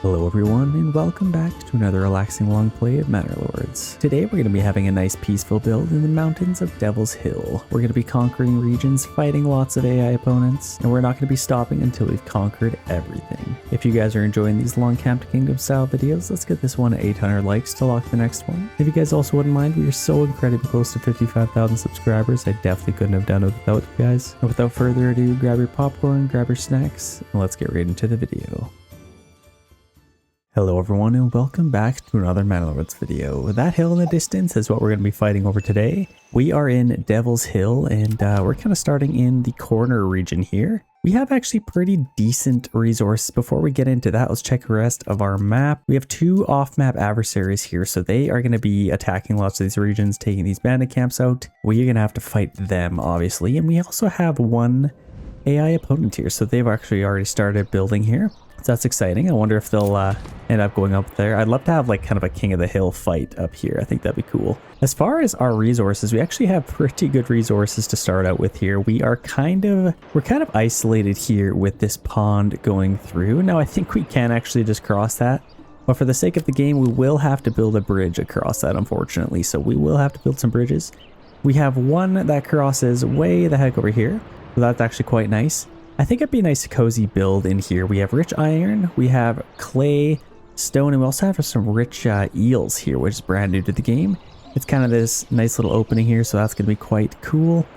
Hello everyone, and welcome back to another relaxing long play of Manor Lords. Today we're going to be having a nice peaceful build in the mountains of Devil's Hill. We're going to be conquering regions, fighting lots of AI opponents, and we're not going to be stopping until we've conquered everything. If you guys are enjoying these long camp to kingdom style videos, let's get this one to 800 likes to lock the next one. If you guys also wouldn't mind, we are so incredibly close to 55,000 subscribers. I definitely couldn't have done it without you guys. And without further ado, grab your popcorn, grab your snacks, and let's get right into the video. Hello everyone, and welcome back to another Manor Lords video. That hill in the distance is what we're going to be fighting over today. We are in Devil's Hill, and we're kind of starting in the corner region here. We have actually pretty decent resources. Before we get into that, let's check the rest of our map. We have two off-map adversaries here, so they are going to be attacking lots of these regions, taking these bandit camps out. We're going to have to fight them, obviously, and we also have one AI opponent here, so they've actually already started building here. So that's exciting. I wonder if they'll end up going up there. I'd love to have like kind of a king of the hill fight up here. I think that'd be cool. As far as our resources, we actually have pretty good resources to start out with here. We're kind of isolated here with this pond going through. Now I think we can actually just cross that, but for the sake of the game, we will have to build a bridge across that, unfortunately. So we will have to build some bridges. We have one that crosses way the heck over here. So that's actually quite nice. I think it'd be a nice cozy build in here. We have rich iron, we have clay, stone, and we also have some rich eels here, which is brand new to the game. It's kind of this nice little opening here, so that's going to be quite cool.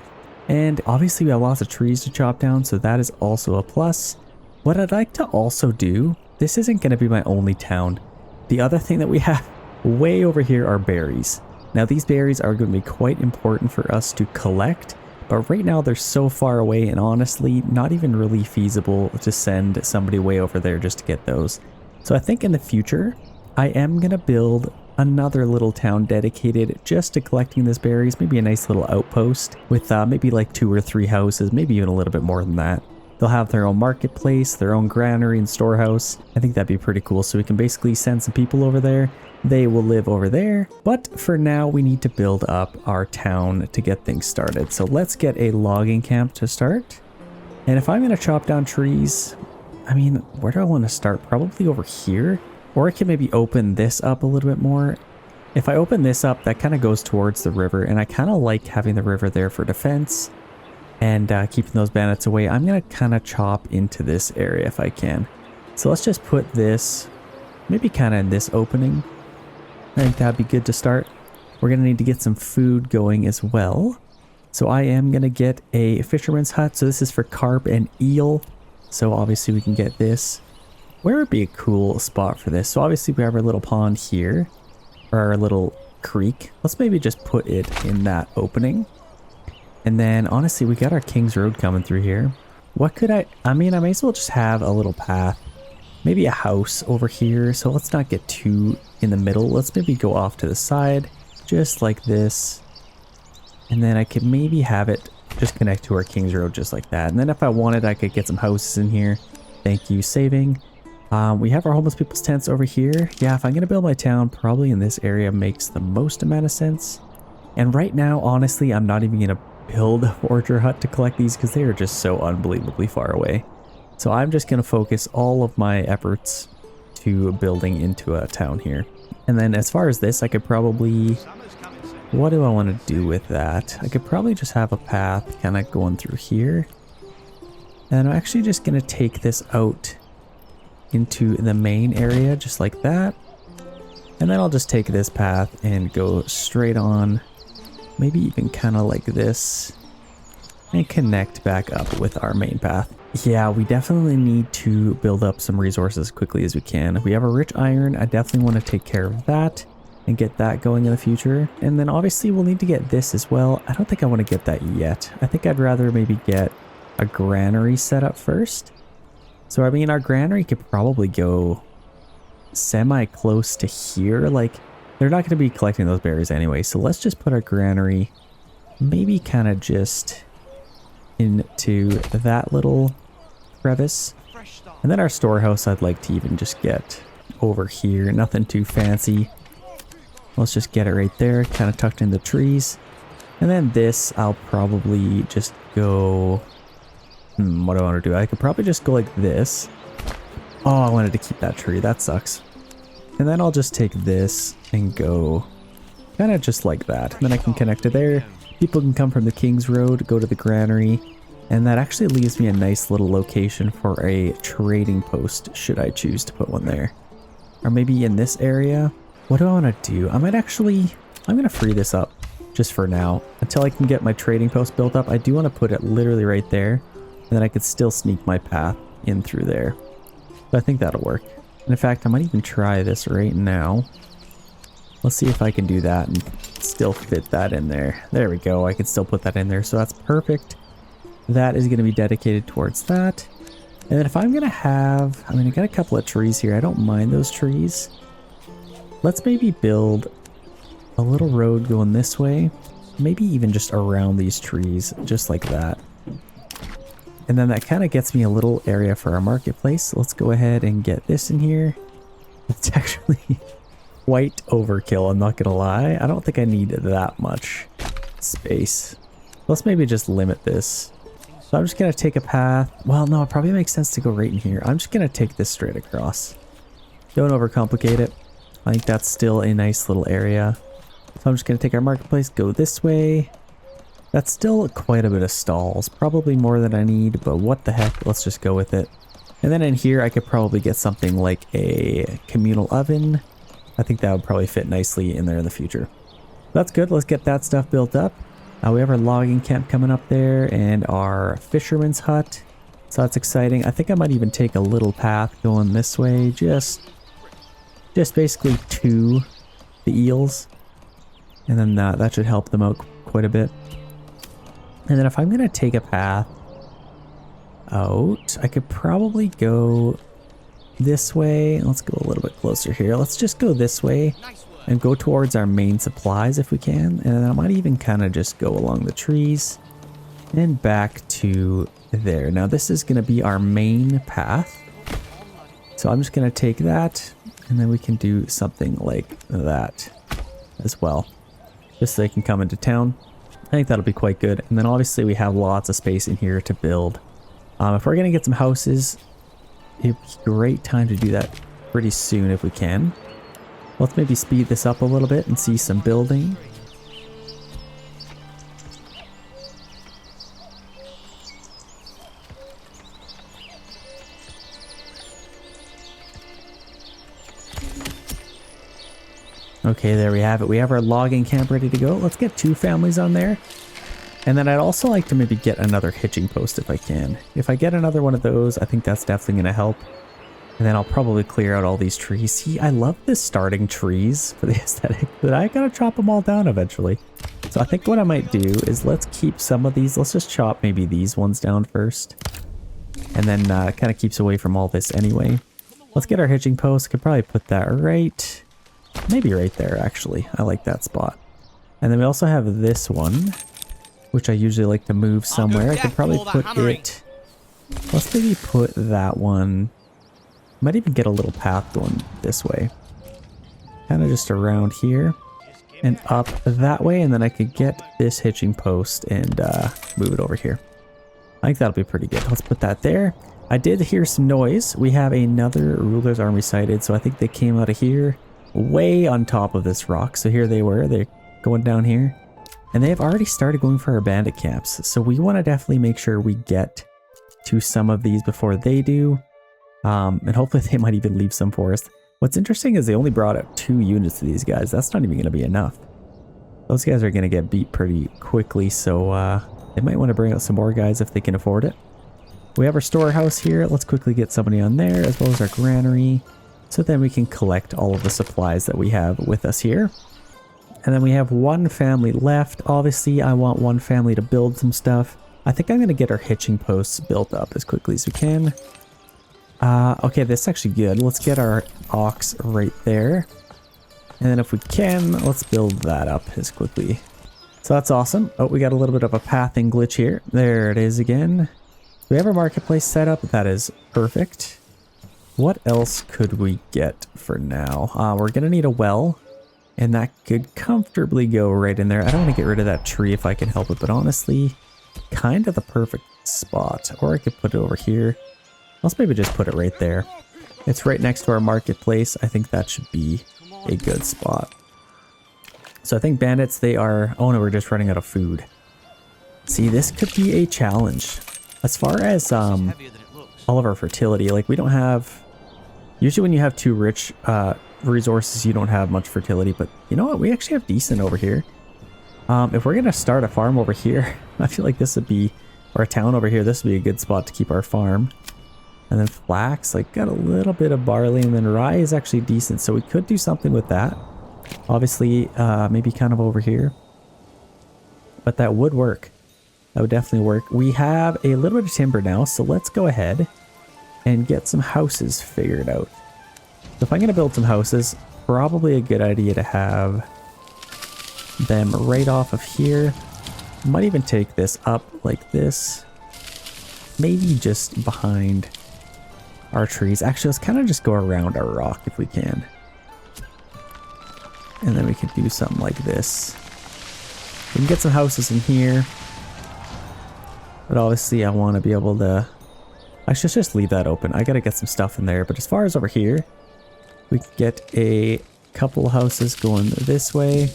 And obviously we have lots of trees to chop down, so that is also a plus. What I'd like to also do, this isn't going to be my only town. The other thing that we have way over here are berries. Now these berries are going to be quite important for us to collect. But right now they're so far away, and honestly not even really feasible to send somebody way over there just to get those. So I think in the future I am going to build another little town dedicated just to collecting these berries. Maybe a nice little outpost with maybe like 2 or 3 houses, maybe even a little bit more than that. They'll have their own marketplace, their own granary and storehouse. I think that'd be pretty cool. So we can basically send some people over there. They will live over there. But for now, we need to build up our town to get things started. So let's get a logging camp to start. And if I'm going to chop down trees, I mean, where do I want to start? Probably over here. Or I can maybe open this up a little bit more. If I open this up, that kind of goes towards the river. And I kind of like having the river there for defense. And keeping those bandits away. I'm going to kind of chop into this area if I can. So let's just put this maybe kind of in this opening. I think that'd be good to start. We're going to need to get some food going as well. So I am going to get a fisherman's hut. So this is for carp and eel. So obviously we can get this. Where would be a cool spot for this? So obviously we have our little pond here. Or our little creek. Let's maybe just put it in that opening. And then, honestly, we got our King's Road coming through here. What could I mean, I may as well just have a little path. Maybe a house over here. So let's not get too in the middle. Let's maybe go off to the side, just like this. And then I could maybe have it just connect to our King's Road just like that. And then if I wanted, I could get some houses in here. Thank you, saving. We have our homeless people's tents over here. Yeah, if I'm going to build my town, probably in this area makes the most amount of sense. And right now, honestly, I'm not even going to build a forager hut to collect these because they are just so unbelievably far away. So I'm just going to focus all of my efforts to building into a town here. And then as far as this, I could probably, what do I want to do with that? I could probably just have a path kind of going through here. And I'm actually just going to take this out into the main area just like that. And then I'll just take this path and go straight on. Maybe even kind of like this and connect back up with our main path. Yeah, we definitely need to build up some resources as quickly as we can. We have a rich iron. I definitely want to take care of that and get that going in the future. And then obviously we'll need to get this as well. I don't think I want to get that yet. I think I'd rather maybe get a granary set up first. So I mean, our granary could probably go semi close to here. Like, they're not going to be collecting those berries anyway, so let's just put our granary maybe kind of just into that little crevice. And then our storehouse I'd like to even just get over here. Nothing too fancy. Let's just get it right there, kind of tucked in the trees. And then this I'll probably just go... what do I want to do? I could probably just go like this. Oh, I wanted to keep that tree. That sucks. And then I'll just take this and go kind of just like that. And then I can connect to there. People can come from the King's Road, go to the granary. And that actually leaves me a nice little location for a trading post, should I choose to put one there. Or maybe in this area. What do I want to do? I'm going to free this up just for now. Until I can get my trading post built up, I do want to put it literally right there. And then I could still sneak my path in through there. So I think that'll work. And in fact, I might even try this right now. Let's see if I can do that and still fit that in there. There we go. I can still put that in there. So that's perfect. That is going to be dedicated towards that. And then if I'm going to have, I got a couple of trees here. I don't mind those trees. Let's maybe build a little road going this way. Maybe even just around these trees, just like that. And then that kind of gets me a little area for our marketplace. Let's go ahead and get this in here. It's actually quite overkill, I'm not going to lie. I don't think I need that much space. Let's maybe just limit this. So I'm just going to take a path. Well, no, it probably makes sense to go right in here. I'm just going to take this straight across. Don't overcomplicate it. I think that's still a nice little area. So I'm just going to take our marketplace, go this way. That's still quite a bit of stalls. Probably more than I need, but what the heck? Let's just go with it. And then in here, I could probably get something like a communal oven. I think that would probably fit nicely in there in the future. That's good. Let's get that stuff built up. We have our logging camp coming up there and our fisherman's hut. So that's exciting. I think I might even take a little path going this way. Just basically to the eels. And then that should help them out quite a bit. And then if I'm going to take a path out, I could probably go this way. Let's go a little bit closer here. Let's just go this way and go towards our main supplies if we can. And then I might even kind of just go along the trees and back to there. Now this is going to be our main path. So I'm just going to take that and then we can do something like that as well. Just so they can come into town. I think that'll be quite good. And then obviously we have lots of space in here to build. If we're going to get some houses, it'd be a great time to do that pretty soon if we can. Let's maybe speed this up a little bit and see some building. Okay, there we have it. We have our logging camp ready to go. Let's get 2 families on there. And then I'd also like to maybe get another hitching post if I can. If I get another one of those, I think that's definitely going to help. And then I'll probably clear out all these trees. See, I love this starting trees for the aesthetic, but I gotta chop them all down eventually. So I think what I might do is let's keep some of these. Let's just chop maybe these ones down first. And then kind of keeps away from all this anyway. Let's get our hitching post. Could probably put that right... maybe right there, actually. I like that spot. And then we also have this one, which I usually like to move somewhere. I could probably put it... let's maybe put that one... might even get a little path going this way. Kind of just around here. And up that way. And then I could get this hitching post and move it over here. I think that'll be pretty good. Let's put that there. I did hear some noise. We have another Ruler's Army sighted. So I think they came out of here. Way on top of this rock. So here they were. They're going down here. And they have already started going for our bandit camps. So we want to definitely make sure we get to some of these before they do. And hopefully they might even leave some for us. What's interesting is they only brought out 2 units to these guys. That's not even going to be enough. Those guys are going to get beat pretty quickly. So they might want to bring out some more guys if they can afford it. We have our storehouse here. Let's quickly get somebody on there, as well as our granary. So then we can collect all of the supplies that we have with us here. And then we have 1 family left. Obviously, I want 1 family to build some stuff. I think I'm going to get our hitching posts built up as quickly as we can. Okay, that's actually good. Let's get our ox right there. And then if we can, let's build that up as quickly. So that's awesome. Oh, we got a little bit of a pathing glitch here. There it is again. We have our marketplace set up. That is perfect. What else could we get for now? We're going to need a well. And that could comfortably go right in there. I don't want to get rid of that tree if I can help it. But honestly, kind of the perfect spot. Or I could put it over here. Let's maybe just put it right there. It's right next to our marketplace. I think that should be a good spot. So I think bandits, they are... Oh no, we're just running out of food. See, this could be a challenge. As far as all of our fertility, like we don't have... Usually when you have too rich resources, you don't have much fertility. But you know what? We actually have decent over here. If we're going to start a farm over here, I feel like this would be... Or a town over here, this would be a good spot to keep our farm. And then flax, like got a little bit of barley, and then rye is actually decent. So we could do something with that. Obviously, maybe kind of over here. But that would work. That would definitely work. We have a little bit of timber now, so let's go ahead and get some houses figured out. So if I'm going to build some houses, probably a good idea to have them right off of here. Might even take this up like this. Maybe just behind our trees. Actually, let's kind of just go around our rock if we can. And then we could do something like this. We can get some houses in here. But obviously I want to be able to... I should just leave that open. I got to get some stuff in there. But as far as over here, we could get a couple houses going this way.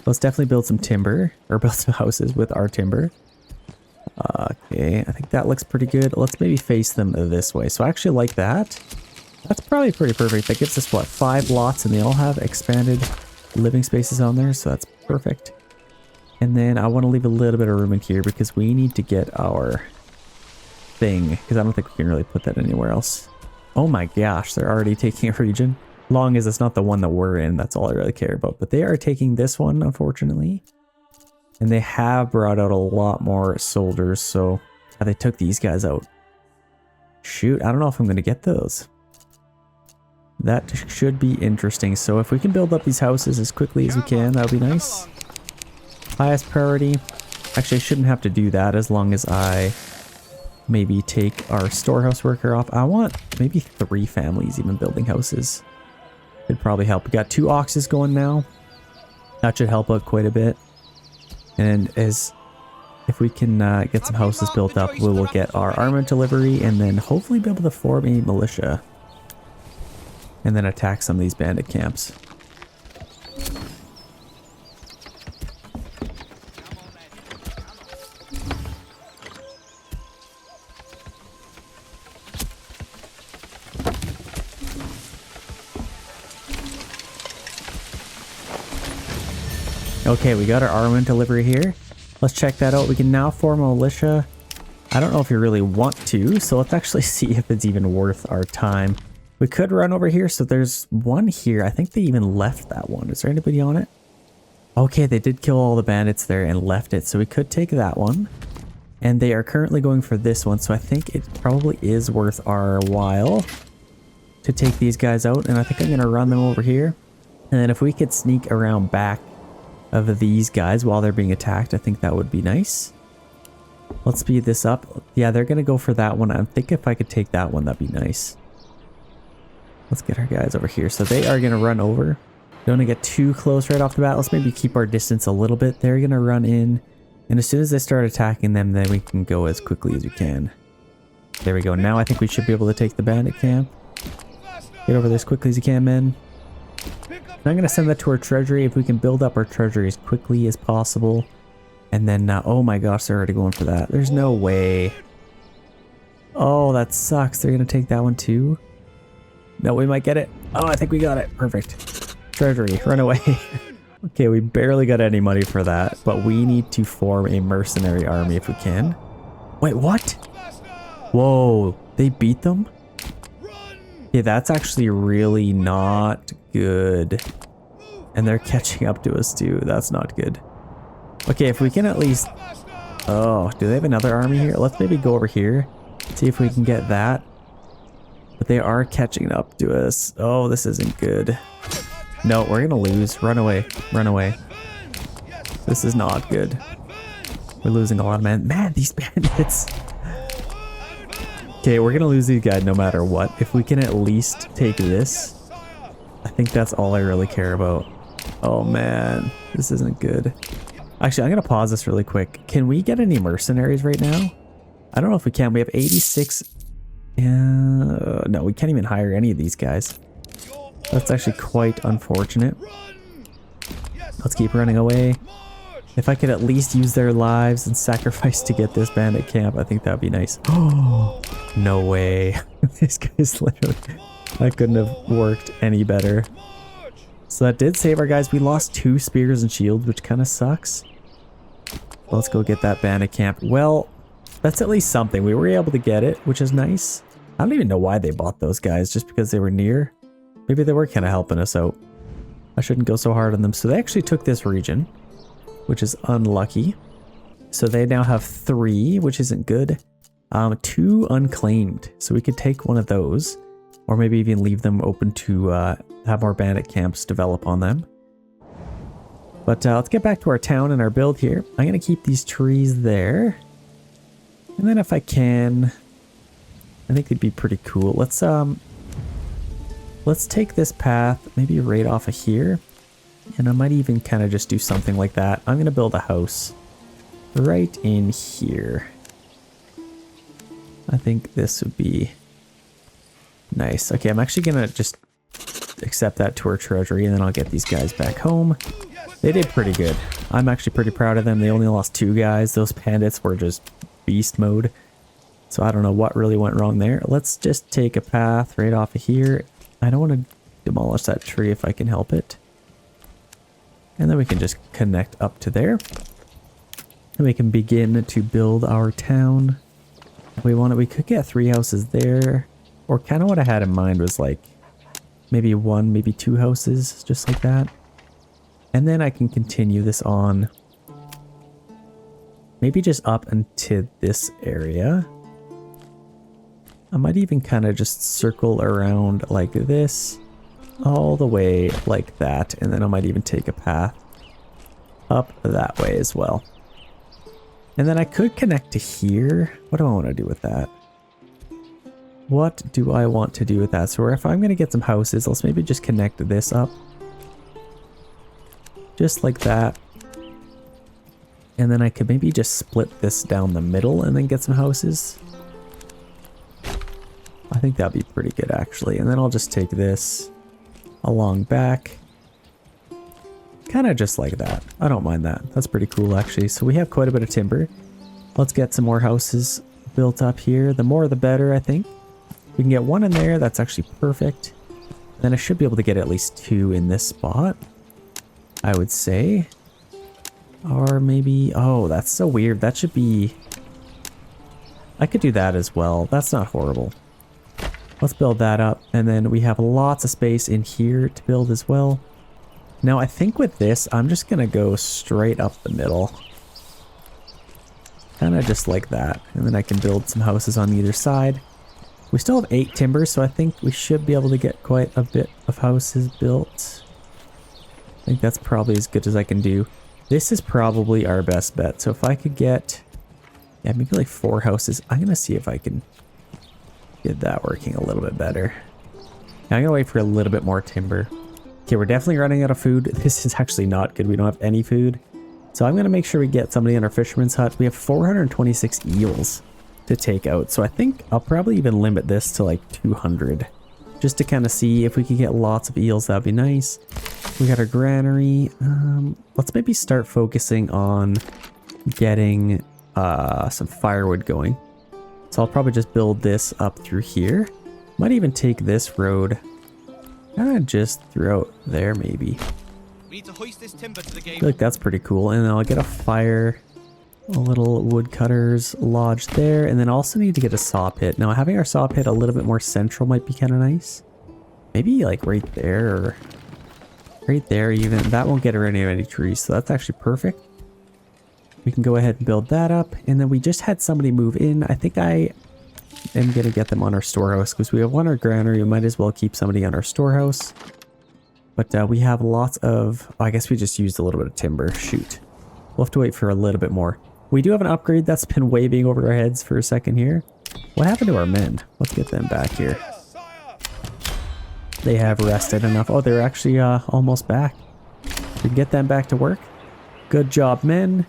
Let's definitely build some timber. Or build some houses with our timber. Okay, I think that looks pretty good. Let's maybe face them this way. So I actually like that. That's probably pretty perfect. That gives us, what, 5 lots, and they all have expanded living spaces on there, so that's perfect. And then I want to leave a little bit of room in here because we need to get our thing, because I don't think we can really put that anywhere else. Oh my gosh, they're already taking a region. Long as it's not the one that we're in, that's all I really care about. But they are taking this one, unfortunately. And they have brought out a lot more soldiers, so they took these guys out. Shoot, I don't know if I'm going to get those. That should be interesting. So if we can build up these houses as quickly as we can, that would be nice. Highest priority. Actually, I shouldn't have to do that as long as I maybe take our storehouse worker off. I want maybe 3 families even building houses. It'd probably help. We got 2 oxes going now. That should help out quite a bit. And as if we can get some houses built up, we will get our armament delivery and then hopefully be able to form a militia. And then attack some of these bandit camps. Okay, we got our armament delivery here. Let's check that out. We can now form a militia. I don't know if you really want to, so let's actually see if it's even worth our time. We could run over here, so there's one here. I think they even left that one. Is there anybody on it? Okay, they did kill all the bandits there and left it, so we could take that one. And they are currently going for this one, so I think it probably is worth our while to take these guys out. And I think I'm going to run them over here. And then if we could sneak around back of these guys while they're being attacked, I think that would be nice. Let's speed this up. Yeah, they're going to go for that one. I think if I could take that one, that'd be nice. Let's get our guys over here. So they are going to run over. Don't want to get too close right off the bat. Let's maybe keep our distance a little bit. They're going to run in. And as soon as they start attacking them, then we can go as quickly as we can. There we go. Now I think we should be able to take the bandit camp. Get over there as quickly as you can, men. And I'm going to send that to our treasury. If we can build up our treasury as quickly as possible. And then, oh my gosh, they're already going for that. There's no way. Oh, that sucks. They're going to take that one too. No, we might get it. Oh, I think we got it. Perfect. Treasury, run away. Okay, we barely got any money for that, but we need to form a mercenary army if we can. Wait, what? Whoa, they beat them? Yeah, that's actually really not good. And they're catching up to us too. That's not good. Okay, if we can at least... Oh, do they have another army here? Let's maybe go over here. See if we can get that. But they are catching up to us. Oh, this isn't good. No, we're gonna lose. Run away. Run away. This is not good. We're losing a lot of men. Man, these bandits. Okay, we're gonna lose these guys no matter what. If we can at least take this, I think that's all I really care about. Oh man, this isn't good. Actually, I'm gonna pause this really quick. Can we get any mercenaries right now? I don't know if we can. We have 86 No, we can't even hire any of these guys. That's actually quite unfortunate. Let's keep running away. If I could at least use their lives and sacrifice to get this bandit camp, I think that'd be nice. Oh, no way. This guy's literally... That couldn't have worked any better. So that did save our guys. We lost 2 spears and shields, which kind of sucks. Let's go get that bandit camp. Well, that's at least something. We were able to get it, which is nice. I don't even know why they bought those guys, just because they were near. Maybe they were kind of helping us out. I shouldn't go so hard on them. So they actually took this region, which is unlucky. So they now have 3, which isn't good. 2 unclaimed. So we could take one of those, or maybe even leave them open to have our bandit camps develop on them. But let's get back to our town and our build here. I'm going to keep these trees there. And then if I can, I think it'd be pretty cool. Let's take this path, maybe right off of here. And I might even kind of just do something like that. I'm going to build a house right in here. I think this would be nice. Okay, I'm actually going to just accept that to our treasury, and then I'll get these guys back home. They did pretty good. I'm actually pretty proud of them. They only lost 2 guys. Those bandits were just beast mode. So I don't know what really went wrong there. Let's just take a path right off of here. I don't want to demolish that tree if I can help it. And then we can just connect up to there. And we can begin to build our town. If we want it, we could get 3 houses there. Or kind of what I had in mind was like maybe 1, maybe 2 houses, just like that. And then I can continue this on. Maybe just up into this area. I might even kind of just circle around like this. All the way like that. And then I might even take a path up that way as well. And then I could connect to here. What do I want to do with that? What do I want to do with that? So if I'm going to get some houses, let's maybe just connect this up. Just like that. And then I could maybe just split this down the middle and then get some houses. I think that'd be pretty good actually. And then I'll just take this along back. Kind of just like that. I don't mind that. That's pretty cool actually. So we have quite a bit of timber. Let's get some more houses built up here. The more the better, I think. We can get 1 in there. That's actually perfect. Then I should be able to get at least 2 in this spot, I would say. Or maybe... Oh, that's so weird. That should be... I could do that as well. That's not horrible. Let's build that up. And then we have lots of space in here to build as well. Now, I think with this, I'm just going to go straight up the middle. Kind of just like that. And then I can build some houses on either side. We still have 8 timber, so I think we should be able to get quite a bit of houses built. I think that's probably as good as I can do. This is probably our best bet. So if I could get, yeah, maybe like 4 houses. I'm going to see if I can get that working a little bit better. Now I'm going to wait for a little bit more timber. Okay, we're definitely running out of food. This is actually not good. We don't have any food. So I'm going to make sure we get somebody in our fisherman's hut. We have 426 eels to take out. So I think I'll probably even limit this to like 200. Just to kind of see if we can get lots of eels. That'd be nice. We got our granary. Let's maybe start focusing on getting some firewood going. So I'll probably just build this up through here. Might even take this road just throughout there maybe. We need to hoist this timber to the gate. I feel like that's pretty cool. And then I'll get a fire, a little woodcutter's lodge there. And then also need to get a saw pit. Now having our saw pit a little bit more central might be kind of nice. Maybe like right there or right there even. That won't get rid of any trees. So that's actually perfect. We can go ahead and build that up. And then we just had somebody move in. I think I am going to get them on our storehouse because we have 1 our granary. We might as well keep somebody on our storehouse. But we have lots of... Oh, I guess we just used a little bit of timber. Shoot. We'll have to wait for a little bit more. We do have an upgrade that's been waving over our heads for a second here. What happened to our men? Let's get them back here. They have rested enough. Oh, they're actually almost back. We can get them back to work. Good job, men.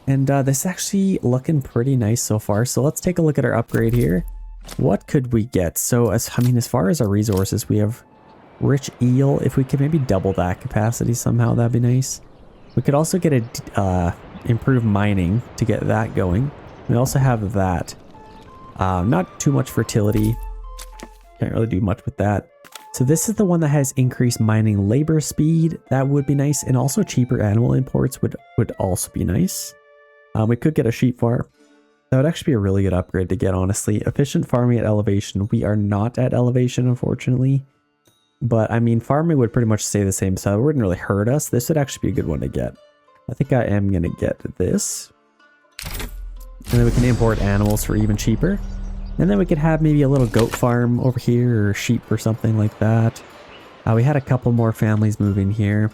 And this is actually looking pretty nice so far. So let's take a look at our upgrade here. What could we get? So, as far as our resources, we have rich eel. If we could maybe double that capacity somehow, that'd be nice. We could also get a improved mining to get that going. We also have that. Not too much fertility. Can't really do much with that. So this is the one that has increased mining labor speed. That would be nice. And also cheaper animal imports would also be nice. We could get a sheep farm. That would actually be a really good upgrade to get, honestly. Efficient farming at elevation. We are not at elevation, unfortunately. But, I mean, farming would pretty much stay the same, so it wouldn't really hurt us. This would actually be a good one to get. I think I am going to get this. And then we can import animals for even cheaper. And then we could have maybe a little goat farm over here, or sheep or something like that. We had a couple more families move in here.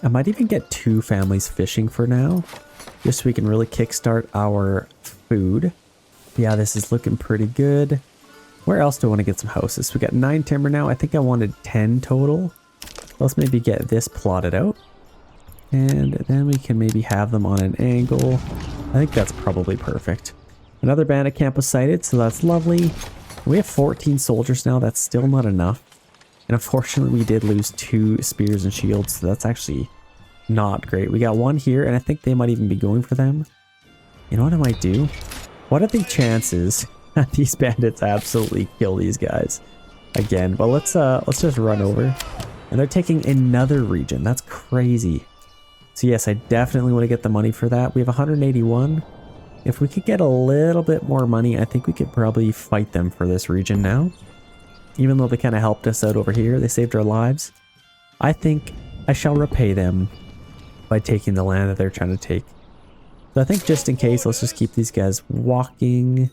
I might even get 2 families fishing for now, just so we can really kickstart our food. Yeah, this is looking pretty good. Where else do I want to get some houses? We got 9 timber now. I think I wanted 10 total. Let's maybe get this plotted out. And then we can maybe have them on an angle. I think that's probably perfect. Another bandit camp was sighted, so that's lovely. We have 14 soldiers now. That's still not enough. And unfortunately, we did lose 2 spears and shields, so that's actually not great. We got 1 here, and I think they might even be going for them. You know what I might do? What are the chances that these bandits absolutely kill these guys again? But let's just run over. And they're taking another region. That's crazy. So yes, I definitely want to get the money for that. We have 181. If we could get a little bit more money, I think we could probably fight them for this region now. Even though they kind of helped us out over here, they saved our lives. I think I shall repay them by taking the land that they're trying to take. So I think just in case, let's just keep these guys walking.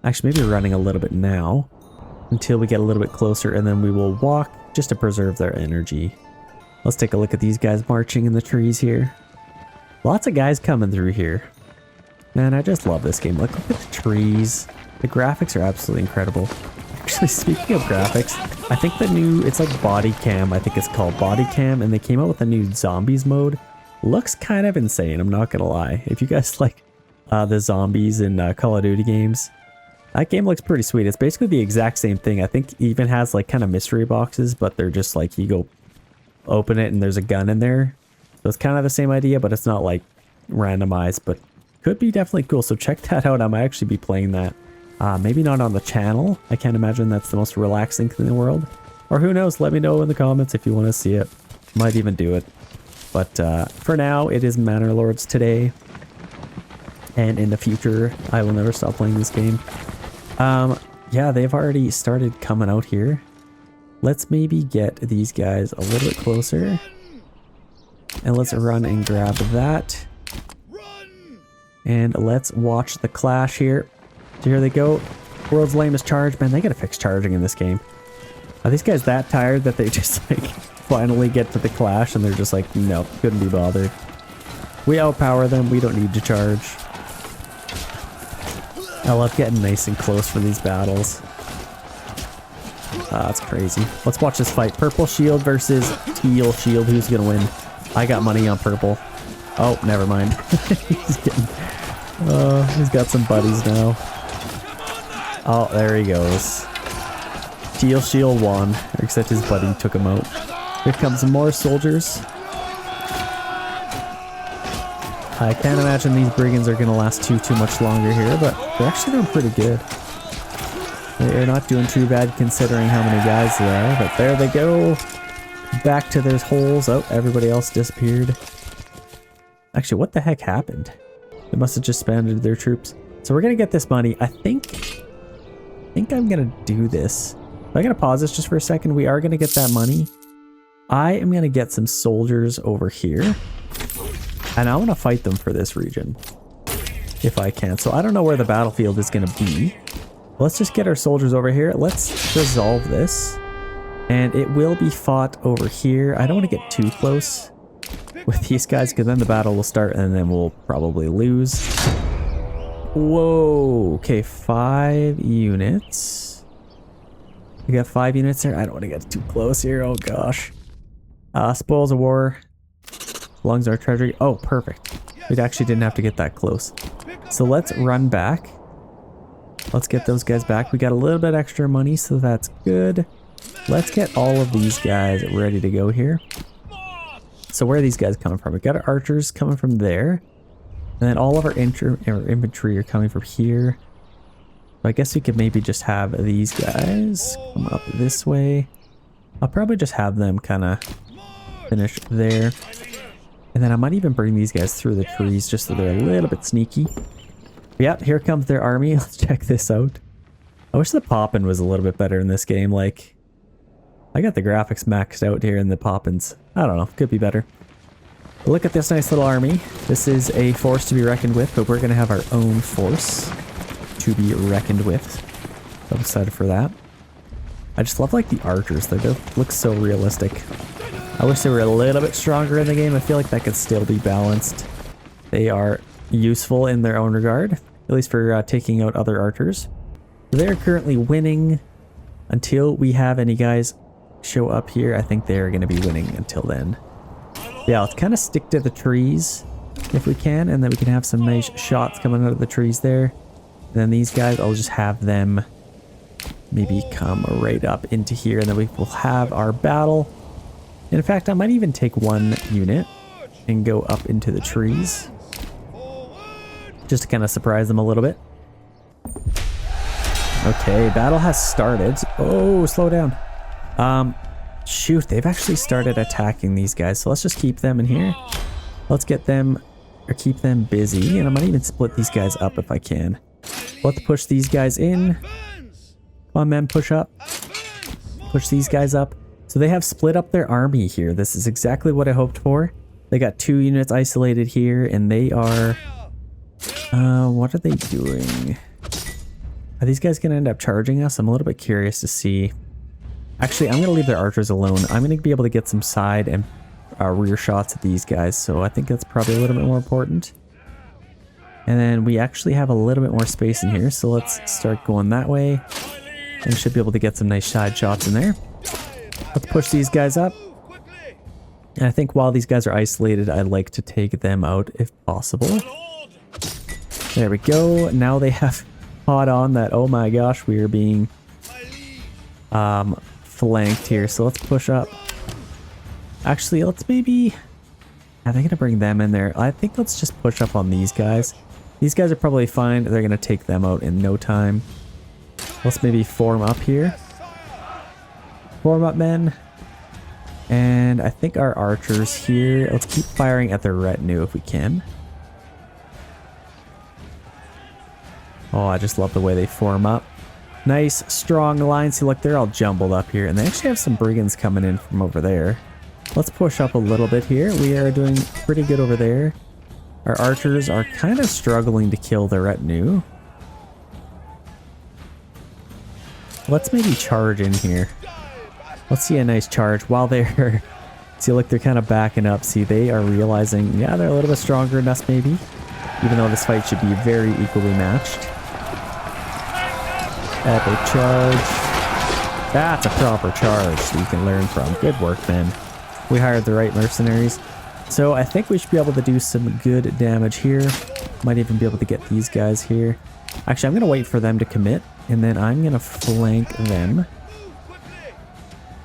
Actually, maybe running a little bit now until we get a little bit closer, and then we will walk just to preserve their energy. Let's take a look at these guys marching in the trees here. Lots of guys coming through here. Man, I just love this game. Look at the trees. The graphics are absolutely incredible. Actually, speaking of graphics, I think the new, it's like body cam. I think it's called body cam, and they came out with a new zombies mode. Looks kind of insane, I'm not gonna lie. If you guys like the zombies in Call of Duty games, that game looks pretty sweet. It's basically the exact same thing. I think it even has like kind of mystery boxes, but they're just like you go open it and there's a gun in there. So it's kind of the same idea, but it's not like randomized, but could be definitely cool. So check that out. I might actually be playing that. Maybe not on the channel. I can't imagine that's the most relaxing thing in the world. Or who knows? Let me know in the comments if you want to see it. Might even do it. But for now, it is Manor Lords today. And in the future, I will never stop playing this game. Yeah, they've already started coming out here. Let's maybe get these guys a little bit closer. And let's run and grab that. And let's watch the clash here. So here they go. World's lamest charge. Man, they gotta fix charging in this game. Are these guys that tired that they just like finally get to the clash and they're just like, no, couldn't be bothered. We outpower them. We don't need to charge. I love getting nice and close for these battles. That's crazy. Let's watch this fight. Purple shield versus teal shield. Who's gonna win? I got money on purple. Oh, never mind. He's got some buddies now. Oh, there he goes. Teal shield won, except his buddy took him out. Here comes some more soldiers. I can't imagine these brigands are going to last too much longer here, but they're actually doing pretty good. They're not doing too bad considering how many guys there are, but there they go. Back to their holes. Oh, everybody else disappeared. Actually, what the heck happened? They must have just disbanded their troops. So we're going to get this money. I think I'm going to do this. I'm going to pause this just for a second. We are going to get that money. I am going to get some soldiers over here. And I want to fight them for this region. If I can. So I don't know where the battlefield is going to be. Let's just get our soldiers over here. Let's resolve this. And it will be fought over here. I don't want to get too close with these guys because then the battle will start and then we'll probably lose. Whoa. Okay, 5 units. We got 5 units there. I don't want to get too close here. Oh gosh. Spoils of war. Belongs to our treasury. Oh, perfect. We actually didn't have to get that close. So let's run back. Let's get those guys back. We got a little bit extra money, so that's good. Let's get all of these guys ready to go here. So where are these guys coming from? We got our archers coming from there. And then all of our infantry are coming from here. So I guess we could maybe just have these guys come up this way. I'll probably just have them kind of finish there. And then I might even bring these guys through the trees just so they're a little bit sneaky. Yep, here comes their army. Let's check this out. I wish the poppin' was a little bit better in this game. Like, I got the graphics maxed out here in the poppins. I don't know, could be better. But look at this nice little army. This is a force to be reckoned with, but we're going to have our own force to be reckoned with. I'm excited for that. I just love like the archers. They look so realistic. I wish they were a little bit stronger in the game. I feel like that could still be balanced. They are useful in their own regard, at least for taking out other archers. They're currently winning until we have any guys show up here. I think they're going to be winning until then. Yeah, let's kind of stick to the trees if we can, and then we can have some nice shots coming out of the trees there. And then these guys, I'll just have them maybe come right up into here, and then we will have our battle. And in fact, I might even take one unit and go up into the trees just to kind of surprise them a little bit. Okay, battle has started. Oh, slow down. Shoot, they've actually started attacking these guys, so let's just keep them in here. Let's get them, or keep them busy, and I might even split these guys up if I can. Let's push these guys in. Come on, men, push up. Push these guys up. So they have split up their army here. This is exactly what I hoped for. They got 2 units isolated here, and they are... what are they doing? Are these guys going to end up charging us? I'm a little bit curious to see. Actually, I'm going to leave their archers alone. I'm going to be able to get some side and rear shots at these guys, so I think that's probably a little bit more important. And then we actually have a little bit more space in here, so let's start going that way. And should be able to get some nice side shots in there. Let's push these guys up. And I think while these guys are isolated, I'd like to take them out if possible. There we go. Now they have caught on that, oh my gosh, we are being flanked here. So let's push up. Actually, let's maybe... Are they going to bring them in there? I think let's just push up on these guys. These guys are probably fine. They're going to take them out in no time. Let's maybe form up here. Form up, men. And I think our archers here... Let's keep firing at their retinue if we can. Oh, I just love the way they form up. Nice, strong lines. See, look, they're all jumbled up here. And they actually have some brigands coming in from over there. Let's push up a little bit here. We are doing pretty good over there. Our archers are kind of struggling to kill their retinue. Let's maybe charge in here. Let's see a nice charge while they're... See, look, they're kind of backing up. See, they are realizing, yeah, they're a little bit stronger than us maybe. Even though this fight should be very equally matched. Epic charge. That's a proper charge that you can learn from. Good work, man. We hired the right mercenaries. So I think we should be able to do some good damage here. Might even be able to get these guys here. Actually, I'm going to wait for them to commit. And then I'm going to flank them.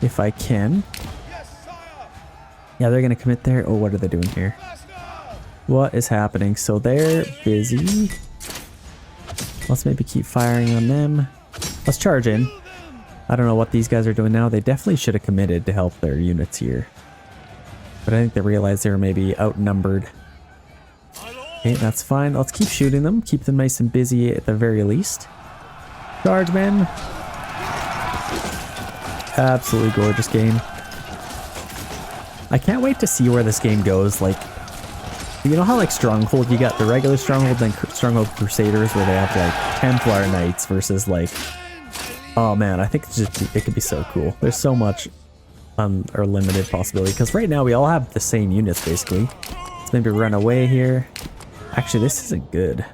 If I can. Yeah, they're going to commit there. Oh, what are they doing here? What is happening? So they're busy. Let's maybe keep firing on them. Let's charge in. I don't know what these guys are doing now. They definitely should have committed to help their units here. But I think they realized they were maybe outnumbered. Okay, that's fine. Let's keep shooting them. Keep them nice and busy at the very least. Charge, men. Absolutely gorgeous game. I can't wait to see where this game goes. Like, you know how like Stronghold, you got the regular Stronghold and Stronghold Crusaders where they have like Templar Knights versus like... Oh man, I think it could be so cool. There's so much or limited possibility. Because right now we all have the same units basically. Let's maybe run away here. Actually, this isn't good.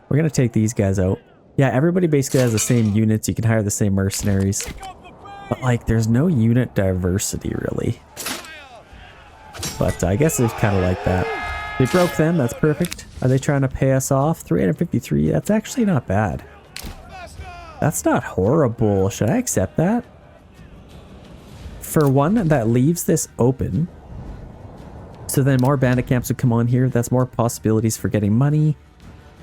We're going to take these guys out. Yeah, everybody basically has the same units. You can hire the same mercenaries. But like, there's no unit diversity really. But I guess it's kind of like that. They broke them. That's perfect. Are they trying to pay us off? 353. That's actually not bad. That's not horrible. Should I accept that? For one, that leaves this open. So then more bandit camps would come on here. That's more possibilities for getting money.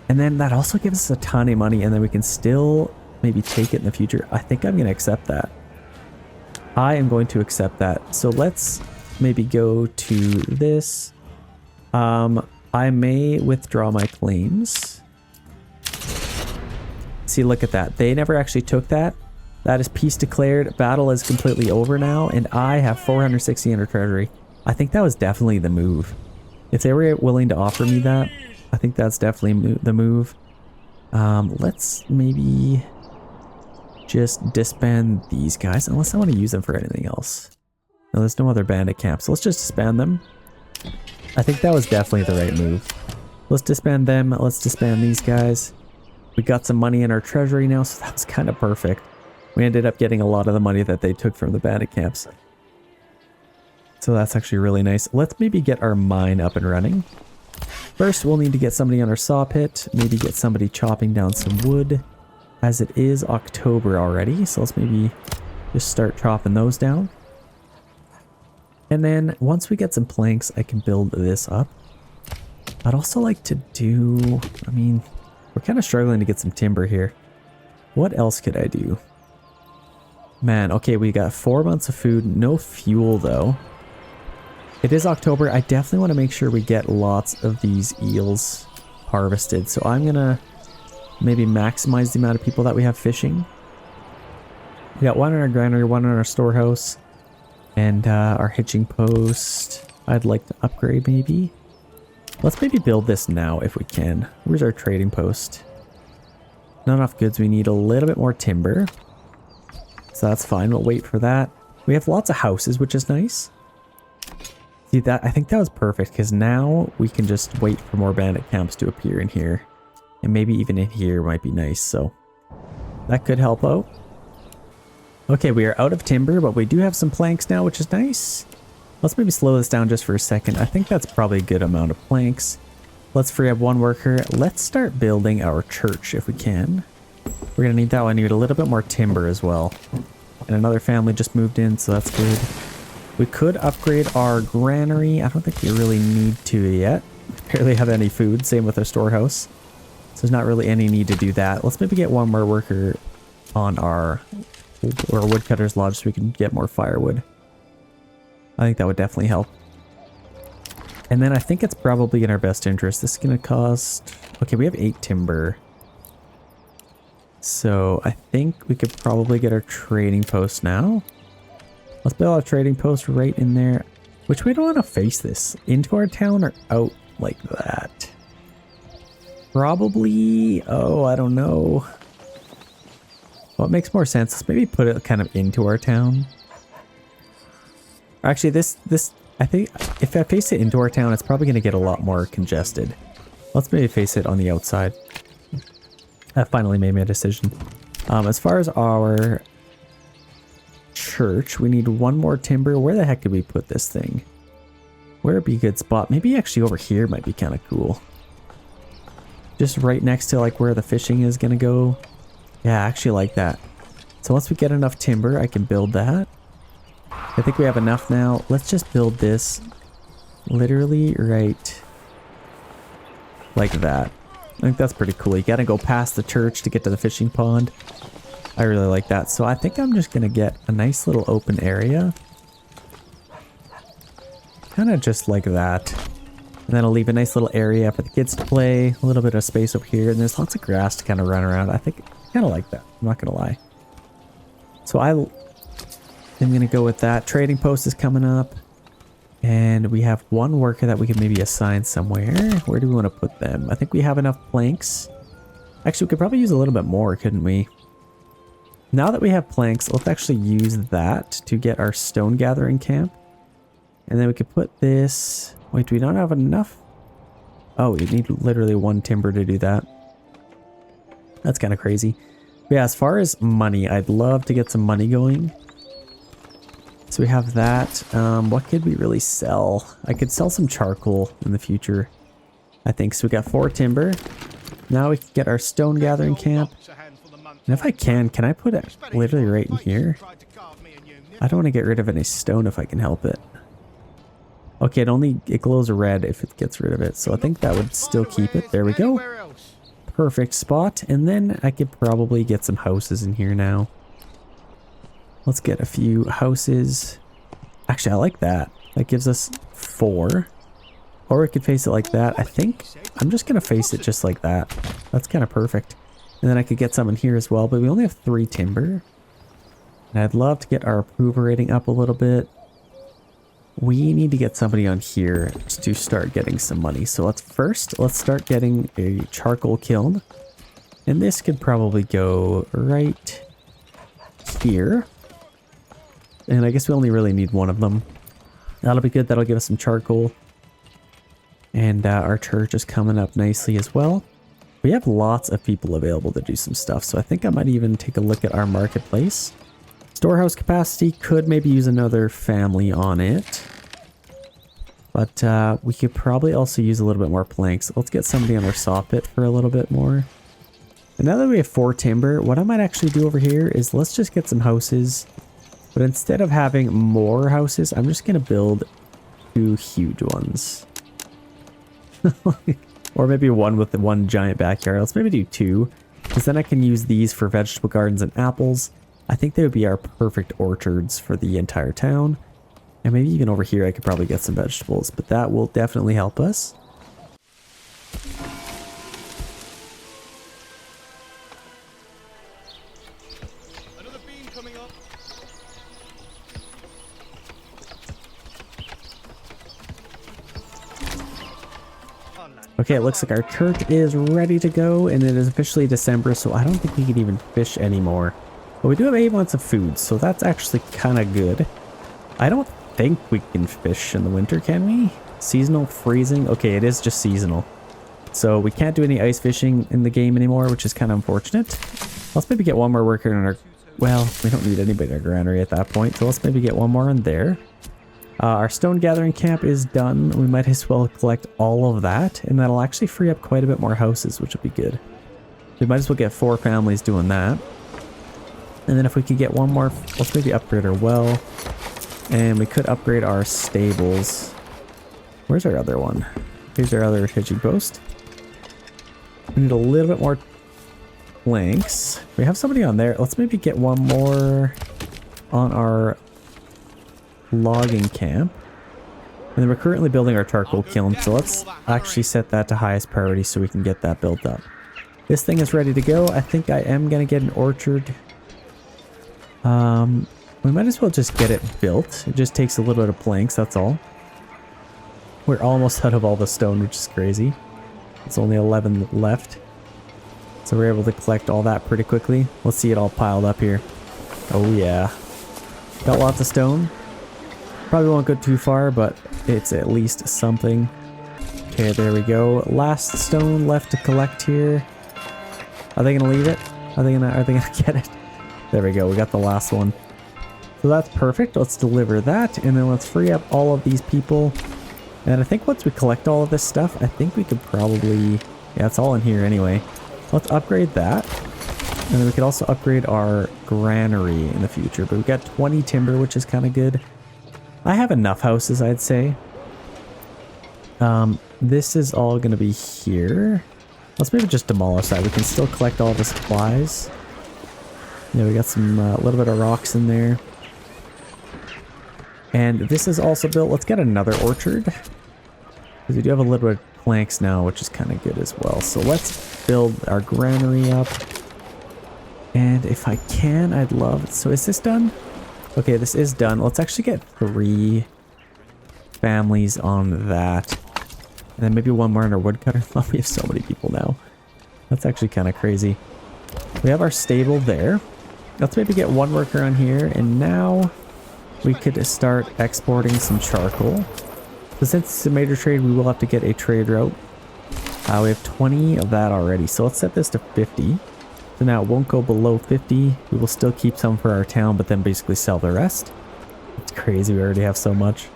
And then that also gives us a ton of money, and then we can still maybe take it in the future. I think I'm going to accept that. I am going to accept that. So let's maybe go to this. I may withdraw my claims. See, look at that. They never actually took that. That is peace declared. Battle is completely over now, and I have 460 in our treasury. I think that was definitely the move. If they were willing to offer me that, I think that's definitely the move. Let's maybe just disband these guys, unless I want to use them for anything else. No, there's no other bandit camps, so let's just disband them. I think that was definitely the right move. Let's disband them. Let's disband these guys. We got some money in our treasury now, so that was kind of perfect. We ended up getting a lot of the money that they took from the bandit camps. So that's actually really nice. Let's maybe get our mine up and running. First, we'll need to get somebody on our saw pit. Maybe get somebody chopping down some wood, as it is October already. So let's maybe just start chopping those down. And then once we get some planks, I can build this up. I'd also like to do, I mean, we're kind of struggling to get some timber here. What else could I do? Man, okay, we got 4 months of food, no fuel though. It is October. I definitely want to make sure we get lots of these eels harvested. So I'm going to maybe maximize the amount of people that we have fishing. We got one in our granary, one in our storehouse, and our hitching post. I'd like to upgrade maybe. Let's maybe build this now if we can. Where's our trading post? Not enough goods. We need a little bit more timber. So that's fine. We'll wait for that. We have lots of houses, which is nice. See that? I think that was perfect because now we can just wait for more bandit camps to appear in here. And maybe even in here might be nice. So that could help out. Okay, we are out of timber, but we do have some planks now, which is nice. Let's maybe slow this down just for a second. I think that's probably a good amount of planks. Let's free up one worker. Let's start building our church if we can. We're going to need that one. I need a little bit more timber as well. And another family just moved in, so that's good. We could upgrade our granary. I don't think we really need to yet. We barely have any food. Same with our storehouse. So there's not really any need to do that. Let's maybe get one more worker on our woodcutter's lodge so we can get more firewood. I think that would definitely help. And then I think it's probably in our best interest. This is going to cost... Okay, we have 8 timber. So I think we could probably get our trading post now. Let's build a trading post right in there. Which way do I want to face this? Into our town or out like that? Probably... Oh, I don't know. What makes more sense? Let's maybe put it kind of into our town. Actually, this I think if I face it into our town, it's probably going to get a lot more congested. Let's maybe face it on the outside. I finally made my decision. As far as our church, we need one more timber. Where the heck did we put this thing? Where would be a good spot? Maybe actually over here might be kind of cool. Just right next to like where the fishing is going to go. Yeah, I actually like that. So once we get enough timber, I can build that. I think we have enough now. Let's just build this literally right like that. I think that's pretty cool. You gotta go past the church to get to the fishing pond. I really like that. So I think I'm just gonna get a nice little open area. Kind of just like that. And then I'll leave a nice little area for the kids to play. A little bit of space over here. And there's lots of grass to kind of run around. I think I kind of like that. I'm not gonna lie. So I'm gonna go with that. Trading post is coming up. And we have one worker that we can maybe assign somewhere. Where do we want to put them? I think we have enough planks. Actually, we could probably use a little bit more, couldn't we? Now that we have planks, let's actually use that to get our stone gathering camp. And then we could put this... Wait, do we not have enough? Oh, we need literally one timber to do that. That's kind of crazy. But yeah, as far as money, I'd love to get some money going. So we have that. What could we really sell? I could sell some charcoal in the future, I think. So we got 4 timber. Now we can get our stone gathering camp. And if I can I put it literally right in here? I don't want to get rid of any stone if I can help it. Okay, it glows red if it gets rid of it. So I think that would still keep it. There we go. Perfect spot. And then I could probably get some houses in here now. Let's get a few houses. Actually, I like that. That gives us 4. Or we could face it like that. I think I'm just going to face it just like that. That's kind of perfect. And then I could get some in here as well. But we only have 3 timber. And I'd love to get our approval rating up a little bit. We need to get somebody on here to start getting some money. So let's start getting a charcoal kiln. And this could probably go right here. And I guess we only really need 1 of them. That'll be good. That'll give us some charcoal. And our church is coming up nicely as well. We have lots of people available to do some stuff. So I think I might even take a look at our marketplace. Storehouse capacity could maybe use another family on it. But we could probably also use a little bit more planks. Let's get somebody on our saw pit for a little bit more. And now that we have 4 timber, what I might actually do over here is let's just get some houses. But instead of having more houses, I'm just going to build 2 huge ones. Or maybe one with the 1 giant backyard. Let's maybe do 2. Because then I can use these for vegetable gardens and apples. I think they would be our perfect orchards for the entire town. And maybe even over here I could probably get some vegetables. But that will definitely help us. Another beam coming up. Okay, it looks like our church is ready to go, and it is officially December, so I don't think we can even fish anymore. But we do have 8 months of food, so that's actually kind of good. I don't think we can fish in the winter, can we? Seasonal freezing? Okay, it is just seasonal. So we can't do any ice fishing in the game anymore, which is kind of unfortunate. Let's maybe get 1 more worker in our... Well, we don't need anybody in our granary at that point, so let's maybe get 1 more in there. Our stone gathering camp is done. We might as well collect all of that, and that'll actually free up quite a bit more houses, which will be good. We might as well get 4 families doing that. And then if we could get 1 more, let's maybe upgrade our well. And we could upgrade our stables. Where's our other one? Here's our other hitching post. We need a little bit more planks. We have somebody on there. Let's maybe get 1 more on our logging camp. And then we're currently building our charcoal kiln, so let's actually set that to highest priority so we can get that built up. This thing is ready to go. I think I am going to get an orchard. We might as well just get it built. It just takes a little bit of planks, that's all. We're almost out of all the stone, which is crazy. It's only 11 left. So we're able to collect all that pretty quickly. Let's see it all piled up here. Oh yeah. Got lots of stone. Probably won't go too far, but it's at least something. Okay, there we go. Last stone left to collect here. Are they gonna leave it? Are they gonna get it? There we go, we got the last one. So that's perfect. Let's deliver that, and then let's free up all of these people. And I think once we collect all of this stuff, I think we could probably... Yeah, it's all in here anyway. Let's upgrade that. And then we could also upgrade our granary in the future. But we've got 20 timber, which is kind of good. I have enough houses, I'd say. This is all going to be here. Let's maybe just demolish that. We can still collect all the supplies. Yeah, we got some little bit of rocks in there. And this is also built. Let's get another orchard. Because we do have a little bit of planks now, which is kind of good as well. So let's build our granary up. And if I can, I'd love... So is this done? Okay, this is done. Let's actually get 3 families on that. And then maybe 1 more on our woodcutter. Oh, we have so many people now. That's actually kind of crazy. We have our stable there. Let's maybe get 1 worker on here. And now we could start exporting some charcoal. So since it's a major trade, we will have to get a trade route. We have 20 of that already. So let's set this to 50. So now it won't go below 50. We will still keep some for our town, but then basically sell the rest. It's crazy. We already have so much.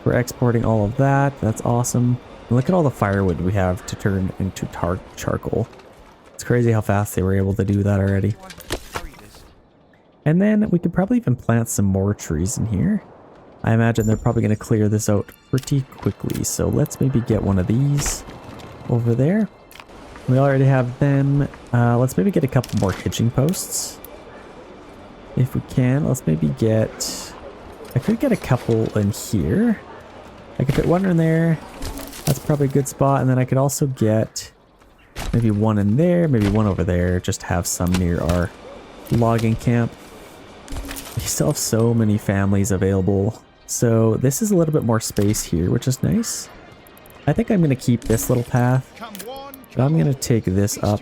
We're exporting all of that. That's awesome. And look at all the firewood we have to turn into charcoal. It's It's crazy how fast they were able to do that already. And then we could probably even plant some more trees in here. I imagine they're probably going to clear this out pretty quickly. So let's maybe get one of these over there. We already have them. Let's maybe get a couple more hitching posts. If we can, let's maybe get... I could get a couple in here. I could put one in there. That's probably a good spot. And then I could also get maybe one in there, maybe one over there. Just have some near our logging camp. We still have so many families available. So this is a little bit more space here, which is nice. I think I'm going to keep this little path. But I'm going to take this up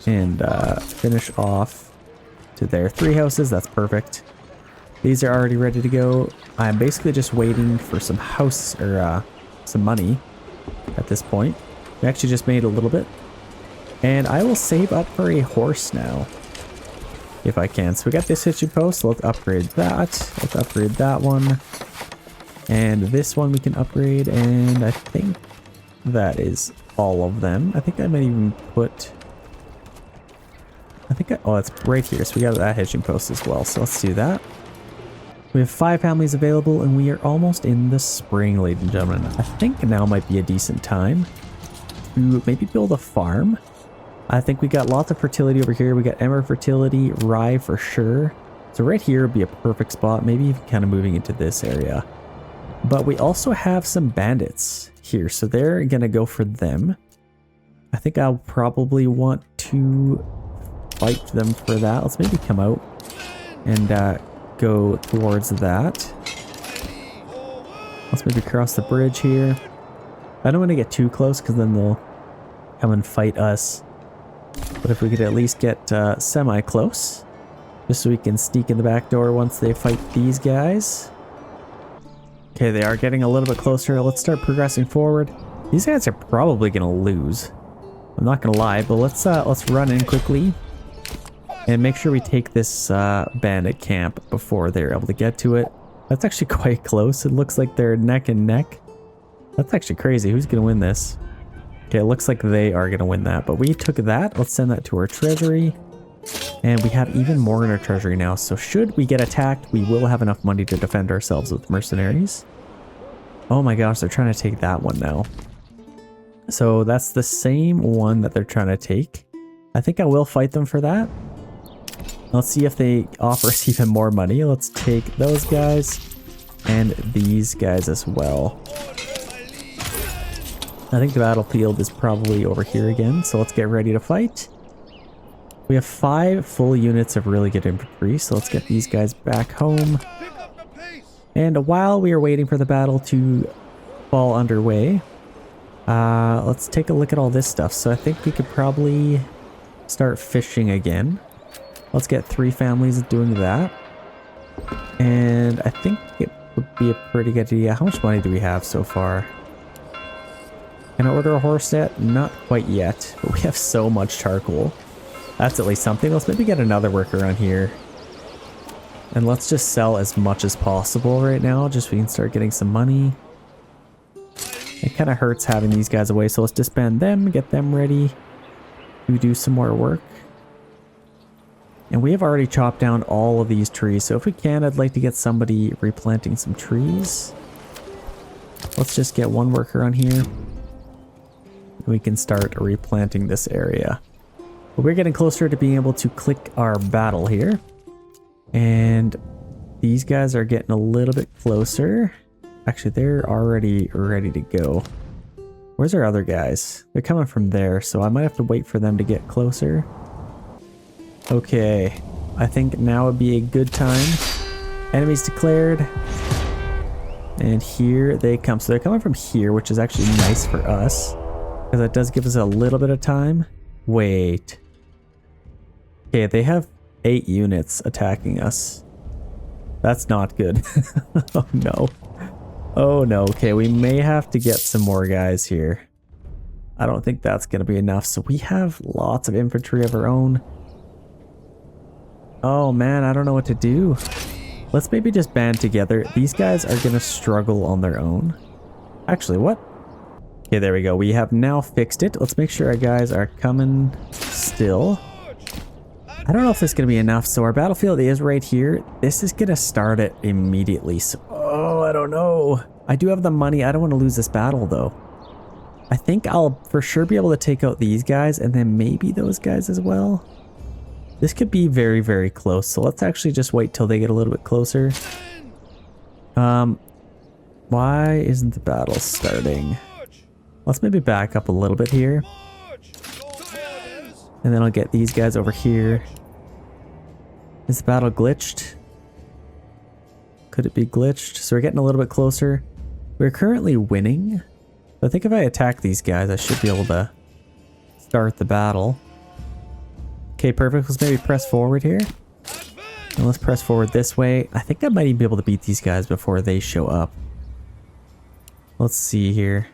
and finish off to there. 3 houses, that's perfect. These are already ready to go. I'm basically just waiting for some house or some money at this point. We actually just made a little bit. And I will save up for a horse now, if I can. So we got this hitching post, so let's upgrade that. Let's upgrade that one. And this one we can upgrade, and I think that is all of them. I think I might even put... oh, it's right here. So we got that hitching post as well. So let's do that. We have 5 families available, and we are almost in the spring, ladies and gentlemen. I think now might be a decent time to maybe build a farm. I think we got lots of fertility over here. We got emmer fertility, rye for sure. So right here would be a perfect spot, maybe even kind of moving into this area. But we also have some bandits here, so they're gonna go for them. I think I'll probably want to fight them for that. Let's maybe come out and go towards that. Let's maybe cross the bridge here. I don't want to get too close because then they'll come and fight us. But if we could at least get semi-close, just so we can sneak in the back door once they fight these guys. Okay, they are getting a little bit closer. Let's start progressing forward. These guys are probably gonna lose. I'm not gonna lie, but let's run in quickly and make sure we take this bandit camp before they're able to get to it. That's actually quite close. It looks like they're neck and neck. That's actually crazy. Who's gonna win this? Okay, it looks like they are gonna win that, but we took that. Let's send that to our treasury. And we have even more in our treasury now, so should we get attacked, we will have enough money to defend ourselves with mercenaries. Oh my gosh, they're trying to take that one now. So that's the same one that they're trying to take. I think I will fight them for that. Let's see if they offer us even more money. Let's take those guys and these guys as well. I think the battlefield is probably over here again, so let's get ready to fight. We have 5 full units of really good infantry, so let's get these guys back home. And while we are waiting for the battle to fall underway, let's take a look at all this stuff. So I think we could probably start fishing again. Let's get 3 families doing that. And I think it would be a pretty good idea. How much money do we have so far? Can I order a horse yet? Not quite yet, but we have so much charcoal. That's at least something. Let's maybe get another worker on here. And let's just sell as much as possible right now, just so we can start getting some money. It kind of hurts having these guys away, so let's disband them, get them ready to do some more work. And we have already chopped down all of these trees, so if we can, I'd like to get somebody replanting some trees. Let's just get one worker on here. We can start replanting this area. But we're getting closer to being able to click our battle here. And these guys are getting a little bit closer. Actually, they're already ready to go. Where's our other guys? They're coming from there, so I might have to wait for them to get closer. Okay, I think now would be a good time. Enemies declared. And here they come. So they're coming from here, which is actually nice for us, because that does give us a little bit of time. Wait. Okay, they have 8 units attacking us. That's not good. Oh no. Oh no. Okay, we may have to get some more guys here. I don't think that's going to be enough. So we have lots of infantry of our own. Oh man, I don't know what to do. Let's maybe just band together. These guys are going to struggle on their own. Actually, what? Okay, there we go. We have now fixed it. Let's make sure our guys are coming still. I don't know if this is going to be enough. So our battlefield is right here. This is going to start it immediately. So, oh, I don't know. I do have the money. I don't want to lose this battle though. I think I'll for sure be able to take out these guys and then maybe those guys as well. This could be very, very close. So let's actually just wait till they get a little bit closer. Why isn't the battle starting? Let's maybe back up a little bit here. And then I'll get these guys over here. Is the battle glitched? Could it be glitched? So we're getting a little bit closer. We're currently winning. I think if I attack these guys, I should be able to start the battle. Okay, perfect. Let's maybe press forward here. And let's press forward this way. I think I might even be able to beat these guys before they show up. Let's see here.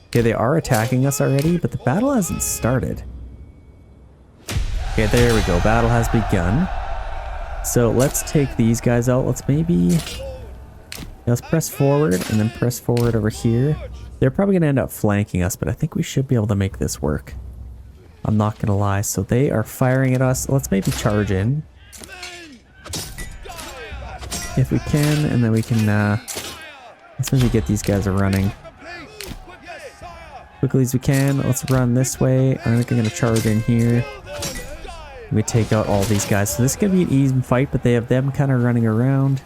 Okay, they are attacking us already, but the battle hasn't started. Okay, there we go. Battle has begun. So let's take these guys out. Let's press forward and then press forward over here. They're probably going to end up flanking us, but I think we should be able to make this work. I'm not going to lie. So they are firing at us. Let's maybe charge in. If we can, and then we can, let's maybe get these guys running. Quickly as we can. Let's run this way. I think I'm going to charge in here. We take out all these guys. So this is going to be an easy fight, but they have them kind of running around.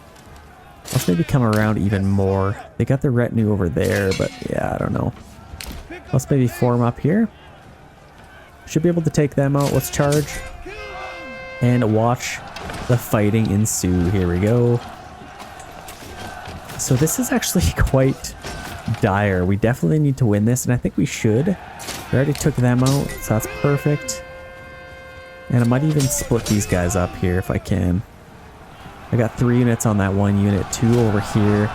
Let's maybe come around even more. They got the retinue over there, but yeah, I don't know. Let's maybe form up here. Should be able to take them out. Let's charge. And watch the fighting ensue. Here we go. So this is actually quite dire. We definitely need to win this, and I think we should. We already took them out, so that's perfect. And I might even split these guys up here if I can. I got 3 units on that one unit, 2 over here.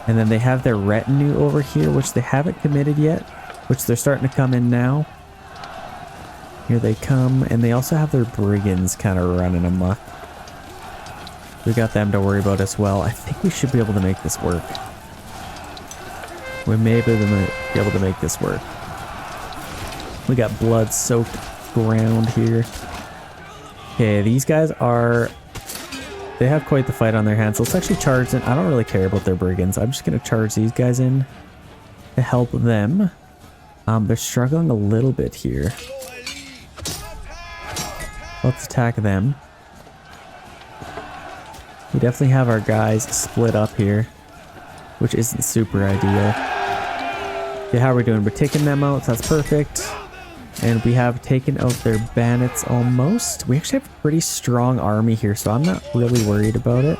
And then they have their retinue over here, which they haven't committed yet, which they're starting to come in now. Here they come, and they also have their brigands kind of running amok. We got them to worry about as well. I think we should be able to make this work. We may be able to make this work. We got blood-soaked ground here. Okay, these guys are... They have quite the fight on their hands. So let's actually charge them. I don't really care about their brigands. I'm just going to charge these guys in to help them. They're struggling a little bit here. Let's attack them. We definitely have our guys split up here, which isn't super ideal. Okay, how are we doing? We're taking them out, so that's perfect. And we have taken out their bandits almost. We actually have a pretty strong army here, so I'm not really worried about it.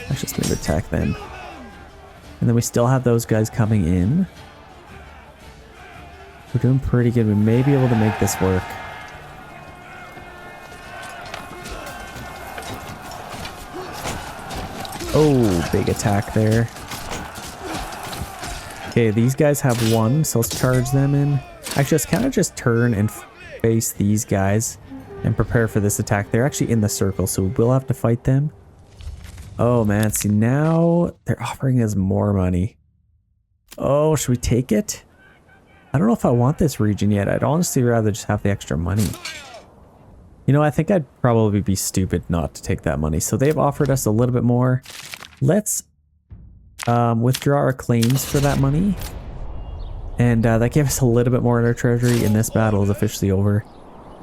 Let's just maybe attack them. And then we still have those guys coming in. We're doing pretty good. We may be able to make this work. Oh, big attack there. Okay, these guys have 1, so let's charge them in. Actually, let's kind of just turn and face these guys and prepare for this attack. They're actually in the circle, so we'll have to fight them. Oh man, see now they're offering us more money. Oh, should we take it? I don't know if I want this region yet. I'd honestly rather just have the extra money. You know, I think I'd probably be stupid not to take that money. So they've offered us a little bit more. Let's withdraw our claims for that money. And that gave us a little bit more in our treasury, and this battle is officially over.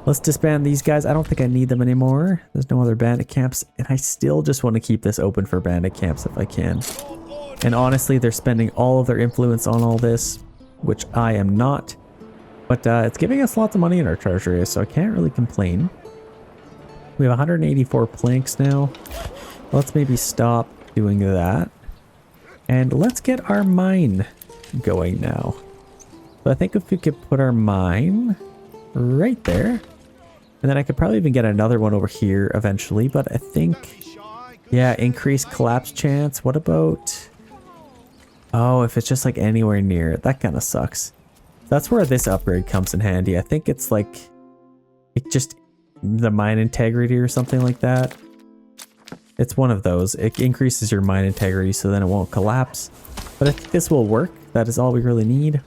Let's disband these guys. I don't think I need them anymore. There's no other bandit camps, and I still just want to keep this open for bandit camps if I can. And honestly, they're spending all of their influence on all this, which I am not. But it's giving us lots of money in our treasury, so I can't really complain. We have 184 planks now. Let's maybe stop doing that. And let's get our mine going now. So I think if we could put our mine right there. And then I could probably even get another one over here eventually. But I think, yeah, increased collapse chance. What about... Oh, if it's just like anywhere near it, that kind of sucks. That's where this upgrade comes in handy. I think it's like... It just... The mine integrity or something like that. It's one of those. It increases your mine integrity so then it won't collapse. But I think this will work. That is all we really need.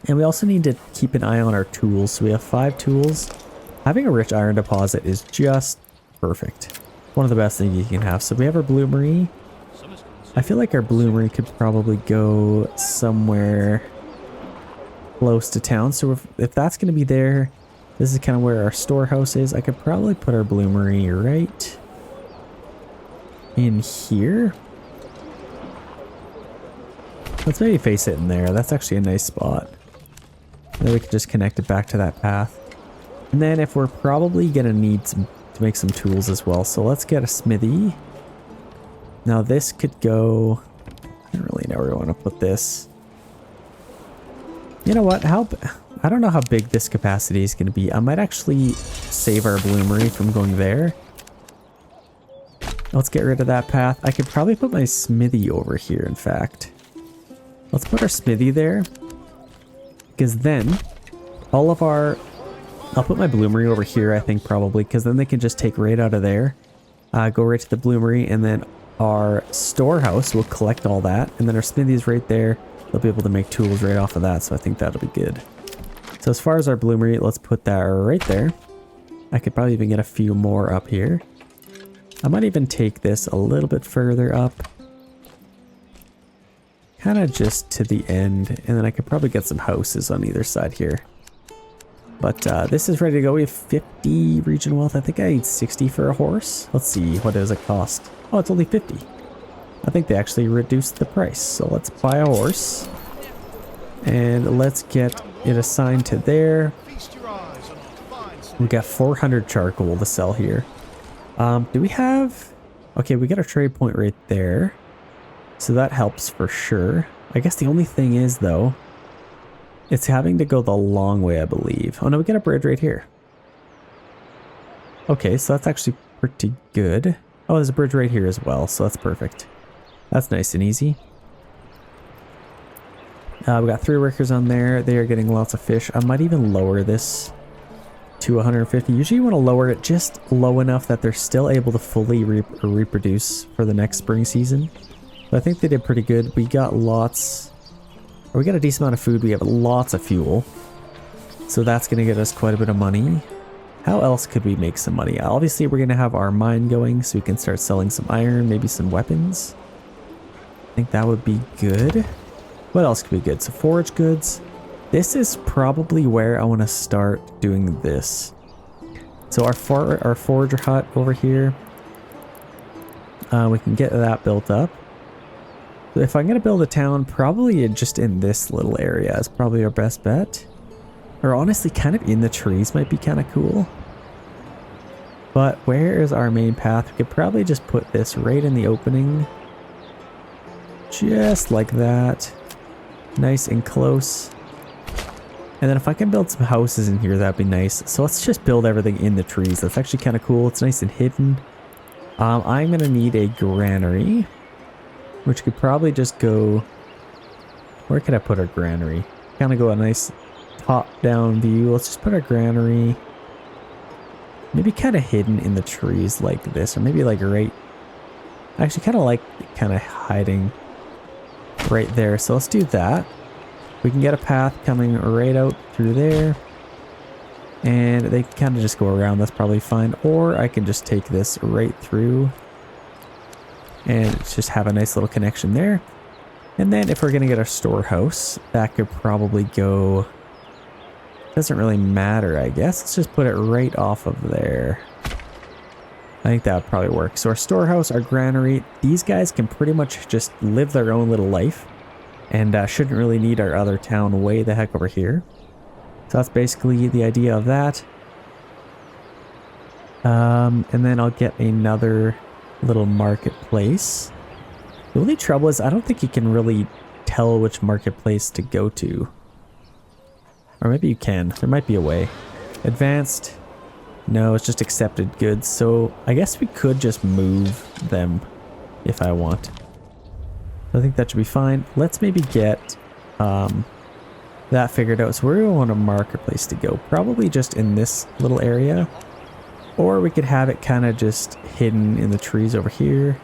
And we also need to keep an eye on our tools. So we have 5 tools. Having a rich iron deposit is just perfect. One of the best things you can have. So we have our bloomery. I feel like our bloomery could probably go somewhere close to town. So if that's going to be there, this is kind of where our storehouse is. I could probably put our bloomery right in here. Let's maybe face it in there. That's actually a nice spot. And then we can just connect it back to that path. And then if we're probably going to need to make some tools as well. So let's get a smithy. Now this could go... I don't really know where I want to put this. You know what? I don't know how big this capacity is going to be. I might actually save our bloomery from going there. Let's get rid of that path. I could probably put my smithy over here, in fact. Let's put our smithy there. Because then, all of our... I'll put my bloomery over here, I think, probably. Because then they can just take right out of there. Go right to the bloomery. And then our storehouse will collect all that. And then our smithy is right there. They'll be able to make tools right off of that. So I think that'll be good. So as far as our bloomery, let's put that right there. I could probably even get a few more up here. I might even take this a little bit further up. Kind of just to the end. And then I could probably get some houses on either side here. But this is ready to go. We have 50 region wealth. I think I need 60 for a horse. Let's see. What does it cost? Oh, it's only 50. I think they actually reduced the price. So let's buy a horse. And let's get it assigned to there. We got 400 charcoal to sell here. Do we have... Okay, we got a trade point right there. So that helps for sure. I guess the only thing is, though, it's having to go the long way, I believe. Oh, no, we got a bridge right here. Okay, so that's actually pretty good. Oh, there's a bridge right here as well, so that's perfect. That's nice and easy. We got 3 workers on there. They are getting lots of fish. I might even lower this to 150. Usually you want to lower it just low enough that they're still able to fully reproduce for the next spring season. But I think they did pretty good. We got lots... Or we got a decent amount of food. We have lots of fuel. So that's going to get us quite a bit of money. How else could we make some money? Obviously we're going to have our mine going so we can start selling some iron, maybe some weapons. I think that would be good. What else could be good? So forage goods. This is probably where I want to start doing this. So our forager hut over here. We can get that built up. So if I'm going to build a town, probably just in this little area is probably our best bet. Or honestly, kind of in the trees might be kind of cool. But where is our main path? We could probably just put this right in the opening. Just like that. Nice and close. And then if I can build some houses in here, that'd be nice. So let's just build everything in the trees. That's actually kind of cool. It's nice and hidden. I'm going to need a granary, which could probably just go... Where could I put our granary? Kind of go a nice top-down view. Let's just put our granary maybe kind of hidden in the trees like this, or maybe like right... I actually kind of like kind of hiding right there. So let's do that. We can get a path coming right out through there. And they kind of just go around. That's probably fine. Or I can just take this right through and just have a nice little connection there. And then if we're going to get our storehouse, that could probably go... Doesn't really matter, I guess. Let's just put it right off of there. I think that would probably work. So our storehouse, our granary, these guys can pretty much just live their own little life. And shouldn't really need our other town way the heck over here. So that's basically the idea of that. And then I'll get another little marketplace. The only trouble is I don't think you can really tell which marketplace to go to. Or maybe you can. There might be a way. Advanced. No, it's just accepted goods. So I guess we could just move them if I want. I think that should be fine. Let's maybe get that figured out. So where do we want a marketplace to go? Probably just in this little area. Or we could have it kind of just hidden in the trees over here.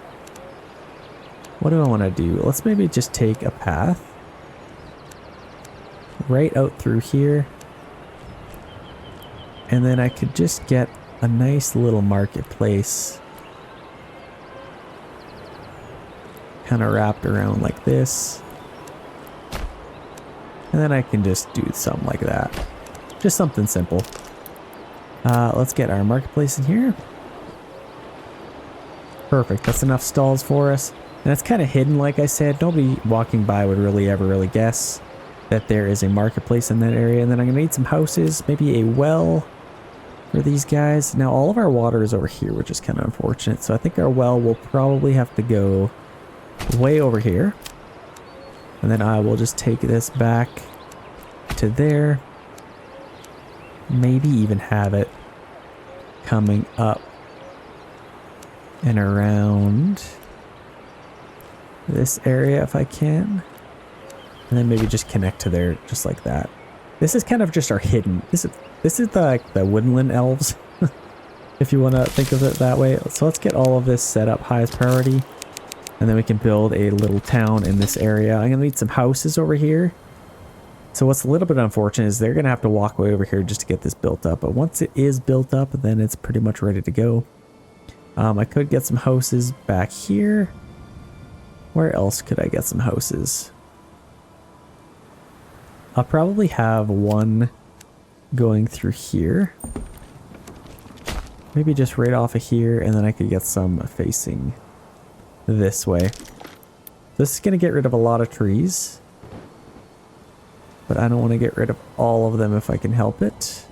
What do I want to do? Let's maybe just take a path right out through here. And then I could just get a nice little marketplace kind of wrapped around like this. And then I can just do something like that. Just something simple. Let's get our marketplace in here. Perfect, that's enough stalls for us. And it's kind of hidden, like I said. Nobody walking by would ever guess that there is a marketplace in that area. And then I'm gonna need some houses, maybe a well for these guys. Now all of our water is over here, which is kind of unfortunate. So I think our well will probably have to go way over here. And then I will just take this back to there. Maybe even have it coming up and around this area if I can. And then maybe just connect to there just like that. This is kind of just our hidden. This is the woodland elves, if you want to think of it that way. So let's get all of this set up highest priority. And then we can build a little town in this area. I'm going to need some houses over here. So what's a little bit unfortunate is they're going to have to walk way over here just to get this built up. But once it is built up, then it's pretty much ready to go. I could get some houses back here. Where else could I get some houses? I'll probably have one going through here. Maybe just right off of here, and then I could get some facing this way. This is going to get rid of a lot of trees, but I don't want to get rid of all of them if I can help it.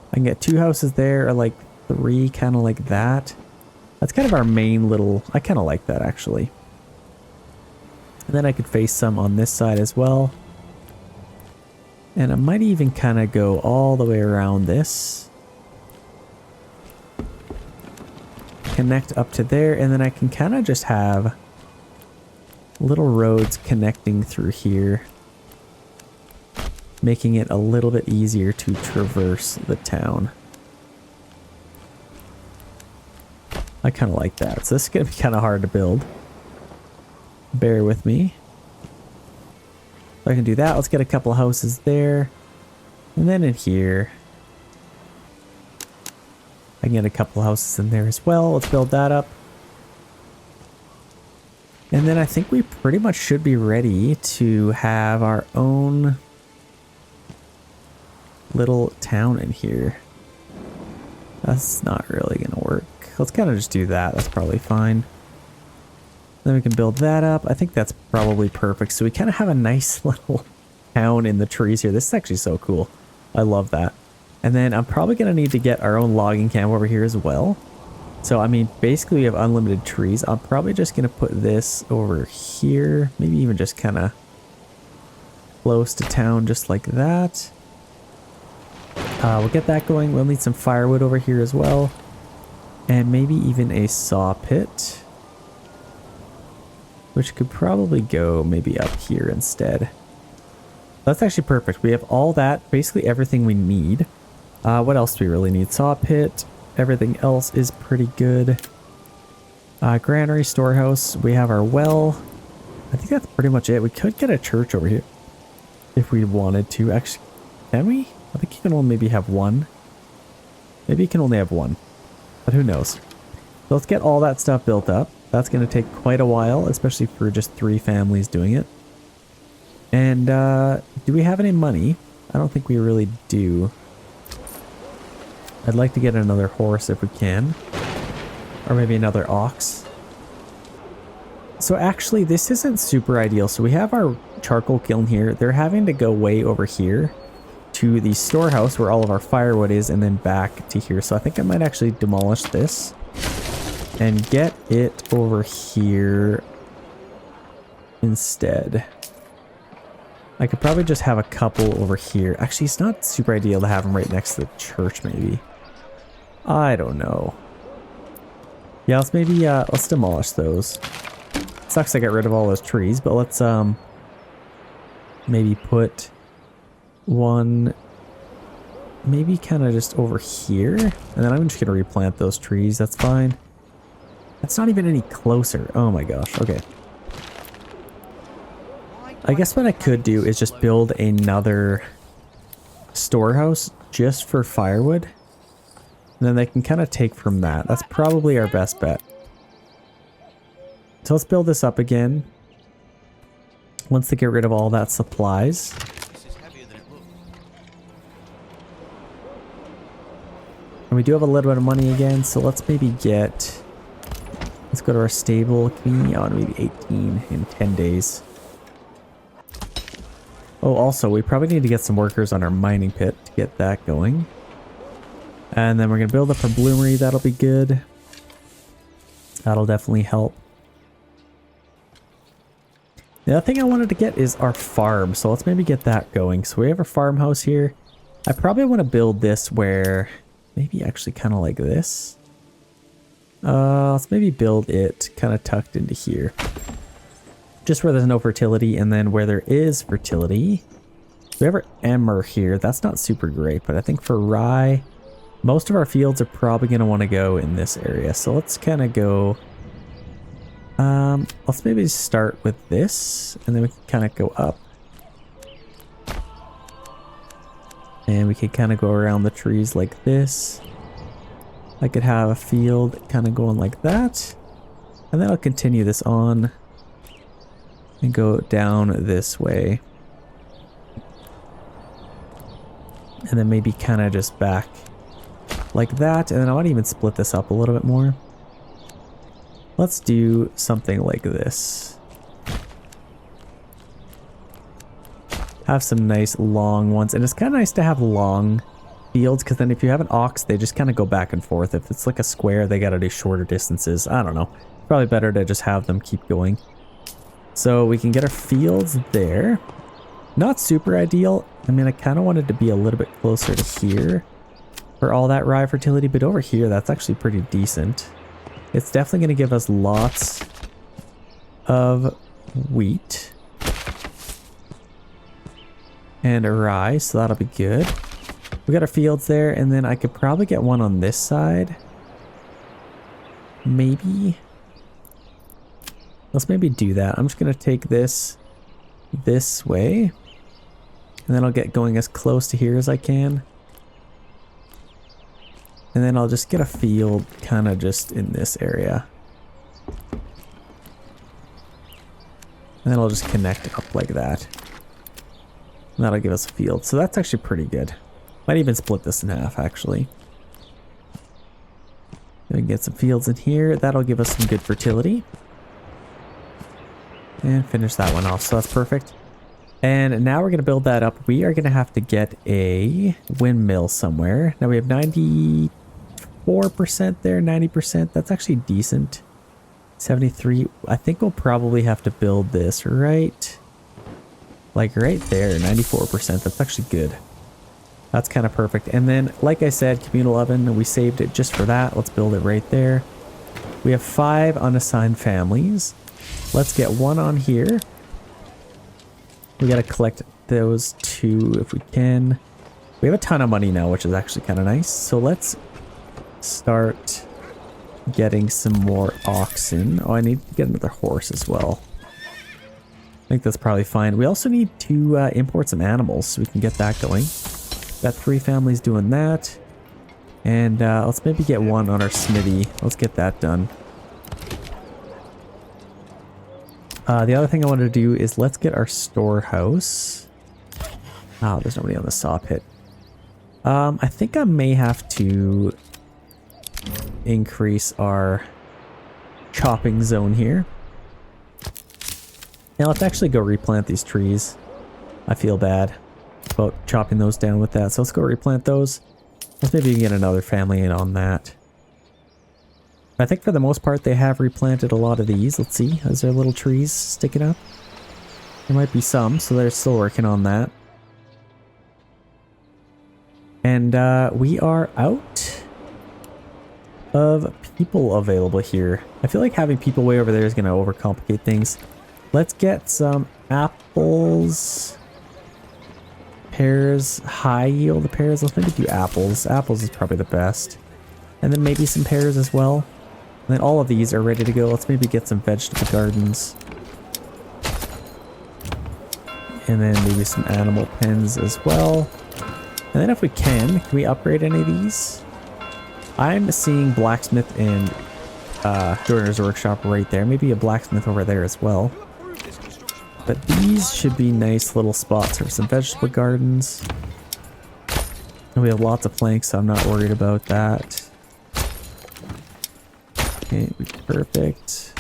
I can get 2 houses there, or like 3, kind of like that. That's kind of our main little... I kind of like that, actually. And then I could face some on this side as well. And I might even kind of go all the way around this. Connect up to there, and then I can kind of just have little roads connecting through here, making it a little bit easier to traverse the town. I kind of like that. So this is going to be kind of hard to build. Bear with me. So I can do that. Let's get a couple of houses there. And then in here, I can get a couple of houses in there as well. Let's build that up. And then I think we pretty much should be ready to have our own little town in here. That's not really going to work. Let's kind of just do that. That's probably fine. Then we can build that up. I think that's probably perfect. So we kind of have a nice little town in the trees here. This is actually so cool. I love that. And then I'm probably going to need to get our own logging camp over here as well. So, I mean, basically we have unlimited trees. I'm probably just going to put this over here. Maybe even just kind of close to town just like that. We'll get that going. We'll need some firewood over here as well. And maybe even a saw pit, which could probably go maybe up here instead. That's actually perfect. We have all that, basically everything we need. What else do we really need? Saw pit. Everything else is pretty good. Granary, storehouse. We have our well. I think that's pretty much it. We could get a church over here if we wanted to. Actually, can we? I think you can only maybe have one. Maybe you can only have one, but who knows? So let's get all that stuff built up. That's going to take quite a while, especially for just 3 families doing it. And do we have any money? I don't think we really do. I'd like to get another horse if we can. Or maybe another ox. So actually, this isn't super ideal. So we have our charcoal kiln here. They're having to go way over here to the storehouse where all of our firewood is, and then back to here. So I think I might actually demolish this and get it over here instead. I could probably just have a couple over here. Actually, it's not super ideal to have them right next to the church, maybe. I don't know. Yeah, let's maybe, let's demolish those. Sucks I got rid of all those trees, but let's, maybe put one, maybe kind of just over here. And then I'm just going to replant those trees. That's fine. That's not even any closer. Oh my gosh. Okay. I guess what I could do is just build another storehouse just for firewood. And then they can kind of take from that. That's probably our best bet. So let's build this up again. Once they get rid of all that supplies. And we do have a little bit of money again, so let's maybe get... Let's go to our stable. Can we... Oh, maybe 18 in 10 days. Oh, also, we probably need to get some workers on our mining pit to get that going. And then we're going to build up our bloomery. That'll be good. That'll definitely help. The other thing I wanted to get is our farm. So let's maybe get that going. So we have a farmhouse here. I probably want to build this where... Maybe actually kind of like this. Let's maybe build it kind of tucked into here. Just where there's no fertility, and then where there is fertility. We have our emmer here. That's not super great, but I think for rye, most of our fields are probably going to want to go in this area. So let's kind of go... let's maybe start with this, and then we can kind of go up. And we could kind of go around the trees like this. I could have a field kind of going like that. And then I'll continue this on. And go down this way. And then maybe kind of just back like that. And then I want to even split this up a little bit more. Let's do something like this. Have some nice long ones, and it's kind of nice to have long fields, because then if you have an ox, they just kind of go back and forth. If it's like a square, they got to do shorter distances. I don't know. Probably better to just have them keep going. So we can get our fields there. Not super ideal. I mean, I kind of wanted to be a little bit closer to here for all that rye fertility, but over here, that's actually pretty decent. It's definitely going to give us lots of wheat. And a rye, so that'll be good. We got our fields there, and then I could probably get one on this side. Maybe. Let's maybe do that. I'm just going to take this way. And then I'll get going as close to here as I can. And then I'll just get a field kind of just in this area. And then I'll just connect up like that. And that'll give us a field. So that's actually pretty good. Might even split this in half, actually. We can get some fields in here. That'll give us some good fertility. And finish that one off. So that's perfect. And now we're going to build that up. We are going to have to get a windmill somewhere. Now we have 94% there, 90%. That's actually decent. 73. I think we'll probably have to build this right... Like right there, 94%. That's actually good. That's kind of perfect. And then, like I said, communal oven, we saved it just for that. Let's build it right there. We have 5 unassigned families. Let's get one on here. We got to collect those 2 if we can. We have a ton of money now, which is actually kind of nice. So let's start getting some more oxen. Oh, I need to get another horse as well. I think that's probably fine. We also need to import some animals so we can get that going. Got 3 families doing that. And let's maybe get one on our smithy. Let's get that done. The other thing I wanted to do is let's get our storehouse. Oh, there's nobody on the saw pit. I think I may have to increase our chopping zone here. Now let's actually go replant these trees. I feel bad about chopping those down with that. So let's go replant those. Let's maybe get another family in on that. I think for the most part they have replanted a lot of these. Let's see. Is there little trees sticking up? There might be some, so they're still working on that. And we are out of people available here. I feel like having people way over there is going to overcomplicate things. Let's get some apples, pears, high yield pears. Let's maybe do apples. Apples is probably the best. And then maybe some pears as well. And then all of these are ready to go. Let's maybe get some vegetable gardens. And then maybe some animal pens as well. And then if we can we upgrade any of these? I'm seeing blacksmith and joiner's workshop right there. Maybe a blacksmith over there as well. But these should be nice little spots for some vegetable gardens. And we have lots of planks, so I'm not worried about that. Okay, perfect.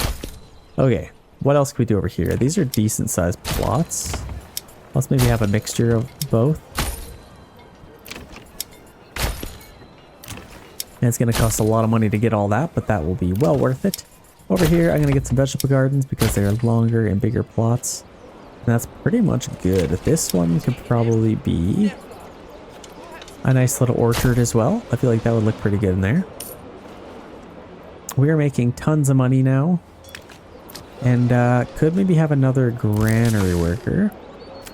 Okay, what else can we do over here? These are decent sized plots. Let's maybe have a mixture of both. And it's going to cost a lot of money to get all that, but that will be well worth it. Over here, I'm going to get some vegetable gardens because they're longer and bigger plots. And that's pretty much good. This one could probably be a nice little orchard as well. I feel like that would look pretty good in there. We are making tons of money now. And could maybe have another granary worker.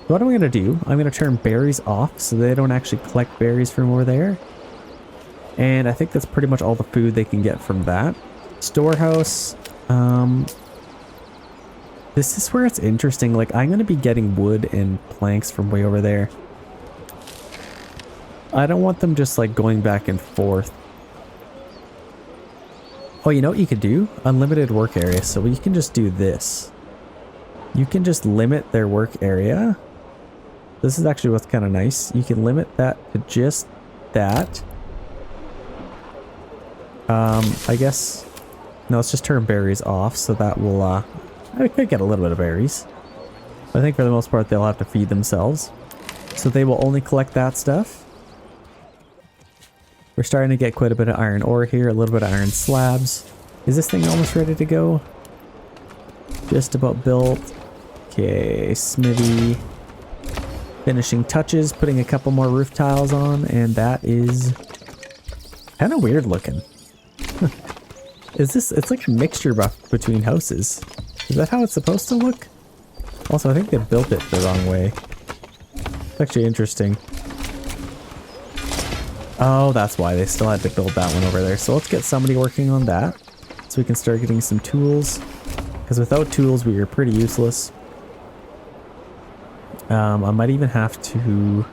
What am I going to do? I'm going to turn berries off so they don't actually collect berries from over there. And I think that's pretty much all the food they can get from that. Storehouse. This is where it's interesting. Like, I'm going to be getting wood and planks from way over there. I don't want them just like going back and forth. Oh, you know what you could do? Unlimited work area. So you can just do this. You can just limit their work area. This is actually what's kind of nice. You can limit that to just that. I guess... No, let's just turn berries off, so that will, I could get a little bit of berries. But I think for the most part, they'll have to feed themselves. So they will only collect that stuff. We're starting to get quite a bit of iron ore here, a little bit of iron slabs. Is this thing almost ready to go? Just about built. Okay, smithy. Finishing touches, putting a couple more roof tiles on, and that is kind of weird looking. It's like a mixture between houses. Is that how it's supposed to look? Also, I think they built it the wrong way. It's actually interesting. Oh, that's why they still had to build that one over there. So let's get somebody working on that so we can start getting some tools. Because without tools, we are pretty useless. I might even have to...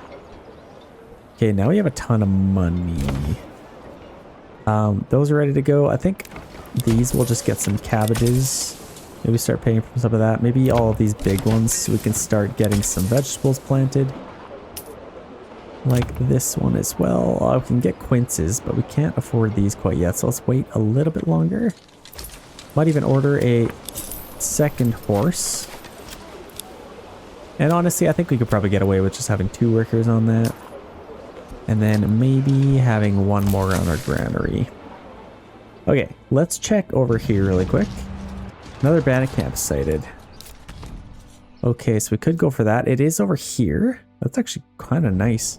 Okay, now we have a ton of money. Those are ready to go. I think these will just get some cabbages. Maybe start paying for some of that. Maybe all of these big ones so we can start getting some vegetables planted. Like this one as well. Oh, we can get quinces, but we can't afford these quite yet. So let's wait a little bit longer. Might even order a second horse. And honestly, I think we could probably get away with just having 2 workers on that. And then maybe having 1 more on our granary. Okay, let's check over here really quick. Another bandit camp sighted. Okay, so we could go for that. It is over here. That's actually kind of nice.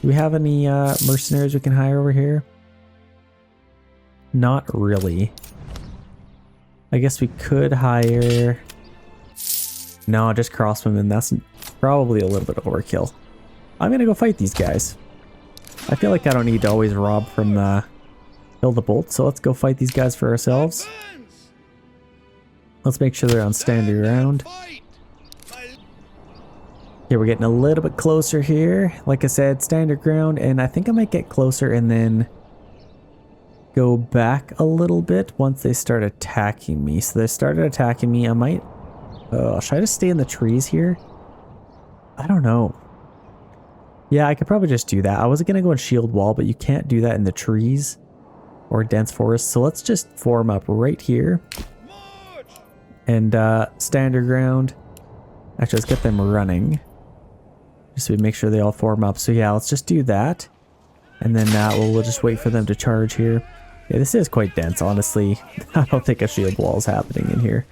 Do we have any mercenaries we can hire over here? Not really. I guess we could hire... No, just crossbowmen. That's probably a little bit of overkill. I'm gonna go fight these guys. I feel like I don't need to always rob from Hill the Bolt, so let's go fight these guys for ourselves. Let's make sure they're on standing ground. Okay, we're getting a little bit closer here. Like I said, standard ground, and I think I might get closer and then go back a little bit once they start attacking me. So they started attacking me. I might... should I just stay in the trees here? I don't know. Yeah, I could probably just do that. I was going to go in shield wall, but you can't do that in the trees or dense forest. So let's just form up right here. And standard ground. Actually, let's get them running. Just so we make sure they all form up. So yeah, let's just do that. And then we'll just wait for them to charge here. Yeah, this is quite dense, honestly. I don't think a shield wall is happening in here.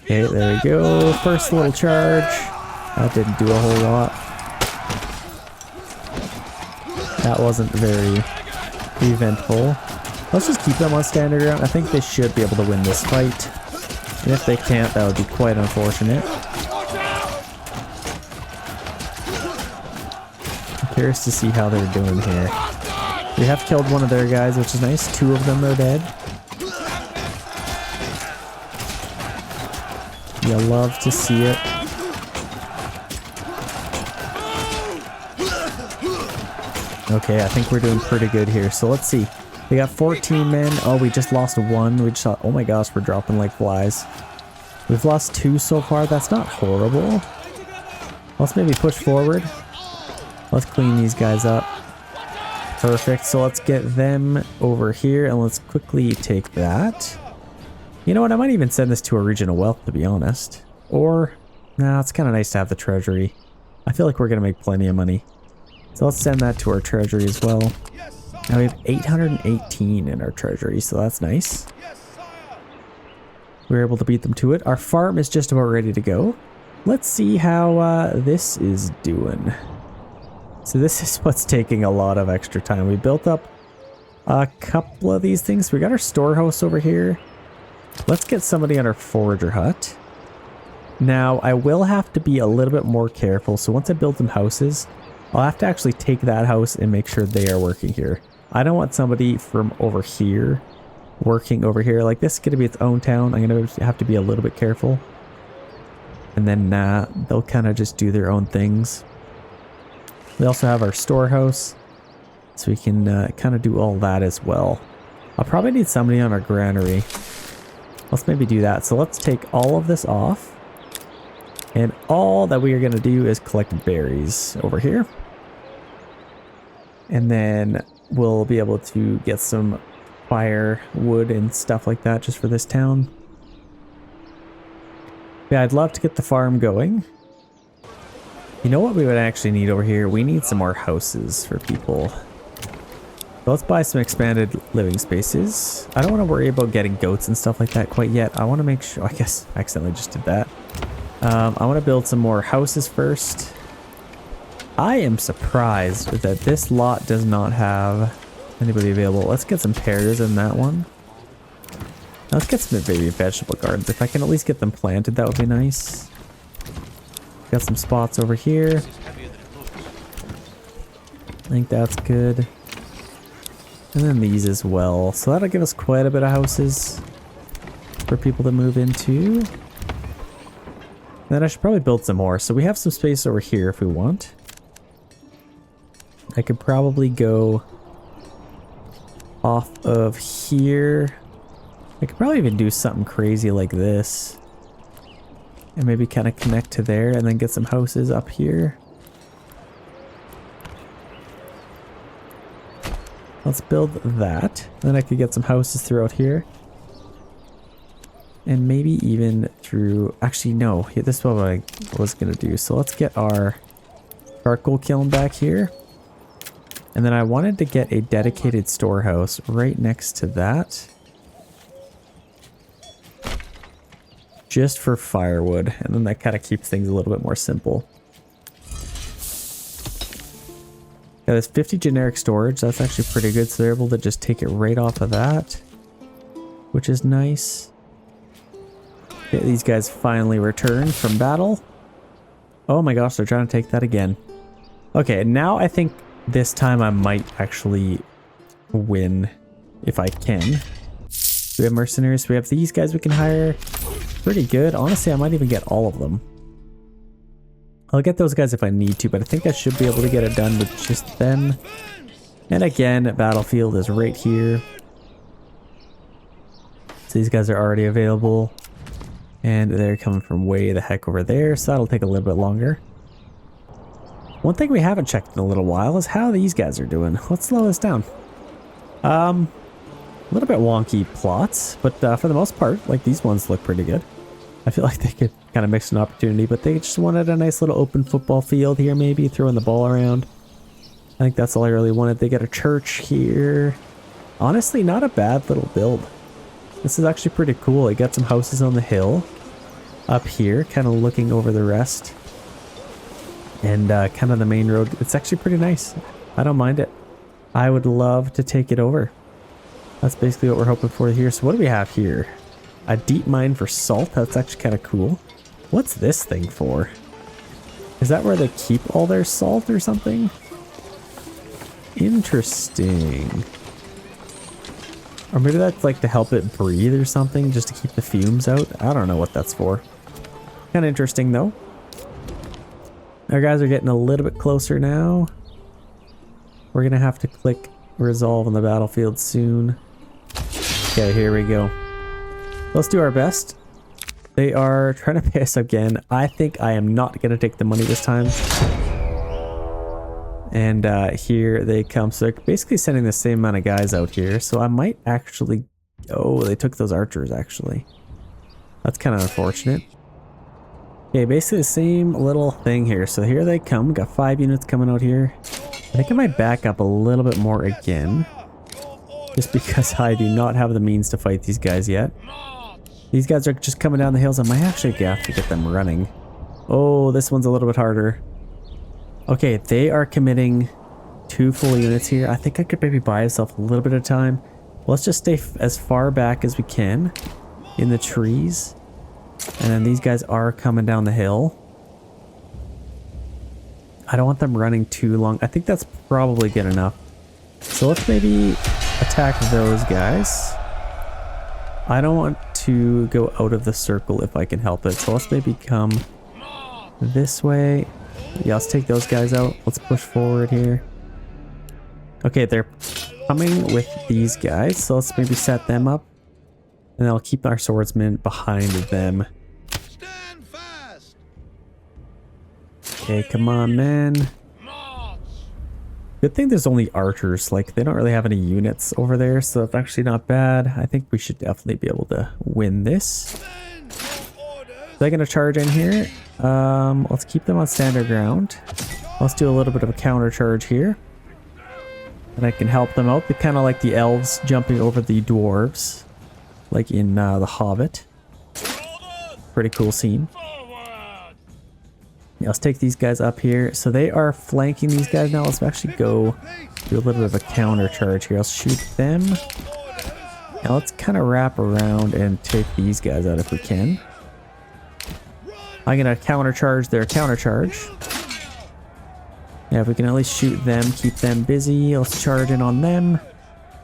Okay, there we go. First little charge. That didn't do a whole lot. That wasn't very eventful. Let's just keep them on standard ground. I think they should be able to win this fight. And if they can't, that would be quite unfortunate. I'm curious to see how they're doing here. We have killed one of their guys, which is nice. 2 of them are dead. You love to see it. Okay, I think we're doing pretty good here. So let's see. We got 14 men. Oh, we just lost one. We just saw, oh my gosh, we're dropping like flies. We've lost 2 so far. That's not horrible. Let's maybe push forward. Let's clean these guys up. Perfect. So let's get them over here and let's quickly take that. You know what? I might even send this to a regional wealth, to be honest. Or, nah, it's kind of nice to have the treasury. I feel like we're going to make plenty of money. So let's send that to our treasury as well. Now we have 818 in our treasury, so that's nice. We were able to beat them to it. Our farm is just about ready to go. Let's see how this is doing. So this is what's taking a lot of extra time. We built up a couple of these things. We got our storehouse over here. Let's get somebody on our forager hut. Now, I will have to be a little bit more careful. So once I build some houses, I'll have to actually take that house and make sure they are working here. I don't want somebody from over here working over here. Like, this is going to be its own town. I'm going to have to be a little bit careful. And then they'll kind of just do their own things. We also have our storehouse, so we can kind of do all that as well. I'll probably need somebody on our granary. Let's maybe do that. So let's take all of this off. And all that we are going to do is collect berries over here. And then we'll be able to get some firewood and stuff like that just for this town. Yeah, I'd love to get the farm going. You know what we would actually need over here? We need some more houses for people. So let's buy some expanded living spaces. I don't want to worry about getting goats and stuff like that quite yet. I want to make sure, I guess I accidentally just did that. I want to build some more houses first. I am surprised that this lot does not have anybody available. Let's get some pears in that one. Let's get some baby vegetable gardens. If I can at least get them planted, that would be nice. Got some spots over here. I think that's good. And then these as well. So that'll give us quite a bit of houses for people to move into. Then I should probably build some more. So we have some space over here if we want. I could probably go off of here. I could probably even do something crazy like this. And maybe kind of connect to there and then get some houses up here. Let's build that. Then I could get some houses throughout here. And maybe even through... Actually, no. This is what I was going to do. So let's get our charcoal kiln back here. And then I wanted to get a dedicated storehouse right next to that. Just for firewood. And then that kind of keeps things a little bit more simple. Yeah, there's 50 generic storage. That's actually pretty good. So they're able to just take it right off of that. Which is nice. Okay, these guys finally returned from battle. Oh my gosh, they're trying to take that again. Okay, now I think this time I might actually win if I can. We have mercenaries. We have these guys we can hire. Pretty good. Honestly, I might even get all of them. I'll get those guys if I need to, but I think I should be able to get it done with just them. And again, battlefield is right here. So these guys are already available. And they're coming from way the heck over there, so that'll take a little bit longer. One thing we haven't checked in a little while is how these guys are doing. Let's slow this down. A little bit wonky plots, but for the most part, like, these ones look pretty good. I feel like they could kind of mix an opportunity, but they just wanted a nice little open football field here, maybe throwing the ball around. I think that's all I really wanted. They got a church here. Honestly, not a bad little build. This is actually pretty cool. They got some houses on the hill up here, kind of looking over the rest. And kind of the main road. It's actually pretty nice. I don't mind it. I would love to take it over. That's basically what we're hoping for here. So what do we have here? A deep mine for salt. That's actually kind of cool. What's this thing for? Is that where they keep all their salt or something? Interesting. Or maybe that's like to help it breathe or something, just to keep the fumes out. I don't know what that's for. Kind of interesting though. Our guys are getting a little bit closer now. We're gonna have to click resolve on the battlefield soon. Okay, here we go. Let's do our best. They are trying to pay us again. I think I am not gonna take the money this time. And here they come. So they're basically sending the same amount of guys out here. So I might actually... Oh, they took those archers actually. That's kind of unfortunate. Okay, basically the same little thing here. So here they come. Got 5 units coming out here. I think I might back up a little bit more again. Just because I do not have the means to fight these guys yet. These guys are just coming down the hills. I might actually have to get them running. Oh, this one's a little bit harder. Okay, they are committing 2 full units here. I think I could maybe buy myself a little bit of time. Let's just stay as far back as we can in the trees. And then these guys are coming down the hill. I don't want them running too long. I think that's probably good enough. So let's maybe attack those guys. I don't want to go out of the circle if I can help it. So let's maybe come this way. Yeah, let's take those guys out. Let's push forward here. Okay, they're coming with these guys. So let's maybe set them up. And I'll keep our swordsmen behind them. Stand fast. Okay, come on, man. Good thing there's only archers. Like, they don't really have any units over there, so it's actually not bad. I think we should definitely be able to win this. They're gonna charge in here. Let's keep them on standard ground. Let's do a little bit of a counter charge here. And I can help them out. They're kind of like the elves jumping over the dwarves. Like in The Hobbit. Pretty cool scene. Yeah, let's take these guys up here. So they are flanking these guys now. Let's actually go do a little bit of a counter charge here. I'll shoot them. Now let's kind of wrap around and take these guys out if we can. I'm gonna counter charge their counter charge. Yeah, if we can at least shoot them, keep them busy. Let's charge in on them.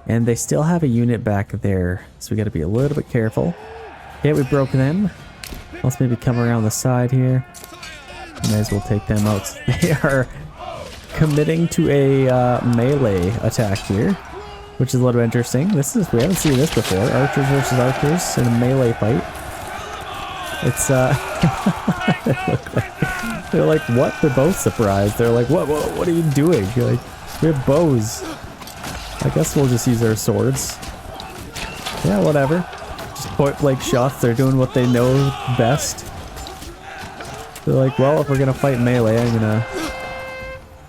And they still have a unit back there, so we got to be a little bit careful. Okay, we broke them. Let's maybe come around the side here. May as well take them out. They are committing to a melee attack here, which is a little bit interesting. We haven't seen this before. Archers versus archers in a melee fight. It's they're like, what? They're both surprised. They're like, what are you doing? You're like, we have bows. I guess we'll just use our swords. Yeah, whatever. Just point blank shots. They're doing what they know best. They're like, well, if we're gonna fight melee, I'm gonna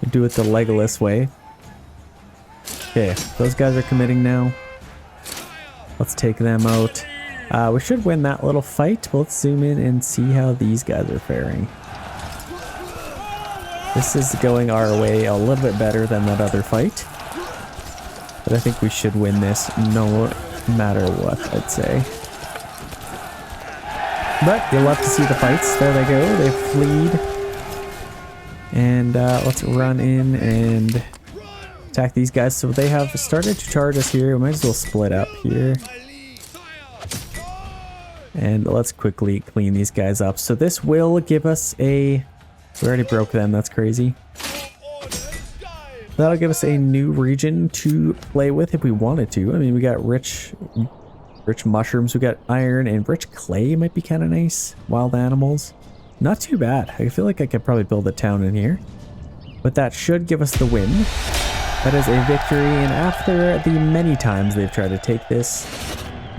do it the Legolas way. Okay, those guys are committing now. Let's take them out. We should win that little fight, but let's zoom in and see how these guys are faring. This is going our way a little bit better than that other fight. But I think we should win this no matter what, I'd say. But you'll love to see the fights. There they go. They fleed. And let's run in and attack these guys. So they have started to charge us here. We might as well split up here. And let's quickly clean these guys up. So this will give us a... We already broke them. That's crazy. That'll give us a new region to play with if we wanted to. I mean, we got rich mushrooms, we got iron, and rich clay might be kind of nice. Wild animals. Not too bad. I feel like I could probably build a town in here. But that should give us the win. That is a victory, and after the many times they've tried to take this,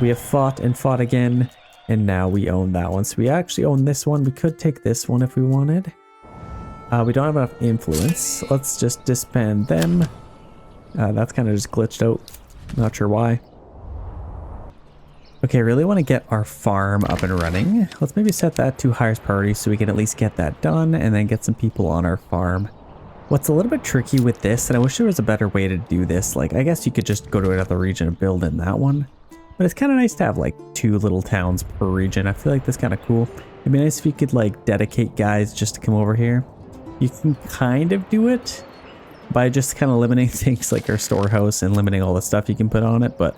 we have fought and fought again, and now we own that one. So we actually own this one. We could take this one if we wanted. We don't have enough influence. Let's just disband them. That's kind of just glitched out. Not sure why. Okay, I really want to get our farm up and running. Let's maybe set that to highest priority so we can at least get that done and then get some people on our farm. What's a little bit tricky with this, and I wish there was a better way to do this, like I guess you could just go to another region and build in that one. But it's kind of nice to have like 2 little towns per region. I feel like that's kind of cool. It'd be nice if you could like dedicate guys just to come over here. You can kind of do it by just kind of limiting things like our storehouse and limiting all the stuff you can put on it. But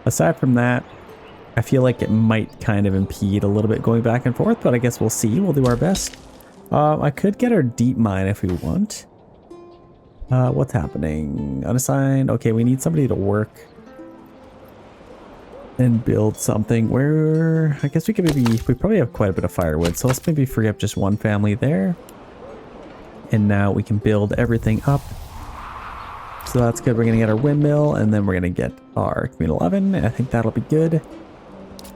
aside from that, I feel like it might kind of impede a little bit going back and forth, but I guess we'll see. We'll do our best. I could get our deep mine if we want. What's happening? Unassigned. Okay, we need somebody to work and build something. Where I guess we could we probably have quite a bit of firewood, so let's maybe free up just one family there. And now we can build everything up. So that's good. We're gonna get our windmill, and then we're gonna get our communal oven. I think that'll be good.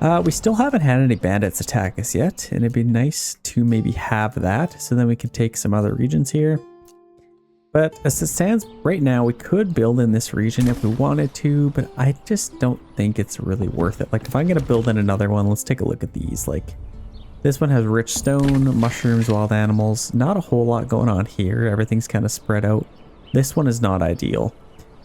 We still haven't had any bandits attack us yet, and it'd be nice to maybe have that, so then we can take some other regions here. But as it stands right now, we could build in this region if we wanted to, but I just don't think it's really worth it. Like, if I'm gonna build in another one, let's take a look at these. Like, this one has rich stone, mushrooms, wild animals. Not a whole lot going on here. Everything's kind of spread out. This one is not ideal.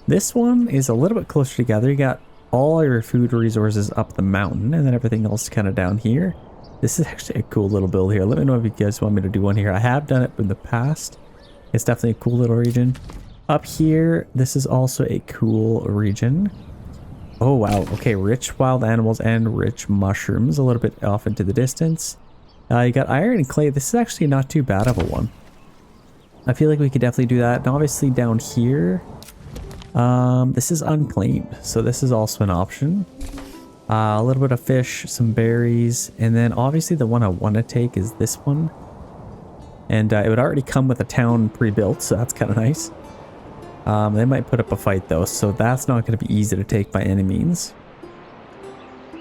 This one is a little bit closer together. You got all your food resources up the mountain, and then everything else kind of down here. This is actually a cool little build here. Let me know if you guys want me to do one here. I have done it in the past. It's definitely a cool little region. Up here, this is also a cool region. Oh, wow. Okay, rich wild animals and rich mushrooms, a little bit off into the distance. You got iron and clay. This is actually not too bad of a one. I feel like we could definitely do that. And obviously down here, this is unclaimed, so this is also an option. A little bit of fish, some berries, and then obviously the one I want to take is this one. And it would already come with a town pre-built, so that's kind of nice. They might put up a fight though, so that's not going to be easy to take by any means.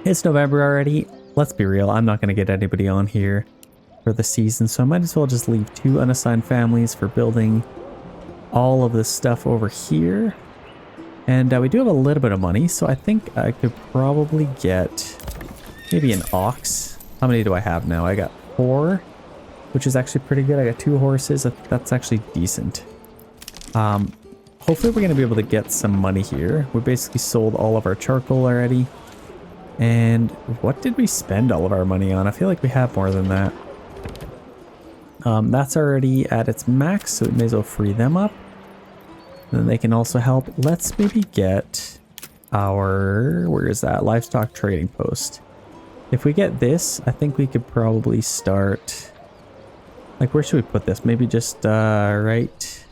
It's November already. Let's be real, I'm not going to get anybody on here for the season, so I might as well just leave 2 unassigned families for building all of this stuff over here. And we do have a little bit of money, so I think I could probably get maybe an ox. How many do I have now? I got 4, which is actually pretty good. I got 2 horses. That's actually decent. Hopefully we're going to be able to get some money here. We basically sold all of our charcoal already. And what did we spend all of our money on? I feel like we have more than that. That's already at its max, so we may as well free them up. And then they can also help. Let's maybe get our, where is that? Livestock trading post. If we get this, I think we could probably start, like, where should we put this? Maybe just right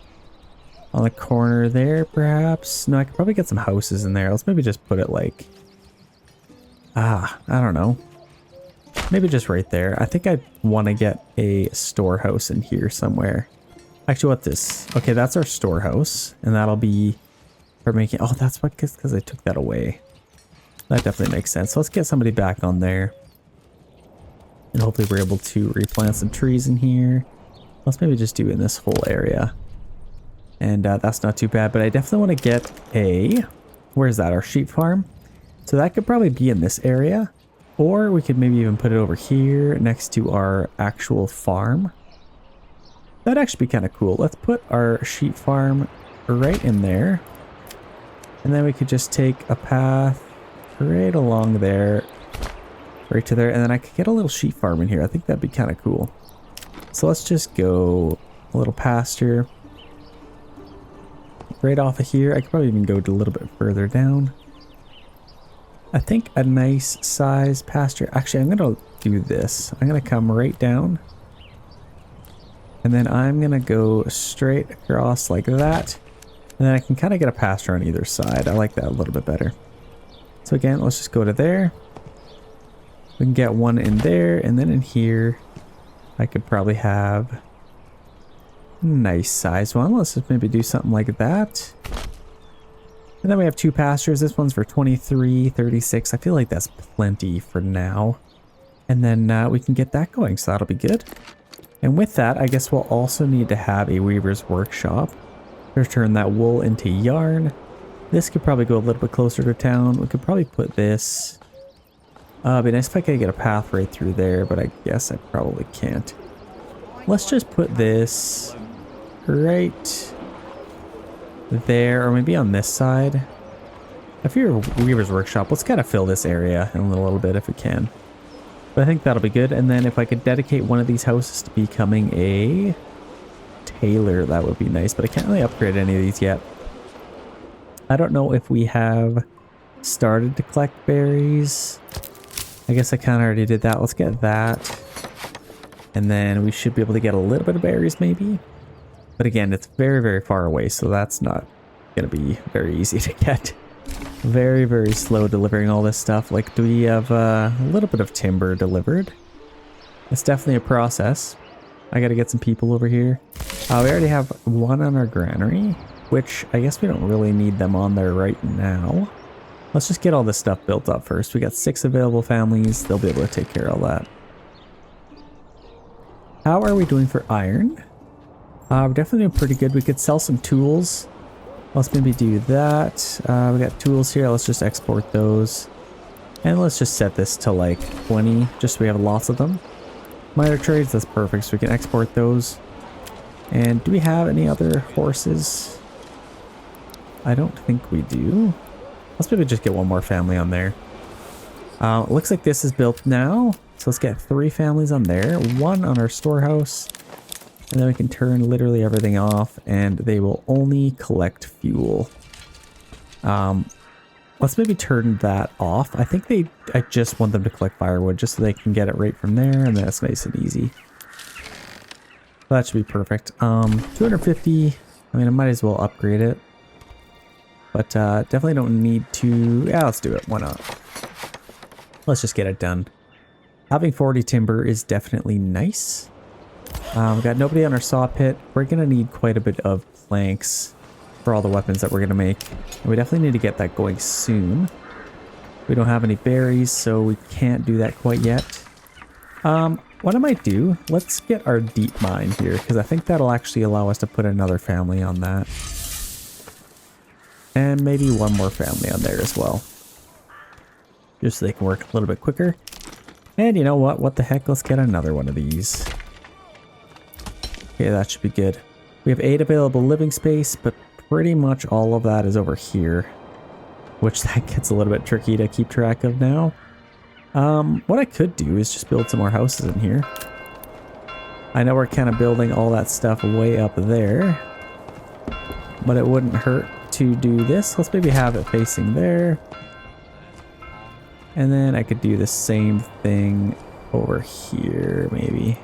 on the corner there, perhaps? No, I could probably get some houses in there. Let's maybe just put it like, I don't know. Maybe just right there. I think I want to get a storehouse in here somewhere. Actually, what's this? Okay, that's our storehouse, and that'll be for making, oh, that's what, because I took that away. That definitely makes sense. So let's get somebody back on there. And hopefully we're able to replant some trees in here. Let's maybe just do in this whole area. And that's not too bad, but I definitely want to get a, where's that? Our sheep farm. So that could probably be in this area. Or we could maybe even put it over here next to our actual farm. That'd actually be kind of cool. Let's put our sheep farm right in there. And then we could just take a path right along there, right to there. And then I could get a little sheep farm in here. I think that'd be kind of cool. So let's just go a little pasture right off of here. I could probably even go a little bit further down. I think a nice size pasture. Actually, I'm going to do this. I'm going to come right down. And then I'm going to go straight across like that. And then I can kind of get a pasture on either side. I like that a little bit better. So again, let's just go to there. We can get one in there. And then in here, I could probably have a nice size one. Let's just maybe do something like that. And then we have 2 pastures. This one's for 23, 36. I feel like that's plenty for now. And then we can get that going. So that'll be good. And with that, I guess we'll also need to have a weaver's workshop to turn that wool into yarn. This could probably go a little bit closer to town. We could probably put this. It'd be nice if I could get a path right through there, but I guess I probably can't. Let's just put this right there, or maybe on this side. If you're a weaver's workshop, let's kind of fill this area in a little bit if we can. But I think that'll be good. And then if I could dedicate one of these houses to becoming a tailor, that would be nice. But I can't really upgrade any of these yet. I don't know if we have started to collect berries. I guess I kind of already did that. Let's get that. And then we should be able to get a little bit of berries maybe. But again, it's very, very far away, so that's not going to be very easy to get. Very, very slow delivering all this stuff. Like, do we have a little bit of timber delivered? It's definitely a process. I got to get some people over here. We already have one on our granary, which I guess we don't really need them on there right now. Let's just get all this stuff built up first. We got 6 available families. They'll be able to take care of all that. How are we doing for iron? We're definitely doing pretty good. We could sell some tools. Let's maybe do that. We got tools here. Let's just export those. And let's just set this to like 20, just so we have lots of them. Minor trades, that's perfect. So we can export those. And do we have any other horses? I don't think we do. Let's maybe just get one more family on there. Looks like this is built now. So let's get 3 families on there. 1 on our storehouse. And then we can turn literally everything off and they will only collect fuel. Let's maybe turn that off. I think I just want them to collect firewood just so they can get it right from there, and that's nice and easy. That should be perfect. 250, I mean, I might as well upgrade it. But definitely don't need to, yeah, let's do it, why not? Let's just get it done. Having 40 timber is definitely nice. We've got nobody on our saw pit. We're gonna need quite a bit of planks for all the weapons that we're gonna make. And we definitely need to get that going soon. We don't have any berries, so we can't do that quite yet. What I might do, let's get our deep mine here, because I think that'll actually allow us to put another family on that. And maybe one more family on there as well. Just so they can work a little bit quicker. And you know what? What the heck? Let's get another one of these. Okay, that should be good. We have 8 available living space, but pretty much all of that is over here. Which that gets a little bit tricky to keep track of now. What I could do is just build some more houses in here. I know we're kind of building all that stuff way up there. But it wouldn't hurt to do this. Let's maybe have it facing there. And then I could do the same thing over here, maybe.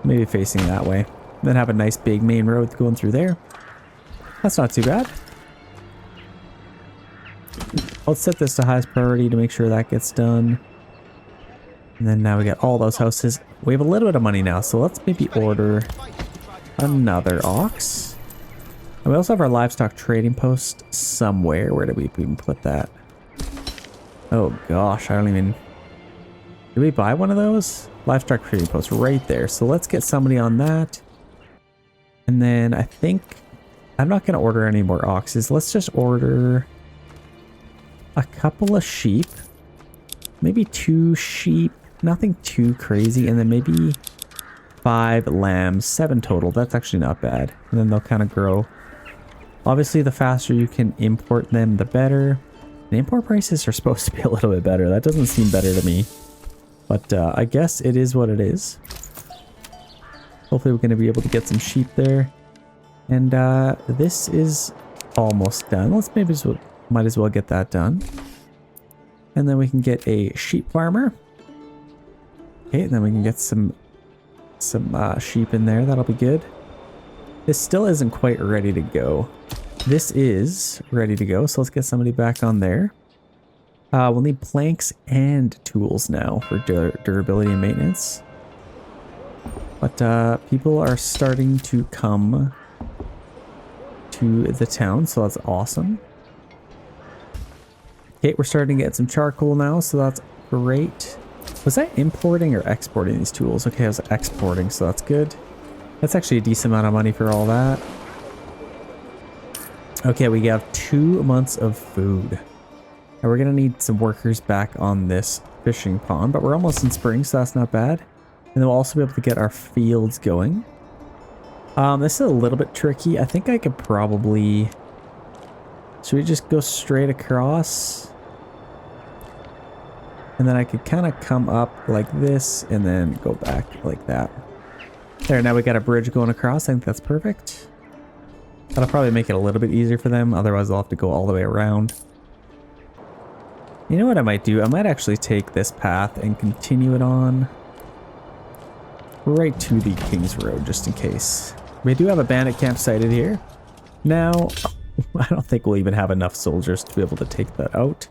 Maybe facing that way. Then have a nice big main road going through there. That's not too bad. Let's set this to highest priority to make sure that gets done. And then now we got all those houses. We have a little bit of money now, so let's maybe order another ox. And we also have our livestock trading post somewhere. Where did we even put that? Oh gosh, I don't even... Did we buy one of those? Livestock trading post right there. So let's get somebody on that. And then I think... I'm not going to order any more oxes. Let's just order a couple of sheep. Maybe 2 sheep. Nothing too crazy. And then maybe 5 lambs. 7 total. That's actually not bad. And then they'll kind of grow. Obviously, the faster you can import them, the better. And import prices are supposed to be a little bit better. That doesn't seem better to me. But I guess it is what it is. Hopefully we're going to be able to get some sheep there. And this is almost done. Let's maybe might as well get that done. And then we can get a sheep farmer. Okay, and then we can get some sheep in there. That'll be good. This still isn't quite ready to go. This is ready to go, so let's get somebody back on there. We'll need planks and tools now for durability and maintenance. But people are starting to come to the town, so that's awesome. Okay, we're starting to get some charcoal now, so that's great. Was I importing or exporting these tools? Okay, I was exporting, so that's good. That's actually a decent amount of money for all that. Okay, we have 2 months of food. And we're gonna need some workers back on this fishing pond, but we're almost in spring, so that's not bad. And then we'll also be able to get our fields going. This is a little bit tricky. I think I could probably... Should we just go straight across? And then I could kind of come up like this and then go back like that. There, now we got a bridge going across. I think that's perfect. That'll probably make it a little bit easier for them. Otherwise, I'll have to go all the way around. You know what I might do? I might actually take this path and continue it on right to the King's Road, just in case. We do have a bandit camp sited here. Now, I don't think we'll even have enough soldiers to be able to take that out.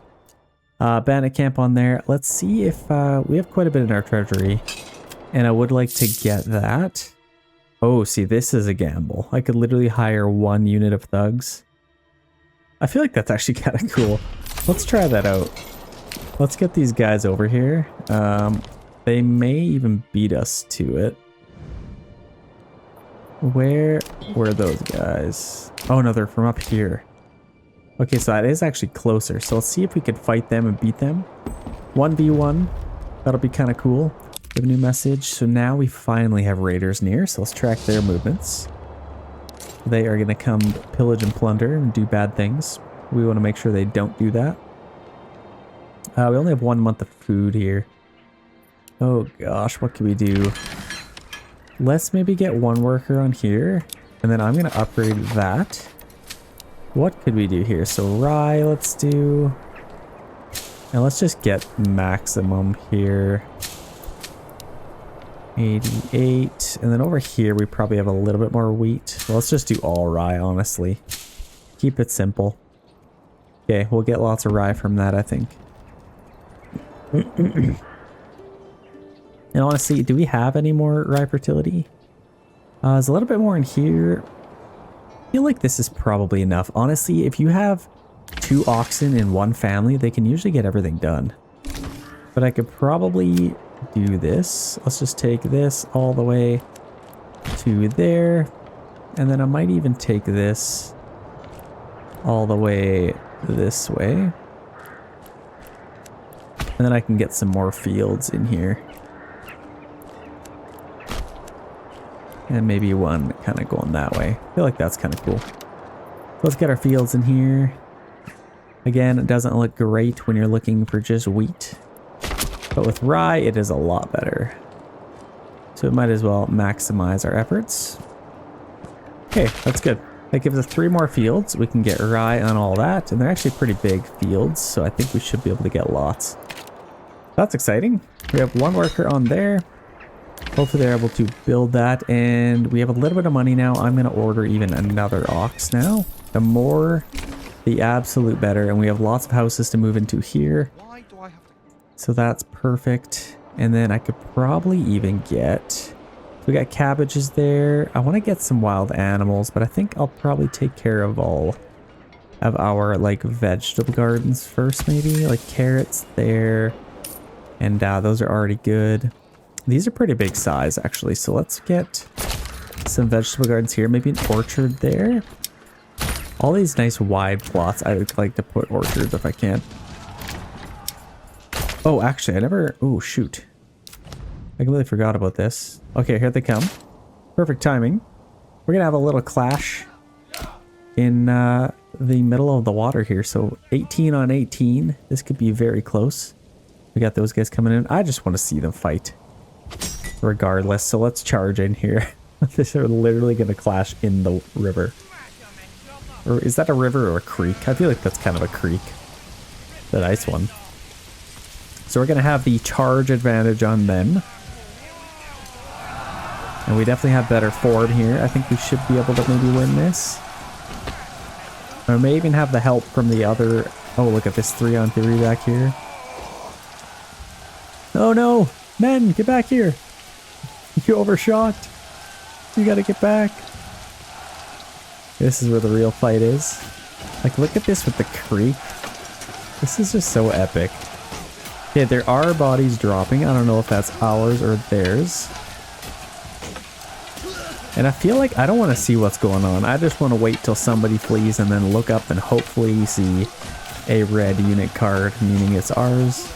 Bandit camp on there. Let's see if we have quite a bit in our treasury. And I would like to get that. Oh, see, this is a gamble. I could literally hire 1 unit of thugs. I feel like that's actually kind of cool. Let's try that out. Let's get these guys over here. They may even beat us to it. Where were those guys? Oh no, they're from up here. Okay, so that is actually closer. So let's see if we can fight them and beat them. 1v1. That'll be kind of cool. We have a new message. So now we finally have raiders near. So let's track their movements. They are going to come pillage and plunder and do bad things. We want to make sure they don't do that. We only have 1 month of food here. Oh gosh, what can we do? Let's maybe get 1 worker on here. And then I'm going to upgrade that. What could we do here? So rye, let's do. And let's just get maximum here. 88. And then over here, we probably have a little bit more wheat. Well, let's just do all rye, honestly. Keep it simple. Okay, we'll get lots of rye from that, I think. And honestly, do we have any more rye fertility? There's a little bit more in here. I feel like this is probably enough. Honestly, if you have 2 oxen in 1 family, they can usually get everything done. But I could probably do this. Let's just take this all the way to there. And then I might even take this all the way this way. And then I can get some more fields in here. And maybe 1 kind of going that way. I feel like that's kind of cool. Let's get our fields in here. Again, it doesn't look great when you're looking for just wheat. But with rye, it is a lot better. So we might as well maximize our efforts. Okay, that's good. That gives us 3 more fields. We can get rye on all that. And they're actually pretty big fields, so I think we should be able to get lots. That's exciting. We have 1 worker on there. Hopefully they're able to build that, and we have a little bit of money now. I'm going to order even another ox now. The more, the absolute better, and we have lots of houses to move into here. So that's perfect. And then I could probably even get... We got cabbages there. I want to get some wild animals, but I think I'll probably take care of all of our like vegetable gardens first, maybe. Like carrots there. And those are already good. These are pretty big size, actually. So let's get some vegetable gardens here. Maybe an orchard there. All these nice wide plots. I would like to put orchards if I can. Oh, actually, I never... Oh, shoot. I completely forgot about this. Okay, here they come. Perfect timing. We're going to have a little clash in the middle of the water here. So 18 on 18. This could be very close. We got those guys coming in. I just want to see them fight. Regardless, so let's charge in here. They're literally going to clash in the river. Or is that a river or a creek? I feel like that's kind of a creek. The nice one. So we're going to have the charge advantage on them. And we definitely have better form here. I think we should be able to maybe win this. Or may even have the help from the other... Oh, look at this 3-on-3 back here. Oh no! Men, get back here! You overshot! You gotta get back! This is where the real fight is. Like, look at this with the creek. This is just so epic. Okay, there are bodies dropping. I don't know if that's ours or theirs. And I feel like I don't want to see what's going on. I just want to wait till somebody flees and then look up and hopefully see a red unit card, meaning it's ours.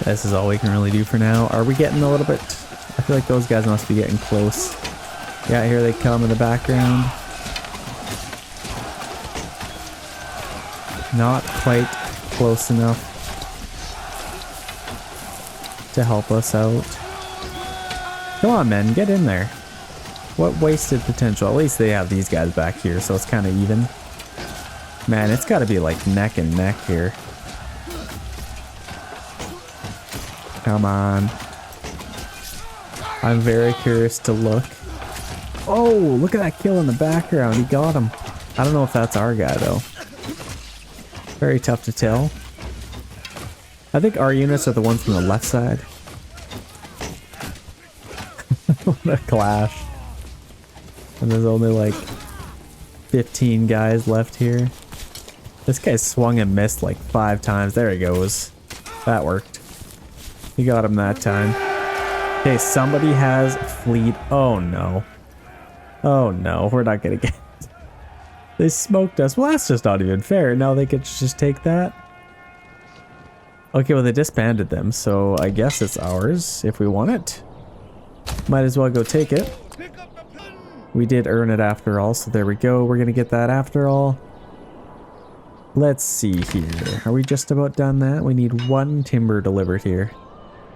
This is all we can really do for now. Are we getting a little bit... I feel like those guys must be getting close. Yeah, here they come in the background. Not quite close enough to help us out. Come on, men, get in there. What wasted potential? At least they have these guys back here, so it's kind of even. Man, it's got to be like neck and neck here. Come on. I'm very curious to look. Oh, look at that kill in the background. He got him. I don't know if that's our guy though. Very tough to tell. I think our units are the ones from the left side. What a clash. And there's only like 15 guys left here. This guy swung and missed like 5 times. There he goes. That worked. He got him that time. Okay, somebody has fleet. Oh no. Oh no, we're not gonna get it. They smoked us. Well, that's just not even fair. Now they could just take that. Okay, well they disbanded them, so I guess it's ours if we want it. Might as well go take it. We did earn it after all, so there we go. We're gonna get that after all. Let's see here. Are we just about done that? We need 1 timber delivered here.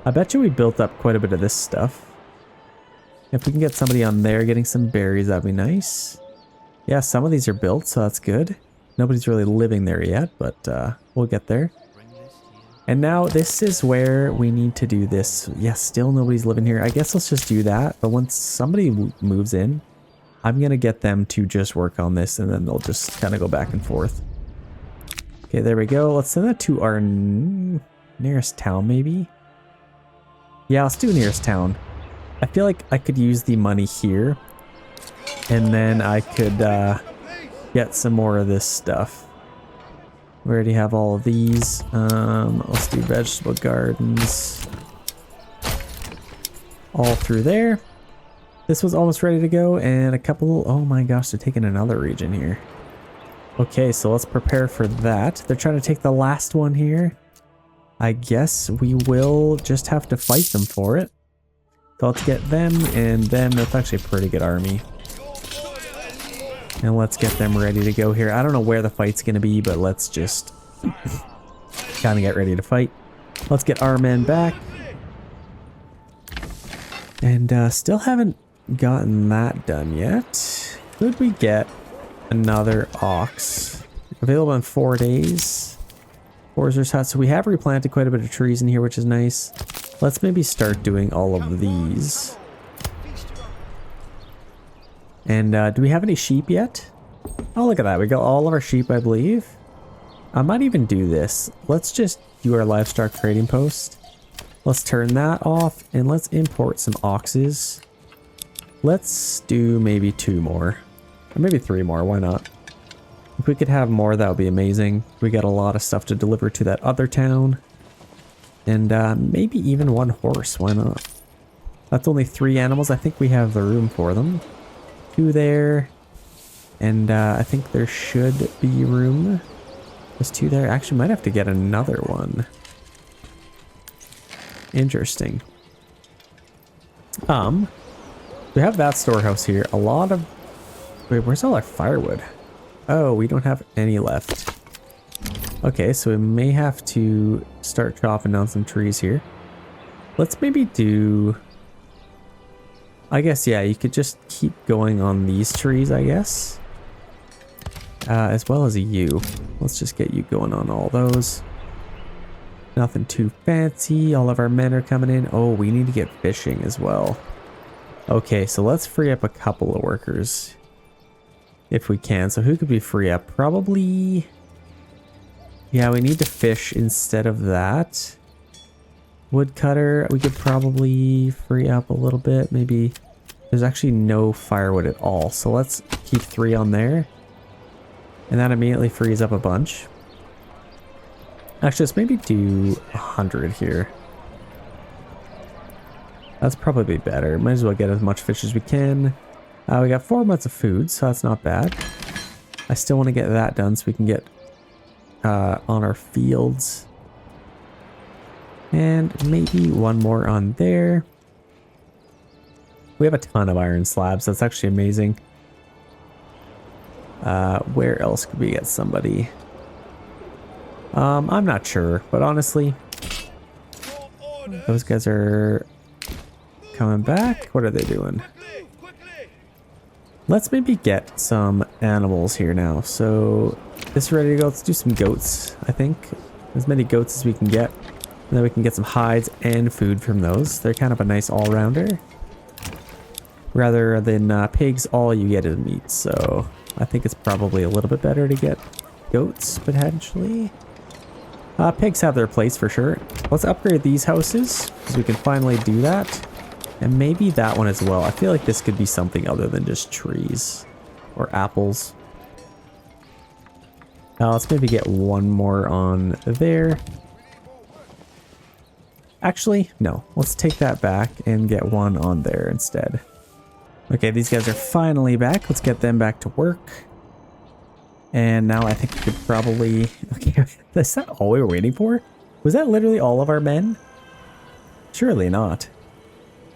I bet you we built up quite a bit of this stuff. If we can get somebody on there getting some berries, that'd be nice. Yeah, some of these are built, so that's good. Nobody's really living there yet, but we'll get there. And now this is where we need to do this. Yeah, still nobody's living here. I guess let's just do that. But once somebody moves in, I'm going to get them to just work on this, and then they'll just kind of go back and forth. Okay, there we go. Let's send that to our nearest town, maybe. Yeah, let's do nearest town. I feel like I could use the money here, and then I could get some more of this stuff. We already have all of these. Let's do vegetable gardens all through there. This was almost ready to go, and a couple. Oh my gosh, they're taking another region here. Okay, so let's prepare for that. They're trying to take the last one here. I guess we will just have to fight them for it. So let's get them and them. That's actually a pretty good army. And let's get them ready to go here. I don't know where the fight's going to be, but let's just kind of get ready to fight. Let's get our men back. And still haven't gotten that done yet. Could we get another ox? Available in 4 days. Forzer's hut. So we have replanted quite a bit of trees in here, which is nice. Let's maybe start doing all of these. And do we have any sheep yet? Oh, look at that. We got all of our sheep, I believe. I might even do this. Let's just do our livestock trading post. Let's turn that off, and let's import some oxes. Let's do maybe 2 more. Or maybe 3 more. Why not? If we could have more, that would be amazing. We got a lot of stuff to deliver to that other town. And maybe even 1 horse. Why not? That's only 3 animals. I think we have the room for them. 2 there. And I think there should be room. There's 2 there. Actually, might have to get another one. Interesting. We have that storehouse here. A lot of... Wait, where's all our firewood? Oh, we don't have any left. Okay, so we may have to start chopping down some trees here. Let's maybe do... I guess, yeah, you could just keep going on these trees, I guess. As well as you. Let's just get you going on all those. Nothing too fancy. All of our men are coming in. Oh, we need to get fishing as well. Okay, so let's free up a couple of workers. If we can. So who could we free up? Probably... Yeah, we need to fish instead of that. Woodcutter, we could probably free up a little bit. Maybe there's actually no firewood at all. So let's keep 3 on there. And that immediately frees up a bunch. Actually, let's maybe do 100 here. That's probably better. Might as well get as much fish as we can. We got 4 months of food, so that's not bad. I still want to get that done so we can get on our fields. And maybe 1 more on there. We have a ton of iron slabs. That's actually amazing. Where else could we get somebody? I'm not sure, but honestly, those guys are coming back. What are they doing? Let's maybe get some animals here now. So this is ready to go. Let's do some goats, I think. As many goats as we can get. And then we can get some hides and food from those. They're kind of a nice all-rounder. Rather than pigs, all you get is meat. So I think it's probably a little bit better to get goats, potentially. Pigs have their place for sure. Let's upgrade these houses, because we can finally do that. And maybe that one as well. I feel like this could be something other than just trees. Or apples. Let's maybe get one more on there. Actually, no. Let's take that back and get one on there instead. Okay, these guys are finally back. Let's get them back to work. And now I think we could probably... Okay, is that all we were waiting for? Was that literally all of our men? Surely not.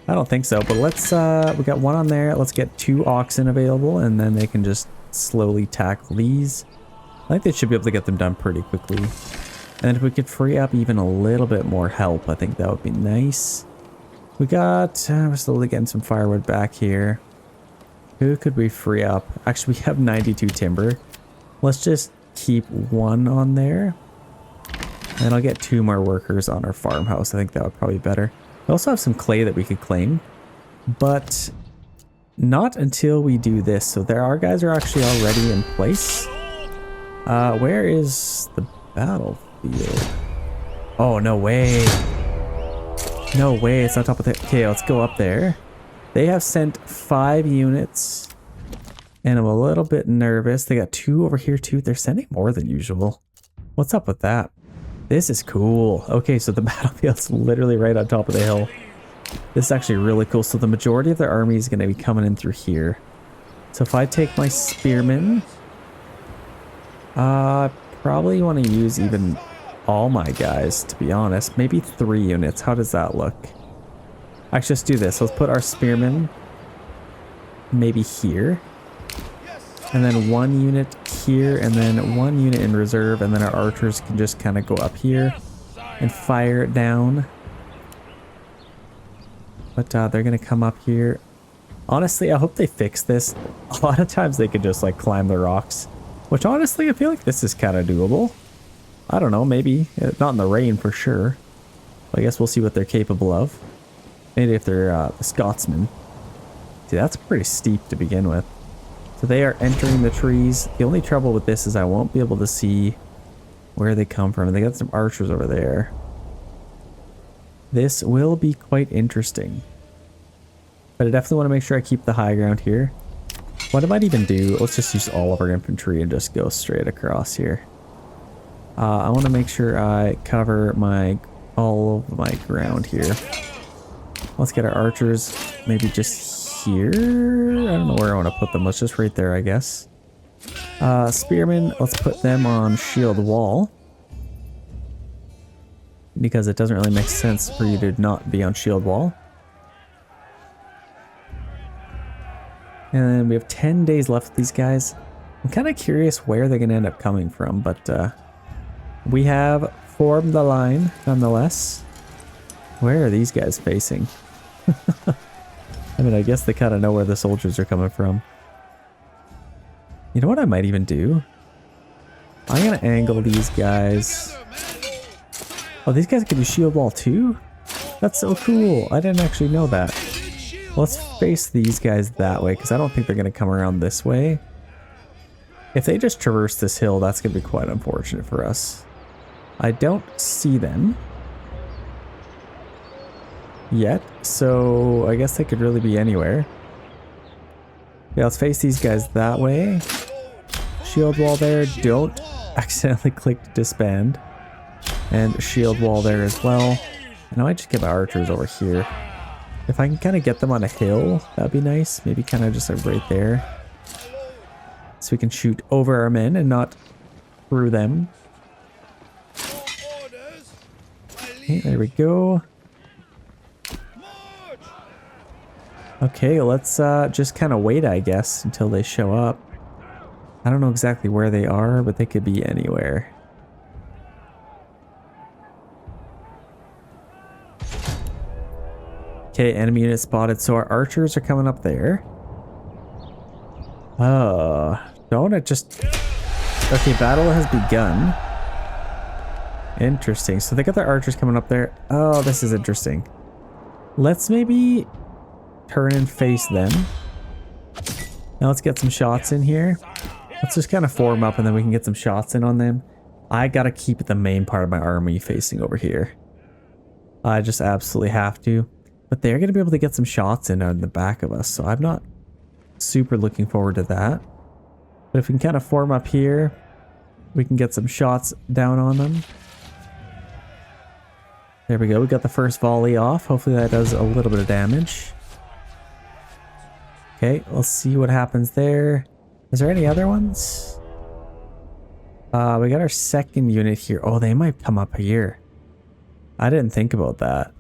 I don't think so, but let's... we got one on there. Let's get 2 oxen available, and then they can just slowly tackle these. I think they should be able to get them done pretty quickly. And if we could free up even a little bit more help, I think that would be nice. We got... we're slowly getting some firewood back here. Who could we free up? Actually, we have 92 timber. Let's just keep 1 on there. And I'll get 2 more workers on our farmhouse. I think that would probably be better. We also have some clay that we could claim. But not until we do this. So there, our guys are actually already in place. Where is the battlefield? Oh, no way. No way, it's on top of the... Okay, let's go up there. They have sent 5 units. And I'm a little bit nervous. They got 2 over here too. They're sending more than usual. What's up with that? This is cool. Okay, so the battlefield's literally right on top of the hill. This is actually really cool. So the majority of their army is going to be coming in through here. So if I take my spearmen... probably want to use even all my guys, to be honest. Maybe 3 units. How does that look? Actually, let's do this. Let's put our spearmen maybe here. And then 1 unit here, and then 1 unit in reserve, and then our archers can just kind of go up here and fire it down. But they're going to come up here. Honestly, I hope they fix this. A lot of times they could just like climb the rocks. Which honestly, I feel like this is kind of doable. I don't know, maybe. Not in the rain for sure. But I guess we'll see what they're capable of. Maybe if they're the Scotsmen. See, that's pretty steep to begin with. So they are entering the trees. The only trouble with this is I won't be able to see where they come from. They got some archers over there. This will be quite interesting. But I definitely want to make sure I keep the high ground here. What I might even do, let's just use all of our infantry and just go straight across here. I want to make sure I cover all of my ground here. Let's get our archers maybe just here. I don't know where I want to put them. Let's just right there, I guess. Spearmen, let's put them on shield wall. Because it doesn't really make sense for you to not be on shield wall. And then we have 10 days left with these guys. I'm kind of curious where they're going to end up coming from, but we have formed the line nonetheless. Where are these guys facing? I mean, I guess they kind of know where the soldiers are coming from. You know what I might even do? I'm going to angle these guys. Oh, these guys can do shield wall too? That's so cool. I didn't actually know that. Let's face these guys that way, because I don't think they're going to come around this way. If they just traverse this hill, that's going to be quite unfortunate for us. I don't see them yet, so I guess they could really be anywhere. Yeah, let's face these guys that way. Shield wall there. Don't accidentally click to disband. And shield wall there as well. And I might just get my archers over here. If I can kind of get them on a hill, that'd be nice. Maybe kind of just like right there. So we can shoot over our men and not through them. Okay, there we go. Okay, let's just kind of wait, I guess, until they show up. I don't know exactly where they are, but they could be anywhere. Okay, enemy unit spotted. So our archers are coming up there. Don't it just... Okay, battle has begun. Interesting. So they got their archers coming up there. Oh, this is interesting. Let's maybe turn and face them. Now let's get some shots in here. Let's just kind of form up and then we can get some shots in on them. I gotta keep the main part of my army facing over here. I just absolutely have to. But they're gonna be able to get some shots in on the back of us, so I'm not super looking forward to that. But if we can kind of form up here, we can get some shots down on them. There we go. We got the first volley off. Hopefully that does a little bit of damage. Okay, let's see what happens there. Is there any other ones? We got our second unit here. Oh, they might come up here. I didn't think about that.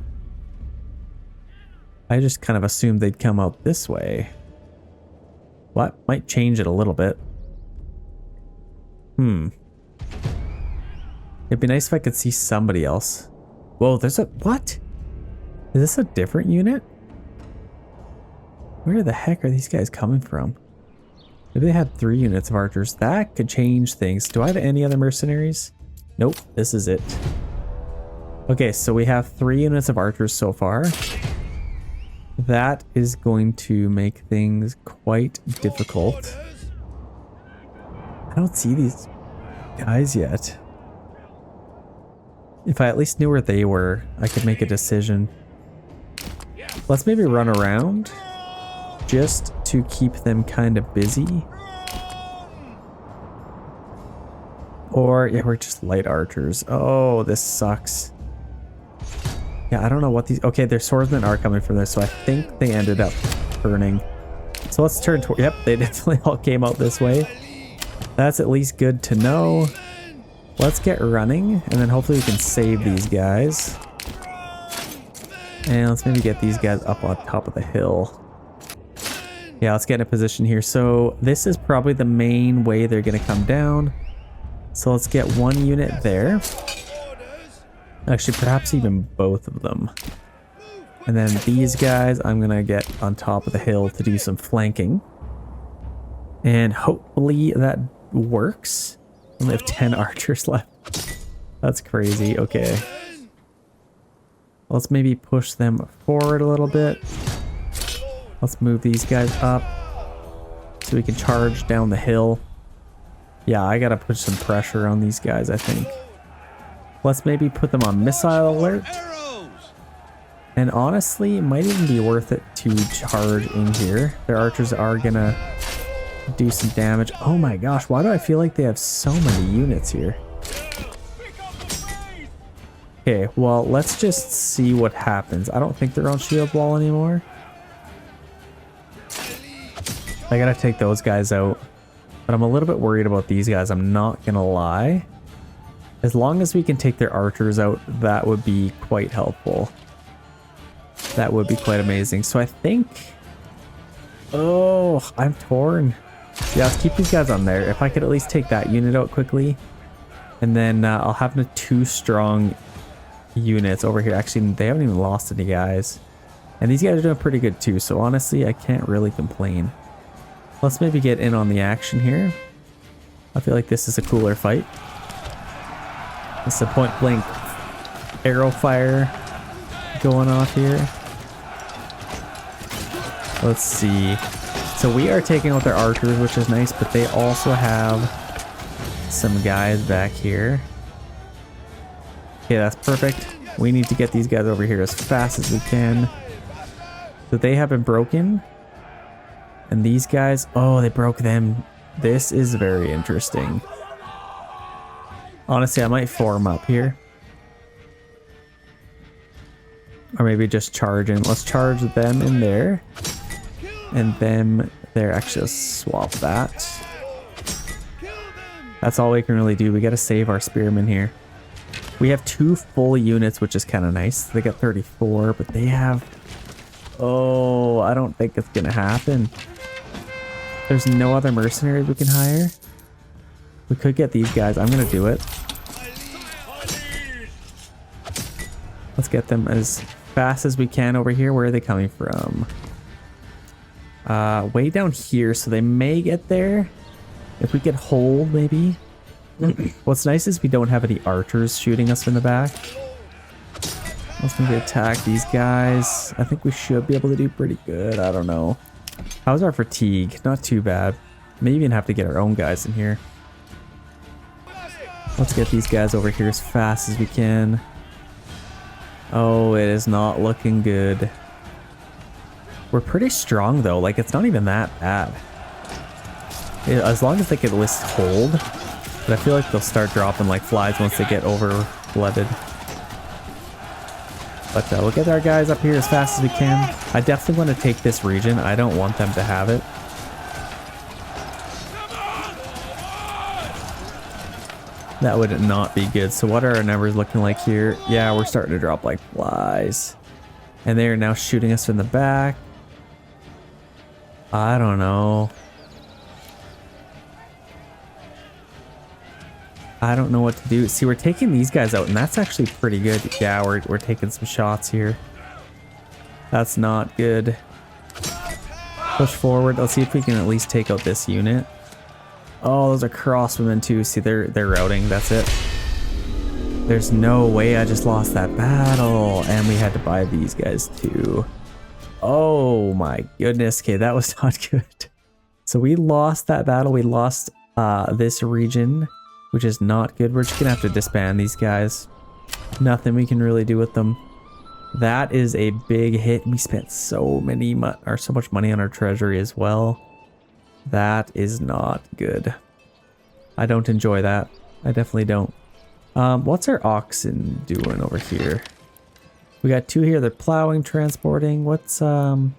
I just kind of assumed they'd come out this way. What? Might change it a little bit. It'd be nice if I could see somebody else. Whoa, there's a... What? Is this a different unit? Where the heck are these guys coming from? Maybe they had 3 units of archers. That could change things. Do I have any other mercenaries? Nope, this is it. Okay, so we have 3 units of archers so far. That is going to make things quite difficult. I don't see these guys yet. If I at least knew where they were, I could make a decision. Let's maybe run around just to keep them kind of busy. Or, yeah, we're just light archers. Oh, this sucks. Yeah, I don't know what these... Okay, their swordsmen are coming from this, so I think they ended up turning. So let's turn toward... Yep, they definitely all came out this way. That's at least good to know. Let's get running, and then hopefully we can save these guys. And let's maybe get these guys up on top of the hill. Yeah, let's get in a position here. So this is probably the main way they're going to come down. So let's get 1 unit there. Actually, perhaps even both of them. And then these guys, I'm going to get on top of the hill to do some flanking. And hopefully that works. I only have 10 archers left. That's crazy. Okay. Let's maybe push them forward a little bit. Let's move these guys up so we can charge down the hill. Yeah, I gotta put some pressure on these guys, I think. Let's maybe put them on missile alert. And honestly, it might even be worth it to charge in here. Their archers are gonna do some damage. Oh my gosh, why do I feel like they have so many units here? Okay, well, let's just see what happens. I don't think they're on shield wall anymore. I gotta take those guys out. But I'm a little bit worried about these guys, I'm not gonna lie. As long as we can take their archers out, that would be quite helpful. That would be quite amazing. So I think... Oh, I'm torn. Yeah, let's keep these guys on there. If I could at least take that unit out quickly. And then I'll have the 2 strong units over here. Actually, they haven't even lost any guys. And these guys are doing pretty good too. So honestly, I can't really complain. Let's maybe get in on the action here. I feel like this is a cooler fight. It's a point blank arrow fire going off here. Let's see. So we are taking out their archers, which is nice, but they also have some guys back here. Okay, that's perfect. We need to get these guys over here as fast as we can. So they have been broken. And these guys, oh, they broke them. This is very interesting. Honestly, I might form up here. Or maybe just charge in. Let's charge them in there. And then there, actually, let's swap that. That's all we can really do. We got to save our spearmen here. We have 2 full units, which is kind of nice. They got 34, but they have... Oh, I don't think it's going to happen. There's no other mercenaries we can hire. We could get these guys. I'm going to do it. Let's get them as fast as we can over here. Where are they coming from? Way down here, so they may get there. If we could hold, maybe. What's nice is we don't have any archers shooting us in the back. Let's maybe attack these guys. I think we should be able to do pretty good. I don't know. How's our fatigue? Not too bad. Maybe even have to get our own guys in here. Let's get these guys over here as fast as we can. Oh, it is not looking good. We're pretty strong though. Like, it's not even that bad. As long as they can at least hold. But I feel like they'll start dropping like flies once they get over flooded. But we'll get our guys up here as fast as we can. I definitely want to take this region. I don't want them to have it. That would not be good. So what are our numbers looking like here? Yeah, we're starting to drop like flies. And they are now shooting us from the back. I don't know. I don't know what to do. See, we're taking these guys out, and that's actually pretty good. Yeah, we're taking some shots here. That's not good. Push forward. Let's see if we can at least take out this unit. Oh, those are crossbowmen too. See, they're routing. That's it. There's no way I just lost that battle, and we had to buy these guys too. Oh my goodness. Okay, that was not good. So we lost that battle. We lost this region, which is not good. We're just gonna have to disband these guys. Nothing we can really do with them. That is a big hit. We spent so much money on our treasury as well. That is not good. I don't enjoy that. I definitely don't. What's our oxen doing over here? We got two here. They're plowing, transporting. What's can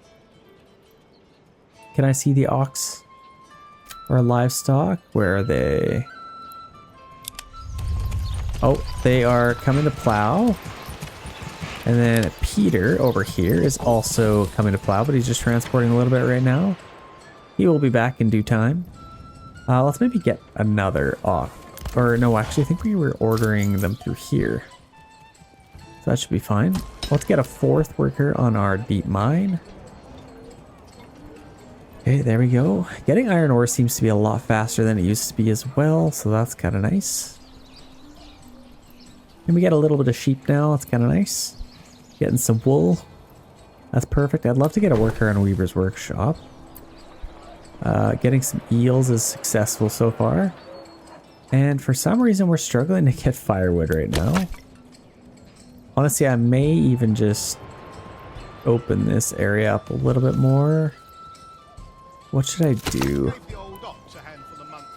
I see the ox or livestock? Where are they? Oh, they are coming to plow. And then Peter over here is also coming to plow, but he's just transporting a little bit right now. He will be back in due time. Let's maybe get another ox. Or no, actually I think we were ordering them through here. So that should be fine. Let's get a fourth worker on our deep mine. Okay, there we go. Getting iron ore seems to be a lot faster than it used to be as well, so that's kind of nice. And we get a little bit of sheep now. That's kind of nice. Getting some wool. That's perfect. I'd love to get a worker on Weaver's workshop. Getting some eels is successful so far. And for some reason, we're struggling to get firewood right now. Honestly, I may even just open this area up a little bit more. What should I do?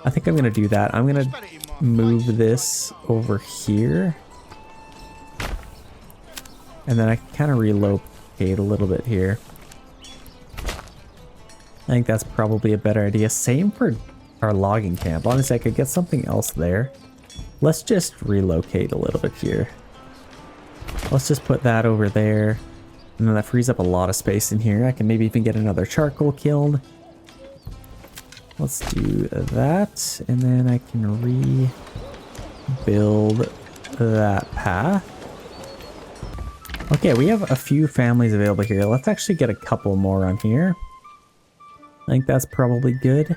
I think I'm going to do that. I'm going to move this over here. And then I can kind of relocate a little bit here. I think that's probably a better idea. Same for our logging camp. Honestly, I could get something else there. Let's just relocate a little bit here. Let's just put that over there. And then that frees up a lot of space in here. I can maybe even get another charcoal kiln. Let's do that. And then I can rebuild that path. Okay, we have a few families available here. Let's actually get a couple more on here. I think that's probably good.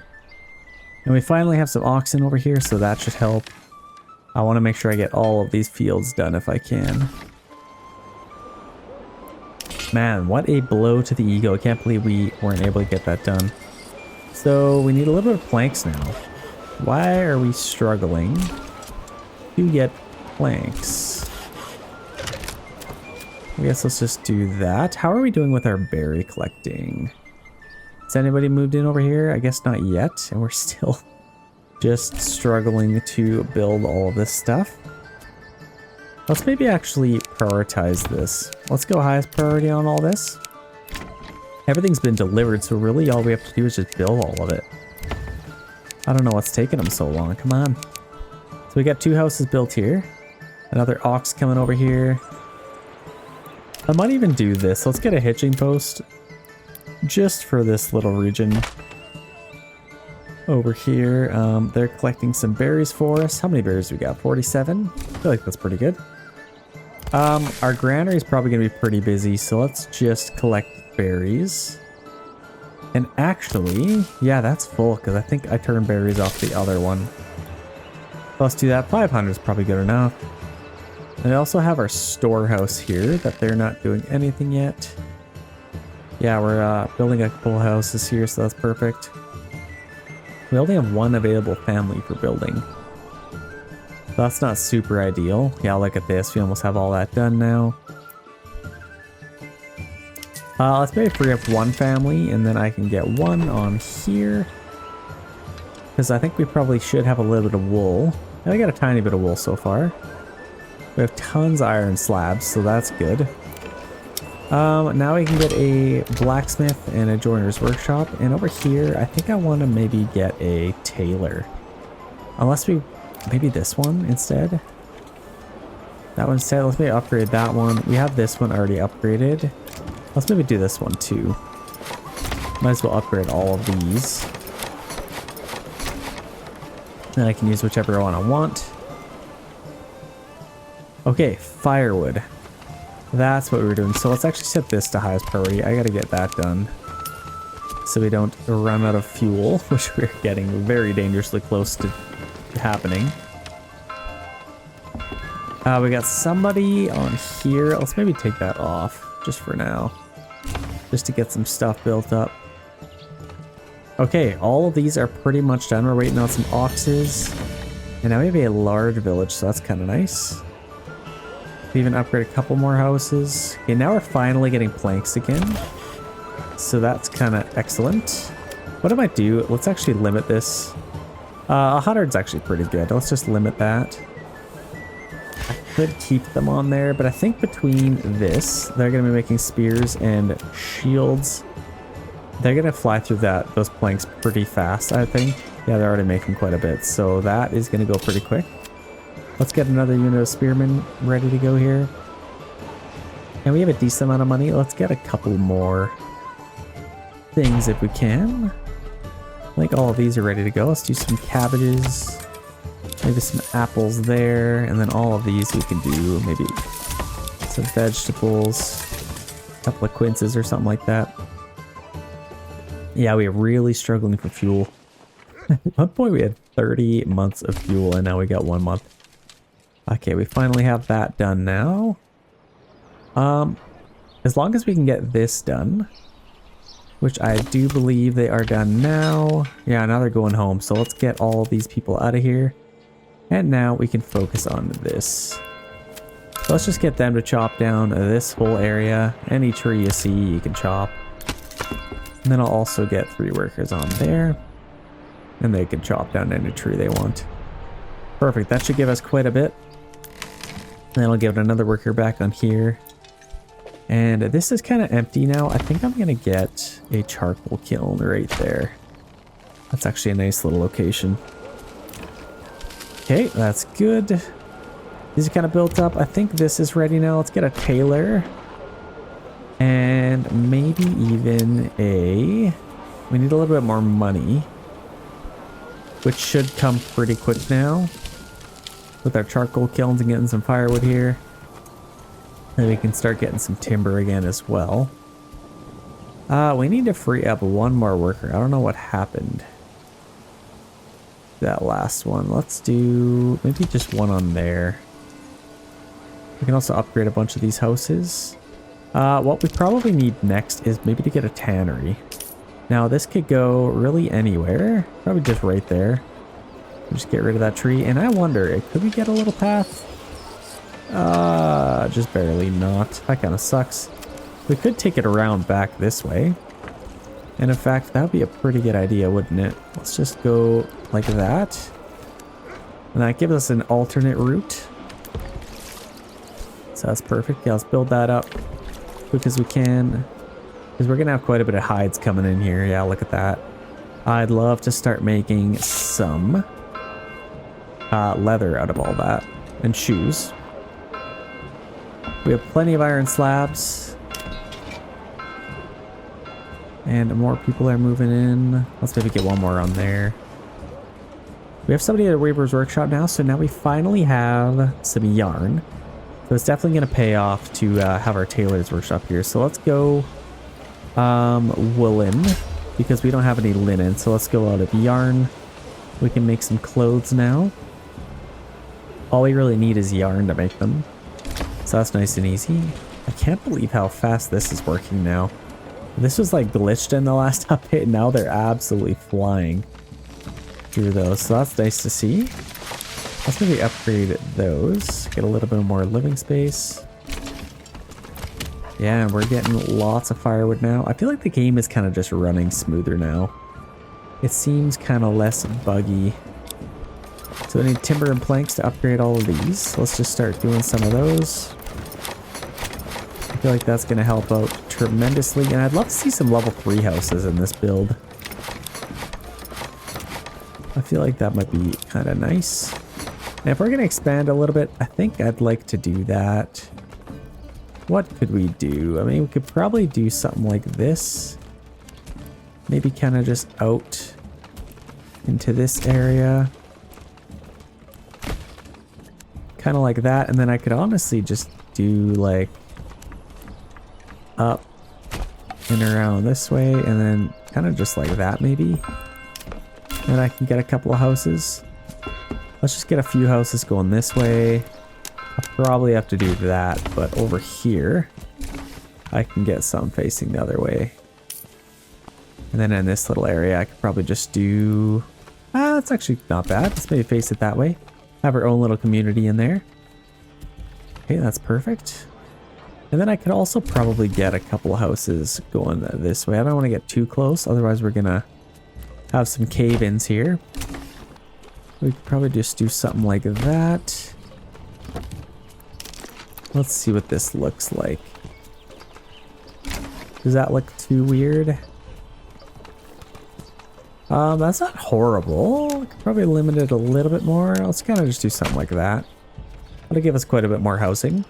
And we finally have some oxen over here, so that should help. I want to make sure I get all of these fields done if I can. Man, what a blow to the ego. I can't believe we weren't able to get that done. So we need a little bit of planks now. Why are we struggling to get planks? I guess let's just do that. How are we doing with our berry collecting? Has anybody moved in over here? I guess not yet. And we're still just struggling to build all of this stuff. Let's maybe actually prioritize this. Let's go highest priority on all this. Everything's been delivered, so really all we have to do is just build all of it. I don't know what's taking them so long. Come on. So we got two houses built here. Another ox coming over here. I might even do this. Let's get a hitching post. Just for this little region over here. They're collecting some berries for us. How many berries we got? 47. I feel like that's pretty good. Our granary is probably gonna be pretty busy, so let's just collect berries. And actually, yeah, that's full because I think I turned berries off the other one. Let's do that. 500 is probably good enough. And we also have our storehouse here that they're not doing anything yet. Yeah, we're building a couple houses here, so that's perfect. We only have one available family for building. So that's not super ideal. Yeah, look at this. We almost have all that done now. Let's maybe free up one family, and then I can get one on here. Because I think we probably should have a little bit of wool. And I got a tiny bit of wool so far. We have tons of iron slabs, so that's good. Now we can get a blacksmith and a joiner's workshop. And over here, I think I want to maybe get a tailor. Unless we... maybe this one instead. That one instead. Let's maybe upgrade that one. We have this one already upgraded. Let's maybe do this one too. Might as well upgrade all of these. Then I can use whichever one I want. Okay, firewood. That's what we were doing. So let's actually set this to highest priority. I gotta get that done, so we don't run out of fuel, which we're getting very dangerously close to happening. We got somebody on here. Let's maybe take that off just for now, just to get some stuff built up. Okay, all of these are pretty much done. We're waiting on some oxes, and now we have a large village, so that's kind of nice. We even upgrade a couple more houses. Okay, now we're finally getting planks again, so that's kind of excellent. What I might do, let's actually limit this. 100's actually pretty good. Let's just limit that. I could keep them on there, but I think between this, they're going to be making spears and shields. They're going to fly through those planks pretty fast, I think. Yeah, they're already making quite a bit, so that is going to go pretty quick. Let's get another unit of spearmen ready to go here. And we have a decent amount of money. Let's get a couple more things if we can. I think all of these are ready to go. Let's do some cabbages. Maybe some apples there. And then all of these we can do maybe some vegetables. A couple of quinces or something like that. Yeah, we are really struggling for fuel. At one point we had 30 months of fuel, and now we got 1 month. Okay, we finally have that done now. As long as we can get this done, which I do believe they are done now. Yeah, now they're going home. So let's get all of these people out of here. And now we can focus on this. So let's just get them to chop down this whole area. Any tree you see, you can chop. And then I'll also get 3 workers on there. And they can chop down any tree they want. Perfect, that should give us quite a bit. Then I'll give another worker back on here. And this is kind of empty now. I think I'm going to get a charcoal kiln right there. That's actually a nice little location. Okay, that's good. These are kind of built up. I think this is ready now. Let's get a tailor. And maybe even a... we need a little bit more money, which should come pretty quick now. With our charcoal kilns and getting some firewood here. Then we can start getting some timber again as well. We need to free up one more worker. I don't know what happened. That last one. Let's do maybe just one on there. We can also upgrade a bunch of these houses. What we probably need next is maybe to get a tannery. Now this could go really anywhere. Probably just right there. Just get rid of that tree. And I wonder, could we get a little path? Just barely not. That kind of sucks. We could take it around back this way. And in fact, that would be a pretty good idea, wouldn't it? Let's just go like that. And that gives us an alternate route. So that's perfect. Yeah, let's build that up as quick as we can. Because we're going to have quite a bit of hides coming in here. Yeah, look at that. I'd love to start making some leather out of all that. And shoes. We have plenty of iron slabs. And more people are moving in. Let's maybe get one more on there. We have somebody at a Weaver's Workshop now, so now we finally have some yarn. So it's definitely going to pay off to have our tailor's workshop here. So let's go woolen, because we don't have any linen. So let's go out of yarn. We can make some clothes now. All we really need is yarn to make them. So that's nice and easy. I can't believe how fast this is working now. This was like glitched in the last update, and now they're absolutely flying through those. So that's nice to see. Let's maybe upgrade those. Get a little bit more living space. Yeah, and we're getting lots of firewood now. I feel like the game is kind of just running smoother now. It seems kind of less buggy. So we need timber and planks to upgrade all of these. Let's just start doing some of those. I feel like that's going to help out tremendously. And I'd love to see some level 3 houses in this build. I feel like that might be kind of nice. And if we're going to expand a little bit, I think I'd like to do that. What could we do? I mean, we could probably do something like this. Maybe kind of just out into this area. Kind of like that. And then I could honestly just do like up and around this way. And then kind of just like that maybe. And I can get a couple of houses. Let's just get a few houses going this way. I'll probably have to do that, but over here, I can get some facing the other way. And then in this little area, I could probably just do... that's actually not bad. Let's maybe face it that way. Have our own little community in there. Okay, that's perfect. And then I could also probably get a couple of houses going this way. I don't want to get too close, otherwise we're gonna have some cave-ins here. We could probably just do something like that. Let's see what this looks like. Does that look too weird? That's not horrible. I could probably limit it a little bit more. Let's kind of just do something like that. That'll give us quite a bit more housing.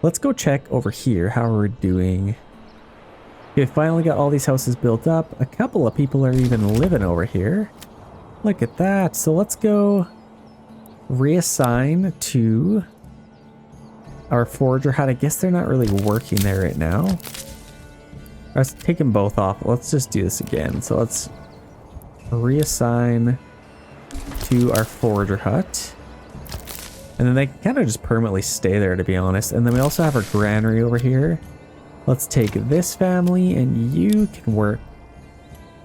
Let's go check over here how we're doing. Okay, finally got all these houses built up. A couple of people are even living over here. Look at that. So let's go reassign to our forager hut. I guess they're not really working there right now. Let's take them both off. Let's just do this again. So let's reassign to our forager hut. And then they kind of just permanently stay there, to be honest. And then we also have our granary over here. Let's take this family and you can work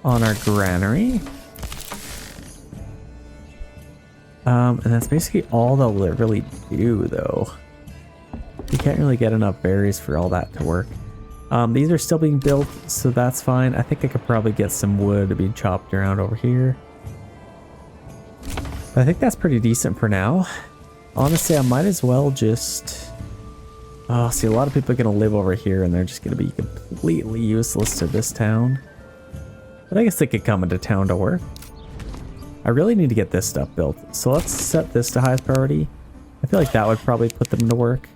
on our granary. And that's basically all they'll really do, though. You can't really get enough berries for all that to work. These are still being built, so that's fine. I think I could probably get some wood to be chopped around over here. But I think that's pretty decent for now. Honestly, I might as well just... Oh, see, a lot of people are going to live over here, and they're just going to be completely useless to this town. But I guess they could come into town to work. I really need to get this stuff built, so let's set this to highest priority. I feel like that would probably put them to work.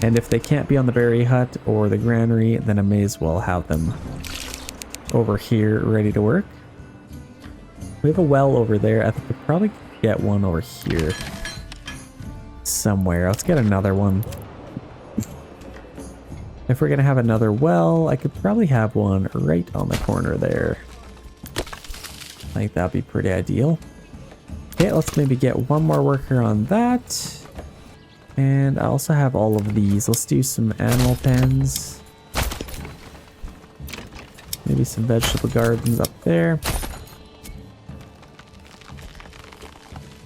And if they can't be on the berry hut or the granary, then I may as well have them over here ready to work. We have a well over there. I think we'll probably get one over here somewhere. Let's get another one. If we're gonna have another well, I could probably have one right on the corner there. I think that'd be pretty ideal. Okay, let's maybe get one more worker on that. And I also have all of these. Let's do some animal pens. Maybe some vegetable gardens up there.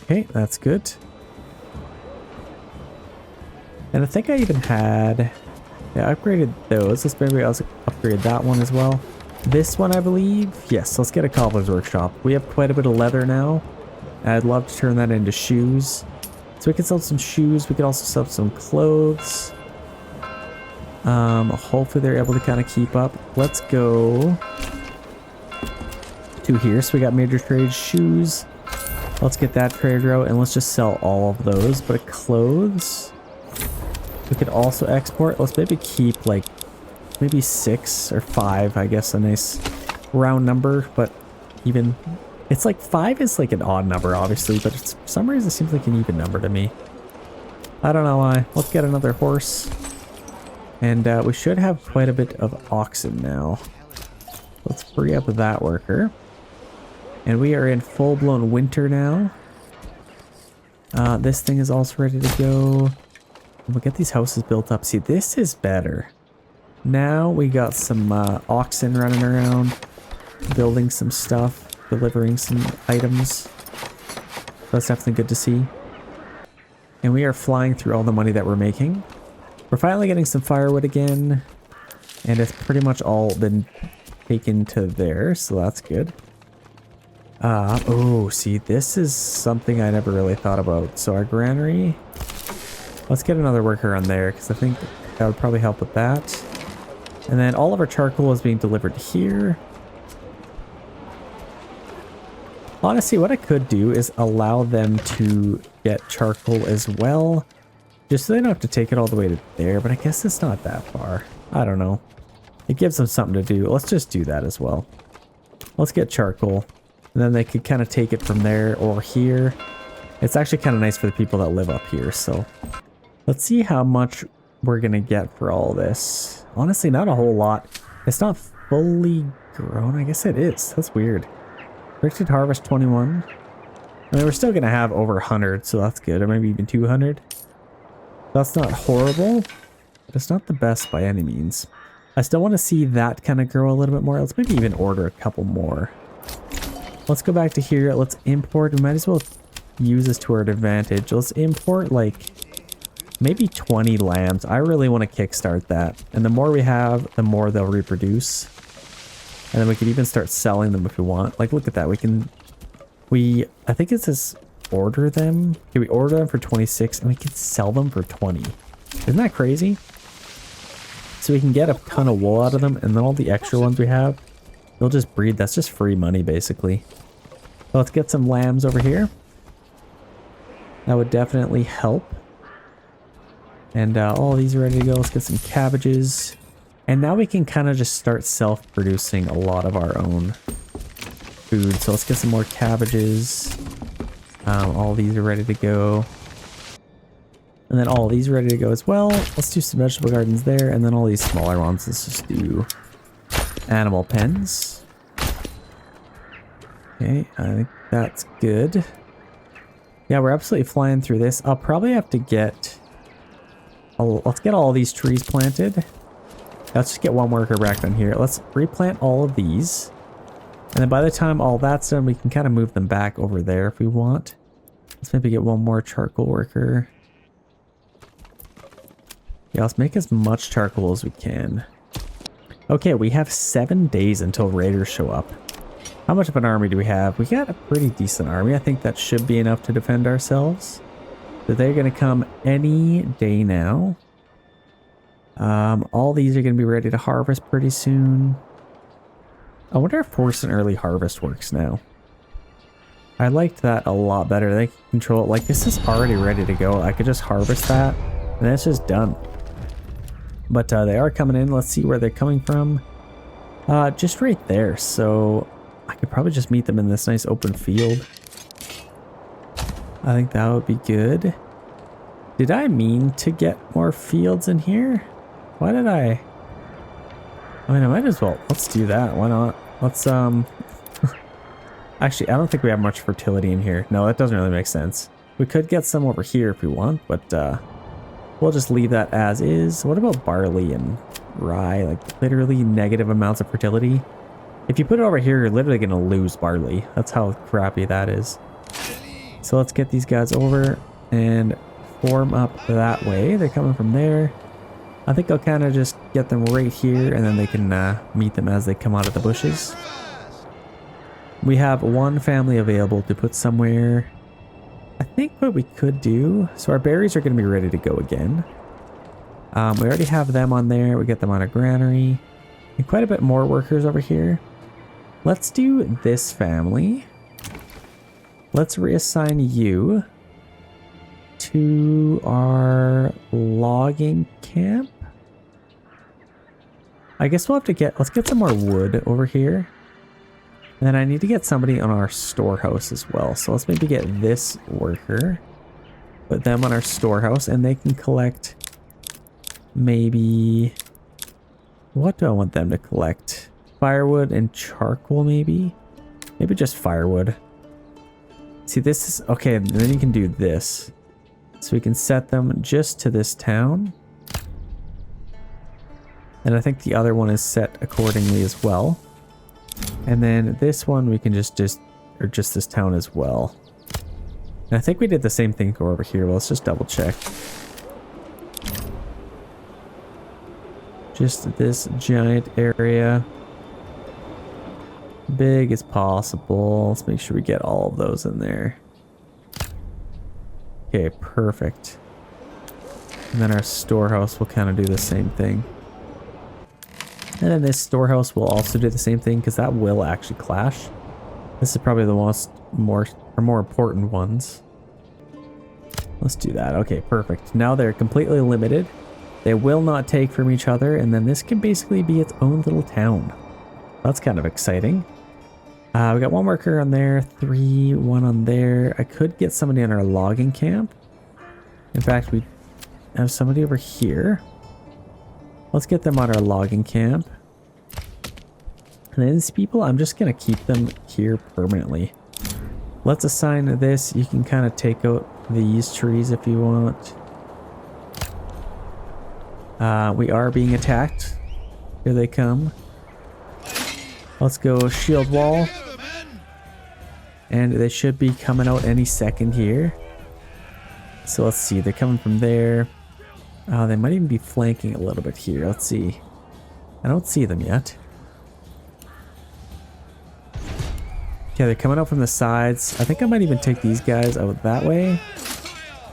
Okay, that's good. And I think I even had... Yeah, I upgraded those. Let's maybe also upgrade that one as well. This one, I believe. Yes, let's get a cobbler's workshop. We have quite a bit of leather now. I'd love to turn that into shoes. So we can sell some shoes. We could also sell some clothes. Hopefully they're able to kind of keep up. Let's go to here. So we got major trade shoes. Let's get that trade route and let's just sell all of those. But clothes, we could also export. Let's maybe keep like maybe 6 or 5. I guess a nice round number, but even. It's like 5 is like an odd number, obviously, but for some reason it seems like an even number to me. I don't know why. Let's get another horse. And we should have quite a bit of oxen now. Let's free up that worker. And we are in full-blown winter now. This thing is also ready to go. We'll get these houses built up. See, this is better. Now we got some oxen running around, building some stuff, delivering some items. That's definitely good to see. And we are flying through all the money that we're making. We're finally getting some firewood again. And it's pretty much all been taken to there, so that's good. Oh, see, this is something I never really thought about. So our granary, let's get another worker on there, because I think that would probably help with that. And then all of our charcoal is being delivered here. Honestly, what I could do is allow them to get charcoal as well, just so they don't have to take it all the way to there, but I guess it's not that far. I don't know. It gives them something to do. Let's just do that as well. Let's get charcoal. And then they could kind of take it from there or here. It's actually kind of nice for the people that live up here, so. Let's see how much we're going to get for all this. Honestly, not a whole lot. It's not fully grown. I guess it is. That's weird. Predicted harvest 21. I mean, we're still going to have over 100, so that's good. Or maybe even 200. That's not horrible. But it's not the best by any means. I still want to see that kind of grow a little bit more. Let's maybe even order a couple more. Let's go back to here. Let's import. We might as well use this to our advantage. Let's import like maybe 20 lambs. I really want to kickstart that. And the more we have, the more they'll reproduce. And then we can even start selling them if we want. Like, look at that. I think it says order them. Can we order them for 26 and we can sell them for 20? Isn't that crazy? So we can get a ton of wool out of them, and then all the extra ones we have, they'll just breed. That's just free money, basically. So let's get some lambs over here. That would definitely help. And all these are ready to go. Let's get some cabbages. And now we can kind of just start self-producing a lot of our own food. So let's get some more cabbages. All these are ready to go. And then all these are ready to go as well. Let's do some vegetable gardens there. And then all these smaller ones, let's just do animal pens. Okay, I think that's good. Yeah, we're absolutely flying through this. I'll probably have to get... let's get all these trees planted. Let's just get one worker back down here. Let's replant all of these. And then by the time all that's done, we can kind of move them back over there if we want. Let's maybe get one more charcoal worker. Yeah, let's make as much charcoal as we can. Okay, we have 7 days until raiders show up. How much of an army do we have? We got a pretty decent army. I think that should be enough to defend ourselves. So they're going to come any day now. All these are going to be ready to harvest pretty soon. I wonder if forced and early harvest works now. I liked that a lot better. They can control it. Like, this is already ready to go. I could just harvest that, and that's just done. But they are coming in. Let's see where they're coming from. Just right there. So I could probably just meet them in this nice open field. I think that would be good. Did I mean to get more fields in here? Why did I mean, I might as well. Let's do that. Why not? Let's, actually, I don't think we have much fertility in here. No, that doesn't really make sense. We could get some over here if we want, but, we'll just leave that as is. What about barley and rye? Like, literally negative amounts of fertility. If you put it over here, you're literally going to lose barley. That's how crappy that is. So let's get these guys over and form up that way. They're coming from there. I think I'll kind of just get them right here, and then they can meet them as they come out of the bushes. We have one family available to put somewhere. I think what we could do, so our berries are going to be ready to go again. We already have them on there. We get them on a granary. And quite a bit more workers over here. Let's do this family. Let's reassign you to our logging camp. I guess we'll have to let's get some more wood over here. And then I need to get somebody on our storehouse as well. So let's maybe get this worker. Put them on our storehouse, and they can collect maybe... What do I want them to collect? Firewood and charcoal, maybe? Maybe just firewood. See, this is... Okay, then you can do this. So we can set them just to this town. And I think the other one is set accordingly as well. And then this one we can just this town as well. And I think we did the same thing go over here. Well, let's just double check. Just this giant area. Big as possible. Let's make sure we get all of those in there. Okay, perfect. And then our storehouse will kind of do the same thing. And then this storehouse will also do the same thing because that will actually clash. This is probably the more important ones. Let's do that. Okay, perfect. Now they're completely limited. They will not take from each other, and then this can basically be its own little town. That's kind of exciting. We got one worker on there, one on there. I could get somebody on our logging camp. In fact, we have somebody over here. Let's get them on our logging camp. And then these people, I'm just going to keep them here permanently. Let's assign this. You can kind of take out these trees if you want. We are being attacked. Here they come. Let's go shield wall. And they should be coming out any second here. So let's see. They're coming from there. They might even be flanking a little bit here. Let's see. I don't see them yet. Okay, they're coming out from the sides. I think I might even take these guys out that way.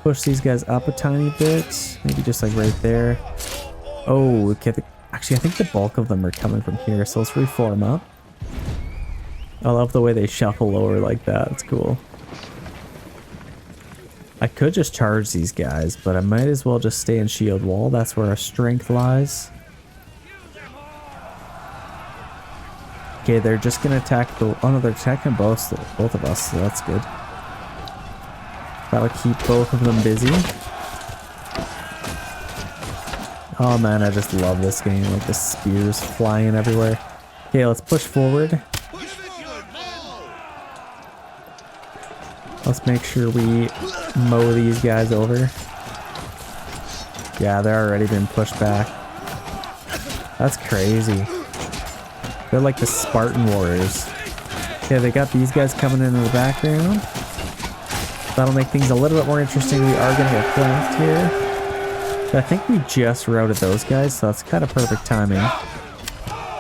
Push these guys up a tiny bit. Maybe just like right there. Oh, okay. Actually, I think the bulk of them are coming from here. So let's reform up. I love the way they shuffle over like that. It's cool. I could just charge these guys, but I might as well just stay in shield wall. That's where our strength lies. Okay, they're just gonna attack the... Oh no, they're attacking both of us, so that's good. That'll keep both of them busy. Oh man, I just love this game. Like the spears flying everywhere. Okay, let's push forward. Let's make sure we mow these guys over. Yeah, they're already been pushed back. That's crazy. They're like the Spartan warriors. Okay, they got these guys coming into the background. That'll make things a little bit more interesting. We are going to get flanked here. But I think we just routed those guys, so that's kind of perfect timing.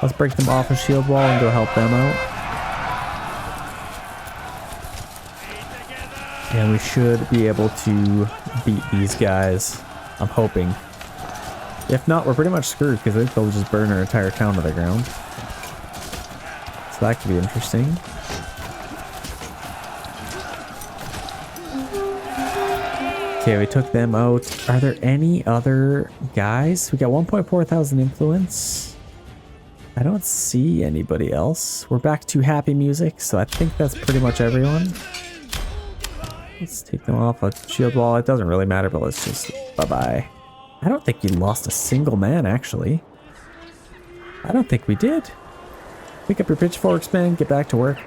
Let's break them off a shield wall and go help them out. And we should be able to beat these guys. I'm hoping. If not, we're pretty much screwed because I think they'll just burn our entire town to the ground. So that could be interesting. Okay, we took them out. Are there any other guys? We got 1.4 thousand influence. I don't see anybody else. We're back to happy music, so I think that's pretty much everyone. Let's take them off a shield wall. It doesn't really matter, but let's just bye-bye. I don't think you lost a single man, actually. I don't think we did. Pick up your pitchforks, man. Get back to work.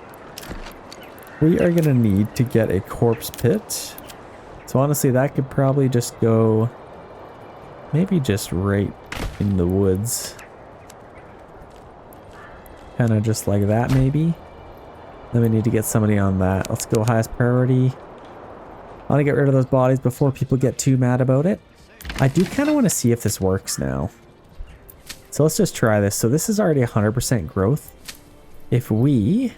We are going to need to get a corpse pit. So honestly, that could probably just go... maybe just right in the woods. Kind of just like that, maybe. Then we need to get somebody on that. Let's go highest priority. I want to get rid of those bodies before people get too mad about it. I do kind of want to see if this works now. So let's just try this. So this is already 100% growth. If we...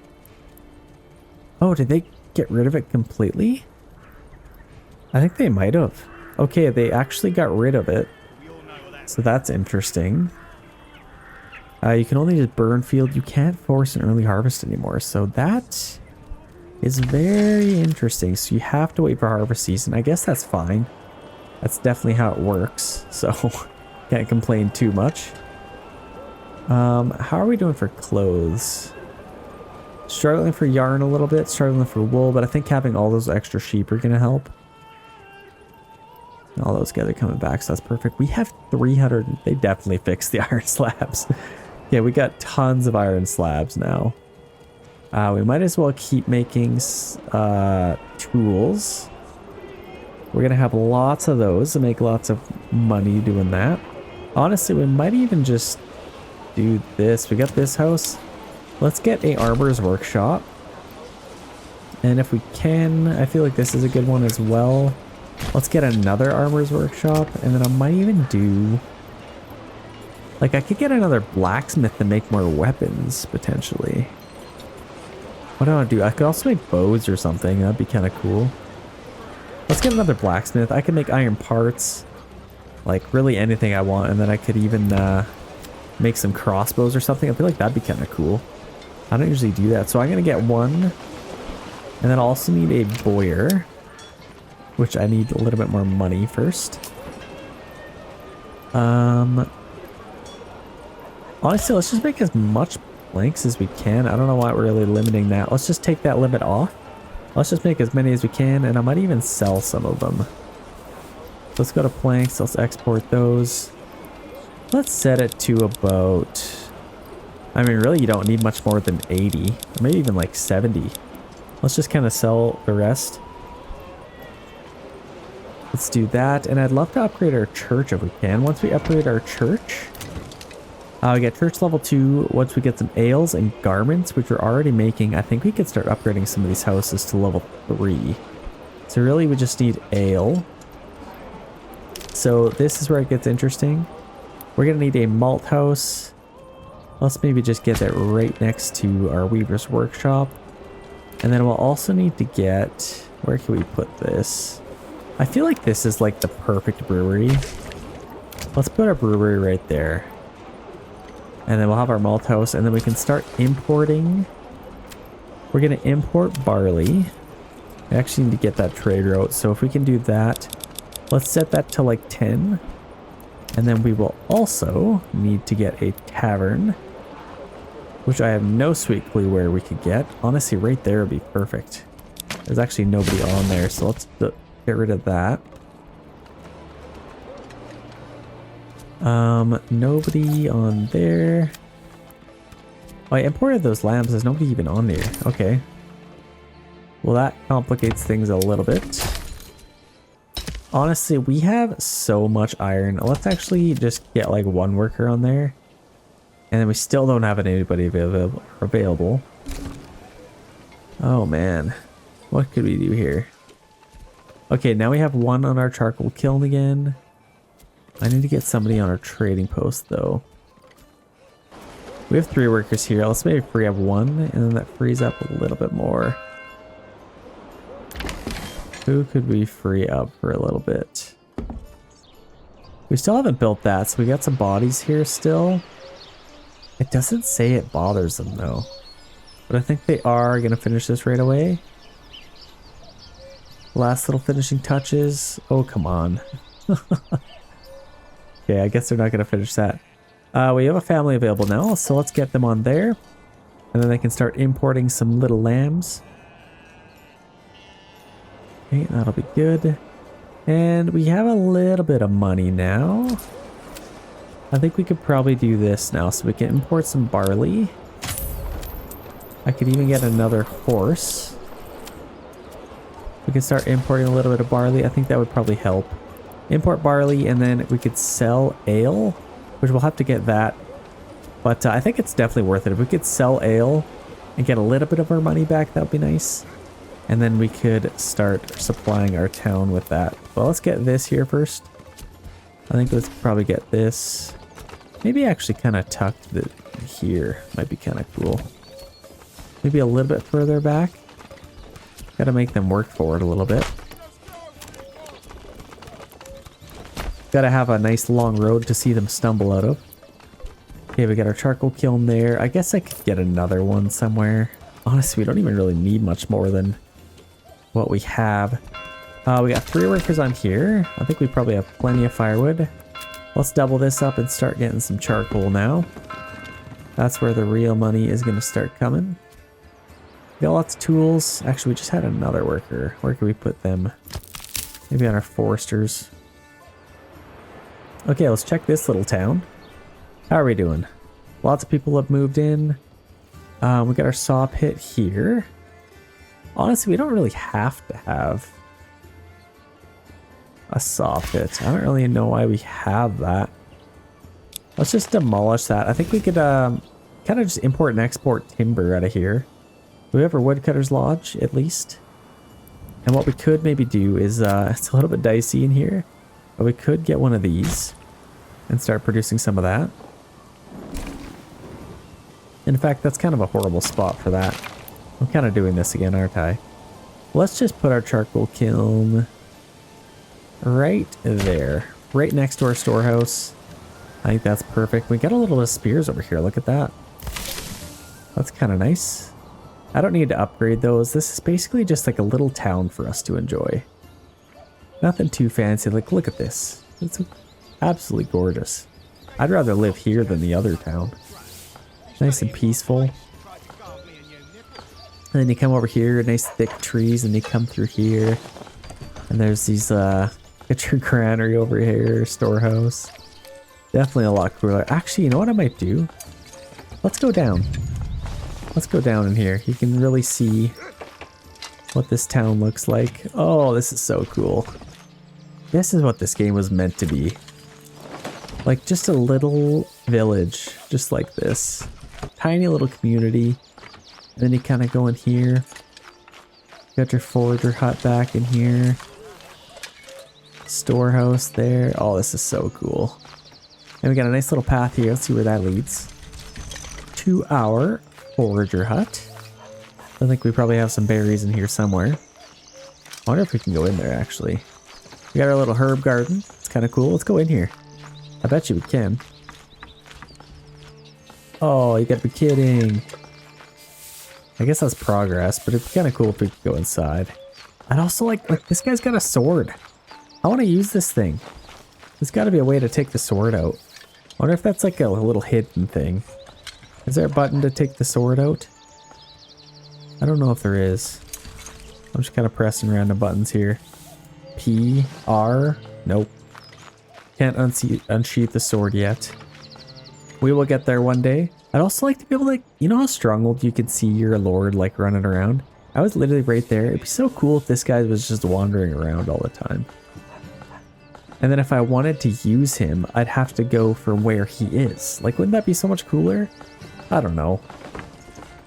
oh, did they get rid of it completely? I think they might have. Okay, they actually got rid of it. So that's interesting. You can only just burn field. You can't force an early harvest anymore. So that... is very interesting. So you have to wait for harvest season. I guess that's fine. That's definitely how it works. So can't complain too much. How are we doing for clothes? Struggling for yarn a little bit. Struggling for wool. But I think having all those extra sheep are going to help. All those guys are coming back. So that's perfect. We have 300. They definitely fixed the iron slabs. Yeah, we got tons of iron slabs now. We might as well keep making tools. We're gonna have lots of those to make lots of money doing that. Honestly, we might even just do this. We got this house. Let's get a armor's workshop. And if we can, I feel like this is a good one as well. Let's get another armor's workshop, and then I might even do... Like, I could get another blacksmith to make more weapons, potentially. What do I want to do? I could also make bows or something. That'd be kind of cool. Let's get another blacksmith. I can make iron parts. Like, really anything I want. And then I could even make some crossbows or something. I feel like that'd be kind of cool. I don't usually do that. So I'm going to get one. And then I also need a boyer, which I need a little bit more money first. Honestly, let's just make as much planks as we can. I don't know why we're really limiting that. Let's just take that limit off. Let's just make as many as we can, and I might even sell some of them. Let's go to planks. Let's export those. Let's set it to about... I mean, really, you don't need much more than 80. Or maybe even like 70. Let's just kind of sell the rest. Let's do that. And I'd love to upgrade our church if we can. Once we upgrade our church, we get church level 2. Once we get some ales and garments, which we're already making, I think we could start upgrading some of these houses to level 3. So really, we just need ale. So this is where it gets interesting. We're going to need a malt house. Let's maybe just get that right next to our weaver's workshop. And then we'll also need to get... Where can we put this? I feel like this is like the perfect brewery. Let's put our brewery right there. And then we'll have our malt house, and then we can start importing. We're going to import barley. I actually need to get that trade route, so if we can do that, let's set that to like 10. And then we will also need to get a tavern, which I have no sweet clue where we could get. Honestly, right there would be perfect. There's actually nobody on there, so let's get rid of that. Nobody on there. Oh, I imported those lambs. There's nobody even on there. Okay. Well, that complicates things a little bit. Honestly, we have so much iron. Let's actually just get like one worker on there. And then we still don't have anybody available. Oh man. What could we do here? Okay, now we have one on our charcoal kiln again. I need to get somebody on our trading post though. We have 3 workers here. Let's maybe free up 1, and then that frees up a little bit more. Who could we free up for a little bit? We still haven't built that, so we got some bodies here still. It doesn't say it bothers them though. But I think they are going to finish this right away. Last little finishing touches. Oh, come on. Okay, I guess they're not going to finish that. We have a family available now, so let's get them on there. And then they can start importing some little lambs. Okay, that'll be good. And we have a little bit of money now. I think we could probably do this now, so we can import some barley. I could even get another horse. We can start importing a little bit of barley. I think that would probably help. Import barley, and then we could sell ale, which we'll have to get that. But I think it's definitely worth it. If we could sell ale and get a little bit of our money back, that would be nice. And then we could start supplying our town with that. Well, let's get this here first. I think let's probably get this. Maybe actually kind of tucked it here. Might be kind of cool. Maybe a little bit further back. Gotta make them work for it a little bit. Gotta have a nice long road to see them stumble out of. Okay, we got our charcoal kiln there. I guess I could get another one somewhere. Honestly, we don't even really need much more than what we have. We got 3 workers on here. I think we probably have plenty of firewood. Let's double this up and start getting some charcoal now. That's where the real money is going to start coming. We got lots of tools. Actually, we just had another worker. Where can we put them? Maybe on our foresters. Okay, let's check this little town. How are we doing? Lots of people have moved in. We got our saw pit here. Honestly, we don't really have to have A saw pit. I don't really know why we have that. Let's just demolish that. I think we could kind of just import and export timber out of here. Do we have our woodcutter's lodge at least? And what we could maybe do is, it's a little bit dicey in here, but we could get one of these and start producing some of that. In fact, that's kind of a horrible spot for that. I'm kind of doing this again, aren't I? Let's just put our charcoal kiln right there, right next to our storehouse. I think that's perfect. We got a little bit of spears over here. Look at that. That's kind of nice. I don't need to upgrade those. This is basically just like a little town for us to enjoy. Nothing too fancy. Like, look at this. It's absolutely gorgeous. I'd rather live here than the other town. Nice and peaceful. And then you come over here, nice thick trees, and you come through here. And there's these, get your granary over here, storehouse. Definitely a lot cooler. Actually, you know what I might do? Let's go down. Let's go down in here. You can really see what this town looks like. Oh, this is so cool. This is what this game was meant to be. Like just a little village, just like this. Tiny little community. And then you kind of go in here. Got your forager hut back in here. Storehouse there. Oh, this is so cool. And we got a nice little path here. Let's see where that leads. To our forager hut. I think we probably have some berries in here somewhere. I wonder if we can go in there actually. We got our little herb garden. It's kind of cool. Let's go in here. I bet you we can. Oh, you gotta be kidding. I guess that's progress, but it'd be kind of cool if we could go inside. I'd also like this guy's got a sword. I want to use this thing. There's got to be a way to take the sword out. I wonder if that's like a little hidden thing. Is there a button to take the sword out? I don't know if there is. I'm just kind of pressing random buttons here. P, R, nope. Can't unsheath the sword yet. We will get there one day. I'd also like to be able to, like, you know how stronghold you can see your lord like running around? I was literally right there. It'd be so cool if this guy was just wandering around all the time. And then if I wanted to use him, I'd have to go from where he is. Like, wouldn't that be so much cooler? I don't know.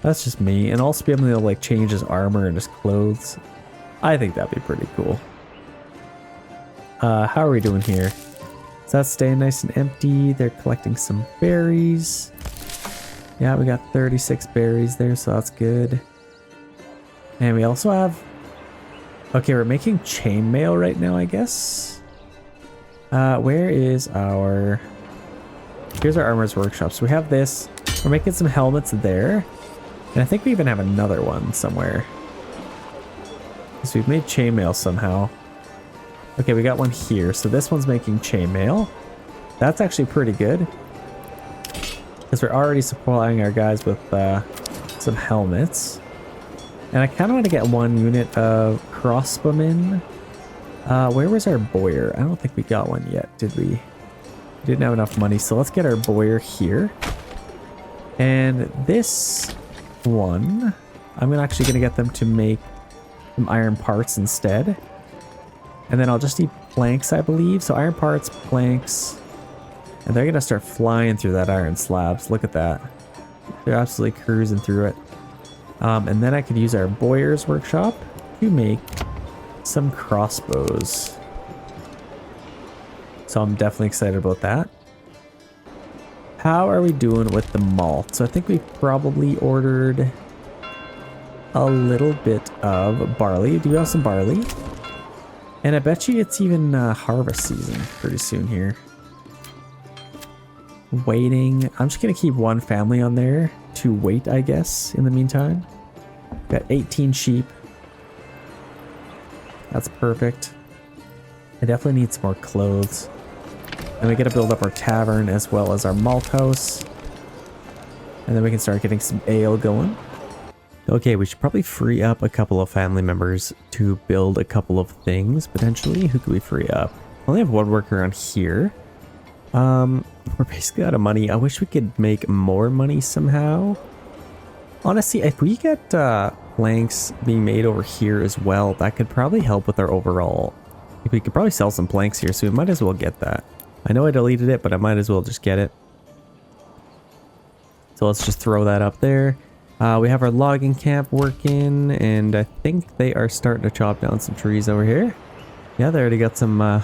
That's just me. And also be able to like change his armor and his clothes. I think that'd be pretty cool. How are we doing here? Is that staying nice and empty? They're collecting some berries. Yeah, we got 36 berries there, so that's good. And we also have... Okay, we're making chainmail right now, I guess. Where is our... Here's our armor's workshop. So we have this. We're making some helmets there. And I think we even have another one somewhere. So we've made chainmail somehow. Okay, we got one here. So this one's making chainmail. That's actually pretty good. Because we're already supplying our guys with some helmets. And I kind of want to get one unit of crossbowmen. Where was our boyer? I don't think we got one yet, did we? We didn't have enough money, so let's get our boyer here. And this one, I'm actually going to get them to make some iron parts instead. And then I'll just need planks, I believe. So iron parts, planks. And they're going to start flying through that iron slabs. Look at that. They're absolutely cruising through it. And then I could use our boyer's workshop to make some crossbows. So I'm definitely excited about that. How are we doing with the malt? So I think we've probably ordered a little bit of barley. Do we have some barley? And I bet you it's even harvest season pretty soon here. Waiting. I'm just going to keep one family on there to wait, I guess, in the meantime. Got 18 sheep. That's perfect. I definitely need some more clothes. And we got to build up our tavern as well as our malt house. And then we can start getting some ale going. Okay, we should probably free up a couple of family members to build a couple of things, potentially. Who could we free up? I only have one worker on here. We're basically out of money. I wish we could make more money somehow. Honestly, if we get planks being made over here as well, that could probably help with our overall We could probably sell some planks here, so we might as well get that. I know I deleted it, but I might as well just get it. So let's just throw that up there. We have our logging camp working, and I think they are starting to chop down some trees over here. Yeah, they already got some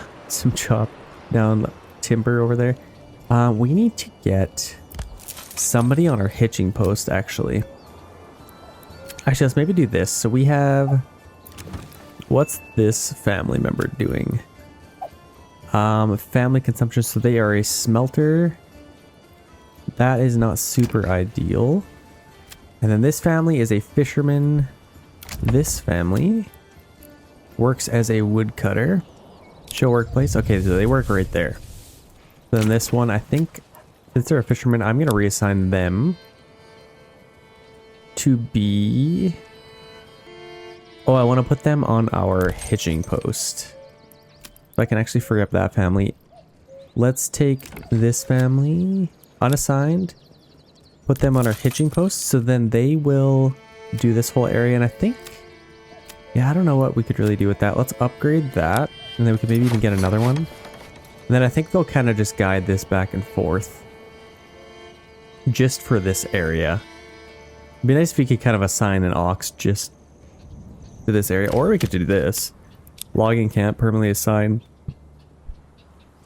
chop down timber over there. We need to get somebody on our hitching post, actually. Actually, let's maybe do this. So we have... What's this family member doing? Family consumption, so they are a smelter. That is not super ideal. And then this family is a fisherman. This family works as a woodcutter. Show workplace. Okay, so they work right there. Then this one, I think, since they're a fisherman, I'm going to reassign them to be... Oh, I want to put them on our hitching post. So I can actually free up that family. Let's take this family, unassigned, put them on our hitching post, so then they will do this whole area. And I think, yeah, I don't know what we could really do with that. Let's upgrade that, and then we could maybe even get another one. And then I think they'll kind of just guide this back and forth just for this area. It'd be nice if we could kind of assign an ox just to this area, or we could do this. Logging camp, permanently assign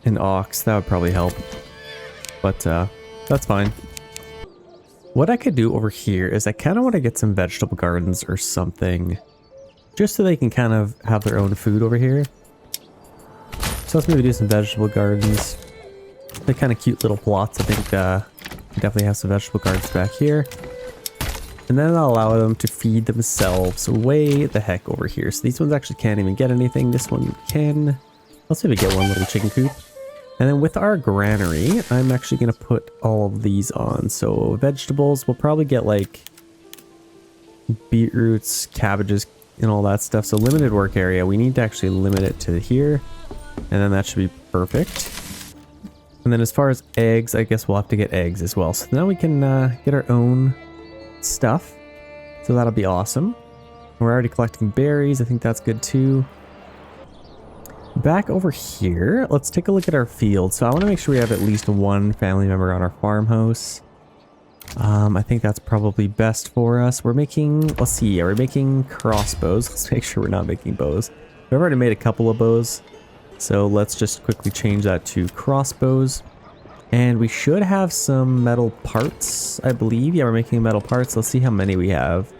an ox. That would probably help, but that's fine. What I could do over here is I kind of want to get some vegetable gardens or something, just so they can kind of have their own food over here. So let's maybe do some vegetable gardens. They're kind of cute little plots. I think we definitely have some vegetable gardens back here. And then I'll allow them to feed themselves way the heck over here. So these ones actually can't even get anything. This one can. Let's maybe get one little chicken coop. And then with our granary, I'm actually going to put all of these on. So vegetables, we'll probably get like beetroots, cabbages, and all that stuff. So limited work area, we need to actually limit it to here. And then that should be perfect. And then as far as eggs, I guess we'll have to get eggs as well. So now we can get our own stuff. So that'll be awesome. We're already collecting berries. I think that's good too. Back over here, let's take a look at our field. So I want to make sure we have at least one family member on our farmhouse. I think that's probably best for us. We're making, let's see, we're making crossbows. Let's make sure we're not making bows. We've already made a couple of bows. So let's just quickly change that to crossbows. And we should have some metal parts, I believe. Yeah, we're making metal parts. Let's see how many we have.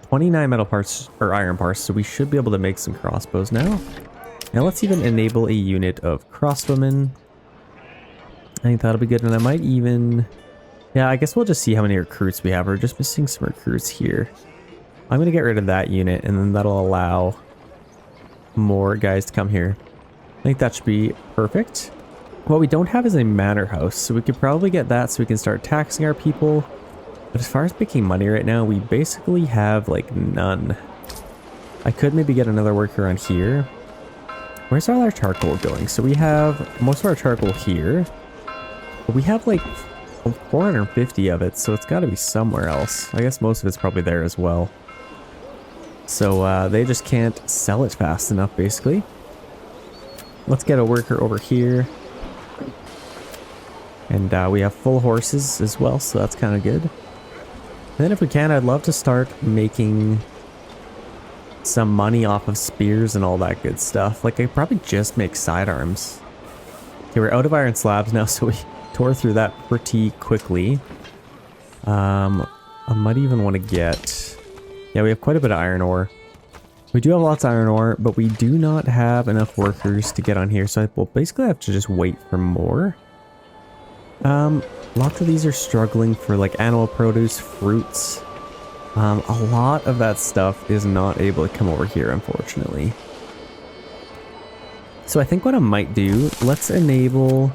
29 metal parts, or iron parts, so we should be able to make some crossbows now. Now let's even enable a unit of crossbowmen. I think that'll be good, and I might even... Yeah, I guess we'll just see how many recruits we have. We're just missing some recruits here. I'm going to get rid of that unit, and then that'll allow more guys to come here. I think that should be perfect. What we don't have is a manor house, so we could probably get that so we can start taxing our people. But as far as making money right now, we basically have like none. I could maybe get another worker on here. Where's all our charcoal going? So we have most of our charcoal here. But we have like 450 of it, so it's got to be somewhere else. I guess most of it's probably there as well. So they just can't sell it fast enough, basically. Let's get a worker over here. And we have full horses as well, so that's kind of good. And then if we can, I'd love to start making some money off of spears and all that good stuff. Like, I probably just make sidearms. Okay, we're out of iron slabs now, so we tore through that pretty quickly. I might even want to get... Yeah, we have quite a bit of iron ore. We do have lots of iron ore, but we do not have enough workers to get on here, so I will basically have to just wait for more. Lots of these are struggling for like animal produce, fruits. A lot of that stuff is not able to come over here, unfortunately. So I think what I might do, let's enable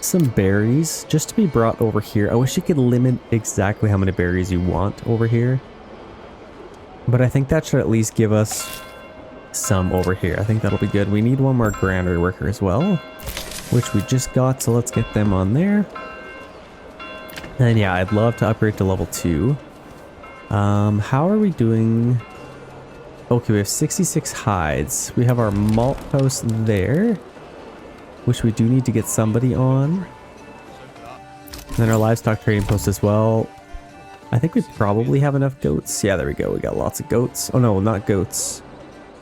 some berries just to be brought over here. I wish you could limit exactly how many berries you want over here. But I think that should at least give us some over here. I think that'll be good. We need one more granary worker as well, which we just got, so let's get them on there. And yeah, I'd love to upgrade to level 2. How are we doing Okay, we have 66 hides. We have our malt house there, which we do need to get somebody on. And then our livestock trading post as well. I think we probably have enough goats. Yeah, there we go. We got lots of goats. Oh no, not goats.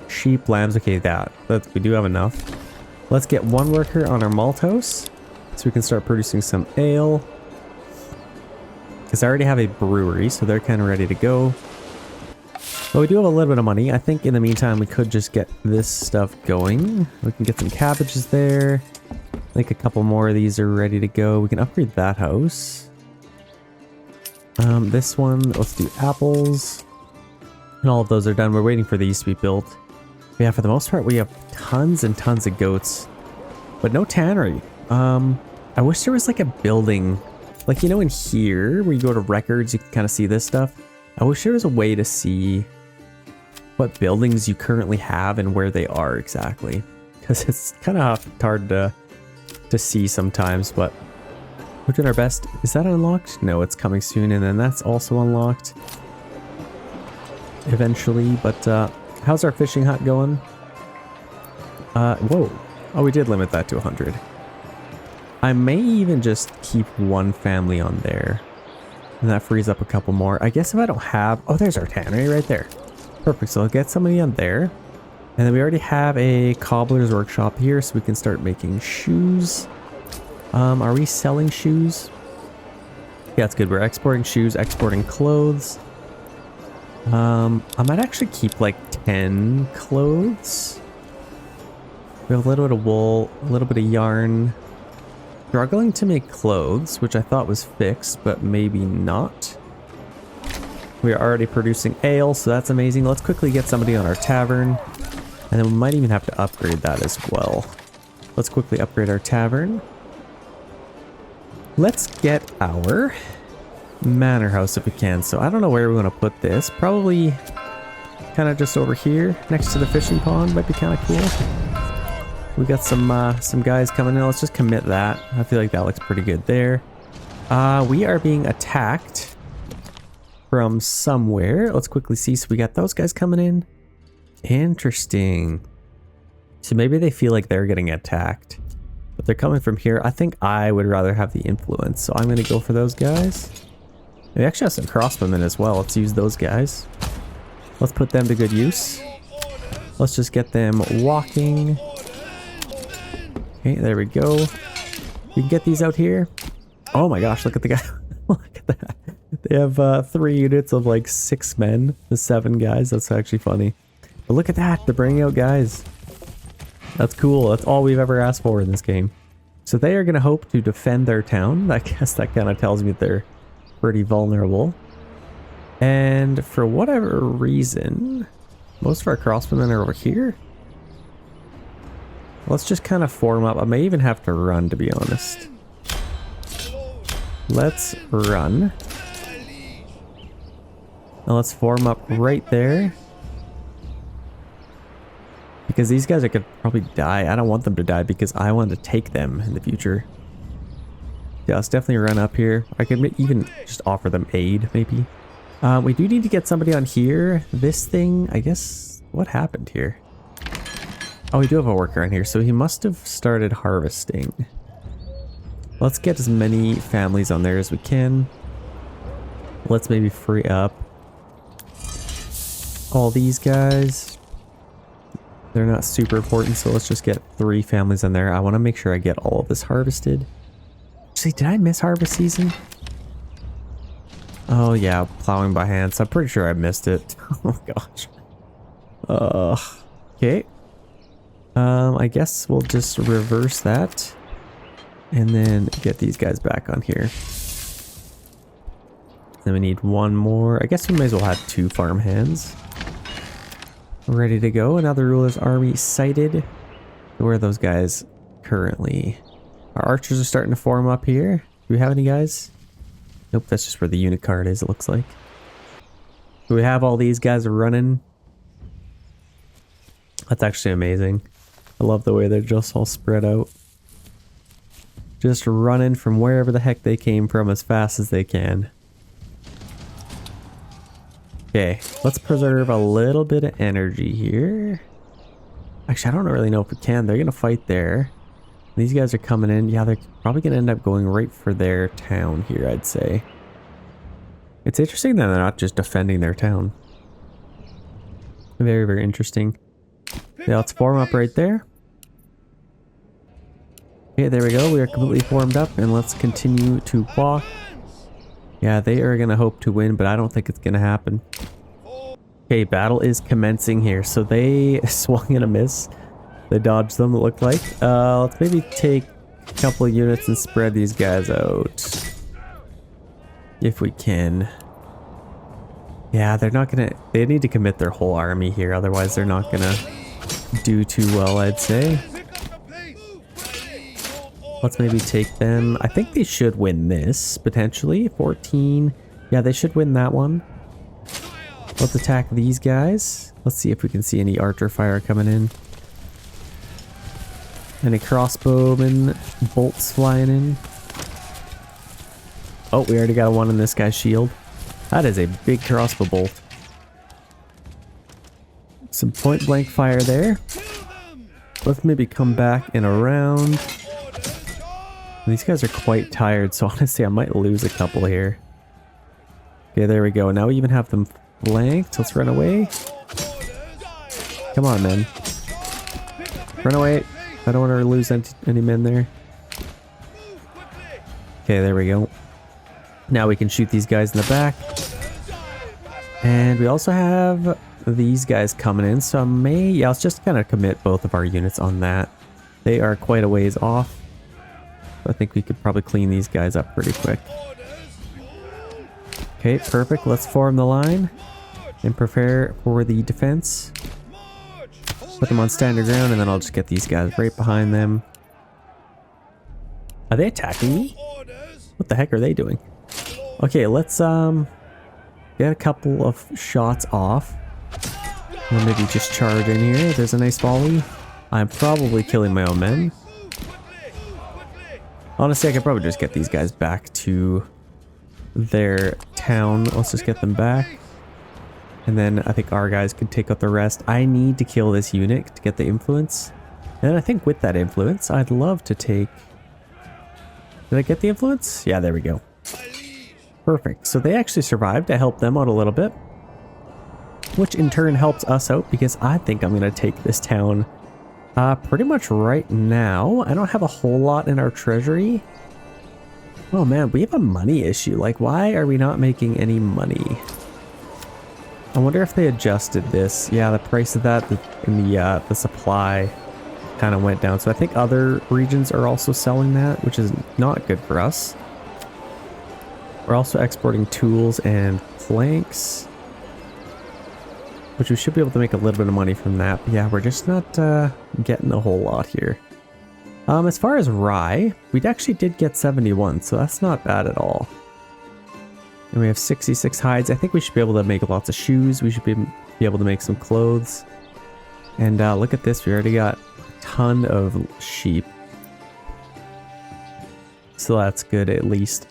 Sheep, lambs. Okay, that we do have enough. Let's get one worker on our malt house so we can start producing some ale. Because I already have a brewery, so they're kind of ready to go. But we do have a little bit of money. I think in the meantime, we could just get this stuff going. We can get some cabbages there. I think a couple more of these are ready to go. We can upgrade that house. This one, let's do apples. And all of those are done. We're waiting for these to be built. But yeah, for the most part, we have tons and tons of goats. But no tannery. I wish there was like a building. Like, you know, in here, where you go to records, you can kind of see this stuff. I wish there was a way to see what buildings you currently have and where they are exactly. Because it's kind of hard to see sometimes, but we're doing our best. Is that unlocked? No, it's coming soon, and then that's also unlocked eventually. But how's our fishing hut going? Whoa. Oh, we did limit that to 100. I may even just keep one family on there. And that frees up a couple more. I guess if I don't have... Oh, there's our tannery right there. Perfect. So I'll get somebody on there. And then we already have a cobbler's workshop here, so we can start making shoes. Are we selling shoes? Yeah, it's good. We're exporting shoes, exporting clothes. I might actually keep like 10 clothes. We have a little bit of wool, a little bit of yarn. Struggling to make clothes, which I thought was fixed, but maybe not. We are already producing ale, so that's amazing. Let's quickly get somebody on our tavern. And then we might even have to upgrade that as well. Let's quickly upgrade our tavern. Let's get our manor house if we can. So I don't know where we want to put this. Probably kind of just over here next to the fishing pond. Might be kind of cool. We got some guys coming in. Let's just commit that. I feel like that looks pretty good there. We are being attacked from somewhere. Let's quickly see. So we got those guys coming in. Interesting. So maybe they feel like they're getting attacked, but they're coming from here. I think I would rather have the influence, so I'm going to go for those guys. We actually have some crossbowmen as well. Let's use those guys. Let's put them to good use. Let's just get them walking. Okay, there we go. You can get these out here. Oh my gosh, look at the guy. Look at that. They have 3 units of like 6 men. The 7 guys. That's actually funny. But look at that. They're bringing out guys. That's cool. That's all we've ever asked for in this game. So they are going to hope to defend their town. I guess that kind of tells me that they're pretty vulnerable. And for whatever reason, most of our crossbowmen are over here. Let's just kind of form up. I may even have to run, to be honest. Let's run. Now let's form up right there. Because these guys could probably die. I don't want them to die because I want to take them in the future. Yeah, let's definitely run up here. I could even just offer them aid, maybe. We do need to get somebody on here. This thing, I guess, what happened here? Oh, we do have a worker on here, so he must have started harvesting. Let's get as many families on there as we can. Let's maybe free up all these guys. They're not super important, so let's just get 3 families on there. I want to make sure I get all of this harvested. Actually, did I miss harvest season? Oh yeah, plowing by hand. So I'm pretty sure I missed it. Oh gosh. Okay. I guess we'll just reverse that. And then get these guys back on here. Then we need 1 more. I guess we may as well have 2 farm hands. Ready to go. Another ruler's army sighted. Where are those guys currently? Our archers are starting to form up here. Do we have any guys? Nope, that's just where the unit card is, it looks like. Do we have all these guys running? That's actually amazing. I love the way they're just all spread out. Just running from wherever the heck they came from as fast as they can. Okay, let's preserve a little bit of energy here. Actually, I don't really know if we can. They're going to fight there. These guys are coming in. Yeah, they're probably going to end up going right for their town here, I'd say. It's interesting that they're not just defending their town. Very, very interesting. Yeah, let's form up right there. Okay, there we go. We are completely formed up, and let's continue to walk. Yeah, they are going to hope to win, but I don't think it's going to happen. Okay, battle is commencing here. So they swung and a miss. They dodged them, it looked like. Let's maybe take a couple of units and spread these guys out. If we can. Yeah, they're not going to... They need to commit their whole army here, otherwise they're not going to do too well, I'd say. Let's maybe take them. I think they should win this, potentially. 14. Yeah, they should win that one. Let's attack these guys. Let's see if we can see any archer fire coming in. Any crossbowmen, bolts flying in. Oh, we already got one in this guy's shield. That is a big crossbow bolt. Some point blank fire there. Let's maybe come back and around. These guys are quite tired, so honestly I might lose a couple here. Okay, there we go. Now we even have them flanked. Let's run away. Come on, man. Run away. I don't want to lose any men there. Okay, there we go. Now we can shoot these guys in the back. And we also have these guys coming in, so yeah, let's just kind of commit both of our units on that. They are quite a ways off. I think we could probably clean these guys up pretty quick. Okay, perfect. Let's form the line and prepare for the defense. Put them on standard ground, and then I'll just get these guys right behind them. Are they attacking me? What the heck are they doing? Okay, let's get a couple of shots off. And maybe just charge in here. There's a nice volley. I'm probably killing my own men. Honestly, I could probably just get these guys back to their town. Let's just get them back. And then I think our guys can take out the rest. I need to kill this unit to get the influence. And then I think with that influence, I'd love to take... Did I get the influence? Yeah, there we go. Perfect. So they actually survived. I helped them out a little bit. Which in turn helps us out because I think I'm going to take this town pretty much right now. I don't have a whole lot in our treasury. Oh man, we have a money issue. Like, why are we not making any money? I wonder if they adjusted this. Yeah, the price of that and the supply kind of went down. So I think other regions are also selling that, which is not good for us. We're also exporting tools and planks, which we should be able to make a little bit of money from that. But yeah, we're just not getting a whole lot here. As far as rye, we actually did get 71, so that's not bad at all. And we have 66 hides. I think we should be able to make lots of shoes. We should be able to make some clothes. And look at this, we already got a ton of sheep. So that's good at least.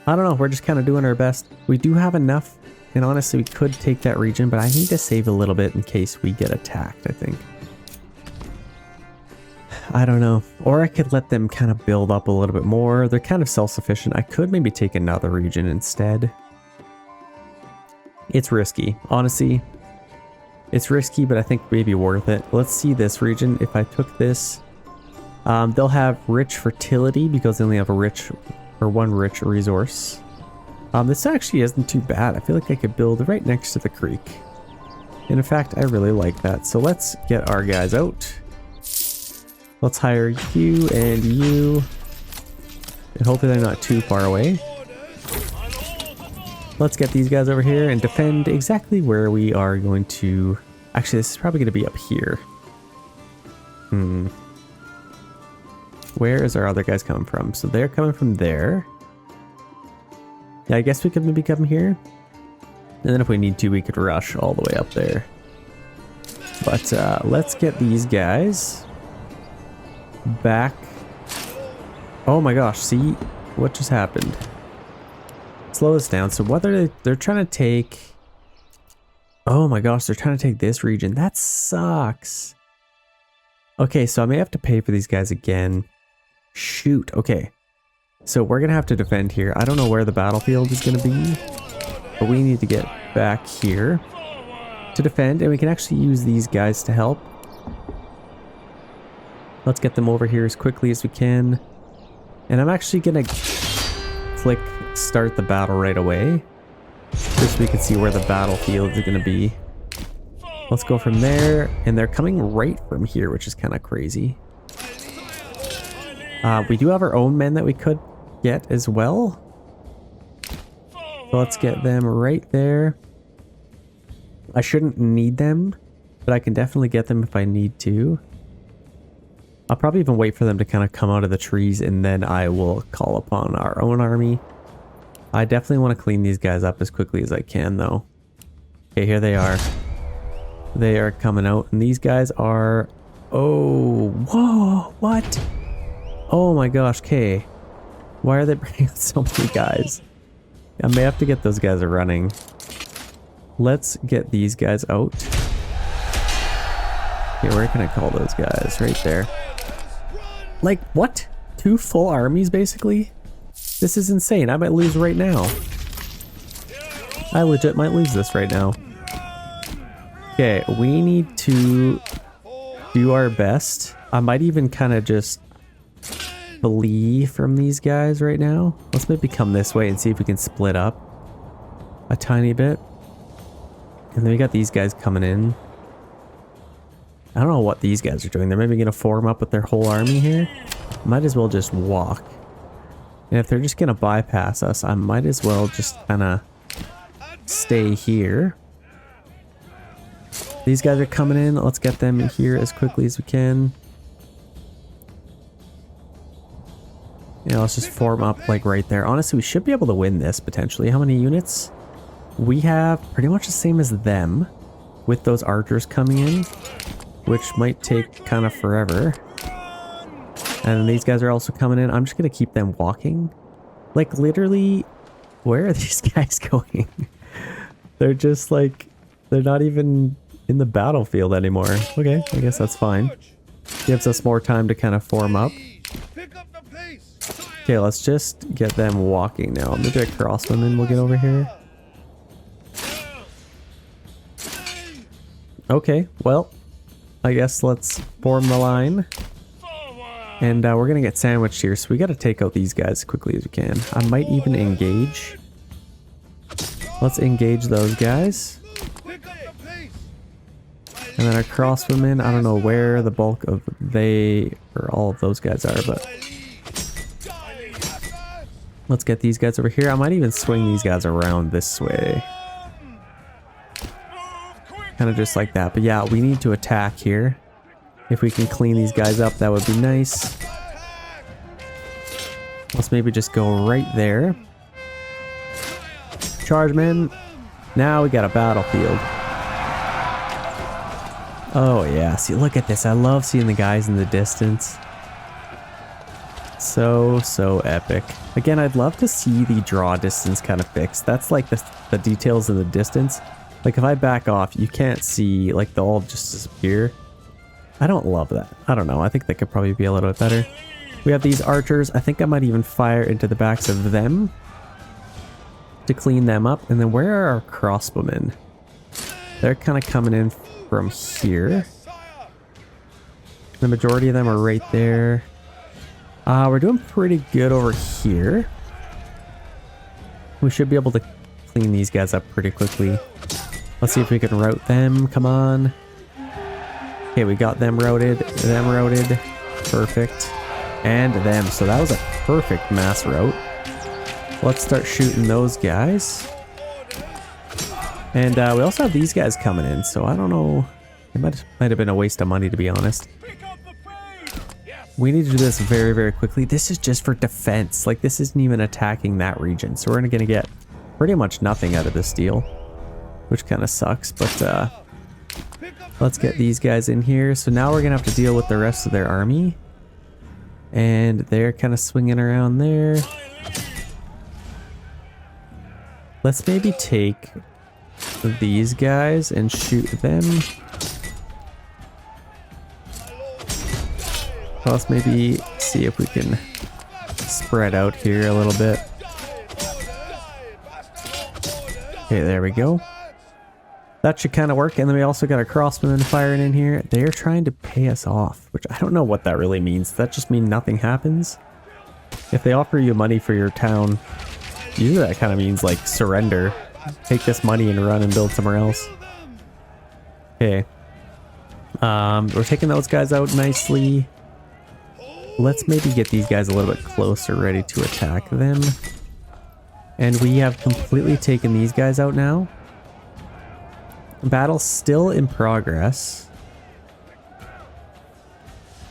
I don't know, we're just kind of doing our best. We do have enough, and honestly we could take that region, but I need to save a little bit in case we get attacked, I think. I don't know. Or I could let them kind of build up a little bit more. They're kind of self-sufficient. I could maybe take another region instead. It's risky. Honestly, it's risky, but I think maybe worth it. Let's see this region. If I took this, they'll have rich fertility because they only have one rich resource. This actually isn't too bad. I feel like I could build right next to the creek. And in fact, I really like that. So let's get our guys out. Let's hire you and you. And hopefully they're not too far away. Let's get these guys over here and defend exactly where we are going to... Actually, this is probably going to be up here. Where is our other guys coming from? So they're coming from there. Yeah, I guess we could maybe come here. And then if we need to, we could rush all the way up there. But let's get these guys back. Oh my gosh, see what just happened? Slow us down. So whether they're trying to take Oh my gosh, they're trying to take this region. That sucks. Okay, so I may have to pay for these guys again. Shoot, okay. So we're gonna have to defend here. I don't know where the battlefield is gonna be, but we need to get back here to defend, and we can actually use these guys to help. Let's get them over here as quickly as we can. And I'm actually gonna click start the battle right away, just so we can see where the battlefield is gonna be. Let's go from there, and they're coming right from here, which is kind of crazy. We do have our own men that we could get as well. So let's get them right there. I shouldn't need them, but I can definitely get them if I need to. I'll probably even wait for them to kind of come out of the trees, and then I will call upon our own army. I definitely want to clean these guys up as quickly as I can, though. Okay, here they are. They are coming out, and these guys are... Oh, whoa, what? Oh my gosh, okay. Why are they bringing out so many guys? I may have to get those guys running. Let's get these guys out. Okay, where can I call those guys? Right there. Like, what? 2 full armies, basically? This is insane. I might lose right now. I legit might lose this right now. Okay, we need to do our best. I might even kind of just flee from these guys right now. Let's maybe come this way and see if we can split up a tiny bit. And then we got these guys coming in. I don't know what these guys are doing. They're maybe going to form up with their whole army here. Might as well just walk. And if they're just going to bypass us, I might as well just kind of stay here. These guys are coming in. Let's get them in here as quickly as we can. Yeah, let's just form up like right there. Honestly, we should be able to win this potentially. How many units? We have pretty much the same as them with those archers coming in, which might take kind of forever. And these guys are also coming in. I'm just going to keep them walking. Like, literally, where are these guys going? They're just like, they're not even in the battlefield anymore. Okay, I guess that's fine. Gives us more time to kind of form up. Okay, let's just get them walking now. Maybe a crosswoman will get over here. Okay, well, I guess let's form the line. And we're going to get sandwiched here, so we got to take out these guys as quickly as we can. I might even engage. Let's engage those guys. And then our crosswomen, I don't know where the bulk of they or all of those guys are, but let's get these guys over here. I might even swing these guys around this way. Kind of just like that. But yeah, we need to attack here. If we can clean these guys up, that would be nice. Let's maybe just go right there. Charge, men. Now we got a battlefield. Oh yeah, see, look at this. I love seeing the guys in the distance. So epic. Again, I'd love to see the draw distance kind of fixed. That's like the details in the distance. Like if I back off, you can't see, like they'll all just disappear. I don't love that. I don't know. I think that could probably be a little bit better. We have these archers. I think I might even fire into the backs of them to clean them up. And then where are our crossbowmen? They're kind of coming in from here. The majority of them are right there. We're doing pretty good over here. We should be able to clean these guys up pretty quickly. Let's see if we can route them. Come on. Okay, we got them routed. Perfect. And them. So that was a perfect mass route. Let's start shooting those guys. And we also have these guys coming in, so I don't know. It might have been a waste of money, to be honest. We need to do this very, very quickly. This is just for defense. Like, this isn't even attacking that region. So we're going to get pretty much nothing out of this deal, which kind of sucks. But let's get these guys in here. So now we're going to have to deal with the rest of their army. And they're kind of swinging around there. Let's maybe take these guys and shoot them. So let's maybe see if we can spread out here a little bit. Okay, there we go. That should kind of work. And then we also got our crossbowmen firing in here. They're trying to pay us off, which I don't know what that really means. Does that just mean nothing happens? If they offer you money for your town, usually that kind of means like surrender. Take this money and run and build somewhere else. Okay. We're taking those guys out nicely. Let's maybe get these guys a little bit closer, ready to attack them. And we have completely taken these guys out now. Battle's still in progress.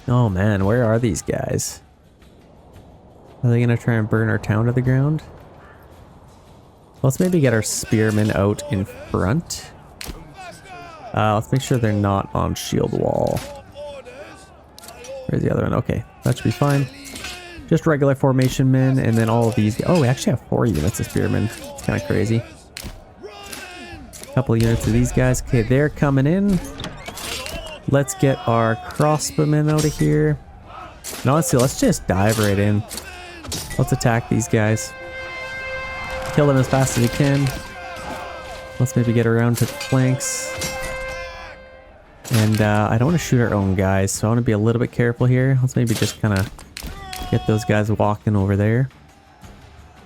Oh man, where are these guys? Are they gonna try and burn our town to the ground? Let's maybe get our spearmen out in front. Let's make sure they're not on shield wall. Where's the other one? Okay, that should be fine. Just regular formation men, and then all of these. Oh, we actually have 4 units of spearmen. It's kind of crazy. Couple of units of these guys. Okay, they're coming in. Let's get our crossbowmen out of here. And honestly, let's just dive right in. Let's attack these guys. Kill them as fast as we can. Let's maybe get around to the flanks. And I don't want to shoot our own guys, so I want to be a little bit careful here. Let's maybe just kind of get those guys walking over there.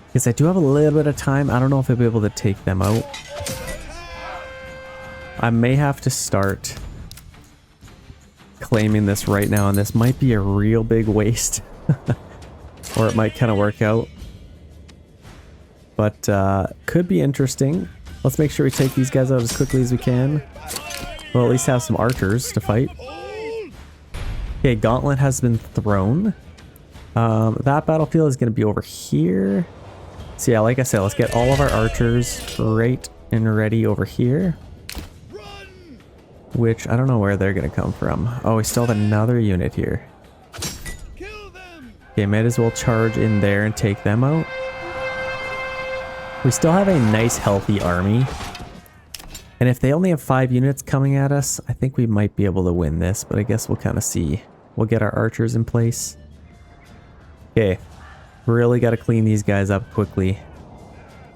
Because I do have a little bit of time. I don't know if I'll be able to take them out. I may have to start claiming this right now, and this might be a real big waste. Or it might kind of work out. But could be interesting. Let's make sure we take these guys out as quickly as we can. We'll at least have some archers to fight. Okay, gauntlet has been thrown. That battlefield is going to be over here. So yeah, like I said, let's get all of our archers right and ready over here. Which, I don't know where they're going to come from. Oh, we still have another unit here. Okay, might as well charge in there and take them out. We still have a nice healthy army. And if they only have 5 units coming at us, I think we might be able to win this, but I guess we'll kind of see. We'll get our archers in place. Okay, really got to clean these guys up quickly.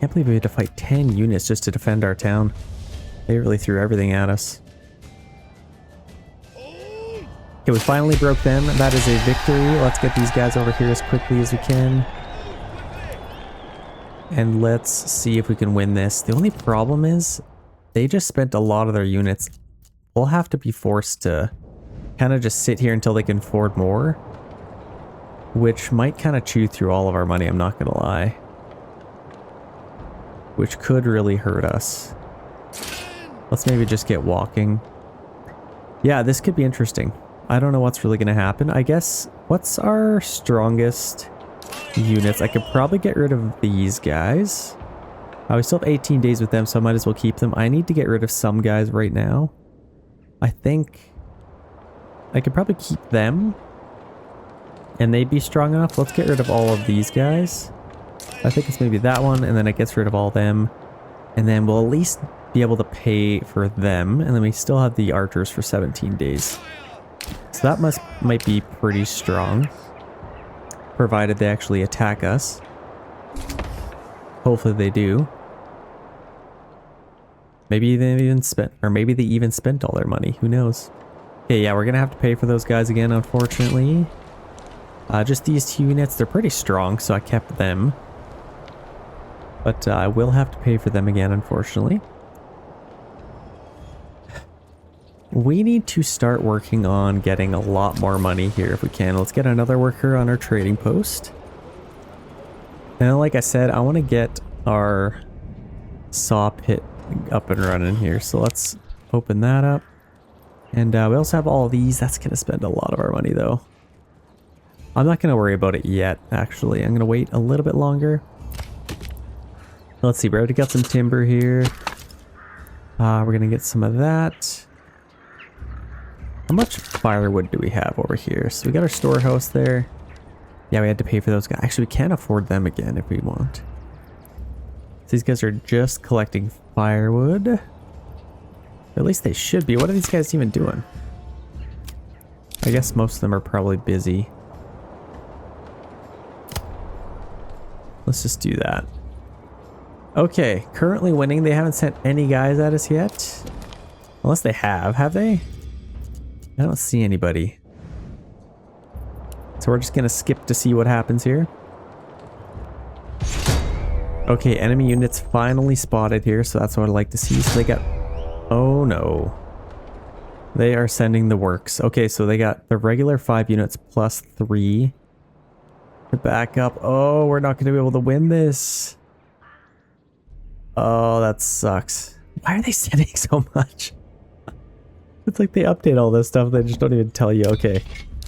Can't believe we had to fight 10 units just to defend our town. They really threw everything at us. Okay, we finally broke them. That is a victory. Let's get these guys over here as quickly as we can. And let's see if we can win this. The only problem is they just spent a lot of their units. We'll have to be forced to kind of just sit here until they can afford more. Which might kind of chew through all of our money, I'm not going to lie. Which could really hurt us. Let's maybe just get walking. Yeah, this could be interesting. I don't know what's really going to happen. I guess, what's our strongest units? I could probably get rid of these guys. We still have 18 days with them, so I might as well keep them. I need to get rid of some guys right now. I think I could probably keep them. And they'd be strong enough. Let's get rid of all of these guys. I think it's maybe that one, and then it gets rid of all them. And then we'll at least be able to pay for them. And then we still have the archers for 17 days. So that might be pretty strong. Provided they actually attack us. Hopefully they do. Maybe they even spent, or maybe they even spent all their money. Who knows? Okay, yeah, we're gonna have to pay for those guys again, unfortunately. Just these 2 units, they're pretty strong, so I kept them. But I will have to pay for them again, unfortunately. We need to start working on getting a lot more money here if we can. Let's get another worker on our trading post. And like I said, I want to get our saw pit up and running here. So let's open that up. And we also have all these. That's going to spend a lot of our money though. I'm not going to worry about it yet, actually. I'm going to wait a little bit longer. Let's see, we already got some timber here. We're going to get some of that. How much firewood do we have over here? So we got our storehouse there. Yeah, we had to pay for those guys. Actually, we can afford them again if we want. So these guys are just collecting firewood. At least they should be. What are these guys even doing? I guess most of them are probably busy. Let's just do that. Okay, currently winning. They haven't sent any guys at us yet. Unless they have they? I don't see anybody. So we're just gonna skip to see what happens here. Okay, enemy units finally spotted here, so that's what I'd like to see. So they got... Oh no. They are sending the works. Okay, so they got the regular 5 units plus 3 to back up. Oh, we're not gonna be able to win this. Oh, that sucks. Why are they sending so much? It's like they update all this stuff, they just don't even tell you. Okay,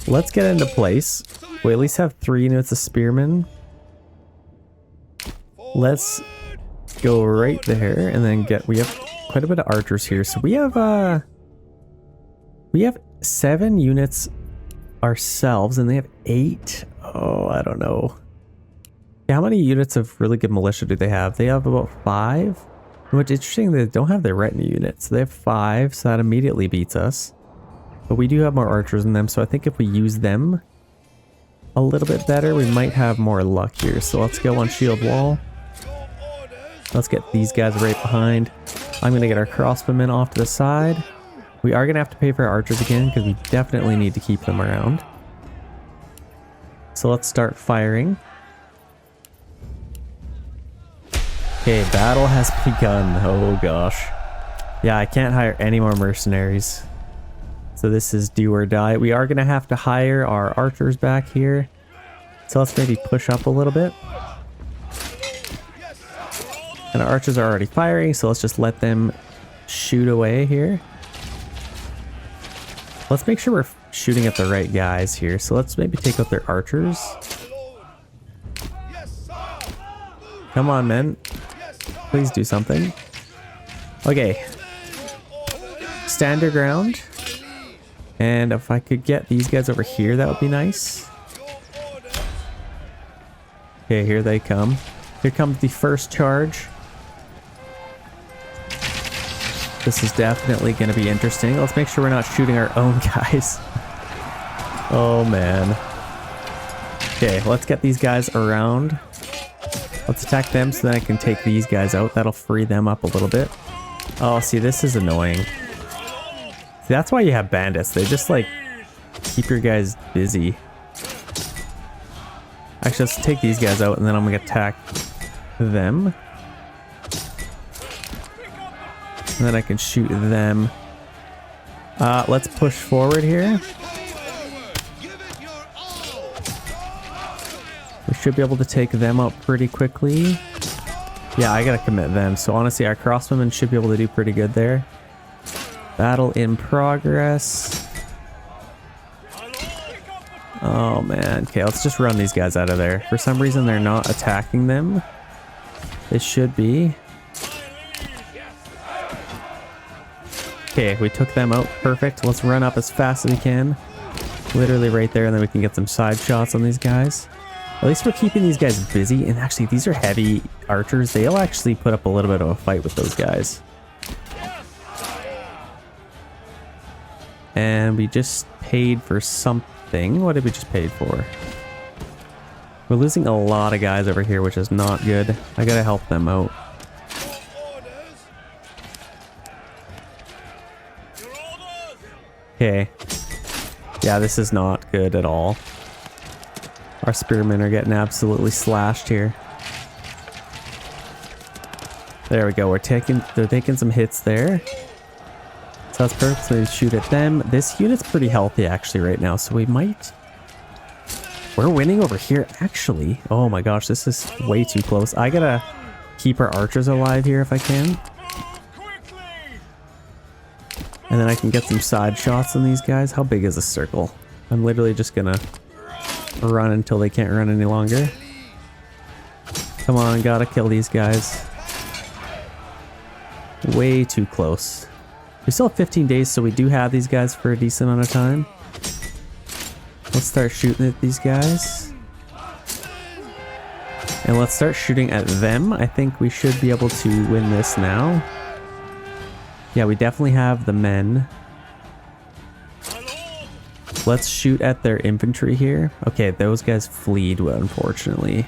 let's get into place. We at least have 3 units of spearmen. Let's go right there and then we have quite a bit of archers here. So we have 7 units ourselves and they have 8. Oh, I don't know. How many units of really good militia do they have? They have about 5. What's interesting, they don't have their retinue units. They have 5, so that immediately beats us. But we do have more archers than them, so I think if we use them a little bit better, we might have more luck here. So let's go on shield wall. Let's get these guys right behind. I'm going to get our crossbowmen off to the side. We are going to have to pay for our archers again, because we definitely need to keep them around. So let's start firing. Okay, battle has begun. Oh gosh. Yeah, I can't hire any more mercenaries. So this is do or die. We are going to have to hire our archers back here. So let's maybe push up a little bit. And our archers are already firing, so let's just let them shoot away here. Let's make sure we're shooting at the right guys here. So let's maybe take out their archers. Come on, men. Please do something. Okay. Stand your ground. And if I could get these guys over here, that would be nice. Okay, here they come. Here comes the first charge. This is definitely going to be interesting. Let's make sure we're not shooting our own guys. Oh, man. Okay, let's get these guys around. Let's attack them so that I can take these guys out. That'll free them up a little bit. Oh, see, this is annoying. See, that's why you have bandits. They just, like, keep your guys busy. Actually, let's take these guys out and then I'm going to attack them. And then I can shoot them. Let's push forward here. We should be able to take them out pretty quickly. Yeah, I gotta commit them. So honestly, our crossbowmen should be able to do pretty good there. Battle in progress. Oh man. Okay, let's just run these guys out of there. For some reason, they're not attacking them. They should be. Okay, we took them out. Perfect. Let's run up as fast as we can. Literally right there, and then we can get some side shots on these guys. At least we're keeping these guys busy. And actually, these are heavy archers. They'll actually put up a little bit of a fight with those guys. And we just paid for something. What did we just pay for? We're losing a lot of guys over here, which is not good. I gotta help them out. Okay. Yeah, this is not good at all. Our spearmen are getting absolutely slashed here. There we go. They're taking some hits there. So that's perfect. So we shoot at them. This unit's pretty healthy actually right now, so we might... We're winning over here actually. Oh my gosh, this is way too close. I gotta keep our archers alive here if I can. And then I can get some side shots on these guys. How big is this circle? I'm literally just gonna run until they can't run any longer. Come on, gotta kill these guys. Way too close. We still have 15 days, so we do have these guys for a decent amount of time. Let's start shooting at these guys. And let's start shooting at them. I think we should be able to win this now. Yeah, we definitely have the men. Let's shoot at their infantry here. Okay, those guys fleed, unfortunately.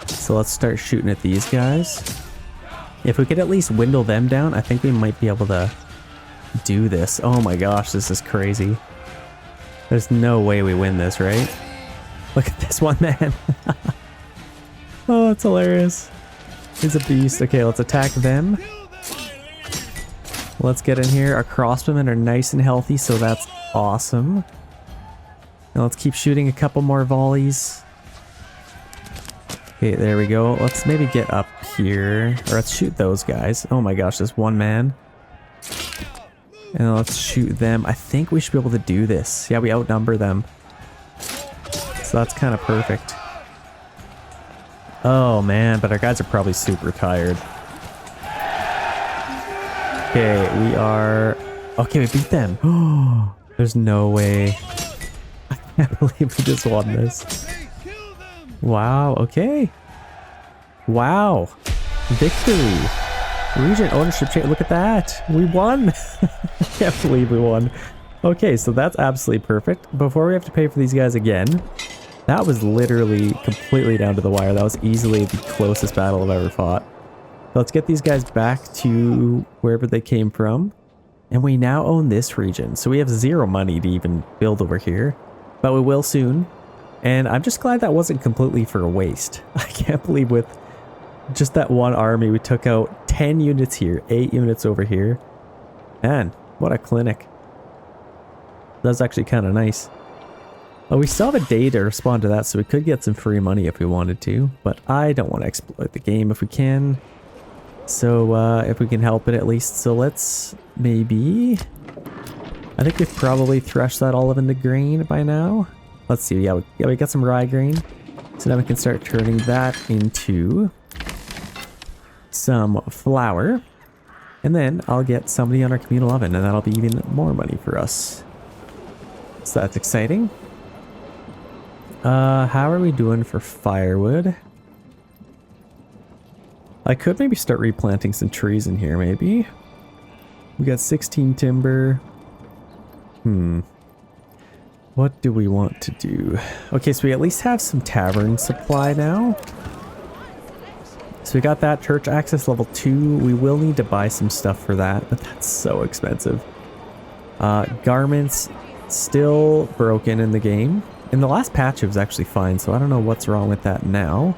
So let's start shooting at these guys. If we could at least dwindle them down, I think we might be able to do this. Oh my gosh, this is crazy. There's no way we win this, right? Look at this one man. Oh, that's hilarious. He's a beast. Okay, let's attack them. Let's get in here. Our crossbowmen are nice and healthy, so that's awesome. Now let's keep shooting a couple more volleys. Okay, there we go. Let's maybe get up here. Or let's shoot those guys. Oh my gosh, this one man. And let's shoot them. I think we should be able to do this. Yeah, we outnumber them. So that's kind of perfect. Oh man, but our guys are probably super tired. Okay, we are... Okay, we beat them. Oh, there's no way. I can't believe we just won this. Wow, okay. Wow. Victory. Regent ownership change. Look at that. We won. I can't believe we won. Okay, so that's absolutely perfect. Before we have to pay for these guys again, that was literally completely down to the wire. That was easily the closest battle I've ever fought. Let's get these guys back to wherever they came from. And we now own this region. So we have zero money to even build over here. But we will soon. And I'm just glad that wasn't completely for a waste. I can't believe with just that one army we took out 10 units here, 8 units over here. Man, what a clinic. That's actually kind of nice. Oh, we still have a day to respond to that, so we could get some free money if we wanted to. But I don't want to exploit the game if we can. So if we can help it at least. So let's maybe... I think we've probably threshed that olive into grain by now. Let's see. Yeah, we got some rye grain. So now we can start turning that into some flour. And then I'll get somebody on our communal oven, and that'll be even more money for us. So that's exciting. How are we doing for firewood? I could maybe start replanting some trees in here, maybe. We got 16 timber. What do we want to do? Okay, so we at least have some tavern supply now. So we got that. Church access level 2. We will need to buy some stuff for that, but that's so expensive. Garments still broken in the game. In the last patch it was actually fine, so I don't know what's wrong with that now.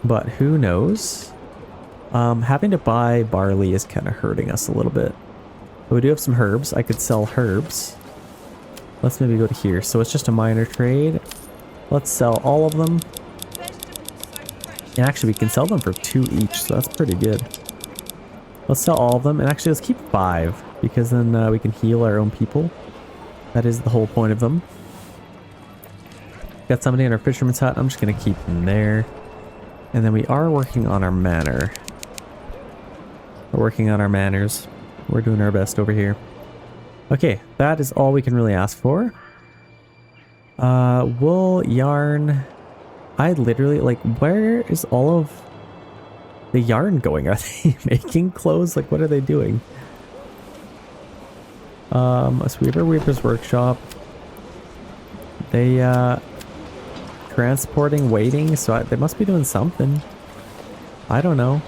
But who knows? Having to buy barley is kind of hurting us a little bit. But we do have some herbs. I could sell herbs. Let's maybe go to here. So it's just a minor trade. Let's sell all of them. And actually we can sell them for 2 each, so that's pretty good. Let's sell all of them. And actually let's keep 5, because then we can heal our own people. That is the whole point of them. Got somebody in our fisherman's hut. I'm just going to keep them there. And then we are working on our manor. We're working on our manners. We're doing our best over here. Okay, that is all we can really ask for. Wool, yarn. I literally, like, where is all of the yarn going? Are they making clothes? Like, what are they doing? A Sweeper Weaver's Workshop. They, transporting, waiting, so they must be doing something. I don't know.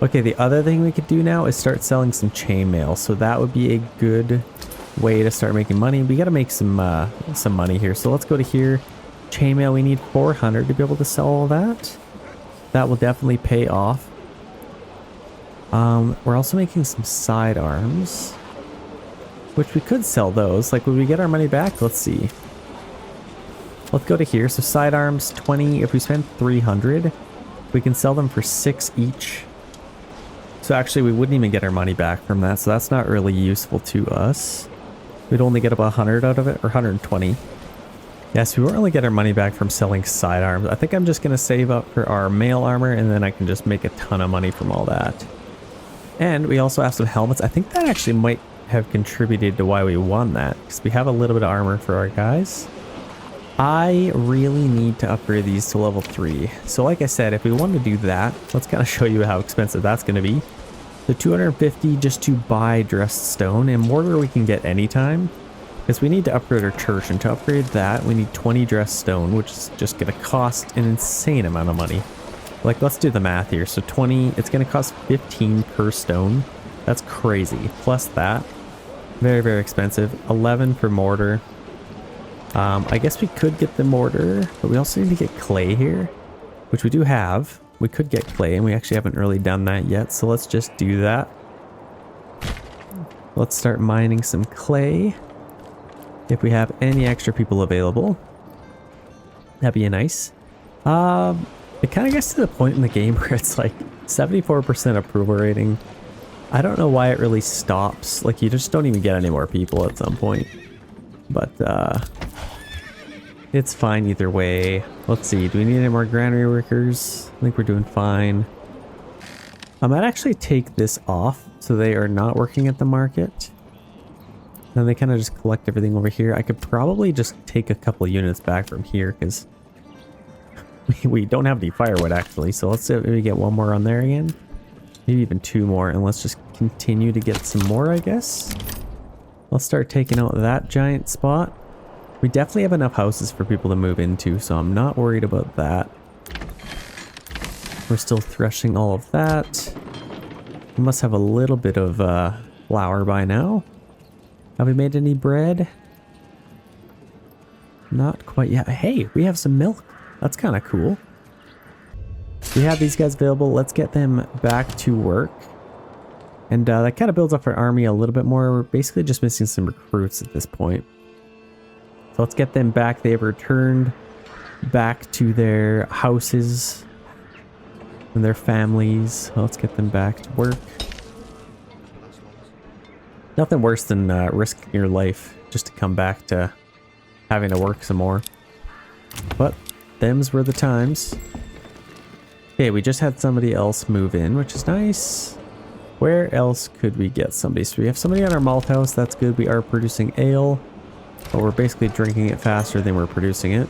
Okay, the other thing we could do now is start selling some chainmail, so that would be a good way to start making money. We gotta make some money here, so let's go to here. Chainmail, we need 400 to be able to sell all that. That will definitely pay off. We're also making some sidearms, which we could sell those. Like, would we get our money back? Let's see. Let's go to here. So sidearms, 20. If we spend 300, we can sell them for 6 each. So actually, we wouldn't even get our money back from that. So that's not really useful to us. We'd only get about 100 out of it, or 120. Yes, we won't really get our money back from selling sidearms. I think I'm just going to save up for our mail armor, and then I can just make a ton of money from all that. And we also have some helmets. I think that actually might have contributed to why we won that, because we have a little bit of armor for our guys. I really need to upgrade these to level 3. So like I said, if we want to do that, let's kind of show you how expensive that's going to be. The 250 just to buy dressed stone, and mortar we can get anytime. Because we need to upgrade our church, and to upgrade that, we need 20 dressed stone, which is just going to cost an insane amount of money. Like, let's do the math here. So 20, it's going to cost 15 per stone. That's crazy. Plus that. Very, very expensive. 11 for mortar. I guess we could get the mortar, but we also need to get clay here, which we do have. We could get clay, and we actually haven't really done that yet, so let's just do that. Let's start mining some clay. If we have any extra people available, that'd be nice. It kind of gets to the point in the game where it's like 74% approval rating. I don't know why it really stops. Like, you just don't even get any more people at some point. But, it's fine either way. Let's see, do we need any more granary workers? I think we're doing fine. I might actually take this off so they are not working at the market. Then they kind of just collect everything over here. I could probably just take a couple of units back from here because we don't have any firewood actually. So let's see if we get one more on there again. Maybe even two more, and let's just continue to get some more, I guess. I'll start taking out that giant spot. We definitely have enough houses for people to move into, so I'm not worried about that. We're still threshing all of that. We must have a little bit of flour by now. Have we made any bread? Not quite yet. Hey, we have some milk. That's kind of cool. We have these guys available. Let's get them back to work. And that kind of builds up our army a little bit more. We're basically just missing some recruits at this point. So let's get them back. They have returned back to their houses and their families. So let's get them back to work. Nothing worse than risking your life just to come back to having to work some more. But them's were the times. Okay, we just had somebody else move in, which is nice. Where else could we get somebody? So we have somebody on our malt house. That's good. We are producing ale, but we're basically drinking it faster than we're producing it.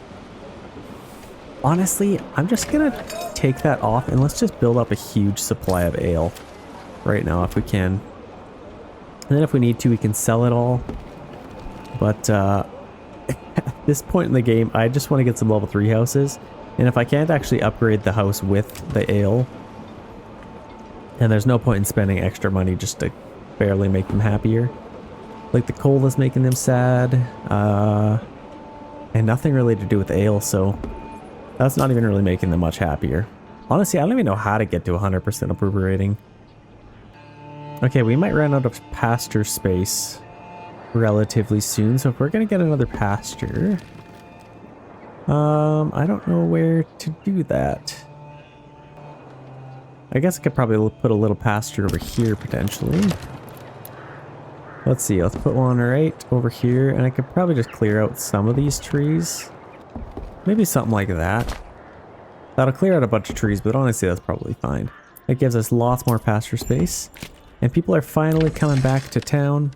Honestly, I'm just gonna take that off and let's just build up a huge supply of ale right now if we can. And then if we need to, we can sell it all. But at this point in the game, I just want to get some level 3 houses. And if I can't actually upgrade the house with the ale, and there's no point in spending extra money just to barely make them happier. Like the coal is making them sad, and nothing really to do with ale, so that's not even really making them much happier. Honestly, I don't even know how to get to 100% approval rating. Okay, we might run out of pasture space relatively soon, so if we're gonna get another pasture, I don't know where to do that. I guess I could probably put a little pasture over here potentially. Let's see, let's put one right over here, and I could probably just clear out some of these trees. Maybe something like that. That'll clear out a bunch of trees, but honestly that's probably fine. It gives us lots more pasture space. And people are finally coming back to town.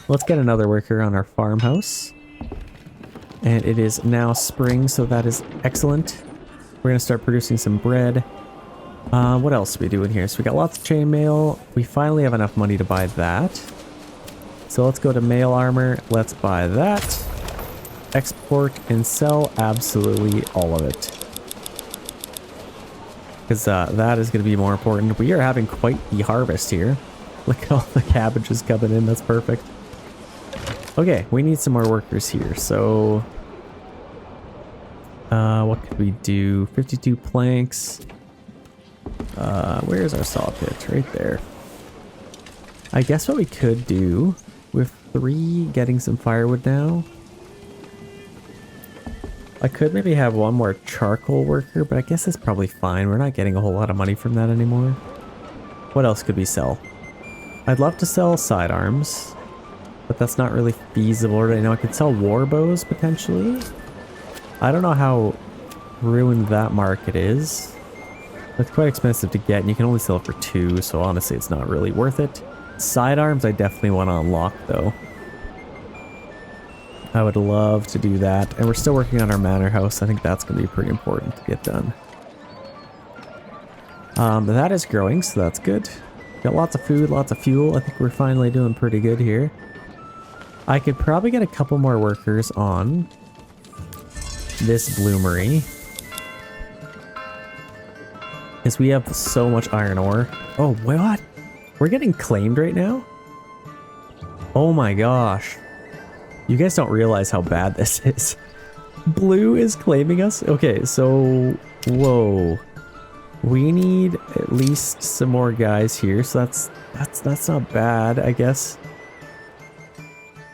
Let's get another worker on our farmhouse. And it is now spring, so that is excellent. We're gonna start producing some bread. What else are we doing here? So we got lots of chainmail. We finally have enough money to buy that. So let's go to mail armor. Let's buy that. Export and sell absolutely all of it. Because that is going to be more important. We are having quite the harvest here. Look at all the cabbages coming in. That's perfect. Okay, we need some more workers here. So, what could we do? 52 planks. Where's our saw pit? Right there. I guess what we could do with 3 getting some firewood now. I could maybe have one more charcoal worker, but I guess that's probably fine. We're not getting a whole lot of money from that anymore. What else could we sell? I'd love to sell sidearms, but that's not really feasible right now. I could sell war bows potentially. I don't know how ruined that market is. It's quite expensive to get, and you can only sell it for 2, so honestly it's not really worth it. Sidearms I definitely want to unlock though. I would love to do that. And we're still working on our manor house. I think that's going to be pretty important to get done. That is growing, so that's good. Got lots of food, lots of fuel. I think we're finally doing pretty good here. I could probably get a couple more workers on this bloomery. Because we have so much iron ore. Oh, what? We're getting claimed right now? Oh my gosh. You guys don't realize how bad this is. Blue is claiming us? Okay, so... Whoa. We need at least some more guys here, so that's not bad, I guess.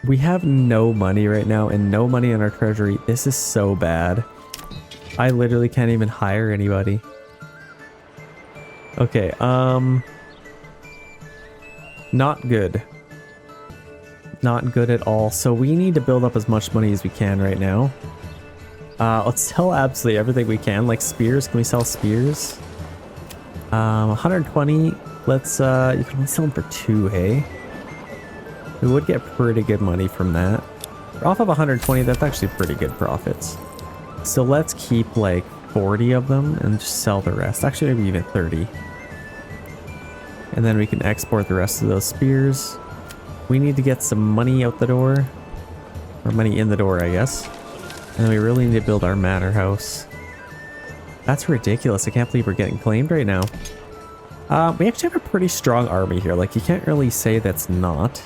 We have no money right now and no money in our treasury. This is so bad. I literally can't even hire anybody. Okay, not good. Not good at all. So we need to build up as much money as we can right now. Let's sell absolutely everything we can. Like spears, can we sell spears? 120. Let's, you can only sell them for 2, hey? We would get pretty good money from that. Off of 120, that's actually pretty good profits. So let's keep like 40 of them and just sell the rest. Actually, maybe even 30. And then we can export the rest of those spears. We need to get some money out the door. Or money in the door, I guess. And then we really need to build our manor house. That's ridiculous. I can't believe we're getting claimed right now. We actually have a pretty strong army here. Like, you can't really say that's not.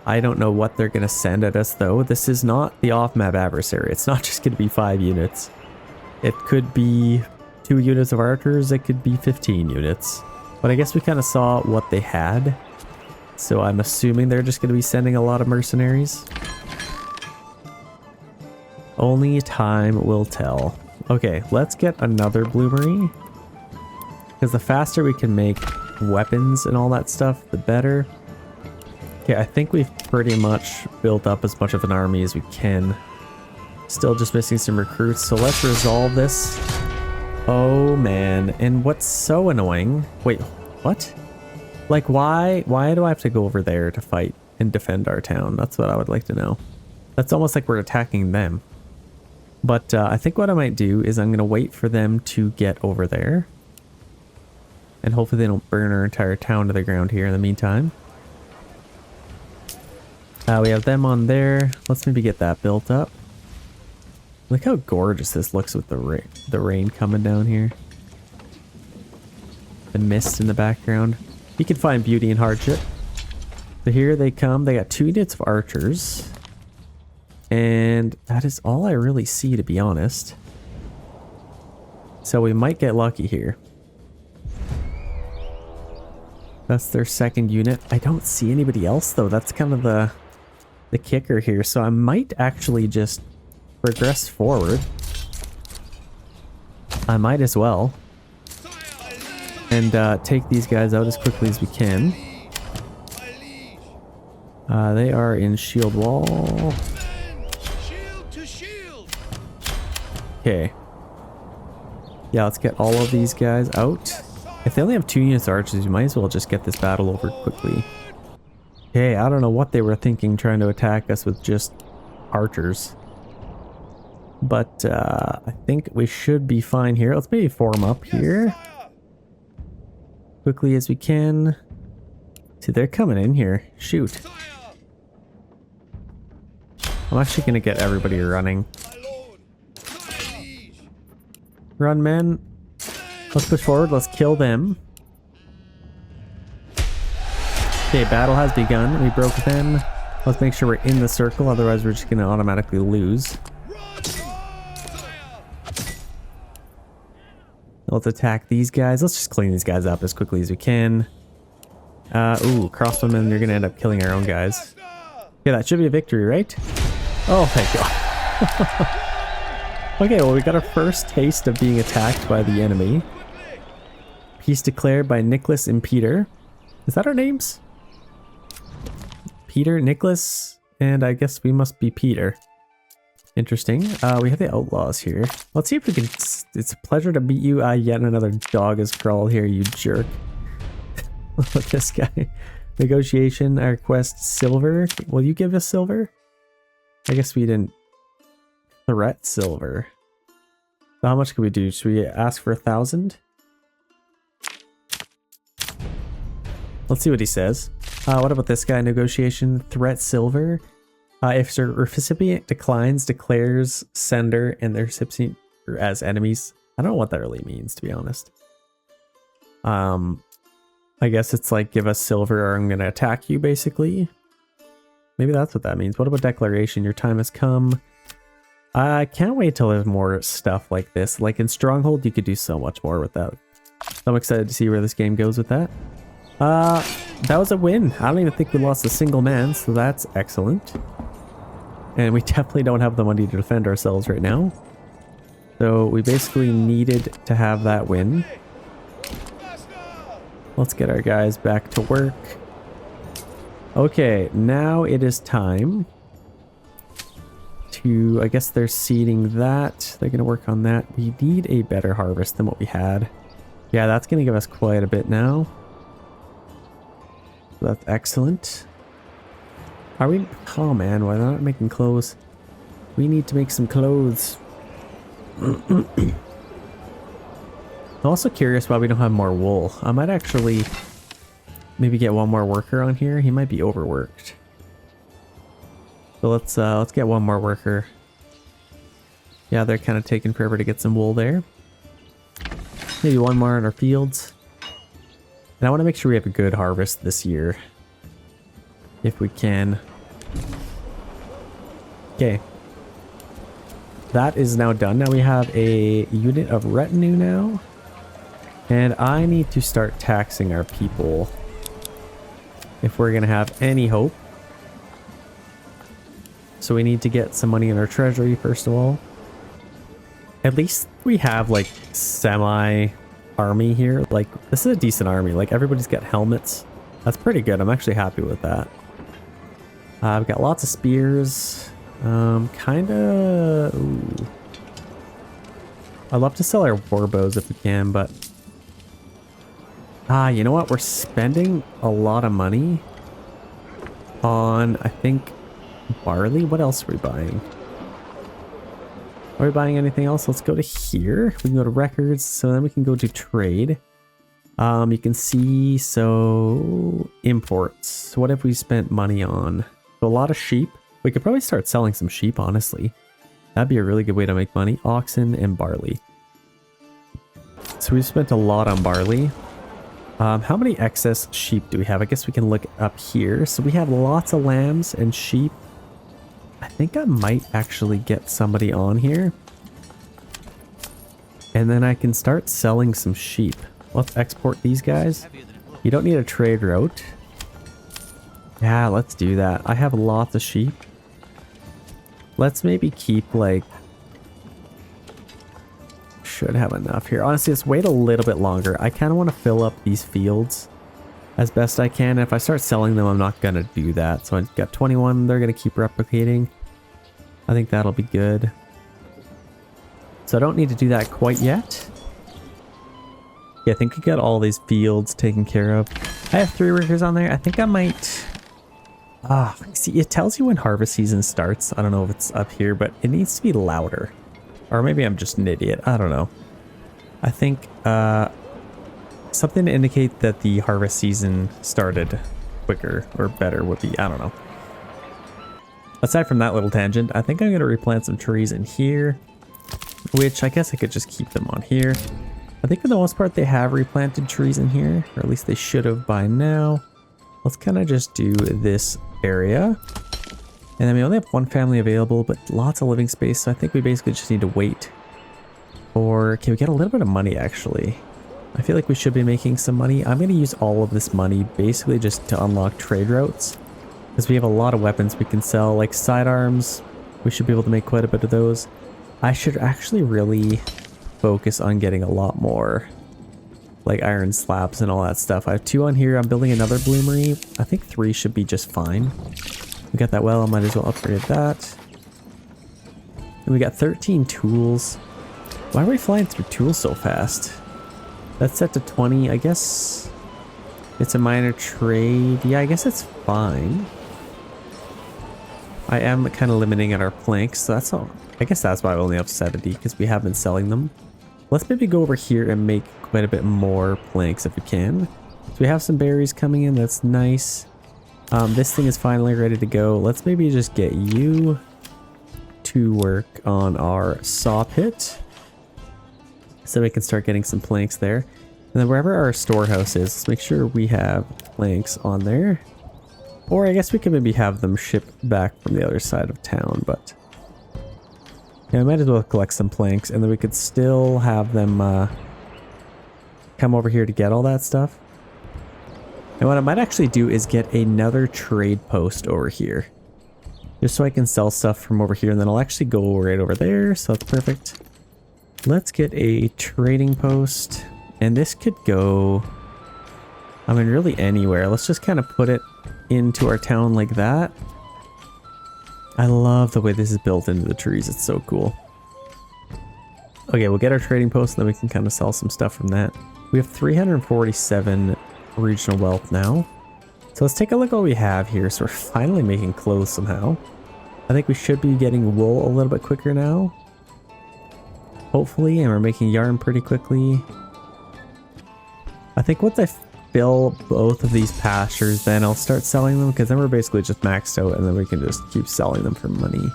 I don't know what they're going to send at us, though. This is not the off-map adversary. It's not just going to be 5 units. It could be 2 units of archers. It could be 15 units. But I guess we kind of saw what they had. So I'm assuming they're just going to be sending a lot of mercenaries. Only time will tell. Okay, let's get another bloomery. Because the faster we can make weapons and all that stuff, the better. Okay, I think we've pretty much built up as much of an army as we can. Still just missing some recruits, so let's resolve this. Oh man, and what's so annoying... Wait, what? Like, why do I have to go over there to fight and defend our town? That's what I would like to know. That's almost like we're attacking them. But I think what I might do is I'm going to wait for them to get over there. And hopefully they don't burn our entire town to the ground here in the meantime. We have them on there. Let's maybe get that built up. Look how gorgeous this looks with the rain coming down here. The mist in the background. You can find beauty in hardship. So here they come. They got 2 units of archers. And that is all I really see, to be honest. So we might get lucky here. That's their 2nd unit. I don't see anybody else, though. That's kind of the kicker here. So I might actually just progress forward. I might as well. And take these guys out as quickly as we can. They are in shield wall. Okay. Yeah, let's get all of these guys out. If they only have 2 units of archers, you might as well just get this battle over quickly. Okay, I don't know what they were thinking trying to attack us with just archers. But I think we should be fine here. Let's maybe form up here. Quickly as we can. See, they're coming in here. Shoot. I'm actually going to get everybody running. Run, men. Let's push forward. Let's kill them. Okay, battle has begun. We broke them. Let's make sure we're in the circle. Otherwise, we're just going to automatically lose. Let's attack these guys. Let's just clean these guys up as quickly as we can. Ooh, crossbowmen, you're going to end up killing our own guys. Yeah, that should be a victory, right? Oh, thank God. Okay, well, we got our first taste of being attacked by the enemy. Peace declared by Nicholas and Peter. Is that our names? Peter, Nicholas, and I guess we must be Peter. Interesting. We have the outlaws here. Let's see if we can... It's a pleasure to meet you. Yet another dog has crawled here, you jerk. Look at this guy. Negotiation. I request silver. Will you give us silver? I guess we didn't. Threat silver. So how much can we do? Should we ask for 1,000? Let's see what he says. What about this guy? Negotiation. Threat silver. If the recipient declines, declares sender and the recipient as enemies. I don't know what that really means, to be honest. I guess it's like, give us silver or I'm going to attack you, basically. Maybe that's what that means. What about declaration? Your time has come. I can't wait till there's more stuff like this. Like in Stronghold, you could do so much more with that. So I'm excited to see where this game goes with that. That was a win. I don't even think we lost a single man, so that's excellent. And we definitely don't have the money to defend ourselves right now. So we basically needed to have that win. Let's get our guys back to work. Okay, now it is time to, I guess they're seeding that. They're going to work on that. We need a better harvest than what we had. Yeah, that's going to give us quite a bit now. So that's excellent. Are we? Oh man, why not making clothes? We need to make some clothes. I'm also curious why we don't have more wool. I might actually maybe get one more worker on here. He might be overworked. So let's get one more worker. Yeah, they're kind of taking forever to get some wool there. Maybe one more in our fields. And I want to make sure we have a good harvest this year. If we can. Okay. That is now done. Now we have a unit of retinue now. And I need to start taxing our people if we're going to have any hope. So we need to get some money in our treasury first of all. At least we have like semi-army here. Like this is a decent army. Like everybody's got helmets. That's pretty good. I'm actually happy with that. I've got lots of spears. Kinda... Ooh. I'd love to sell our war bows if we can, but... you know what? We're spending a lot of money on, I think, barley. What else are we buying? Are we buying anything else? Let's go to here. We can go to records, so then we can go to trade. You can see, so imports. So what have we spent money on? So a lot of sheep. We could probably start selling some sheep, honestly. That'd be a really good way to make money. Oxen and barley. So we've spent a lot on barley. How many excess sheep do we have? I guess we can look up here. So we have lots of lambs and sheep. I think I might actually get somebody on here. And then I can start selling some sheep. Let's export these guys. You don't need a trade route. Yeah, let's do that. I have lots of sheep. Let's maybe keep like... Should have enough here. Honestly, let's wait a little bit longer. I kind of want to fill up these fields as best I can. If I start selling them, I'm not going to do that. So I've got 21. They're going to keep replicating. I think that'll be good. So I don't need to do that quite yet. Yeah, I think we got all these fields taken care of. I have 3 workers on there. I think I might... see, it tells you when harvest season starts. I don't know if it's up here, but it needs to be louder. Or maybe I'm just an idiot. I don't know. I think something to indicate that the harvest season started quicker or better would be, I don't know. Aside from that little tangent, I think I'm going to replant some trees in here, which I guess I could just keep them on here. I think for the most part they have replanted trees in here, or at least they should have by now. Let's kind of just do this area. And then we only have 1 family available, but lots of living space, so I think we basically just need to wait. Or can we get a little bit of money actually? I feel like we should be making some money. I'm going to use all of this money basically just to unlock trade routes. Because we have a lot of weapons we can sell, like sidearms. We should be able to make quite a bit of those. I should actually really focus on getting a lot more, like iron slabs and all that stuff. I have 2 on here. I'm building another bloomery. I think 3 should be just fine. We got that well. I might as well upgrade that. And we got 13 tools. Why are we flying through tools so fast? That's set to 20. I guess it's a minor trade. Yeah, I guess it's fine. I am kind of limiting at our planks, so that's all. I guess that's why I only have 70, because we have been selling them. Let's maybe go over here and make quite a bit more planks if we can. So we have some berries coming in, that's nice. This thing is finally ready to go. Let's maybe just get you to work on our saw pit, so we can start getting some planks there. And then wherever our storehouse is, let's make sure we have planks on there. Or I guess we can maybe have them shipped back from the other side of town, but yeah, I might as well collect some planks, and then we could still have them come over here to get all that stuff. And what I might actually do is get another trade post over here, just so I can sell stuff from over here, and then I'll actually go right over there, so that's perfect. Let's get a trading post, and this could go, I mean, really anywhere. Let's just kind of put it into our town like that. I love the way this is built into the trees. It's so cool. Okay, we'll get our trading post, and then we can kind of sell some stuff from that. We have 347 regional wealth now. So let's take a look at what we have here. So we're finally making clothes somehow. I think we should be getting wool a little bit quicker now, hopefully, and we're making yarn pretty quickly. I think once I fill both of these pastures, then I'll start selling them, because then we're basically just maxed out, and then we can just keep selling them for money.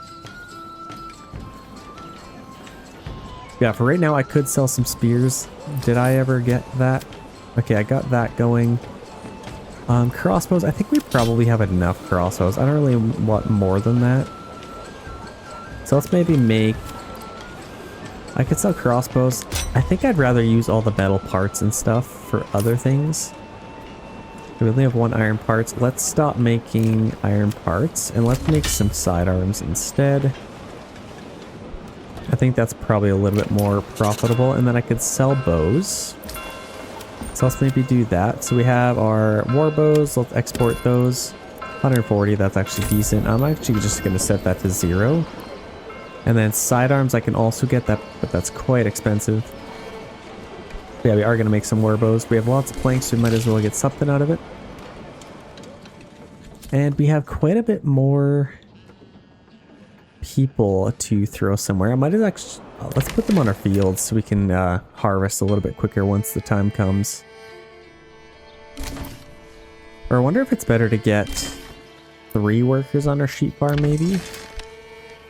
Yeah, for right now I could sell some spears. Did I ever get that? Okay, I got that going. Crossbows, I think we probably have enough crossbows. I don't really want more than that. So let's maybe make, I could sell crossbows. I think I'd rather use all the metal parts and stuff for other things. We only have one iron parts. Let's stop making iron parts, and let's make some sidearms instead. I think that's probably a little bit more profitable, and then I could sell bows. So let's maybe do that. So we have our war bows. Let's export those. 140, that's actually decent. I'm actually just going to set that to 0. And then sidearms, I can also get that, but that's quite expensive. But yeah, we are going to make some war bows. We have lots of planks, so we might as well get something out of it. And we have quite a bit more people to throw somewhere. I might as actually, let's put them on our fields so we can harvest a little bit quicker once the time comes. Or I wonder if it's better to get 3 workers on our sheep farm, maybe?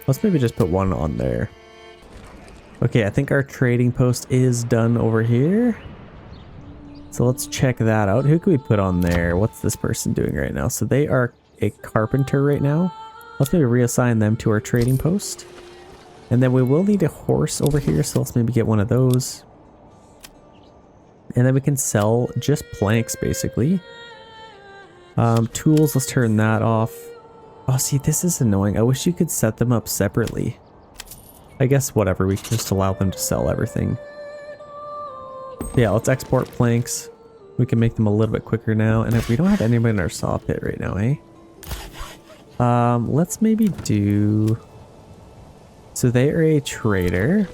Let's maybe just put 1 on there. Okay, I think our trading post is done over here. So let's check that out. Who can we put on there? What's this person doing right now? So they are a carpenter right now. Let's maybe reassign them to our trading post. And then we will need a horse over here, so let's maybe get one of those. And then we can sell just planks, basically. Tools, let's turn that off. Oh, see, this is annoying. I wish you could set them up separately. I guess whatever, we can just allow them to sell everything. Yeah, let's export planks. We can make them a little bit quicker now. And if we don't have anybody in our saw pit right now, eh? Let's maybe do... So they are a trader.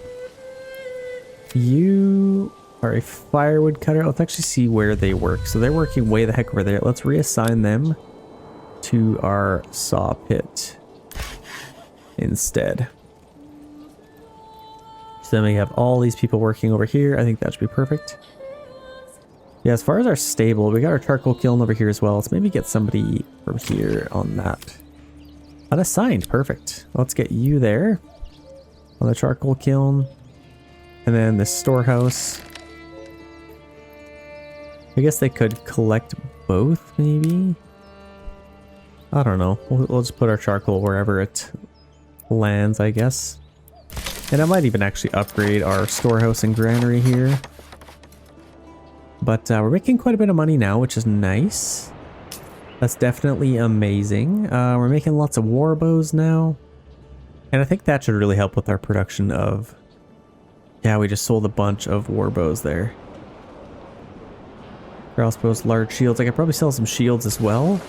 You are a firewood cutter. Let's actually see where they work. So they're working way the heck over there. Let's reassign them to our saw pit instead. So then we have all these people working over here. I think that should be perfect. Yeah, as far as our stable, we got our charcoal kiln over here as well. Let's maybe get somebody from here on that. Unassigned, perfect. Let's get you there on the charcoal kiln. And then the storehouse. I guess they could collect both, maybe? I don't know. We'll just put our charcoal wherever it lands, I guess. And I might even actually upgrade our storehouse and granary here. But we're making quite a bit of money now, which is nice. That's definitely amazing. We're making lots of war bows now. And I think that should really help with our production of... Yeah, we just sold a bunch of war bows there. Crossbows, large shields. I could probably sell some shields as well.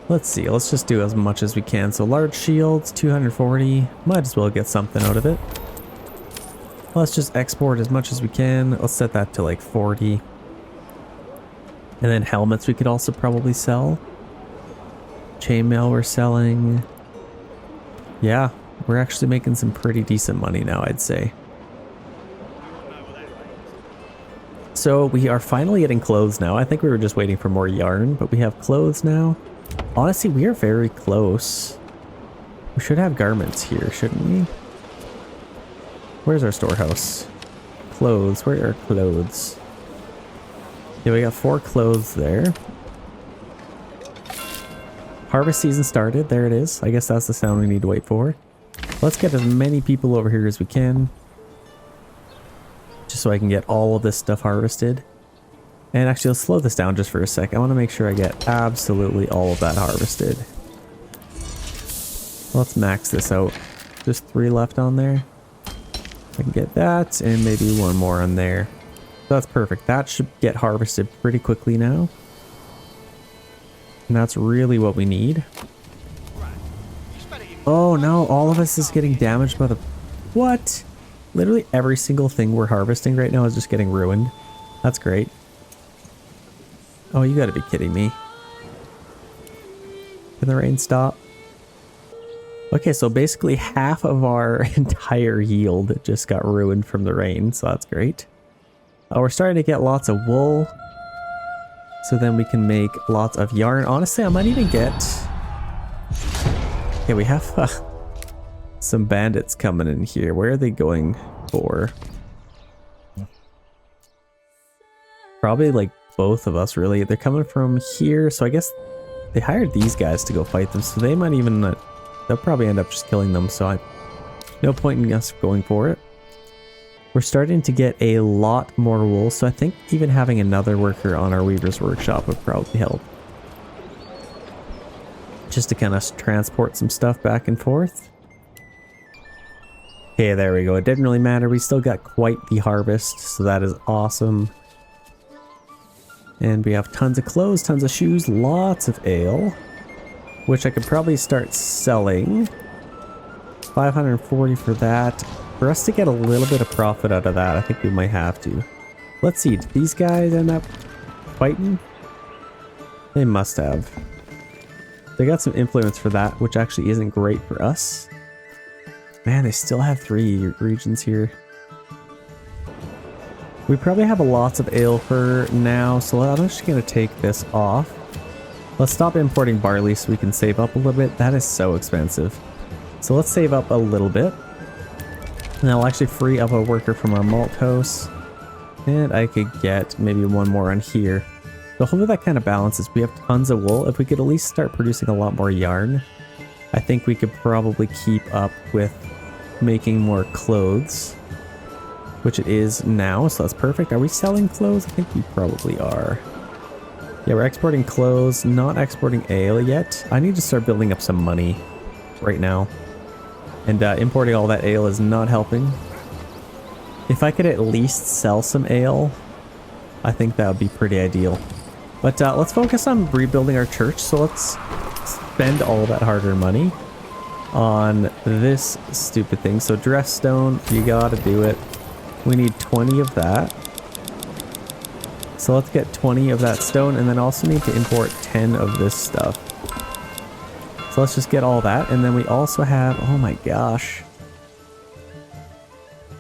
Let's see. Let's just do as much as we can. So large shields, 240. Might as well get something out of it. Let's just export as much as we can. Let's set that to like 40. And then helmets we could also probably sell. Chainmail we're selling. Yeah, we're actually making some pretty decent money now, I'd say. So we are finally getting clothes now. I think we were just waiting for more yarn, but we have clothes now. Honestly, we are very close. We should have garments here, shouldn't we? Where's our storehouse? Clothes. Where are clothes? Yeah, we got 4 clothes there. Harvest season started. There it is. I guess that's the sound we need to wait for. Let's get as many people over here as we can. Just so I can get all of this stuff harvested. And actually, let's slow this down just for a sec. I want to make sure I get absolutely all of that harvested. Let's max this out. Just 3 left on there. I can get that and maybe 1 more on there. So that's perfect. That should get harvested pretty quickly now. And that's really what we need. Oh no, all of us is getting damaged by the... What? Literally every single thing we're harvesting right now is just getting ruined. That's great. Oh, you gotta be kidding me. Can the rain stop? Okay, so basically half of our entire yield just got ruined from the rain, so that's great. We're starting to get lots of wool. So then we can make lots of yarn. Honestly, I might even get... Okay, we have some bandits coming in here. Where are they going for? Probably like both of us, really. They're coming from here, so I guess they hired these guys to go fight them, so they might even... they'll probably end up just killing them, so no point in us going for it. We're starting to get a lot more wool, so I think even having another worker on our weaver's workshop would probably help. Just to kind of transport some stuff back and forth. Okay, there we go. It didn't really matter. We still got quite the harvest, so that is awesome. And we have tons of clothes, tons of shoes, lots of ale, which I could probably start selling. 540 for that. For us to get a little bit of profit out of that, I think we might have to. Let's see, did these guys end up fighting? They must have. They got some influence for that, which actually isn't great for us. Man, they still have 3 regions here. We probably have lots of ale for now, so I'm just going to take this off. Let's stop importing barley so we can save up a little bit. That is so expensive. So let's save up a little bit. And I'll actually free up a worker from our malt house. And I could get maybe 1 more on here. So hopefully that kind of balances. We have tons of wool. If we could at least start producing a lot more yarn, I think we could probably keep up with making more clothes. Which it is now, so that's perfect. Are we selling clothes? I think we probably are. Yeah, we're exporting clothes, not exporting ale yet. I need to start building up some money right now. And importing all that ale is not helping. If I could at least sell some ale, I think that would be pretty ideal. But let's focus on rebuilding our church. So let's spend all that hard-earned money on this stupid thing. So dress stone, you gotta do it. We need 20 of that. So let's get 20 of that stone, and then also need to import 10 of this stuff. So let's just get all that, and then we also have, oh my gosh.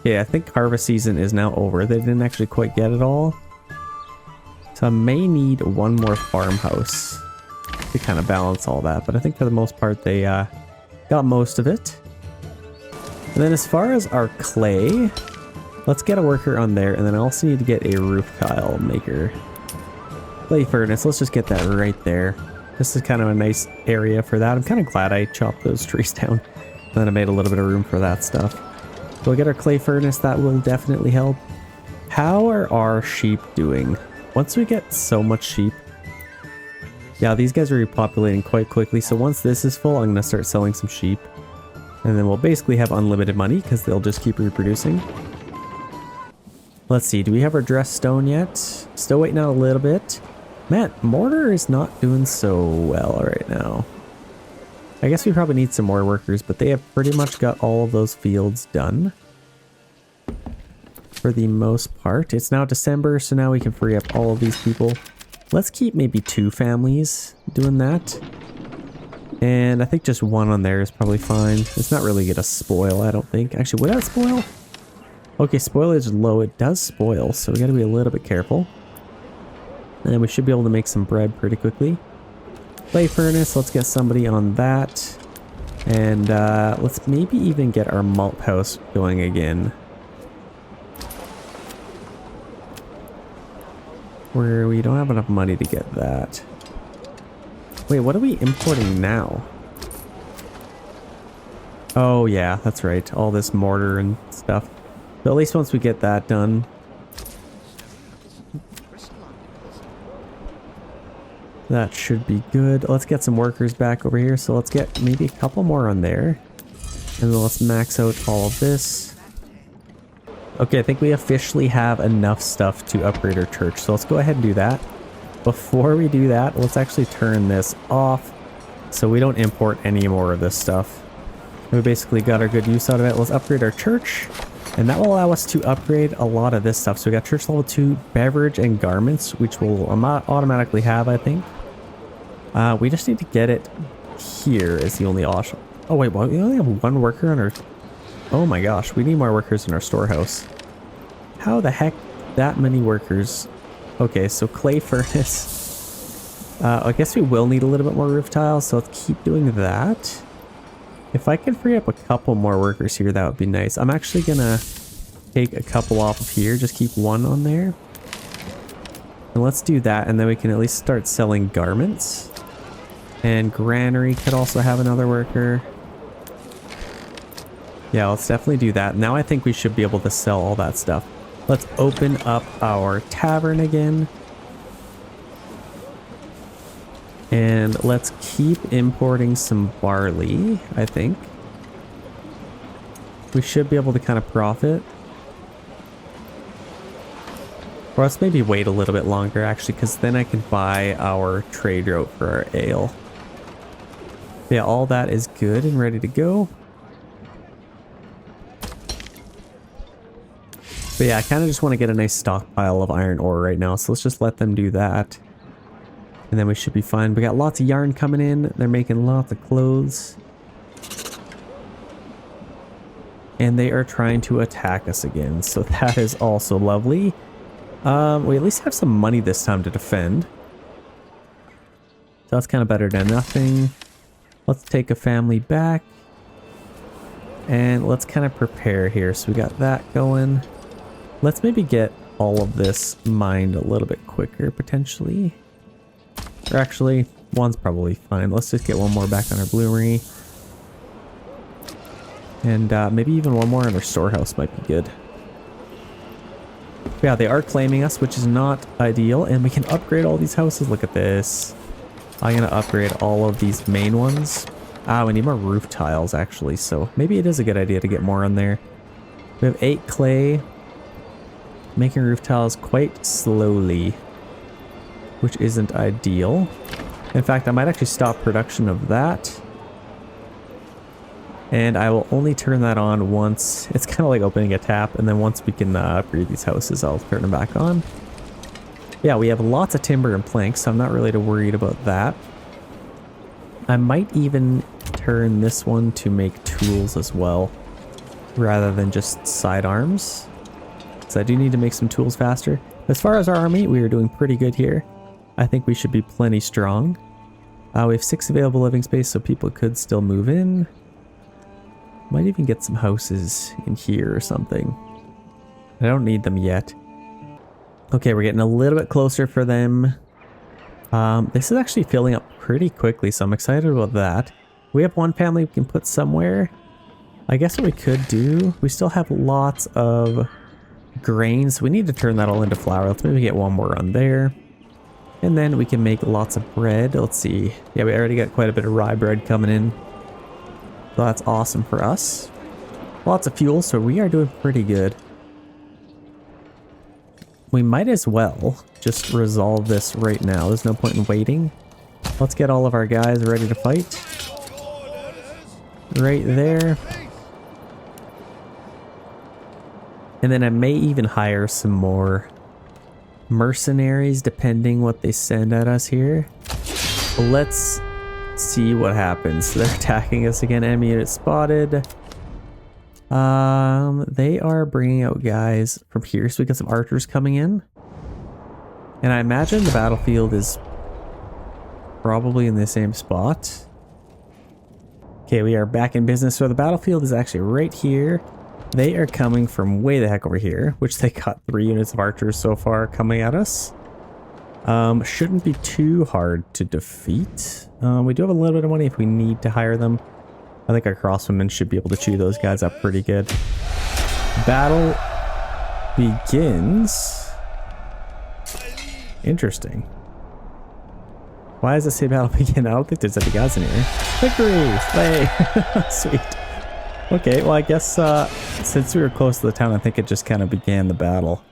Yeah, I think harvest season is now over. They didn't actually quite get it all. So I may need 1 more farmhouse to kind of balance all that, but I think for the most part they got most of it. And then as far as our clay, let's get a worker on there, and then I also need to get a roof tile maker. Clay furnace, let's just get that right there. This is kind of a nice area for that. I'm kind of glad I chopped those trees down. And then I made a little bit of room for that stuff. So we'll get our clay furnace, that will definitely help. How are our sheep doing? Once we get so much sheep... Yeah, these guys are repopulating quite quickly, so once this is full, I'm going to start selling some sheep. And then we'll basically have unlimited money, because they'll just keep reproducing. Let's see, do we have our dress stone yet? Still waiting out a little bit. Man, mortar is not doing so well right now. I guess we probably need some more workers, but they have pretty much got all of those fields done. For the most part. It's now December, so now we can free up all of these people. Let's keep maybe 2 families doing that. And I think just one on there is probably fine. It's not really gonna spoil, I don't think. Actually, would that spoil? Okay, spoilage is low. It does spoil, so we gotta be a little bit careful. And then we should be able to make some bread pretty quickly. Clay furnace, let's get somebody on that. And let's maybe even get our malt house going again. Where we don't have enough money to get that. Wait, what are we importing now? Oh yeah, that's right. All this mortar and stuff. But at least once we get that done. That should be good. Let's get some workers back over here. So let's get maybe a couple more on there. And then let's max out all of this. Okay, I think we officially have enough stuff to upgrade our church. So let's go ahead and do that. Before we do that, let's actually turn this off so we don't import any more of this stuff. We basically got our good use out of it. Let's upgrade our church. And that will allow us to upgrade a lot of this stuff. So we got church level 2, beverage, and garments, which will automatically have, I think. We just need to get it here is the only option. Oh wait, well, we only have one worker on our... Oh my gosh, we need more workers in our storehouse. How the heck that many workers? Okay, so clay furnace. I guess we will need a little bit more roof tiles, so let's keep doing that. If I can free up a couple more workers here, that would be nice. I'm actually gonna take a couple off of here, just keep one on there. And let's do that, and then we can at least start selling garments. And granary could also have another worker. Yeah, let's definitely do that. Now I think we should be able to sell all that stuff. Let's open up our tavern again. And let's keep importing some barley, I think. We should be able to kind of profit. Or let's maybe wait a little bit longer, actually, because then I can buy our trade route for our ale. Yeah, all that is good and ready to go. But yeah, I kind of just want to get a nice stockpile of iron ore right now, so let's just let them do that. And then we should be fine. We got lots of yarn coming in. They're making lots of clothes. And they are trying to attack us again, so that is also lovely. We at least have some money this time to defend. So that's kind of better than nothing. Let's take a family back. And let's kind of prepare here. So we got that going. Let's maybe get all of this mined a little bit quicker, potentially. Or actually, one's probably fine. Let's just get one more back on our bloomery. And maybe even one more in our storehouse might be good. Yeah, they are claiming us, which is not ideal. And we can upgrade all these houses. Look at this. I'm going to upgrade all of these main ones. Ah, we need more roof tiles, actually. So maybe it is a good idea to get more on there. We have 8 clay. Making roof tiles quite slowly, which isn't ideal. In fact, I might actually stop production of that. And I will only turn that on once. It's kind of like opening a tap, and then once we can upgrade these houses, I'll turn them back on. Yeah, we have lots of timber and planks, so I'm not really too worried about that. I might even turn this one to make tools as well, rather than just sidearms. So I do need to make some tools faster. As far as our army, we are doing pretty good here. I think we should be plenty strong. We have 6 available living space, so people could still move in. Might even get some houses in here or something. I don't need them yet. Okay, we're getting a little bit closer for them. This is actually filling up pretty quickly, so I'm excited about that. We have one family we can put somewhere. I guess what we could do, we still have lots of grains. We need to turn that all into flour. Let's maybe get one more on there. And then we can make lots of bread. Let's see. Yeah, we already got quite a bit of rye bread coming in. So that's awesome for us. Lots of fuel, so we are doing pretty good. We might as well just resolve this right now. There's no point in waiting. Let's get all of our guys ready to fight. Right there. And then I may even hire some more mercenaries, depending what they send at us here. Let's let's see what happens. They're attacking us again. Enemy unit spotted. They are bringing out guys from here, so we got some archers coming in. And I imagine the battlefield is probably in the same spot. Okay, we are back in business. So the battlefield is actually right here. They are coming from way the heck over here, which they got 3 units of archers so far coming at us. Shouldn't be too hard to defeat. We do have a little bit of money if we need to hire them. I think our crossbowmen should be able to chew those guys up pretty good. Battle begins. Interesting. Why does it say battle begin? I don't think there's any guys in here. Victory! Slay! Sweet. Okay, well I guess since we were close to the town, I think it just kind of began the battle.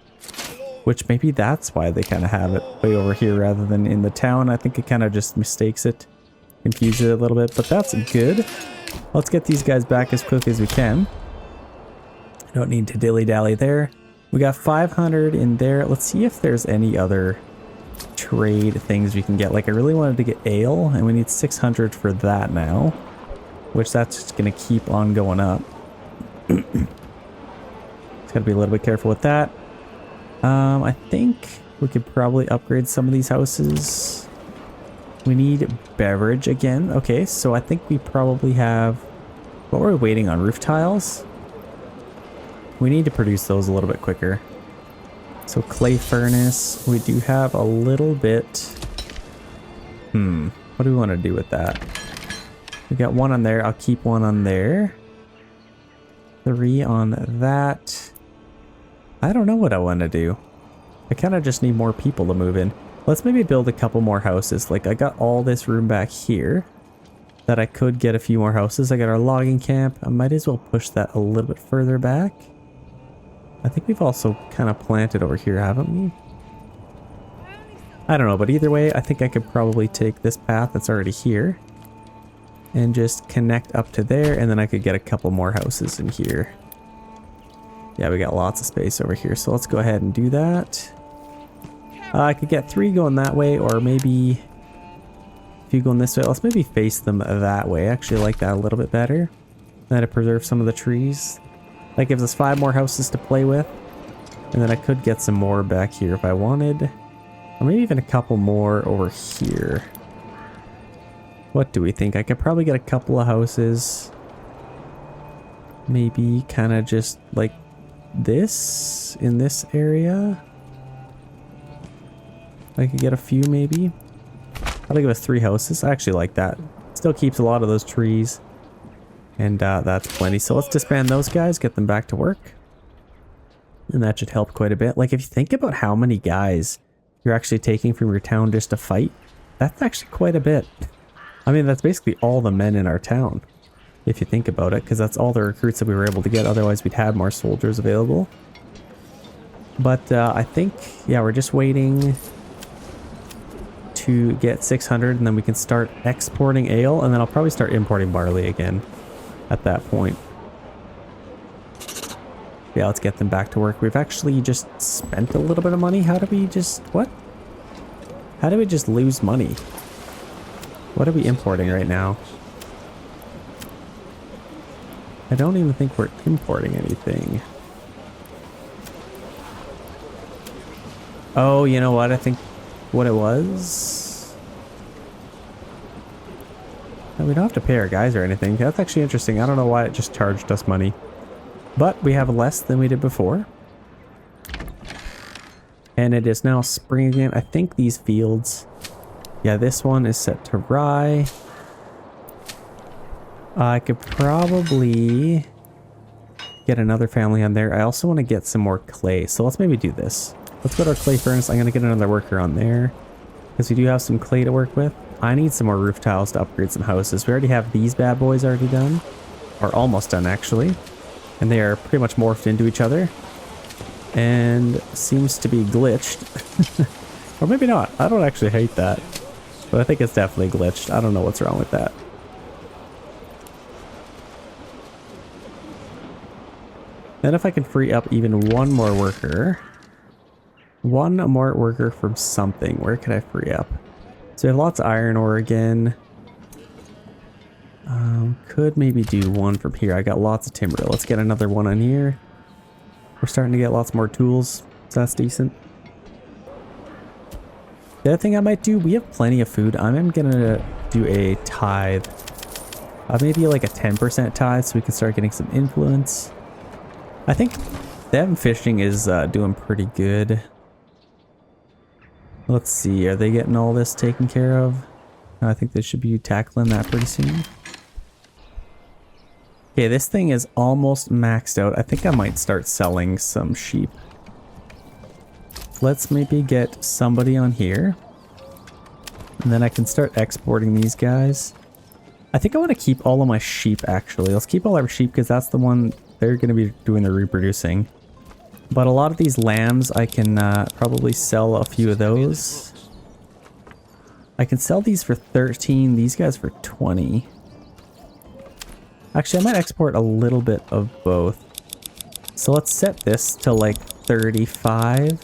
Which maybe that's why they kind of have it way over here rather than in the town. I think it kind of just mistakes it. Confuses it a little bit, but that's good. Let's get these guys back as quickly as we can. Don't need to dilly-dally there. We got 500 in there. Let's see if there's any other trade things we can get. Like I really wanted to get ale, and we need 600 for that now. Which that's just going to keep on going up. Just got to be a little bit careful with that. I think we could probably upgrade some of these houses. We need beverage again. Okay, so I think we probably have... What were we waiting on? Roof tiles? We need to produce those a little bit quicker. So clay furnace. We do have a little bit... What do we want to do with that? We got 1 on there. I'll keep 1 on there. 3 on that. I don't know what I want to do. I kind of just need more people to move in. Let's maybe build a couple more houses. Like I got all this room back here that I could get a few more houses. I got our logging camp. I might as well push that a little bit further back. I think we've also kind of planted over here, haven't we? I don't know, but either way, I think I could probably take this path that's already here and just connect up to there, and then I could get a couple more houses in here. Yeah, we got lots of space over here, so let's go ahead and do that. I could get 3 going that way, or maybe a few going this way. Let's maybe face them that way. I actually like that a little bit better. That'll preserve some of the trees. That gives us 5 more houses to play with. And then I could get some more back here if I wanted. Or maybe even a couple more over here. What do we think? I could probably get a couple of houses. Maybe kind of just like this in this area. I could get a few maybe. That'll give us 3 houses. I actually like that. Still keeps a lot of those trees. And that's plenty. So let's disband those guys, get them back to work. And that should help quite a bit. Like if you think about how many guys you're actually taking from your town just to fight, that's actually quite a bit. I mean, that's basically all the men in our town, if you think about it, because that's all the recruits that we were able to get. Otherwise, we'd have more soldiers available. But I think, yeah, we're just waiting to get 600, and then we can start exporting ale, and then I'll probably start importing barley again at that point. Yeah, let's get them back to work. We've actually just spent a little bit of money. How did we just... what? How did we just lose money? What are we importing right now? I don't even think we're importing anything. Oh, you know what? I think what it was... no, we don't have to pay our guys or anything. That's actually interesting. I don't know why it just charged us money. But we have less than we did before. And it is now spring again. I think these fields... yeah, this one is set to rye. I could probably get another family on there. I also want to get some more clay. So let's maybe do this. Let's go to our clay furnace. I'm going to get another worker on there, because we do have some clay to work with. I need some more roof tiles to upgrade some houses. We already have these bad boys already done. Or almost done, actually. And they are pretty much morphed into each other. And seems to be glitched. Or maybe not. I don't actually hate that. But I think it's definitely glitched. I don't know what's wrong with that. Then if I can free up even one more worker. One more worker from something. Where can I free up? So we have lots of iron ore again. could maybe do one from here. I got lots of timber. Let's get another one on here. We're starting to get lots more tools, so that's decent. The other thing I might do, we have plenty of food. I'm gonna do a tithe. Maybe like a 10% tithe so we can start getting some influence. I think them fishing is doing pretty good. Let's see, are they getting all this taken care of? I think they should be tackling that pretty soon. Okay, this thing is almost maxed out. I think I might start selling some sheep. Let's maybe get somebody on here. And then I can start exporting these guys. I think I want to keep all of my sheep actually. Let's keep all our sheep because that's the one they're going to be doing the reproducing. But a lot of these lambs, I can probably sell a few of those. I can sell these for 13, these guys for 20. Actually, I might export a little bit of both. So let's set this to like 35,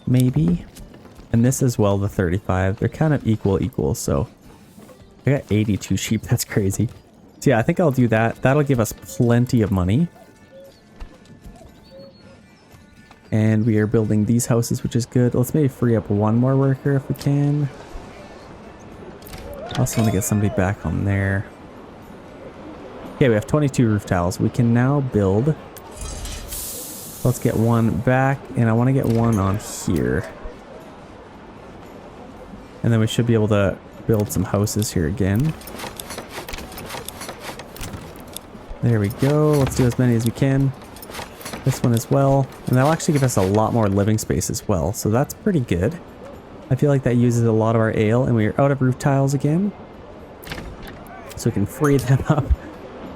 maybe. And this as well, the 35. They're kind of equal, so. I got 82 sheep, that's crazy. So yeah, I think I'll do that. That'll give us plenty of money. And we are building these houses, which is good. Let's maybe free up one more worker if we can. I also want to get somebody back on there. Okay, we have 22 roof tiles. We can now build. Let's get one back, and I want to get one on here. And then we should be able to build some houses here again. There we go. Let's do as many as we can. This one as well. And that'll actually give us a lot more living space as well. So that's pretty good. I feel like that uses a lot of our ale, and we are out of roof tiles again. So we can free them up.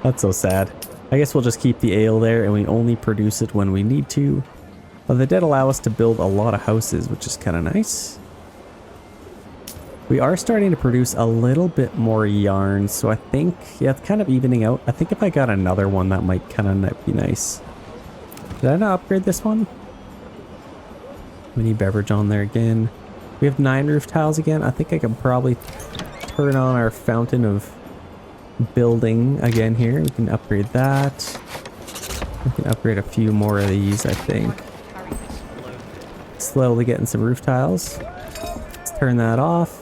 That's so sad. I guess we'll just keep the ale there, and we only produce it when we need to. But they did allow us to build a lot of houses, which is kind of nice. We are starting to produce a little bit more yarn, so I think, yeah, it's kind of evening out. I think if I got another one, that might kind of be nice. Did I not upgrade this one? We need beverage on there again. We have 9 roof tiles again. I think I can probably turn on our fountain of building again here. We can upgrade that. We can upgrade a few more of these, I think. Slowly getting some roof tiles. Let's turn that off.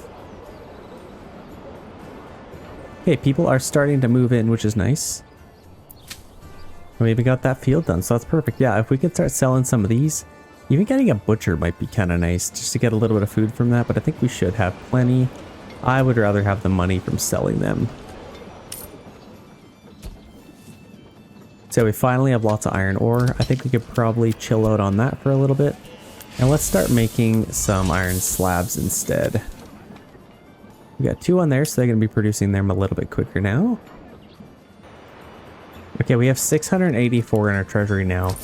Okay, people are starting to move in, which is nice. We even got that field done, so that's perfect. Yeah, if we could start selling some of these, even getting a butcher might be kind of nice, just to get a little bit of food from that, but I think we should have plenty. I would rather have the money from selling them. So we finally have lots of iron ore. I think we could probably chill out on that for a little bit. And let's start making some iron slabs instead. We got 2 on there, so they're going to be producing them a little bit quicker now. Okay, we have 684 in our treasury now.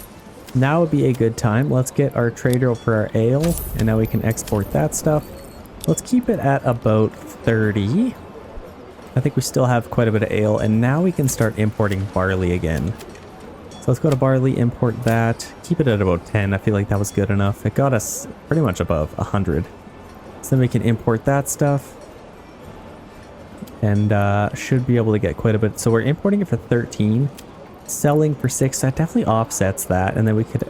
Now would be a good time. Let's get our trader for our ale, and now we can export that stuff. Let's keep it at about 30. I think we still have quite a bit of ale, and now we can start importing barley again. So let's go to barley, import that. Keep it at about 10. I feel like that was good enough. It got us pretty much above 100. So then we can import that stuff. And should be able to get quite a bit. So we're importing it for 13, selling for 6. That definitely offsets that, and then we could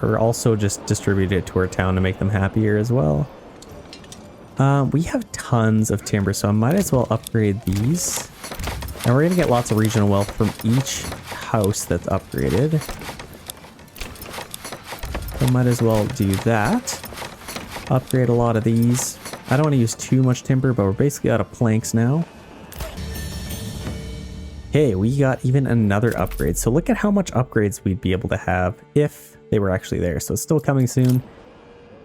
or also just distribute it to our town to make them happier as well. We have tons of timber, so I might as well upgrade these. And we're gonna get lots of regional wealth from each house that's upgraded. So I might as well do that. Upgrade a lot of these. I don't want to use too much timber, but we're basically out of planks now. Okay, we got even another upgrade. So look at how much upgrades we'd be able to have if they were actually there. So it's still coming soon.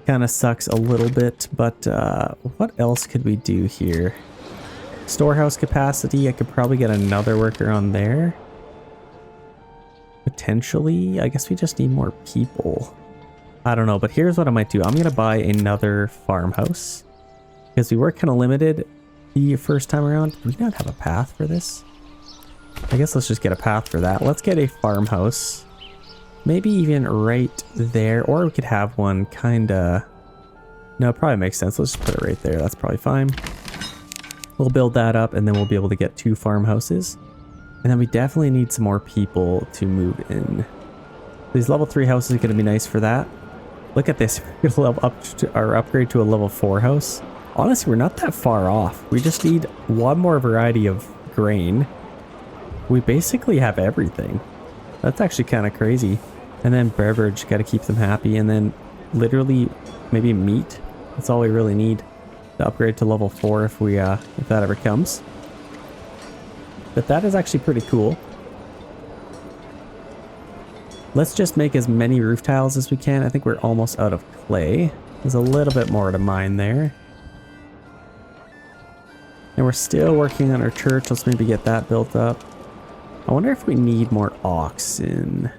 Kind of sucks a little bit, but what else could we do here? Storehouse capacity, I could probably get another worker on there. Potentially, I guess we just need more people. I don't know, but here's what I might do. I'm going to buy another farmhouse. Because we were kind of limited the first time around. Do we not have a path for this? I guess let's just get a path for that. Let's get a farmhouse. Maybe even right there. Or we could have one kind of... No, it probably makes sense. Let's just put it right there. That's probably fine. We'll build that up and then we'll be able to get 2 farmhouses. And then we definitely need some more people to move in. These level 3 houses are going to be nice for that. Look at this. We're going to level up to our upgrade to a level 4 house. Honestly, we're not that far off. We just need one more variety of grain. We basically have everything. That's actually kind of crazy. And then beverage, got to keep them happy. And then literally maybe meat. That's all we really need to upgrade to level 4 if we if that ever comes. But that is actually pretty cool. Let's just make as many roof tiles as we can. I think we're almost out of clay. There's a little bit more to mine there. And we're still working on our church. Let's maybe get that built up. I wonder if we need more oxen.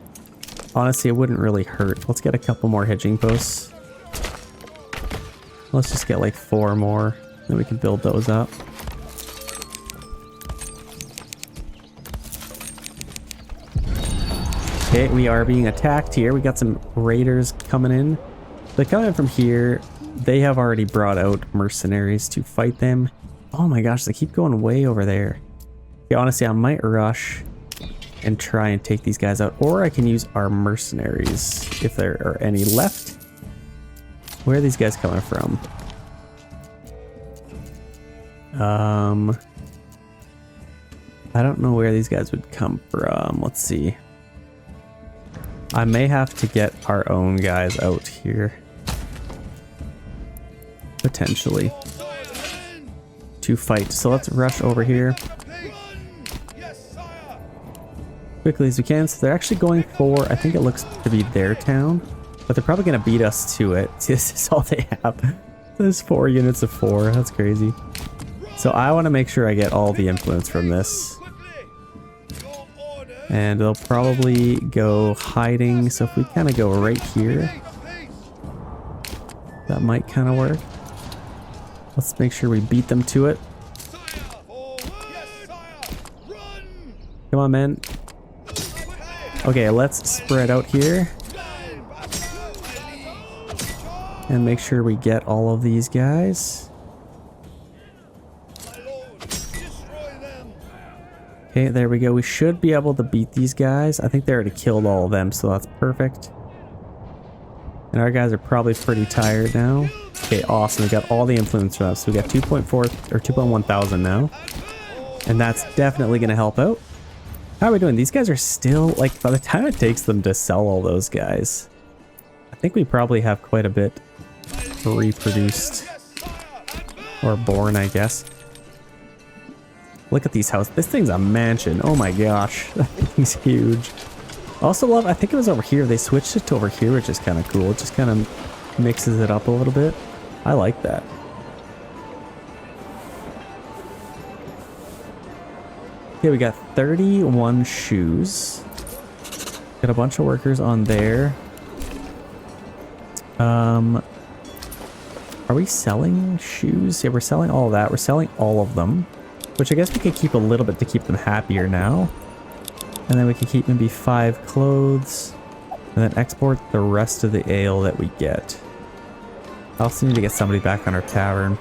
Honestly, it wouldn't really hurt. Let's get a couple more hedging posts. Let's just get like 4 more. Then we can build those up. Okay, we are being attacked here. We got some raiders coming in. They're coming in from here. They have already brought out mercenaries to fight them. Oh my gosh, they keep going way over there. Okay, honestly, I might rush and try and take these guys out. Or I can use our mercenaries if there are any left. Where are these guys coming from? I don't know where these guys would come from. Let's see. I may have to get our own guys out here. Potentially. To fight. So let's rush over here. Quickly as we can. So they're actually going for, I think it looks to be their town. But they're probably going to beat us to it. See, this is all they have. There's 4 units of 4. That's crazy. So I want to make sure I get all the influence from this. And they'll probably go hiding. So if we kind of go right here, that might kind of work. Let's make sure we beat them to it. Come on, man. Okay, let's spread out here. And make sure we get all of these guys. Okay, there we go. We should be able to beat these guys. I think they already killed all of them, so that's perfect. And our guys are probably pretty tired now. Okay, awesome. We got all the influence from us. So we got 2.4 or 2.1 thousand now. And that's definitely going to help out. How are we doing? These guys are still, like, by the time it takes them to sell all those guys, I think we probably have quite a bit reproduced. Or born, I guess. Look at these houses. This thing's a mansion. Oh my gosh. That thing's huge. I also love, I think it was over here. They switched it to over here, which is kind of cool. It just kind of mixes it up a little bit. I like that. Okay, we got 31 shoes. Got a bunch of workers on there. Are we selling shoes? Yeah, we're selling all of that. We're selling all of them. Which I guess we could keep a little bit to keep them happier now. And then we can keep maybe 5 clothes. And then export the rest of the ale that we get. I also need to get somebody back on our tavern.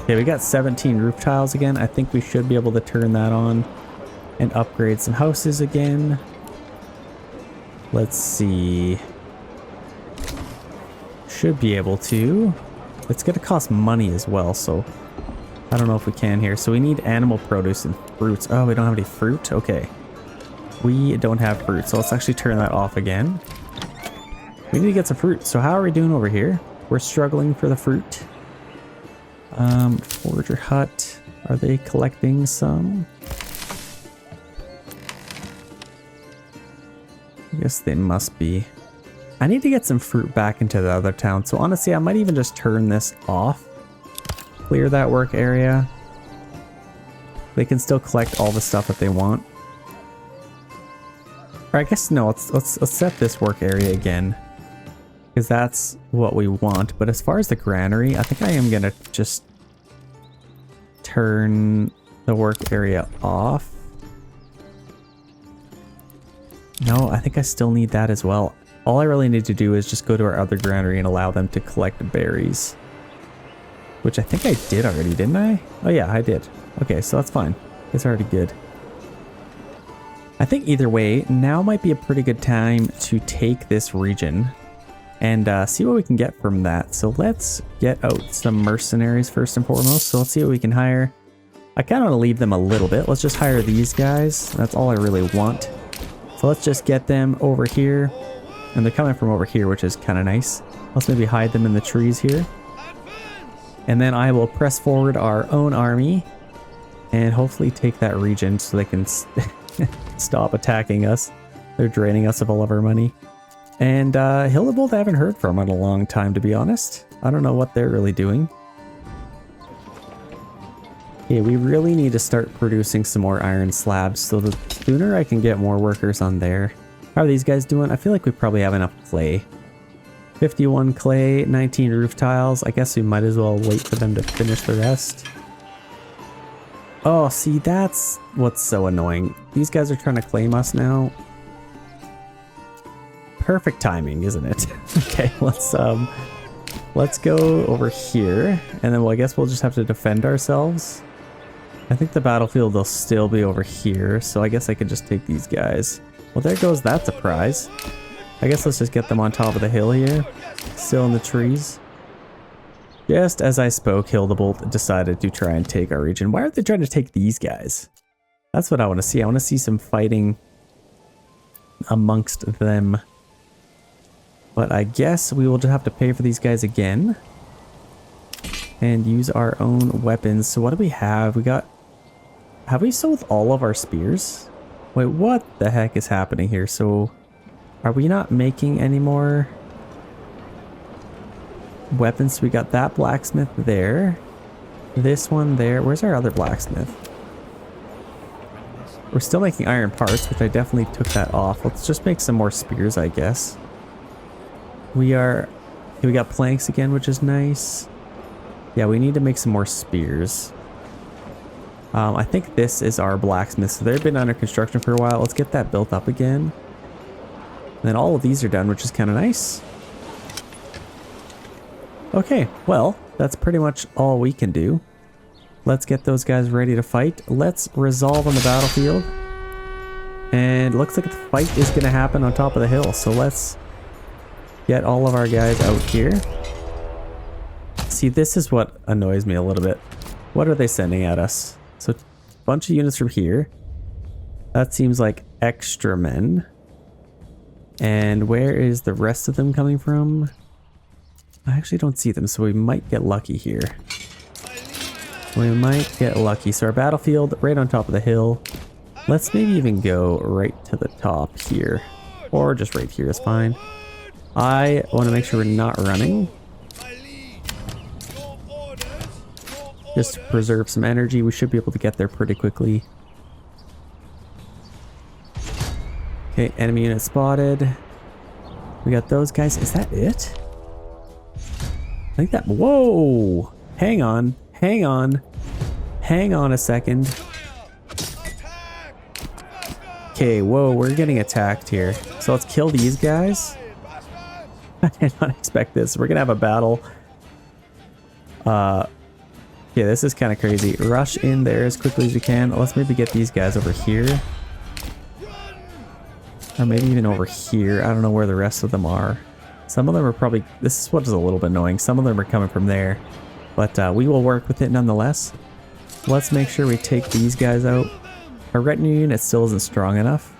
Okay, we got 17 roof tiles again. I think we should be able to turn that on. And upgrade some houses again. Let's see. Should be able to. It's going to cost money as well, so I don't know if we can here. So we need animal produce and fruits. Oh, we don't have any fruit? Okay. We don't have fruit, so let's actually turn that off again. We need to get some fruit. So how are we doing over here? We're struggling for the fruit. Forager hut. Are they collecting some? I guess they must be. I need to get some fruit back into the other town. So honestly, I might even just turn this off. Clear that work area. They can still collect all the stuff that they want. Or I guess no, let's set this work area again. Because that's what we want. But as far as the granary, I think I am gonna just turn the work area off. No, I think I still need that as well. All I really need to do is just go to our other granary and allow them to collect berries. which I think I did already, didn't I? Oh yeah, I did. Okay, so that's fine. It's already good. I think either way, now might be a pretty good time to take this region and see what we can get from that. So let's get out some mercenaries first and foremost. So let's see what we can hire. I kind of want to leave them a little bit. Let's just hire these guys. That's all I really want. So let's just get them over here. And they're coming from over here, which is kind of nice. Let's maybe hide them in the trees here. And then I will press forward our own army and hopefully take that region so they can stop attacking us. They're draining us of all of our money. And Hildebolt I haven't heard from in a long time, to be honest. I don't know what they're really doing. Okay, we really need to start producing some more iron slabs, so the sooner I can get more workers on there. How are these guys doing? I feel like we probably have enough clay. 51 clay, 19 roof tiles. I guess we might as well wait for them to finish the rest. Oh, see, that's what's so annoying. These guys are trying to claim us now. Perfect timing, isn't it? Okay, let's go over here, and then well, I guess we'll just have to defend ourselves. I think the battlefield will still be over here, so I guess I could just take these guys. Well, there goes that surprise. I guess let's just get them on top of the hill here, still in the trees. Just as I spoke, Hildebolt decided to try and take our region. Why are they trying to take these guys? That's what I want to see. I want to see some fighting amongst them. But I guess we will just have to pay for these guys again. And use our own weapons. So what do we have? We got... Have we sold all of our spears? Wait, what the heck is happening here? So, are we not making any more weapons? We got that blacksmith there. This one there. Where's our other blacksmith? We're still making iron parts, which I definitely took that off. Let's just make some more spears, I guess. We got planks again, which is nice. Yeah, we need to make some more spears. I think this is our blacksmith. So they've been under construction for a while. Let's get that built up again. And then all of these are done, which is kind of nice. Okay, well, that's pretty much all we can do. Let's get those guys ready to fight. Let's resolve on the battlefield. And it looks like the fight is going to happen on top of the hill. So let's get all of our guys out here. See, this is what annoys me a little bit. What are they sending at us? So, a bunch of units from here. That seems like extra men. And where is the rest of them coming from? I actually don't see them, so we might get lucky here. We might get lucky. So our battlefield right on top of the hill. Let's maybe even go right to the top here. Or just right here is fine. I want to make sure we're not running. Just to preserve some energy. We should be able to get there pretty quickly. Okay, enemy unit spotted. We got those guys. Is that it? I think that... Whoa! Hang on. Hang on. Hang on a second. Okay, whoa, we're getting attacked here. So let's kill these guys. I did not expect this. We're gonna have a battle. Yeah, this is kind of crazy. Rush in there as quickly as we can. Let's maybe get these guys over here. Or maybe even over here. I don't know where the rest of them are. Some of them are probably... This is what is a little bit annoying. Some of them are coming from there. But we will work with it nonetheless. Let's make sure we take these guys out. Our retinue unit still isn't strong enough.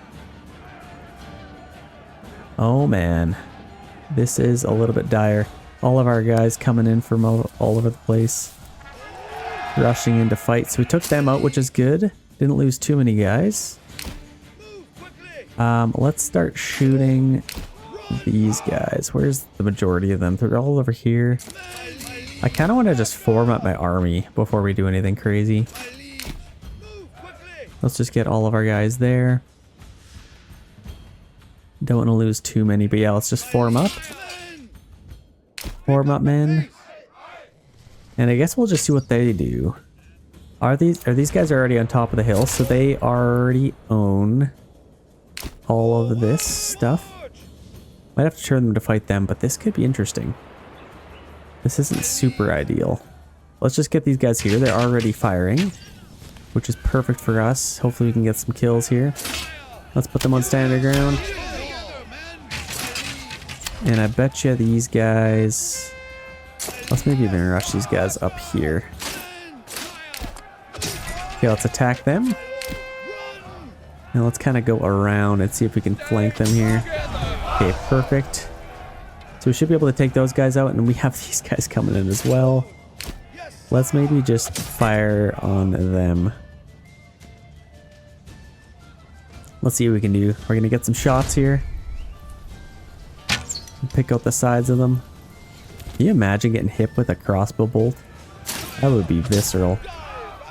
Oh man. This is a little bit dire. All of our guys coming in from all over the place. Rushing into fights. We took them out, which is good. Didn't lose too many guys. Let's start shooting these guys. Where's the majority of them? They're all over here. I kind of want to just form up my army before we do anything crazy. Let's just get all of our guys there. Don't want to lose too many, but yeah, let's just form up. Form up, men. And I guess we'll just see what they do. Are these guys already on top of the hill? So they already own all of this stuff. Might have to turn them to fight them, but this could be interesting. This isn't super ideal. let's just get these guys here. They're already firing, which is perfect for us. Hopefully we can get some kills here. Let's put them on standard ground. And I bet you these guys... Let's maybe even rush these guys up here. Okay, let's attack them. And let's kind of go around and see if we can flank them here. Okay, perfect. So we should be able to take those guys out, and we have these guys coming in as well. Let's maybe just fire on them. Let's see what we can do. We're gonna get some shots here. Pick out the sides of them. Can you imagine getting hit with a crossbow bolt? That would be visceral.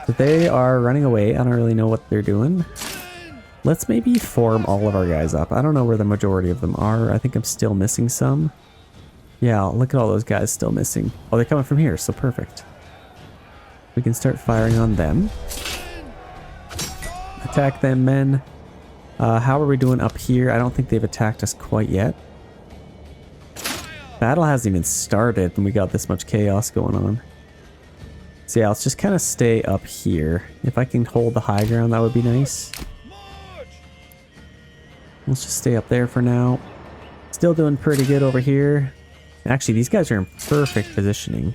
But they are running away. I don't really know what they're doing. Let's maybe form all of our guys up. I don't know where the majority of them are. I think I'm still missing some. Yeah, look at all those guys still missing. Oh, they're coming from here, so perfect. We can start firing on them. Attack them, men. How are we doing up here? I don't think they've attacked us quite yet. Battle hasn't even started and we got this much chaos going on. So yeah, let's just kind of stay up here. If I can hold the high ground, that would be nice. Let's just stay up there for now. Still doing pretty good over here. Actually, these guys are in perfect positioning.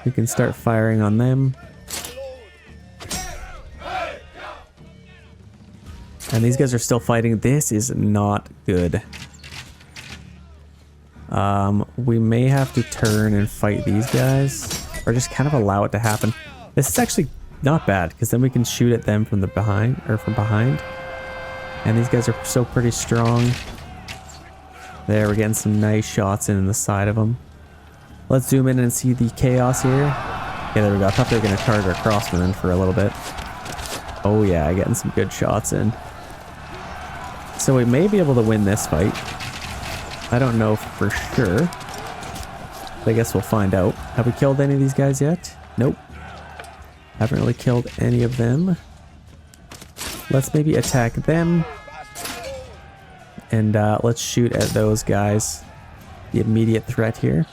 We can start firing on them. And these guys are still fighting. This is not good. We may have to turn and fight these guys, or just kind of allow it to happen. This is actually not bad, because then we can shoot at them from the behind, or from behind. And these guys are still pretty strong. There, we're getting some nice shots in the side of them. Let's zoom in and see the chaos here. Yeah, there we go. I thought they were going to target our crossman for a little bit. Oh yeah, getting some good shots in. So we may be able to win this fight. I don't know for sure. But I guess we'll find out. Have we killed any of these guys yet? Nope. Haven't really killed any of them. Let's maybe attack them. And let's shoot at those guys. The immediate threat here.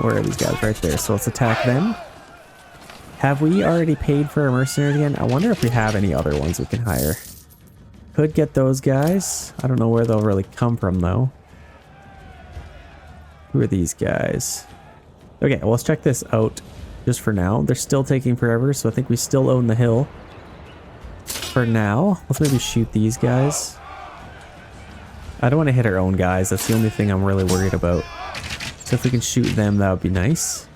Where are these guys? Right there. So let's attack them. Have we already paid for our mercenaries again? I wonder if we have any other ones we can hire. Could get those guys. I don't know where they'll really come from though. Who are these guys? Okay, well, let's check this out just for now. They're still taking forever, so I think we still own the hill. For now, let's maybe shoot these guys. I don't want to hit our own guys. That's the only thing I'm really worried about. So if we can shoot them, that would be nice.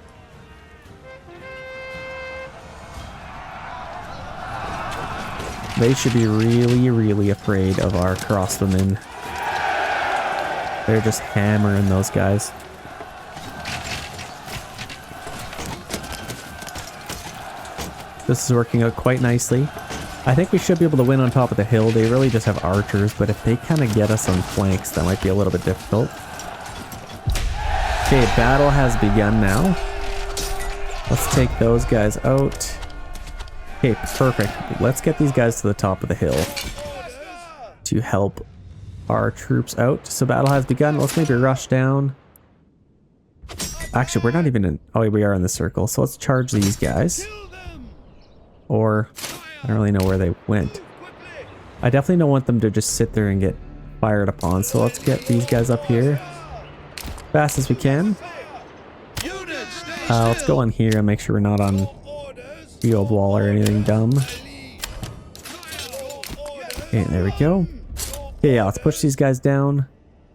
They should be really, really afraid of our crossbowmen. They're just hammering those guys. This is working out quite nicely. I think we should be able to win on top of the hill. They really just have archers, but if they kind of get us on flanks, that might be a little bit difficult. Okay, battle has begun now. Let's take those guys out. Okay, perfect. Let's get these guys to the top of the hill to help our troops out. So battle has begun. Let's maybe rush down. Actually, we're not even in... Oh, we are in the circle. So let's charge these guys. Or, I don't really know where they went. I definitely don't want them to just sit there and get fired upon. So let's get these guys up here fast as we can. Let's go on here and make sure we're not on the old wall or anything dumb. Okay, there we go. Okay, yeah, let's push these guys down.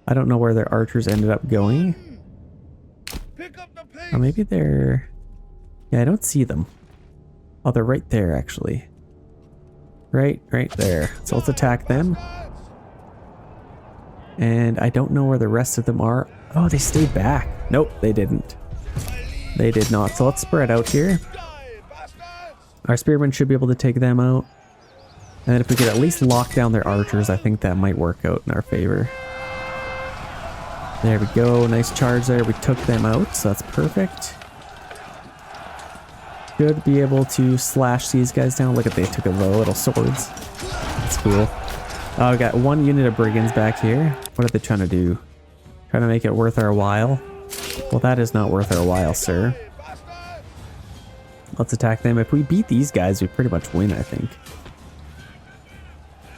I don't know where their archers ended up going. Or maybe they're... Yeah, I don't see them. Oh, they're right there, actually. Right there. So let's attack them. And I don't know where the rest of them are. Oh, they stayed back. Nope, they didn't. They did not. So let's spread out here. Our spearmen should be able to take them out. And if we could at least lock down their archers, I think that might work out in our favor. There we go. Nice charge there. We took them out, so that's perfect. Should be able to slash these guys down. Look at, they took a low little swords. That's cool. Oh, we got one unit of brigands back here. What are they trying to do? Trying to make it worth our while? Well, that is not worth our while, sir. Let's attack them. If we beat these guys, we pretty much win, I think.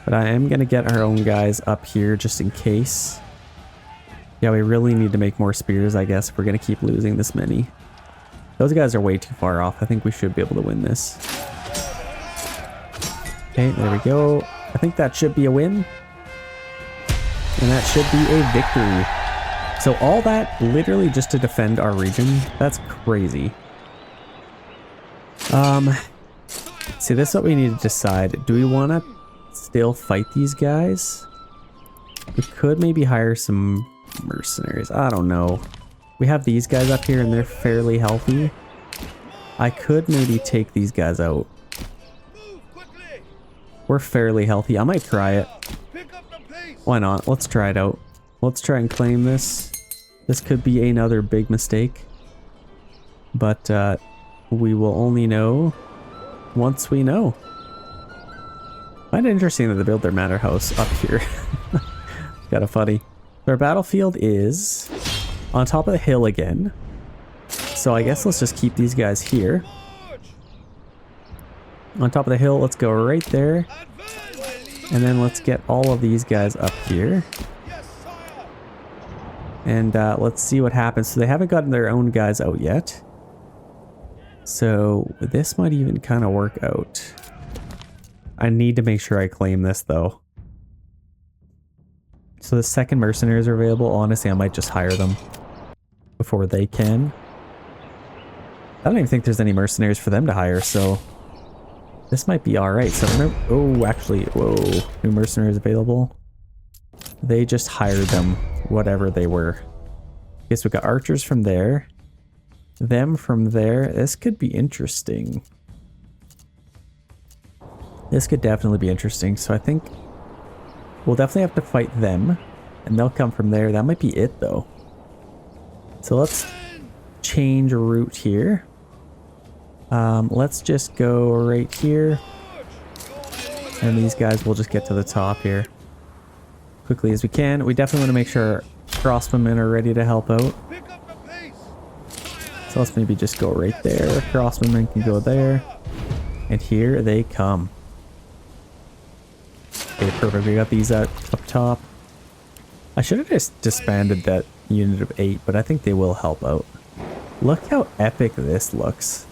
But I am going to get our own guys up here just in case. Yeah, we really need to make more spears, I guess, if we're going to keep losing this many. Those guys are way too far off. I think we should be able to win this. Okay, there we go. I think that should be a win. And that should be a victory. So all that literally just to defend our region. That's crazy. See, this is what we need to decide. Do we want to still fight these guys? We could maybe hire some mercenaries. I don't know. We have these guys up here and they're fairly healthy. I could maybe take these guys out. We're fairly healthy. I might try it. Why not? Let's try it out. Let's try and claim this. This could be another big mistake. But we will only know once we know. I find it interesting that they built their manor house up here. Kind of funny. Our battlefield is on top of the hill again. So I guess let's just keep these guys here. On top of the hill, let's go right there. And then let's get all of these guys up here. And let's see what happens. So they haven't gotten their own guys out yet. So this might even kind of work out. I need to make sure I claim this though. So the second mercenaries are available. Honestly, I might just hire them before they can. I don't even think there's any mercenaries for them to hire, so this might be alright. So remember, oh, actually, whoa, new mercenaries available. They just hired them, whatever they were. Okay, so we got archers from there. Them from there. This could be interesting. This could definitely be interesting. So I think we'll definitely have to fight them. And they'll come from there. That might be it, though. So let's change route here. Let's just go right here. And these guys will just get to the top here quickly as we can. We definitely want to make sure our crossbowmen are ready to help out. So let's maybe just go right there. Crossbowmen can go there. And here they come. Okay, perfect. We got these up top. I should have just disbanded that unit of 8, but I think they will help out. Look how epic this looks.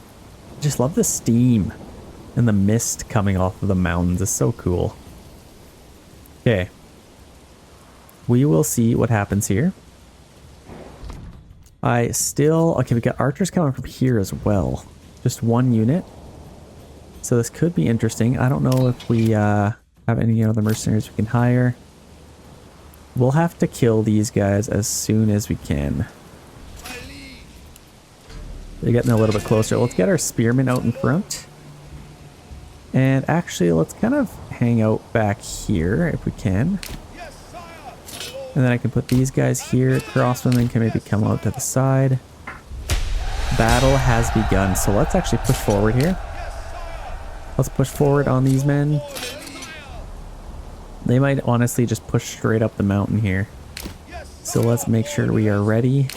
I just love the steam and the mist coming off of the mountains. It's so cool. Okay. We will see what happens here. Okay, we got archers coming from here as well. Just one unit. So this could be interesting. I don't know if we have any other mercenaries we can hire. We'll have to kill these guys as soon as we can. They're getting a little bit closer. Let's get our spearmen out in front. And actually, let's kind of hang out back here if we can. And then I can put these guys here. Crossbowmen can maybe come out to the side. Battle has begun. So let's actually push forward here. Let's push forward on these men. They might honestly just push straight up the mountain here. So let's make sure we are ready.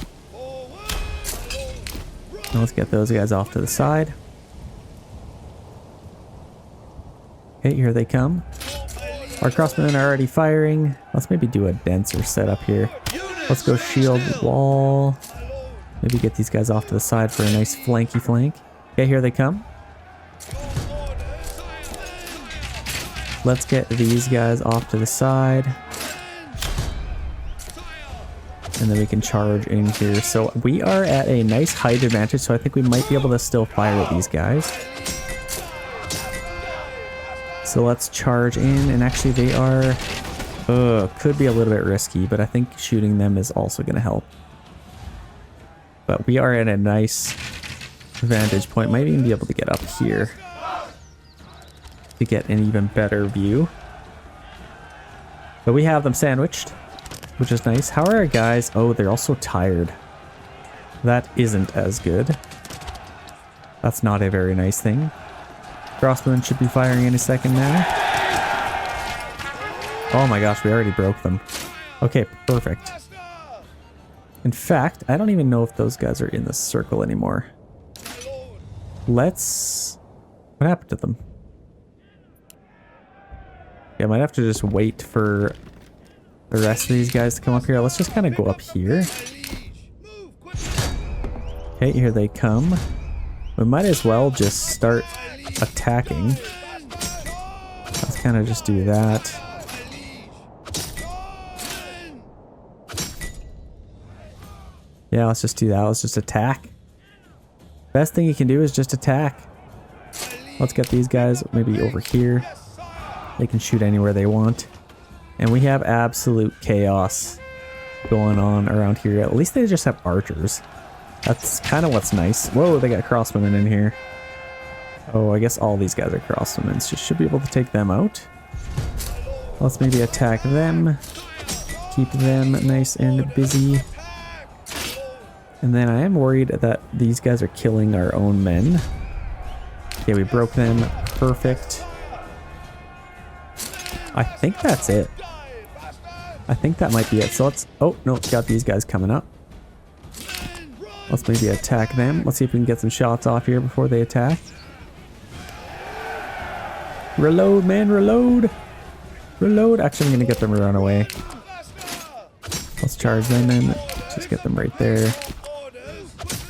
Now let's get those guys off to the side. Okay, here they come. Our crossbowmen are already firing. Let's maybe do a denser setup here. Let's go shield wall. Maybe get these guys off to the side for a nice flanky flank. Okay, here they come. Let's get these guys off to the side. And then we can charge in here. So we are at a nice height advantage, so I think we might be able to still fire at these guys. So let's charge in, and actually they are... could be a little bit risky, but I think shooting them is also going to help. But we are at a nice vantage point. Might even be able to get up here to get an even better view. But we have them sandwiched, which is nice. How are our guys? Oh, they're also tired. That isn't as good. That's not a very nice thing. Crossbowmen should be firing any second now. Oh my gosh, we already broke them. Okay, perfect. Faster! In fact, I don't even know if those guys are in the circle anymore. My lord! Let's... What happened to them? Yeah, I might have to just wait for the rest of these guys to come up here. Let's just kind of go up here. My liege! Move quickly! Okay, here they come. We might as well just start attacking. Let's kind of just do that. Yeah, let's just do that. Let's just attack. Best thing you can do is just attack. Let's get these guys maybe over here. They can shoot anywhere they want. And we have absolute chaos going on around here. At least they just have archers. That's kind of what's nice. Whoa, they got crossbowmen in here. Oh, I guess all these guys are crossbowmen. So should be able to take them out. Let's maybe attack them. Keep them nice and busy. And then I am worried that these guys are killing our own men. Okay, we broke them. Perfect. I think that's it. I think that might be it. So let's... Oh, no, got these guys coming up. Let's maybe attack them. Let's see if we can get some shots off here before they attack. Reload, man, reload. Reload. Actually, I'm going to get them to run away. Let's charge them and just get them right there.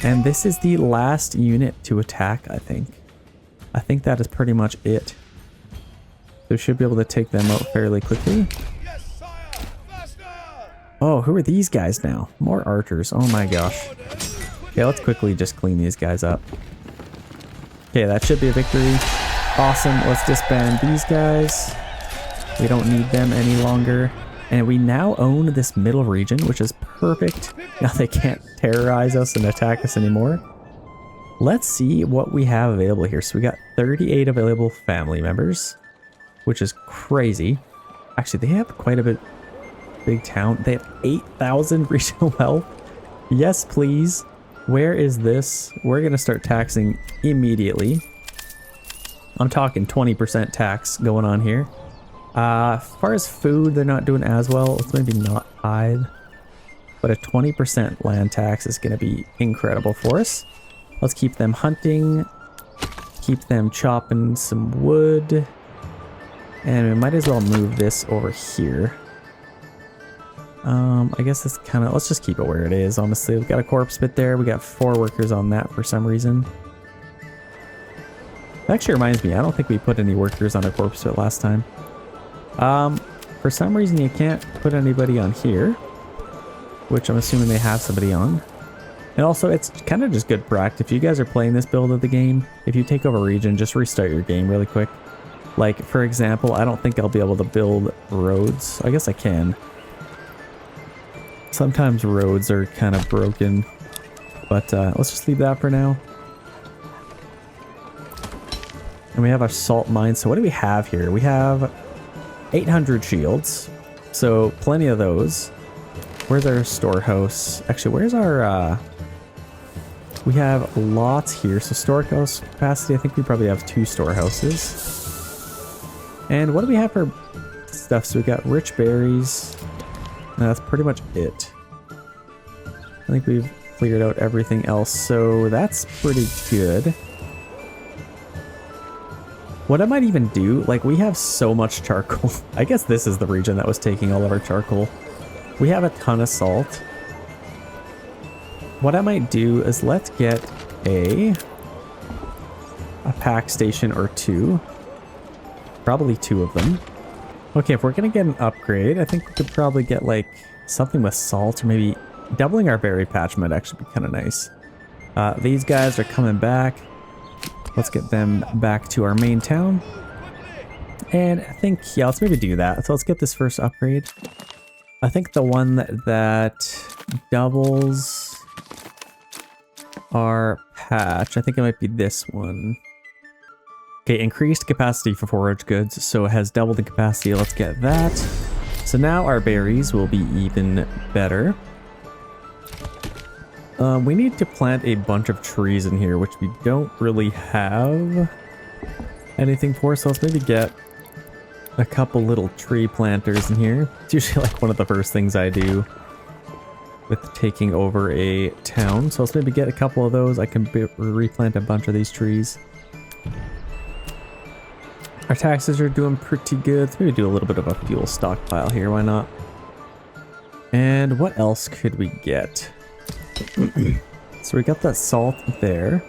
And this is the last unit to attack, I think. I think that is pretty much it. So we should be able to take them out fairly quickly. Oh, who are these guys now? More archers. Oh my gosh. Okay, let's quickly just clean these guys up. Okay, that should be a victory. Awesome. Let's disband these guys. We don't need them any longer. And we now own this middle region, which is perfect. Now they can't terrorize us and attack us anymore. Let's see what we have available here. So we got 38 available family members, which is crazy. Actually, they have quite a big town. They have 8,000 regional health. Yes, please. Where is this? We're going to start taxing immediately. I'm talking 20% tax going on here. As far as food, they're not doing as well. Let's maybe not tithe. But a 20% land tax is going to be incredible for us. Let's keep them hunting. Keep them chopping some wood. And we might as well move this over here. I guess it's kind of... Let's just keep it where it is, honestly. We've got a corpse pit there. We got 4 workers on that for some reason. That actually reminds me, I don't think we put any workers on a corpse pit last time. For some reason you can't put anybody on here, which I'm assuming they have somebody on. And also it's kind of just good practice. If you guys are playing this build of the game, if you take over a region, just restart your game really quick. Like, for example, I don't think I'll be able to build roads. I guess I can. Sometimes roads are kind of broken, but let's just leave that for now. And we have our salt mine. So what do we have here? We have 800 shields, so plenty of those. Where's our storehouse? Actually, where's our we have lots here. So storehouse capacity, I think we probably have 2 storehouses. And what do we have for stuff? So we got rich berries. And that's pretty much it. I think we've cleared out everything else, so that's pretty good. What I might even do, like, we have so much charcoal. I guess this is the region that was taking all of our charcoal. We have a ton of salt. What I might do is let's get a pack station or 2. Probably 2 of them. Okay, if we're gonna get an upgrade, I think we could probably get like something with salt, or maybe doubling our berry patch might actually be kind of nice. These guys are coming back. Let's get them back to our main town. And I think, yeah, let's maybe do that. So let's get this first upgrade. I think the one that doubles our patch, I think it might be this one. Okay, increased capacity for forage goods, so it has doubled the capacity. Let's get that. So now our berries will be even better. We need to plant a bunch of trees in here, which we don't really have anything for. So let's maybe get a couple little tree planters in here. It's usually like one of the first things I do with taking over a town. So let's maybe get a couple of those. I can replant a bunch of these trees. Our taxes are doing pretty good. Let's maybe do a little bit of a fuel stockpile here. Why not? And what else could we get? So we got that salt there.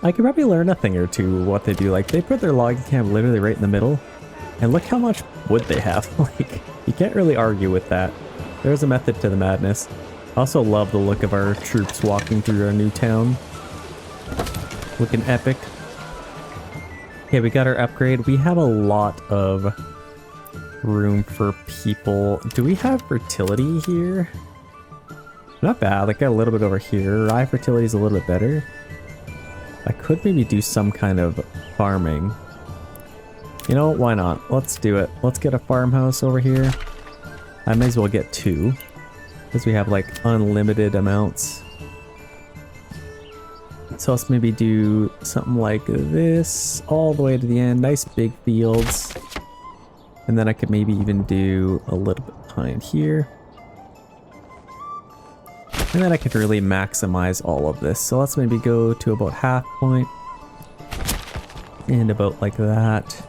I could probably learn a thing or two what they do. Like, they put their logging camp literally right in the middle. And look how much wood they have. Like, you can't really argue with that. There's a method to the madness. I also love the look of our troops walking through our new town. Looking epic. Okay, we got our upgrade. We have a lot of room for people. Do we have fertility here? Not bad. Like, got a little bit over here. Rye fertility is a little bit better. I could maybe do some kind of farming. You know, why not? Let's do it. Let's get a farmhouse over here. I may as well get 2, because we have like unlimited amounts. So let's maybe do something like this all the way to the end. Nice big fields. And then I could maybe even do a little bit behind here. And then I could really maximize all of this. So let's maybe go to about half point. And about like that.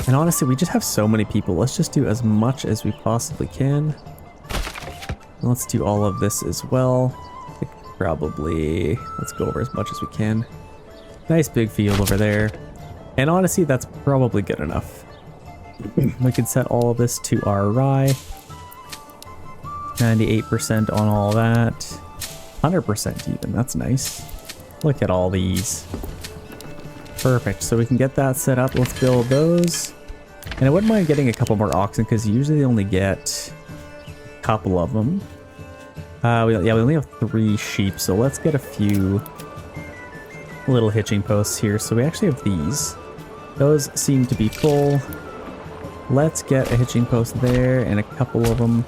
And honestly, we just have so many people. Let's just do as much as we possibly can. And let's do all of this as well. I think probably, let's go over as much as we can. Nice big field over there. And honestly, that's probably good enough. We can set all of this to our rye. 98% on all that. 100% even, that's nice. Look at all these. Perfect, so we can get that set up. Let's build those. And I wouldn't mind getting a couple more oxen, because usually they only get a couple of them. We only have 3 sheep, so let's get a few little hitching posts here. So we actually have these. Those seem to be full. Let's get a hitching post there and a couple of them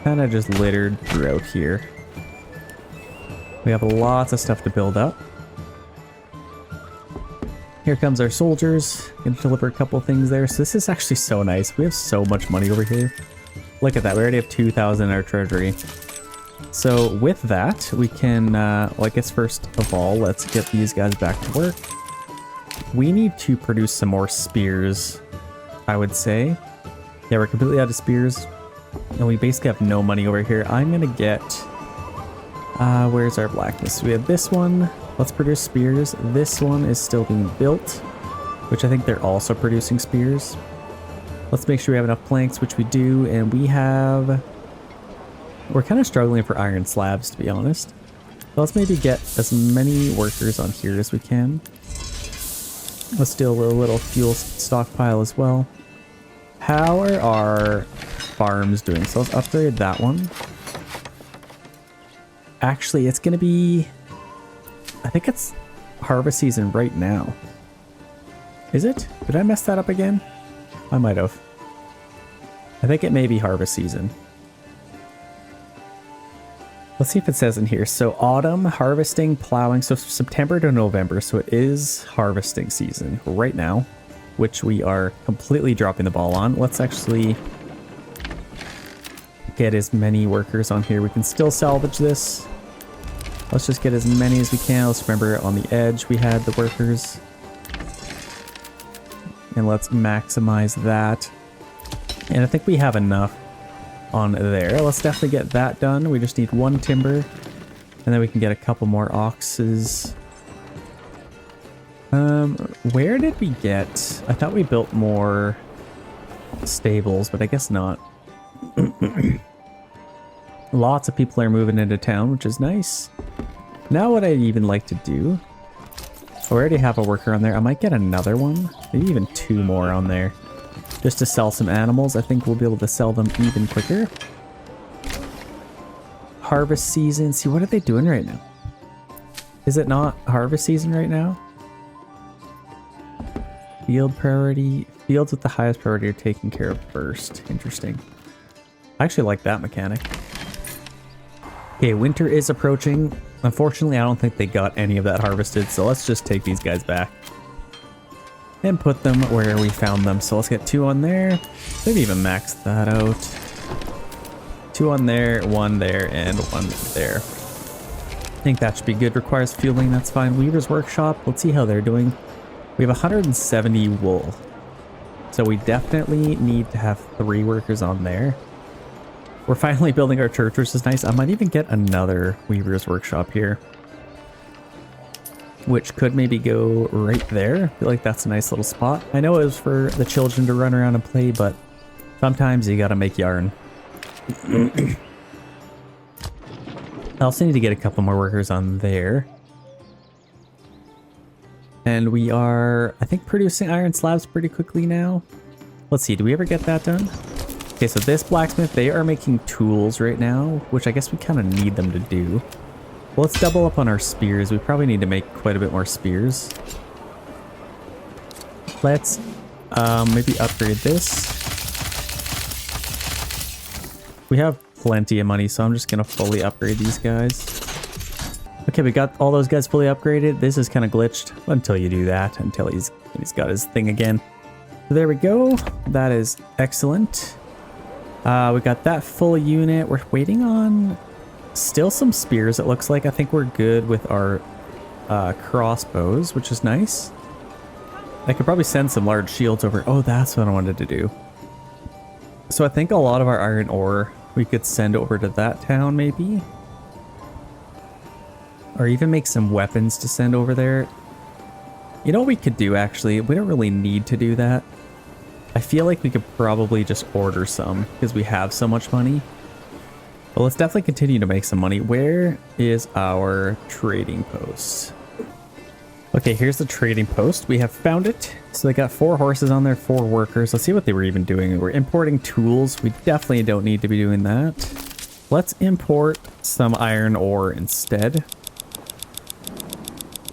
kind of just littered throughout here. We have lots of stuff to build up. Here comes our soldiers. Gonna deliver a couple things there. So this is actually so nice. We have so much money over here. Look at that. We already have 2,000 in our treasury. So with that, we can, well, I guess first of all, let's get these guys back to work. We need to produce some more spears, I would say. Yeah, we're completely out of spears. And we basically have no money over here. I'm gonna get, where's our blacksmith? So we have this one. Let's produce spears. This one is still being built, which I think they're also producing spears. Let's make sure we have enough planks, which we do, and we have... We're kind of struggling for iron slabs, to be honest. So let's maybe get as many workers on here as we can. Let's do a little fuel stockpile as well. How are our farms doing? So let's upgrade that one. Actually, it's going to be... I think it's harvest season right now. Is it? Did I mess that up again? I might have. I think it may be harvest season. Let's see if it says in here. So autumn, harvesting, plowing. So September to November. So it is harvesting season right now, which we are completely dropping the ball on. Let's actually get as many workers on here. We can still salvage this. Let's just get as many as we can. Let's remember on the edge we had the workers. And let's maximize that. And I think we have enough on there. Let's definitely get that done. We just need 1 timber. And then we can get a couple more oxes. Where did we get... I thought we built more stables, but I guess not. Lots of people are moving into town, which is nice. Now what I'd even like to do... I already have a worker on there. I might get another one. Maybe even 2 more on there. Just to sell some animals. I think we'll be able to sell them even quicker. Harvest season. See, what are they doing right now? Is it not harvest season right now? Field priority. Fields with the highest priority are taken care of first. Interesting. I actually like that mechanic. Okay, winter is approaching. Unfortunately, I don't think they got any of that harvested, so let's just take these guys back. and put them where we found them. So let's get 2 on there. Maybe even max that out. 2 on there, 1 there, and 1 there. I think that should be good. Requires fueling, that's fine. Weaver's Workshop, let's see how they're doing. We have 170 wool. So we definitely need to have 3 workers on there. We're finally building our church, which is nice. I might even get another Weaver's Workshop here, which could maybe go right there. I feel like that's a nice little spot. I know it was for the children to run around and play, but sometimes you gotta make yarn. I also need to get a couple more workers on there. And we are, I think, producing iron slabs pretty quickly now. Let's see, do we ever get that done? Okay, so this blacksmith, they are making tools right now, which I guess we kind of need them to do. Well, let's double up on our spears. We probably need to make quite a bit more spears. Let's maybe upgrade this. We have plenty of money, so I'm just going to fully upgrade these guys. Okay, we got all those guys fully upgraded. This is kind of glitched until you do that, until he's got his thing again. So there we go. That is excellent. We got that full unit. We're waiting on still some spears, it looks like. I think we're good with our crossbows, which is nice. I could probably send some large shields over. Oh, that's what I wanted to do. So I think a lot of our iron ore we could send over to that town, maybe. Or even make some weapons to send over there. You know what we could do, actually? We don't really need to do that. I feel like we could probably just order some because we have so much money. But let's definitely continue to make some money. Where is our trading post? Okay, here's the trading post. We have found it. So they got 4 horses on there, 4 workers. Let's see what they were even doing. We're importing tools. We definitely don't need to be doing that. Let's import some iron ore instead.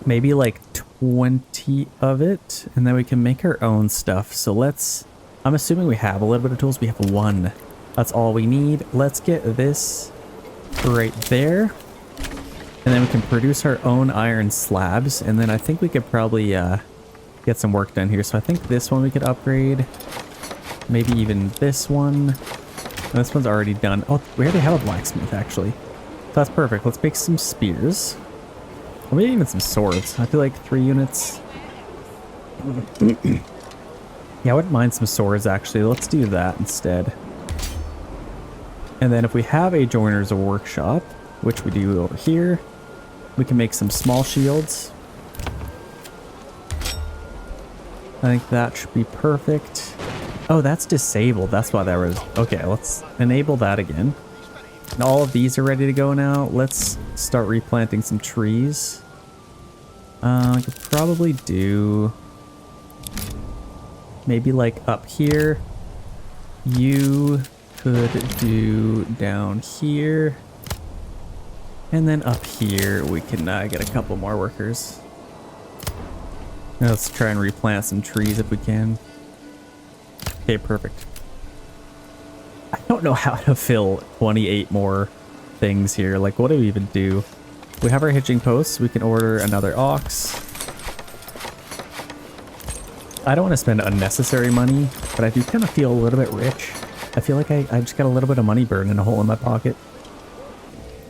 Maybe like 20 of it, and then we can make our own stuff. So let's, I'm assuming we have a little bit of tools. We have 1. That's all we need. Let's get this right there. And then we can produce our own iron slabs. And then I think we could probably get some work done here. So I think this one we could upgrade. Maybe even this one. This one's already done. Oh, we already have a blacksmith, actually. So that's perfect. Let's make some spears. Or maybe even some swords. I feel like 3 units. Yeah, I wouldn't mind some swords, actually. Let's do that instead. And then if we have a joiner's workshop, which we do over here, we can make some small shields. I think that should be perfect. Oh, that's disabled. That's why that was... Okay, let's enable that again. And all of these are ready to go now. Let's start replanting some trees. I could probably do... maybe like up here. You could do down here. And then up here, we can get a couple more workers. Now let's try and replant some trees if we can. Okay, perfect. I don't know how to fill 28 more things here. Like, what do we even do? We have our hitching posts. We can order another ox. I don't want to spend unnecessary money, but I do kind of feel a little bit rich. I feel like I just got a little bit of money burning a hole in my pocket.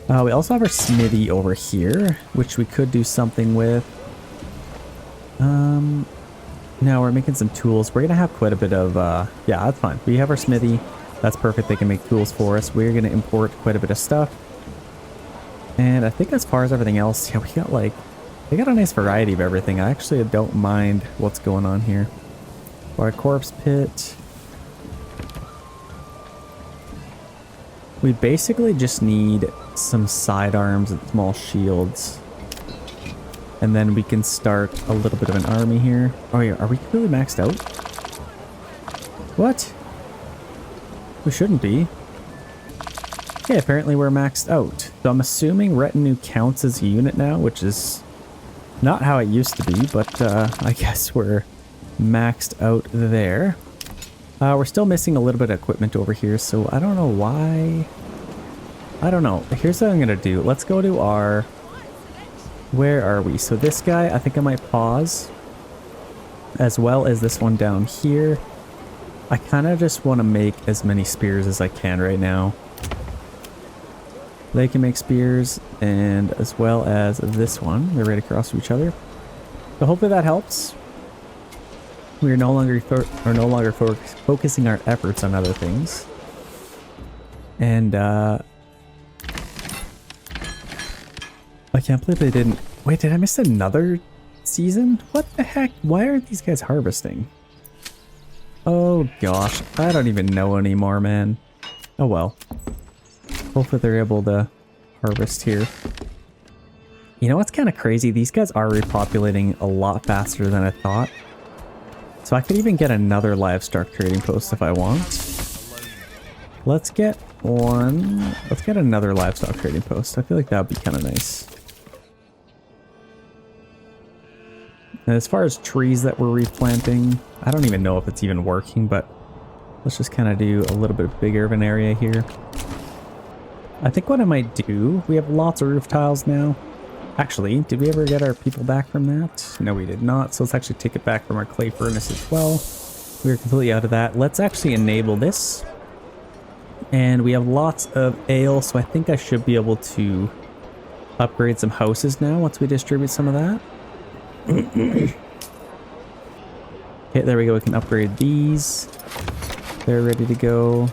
We also have our smithy over here, which we could do something with. Now we're making some tools. We're going to have quite a bit of, yeah, that's fine. We have our smithy. That's perfect. They can make tools for us. We're going to import quite a bit of stuff. And I think as far as everything else, yeah, we got a nice variety of everything. I actually don't mind what's going on here. Our corpse pit. We basically just need some sidearms and small shields. And then we can start a little bit of an army here. Oh yeah, are we really maxed out? What? We shouldn't be. Okay, apparently we're maxed out. So I'm assuming retinue counts as a unit now, which is not how it used to be, but I guess we're maxed out there. We're still missing a little bit of equipment over here, so I don't know why. I don't know. Here's what I'm gonna do. Let's go to our... Where are we? So this guy, I think I might pause. as well as this one down here. I kind of just want to make as many spears as I can right now. They can make spears, and as well as this one. They're right across from each other. So hopefully that helps. We are no longer focusing our efforts on other things. And I can't believe they didn't. Wait, did I miss another season? What the heck? Why aren't these guys harvesting? Oh gosh, I don't even know anymore, man. Oh well. Hopefully they're able to harvest here. You know what's kind of crazy? These guys are repopulating a lot faster than I thought. So I could even get another livestock trading post if I want. Let's get one. Let's get another livestock trading post. I feel like that would be kind of nice. And as far as trees that we're replanting, I don't even know if it's even working, but let's just kind of do a little bit bigger of an area here. I think what I might do, we have lots of roof tiles now. Actually, did we ever get our people back from that? No, we did not. So let's actually take it back from our clay furnace as well. We are completely out of that. Let's actually enable this. And we have lots of ale, so I think I should be able to upgrade some houses now once we distribute some of that. Okay, there we go. We can upgrade these. They're ready to go.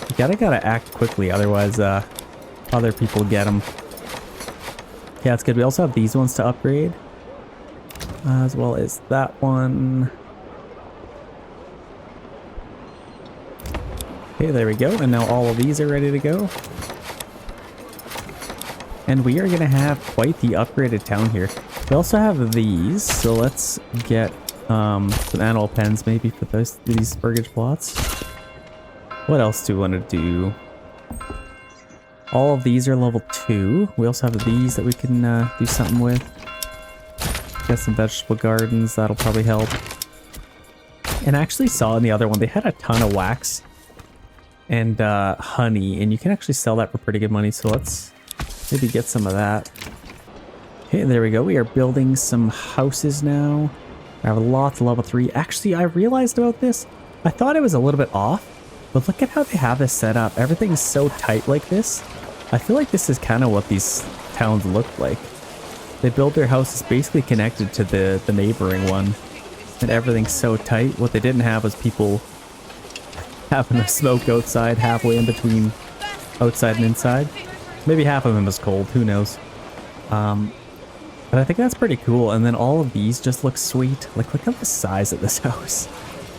You gotta act quickly, otherwise other people get them. Yeah, it's good. We also have these ones to upgrade, as well as that one. Okay, there we go. And now all of these are ready to go. And we are going to have quite the upgraded town here. We also have these, so let's get some animal pens maybe for these burgage plots. What else do we want to do? All of these are level 2. We also have these that we can do something with. Get some vegetable gardens, that'll probably help. And I actually saw in the other one, they had a ton of wax and honey, and you can actually sell that for pretty good money, so let's maybe get some of that. Okay, there we go. We are building some houses now. I have lots of level 3. Actually, I realized about this. I thought it was a little bit off, but look at how they have this set up. Everything's so tight like this. I feel like this is kind of what these towns look like. They build their houses basically connected to the neighboring one, and everything's so tight. What they didn't have was people having to smoke outside halfway in between outside and inside. Maybe half of them is cold, who knows. But I think that's pretty cool. And then all of these just look sweet. Like, look at the size of this house.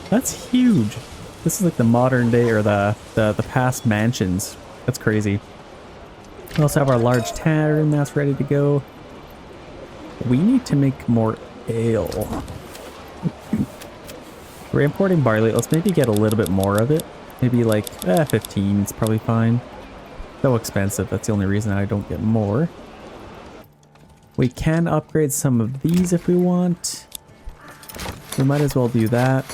That's huge. This is like the modern day, or the past mansions. That's crazy. We also have our large tavern that's ready to go. We need to make more ale. We're importing barley. Let's maybe get a little bit more of it. Maybe like 15 is probably fine. So expensive. That's the only reason I don't get more. We can upgrade some of these if we want. We might as well do that.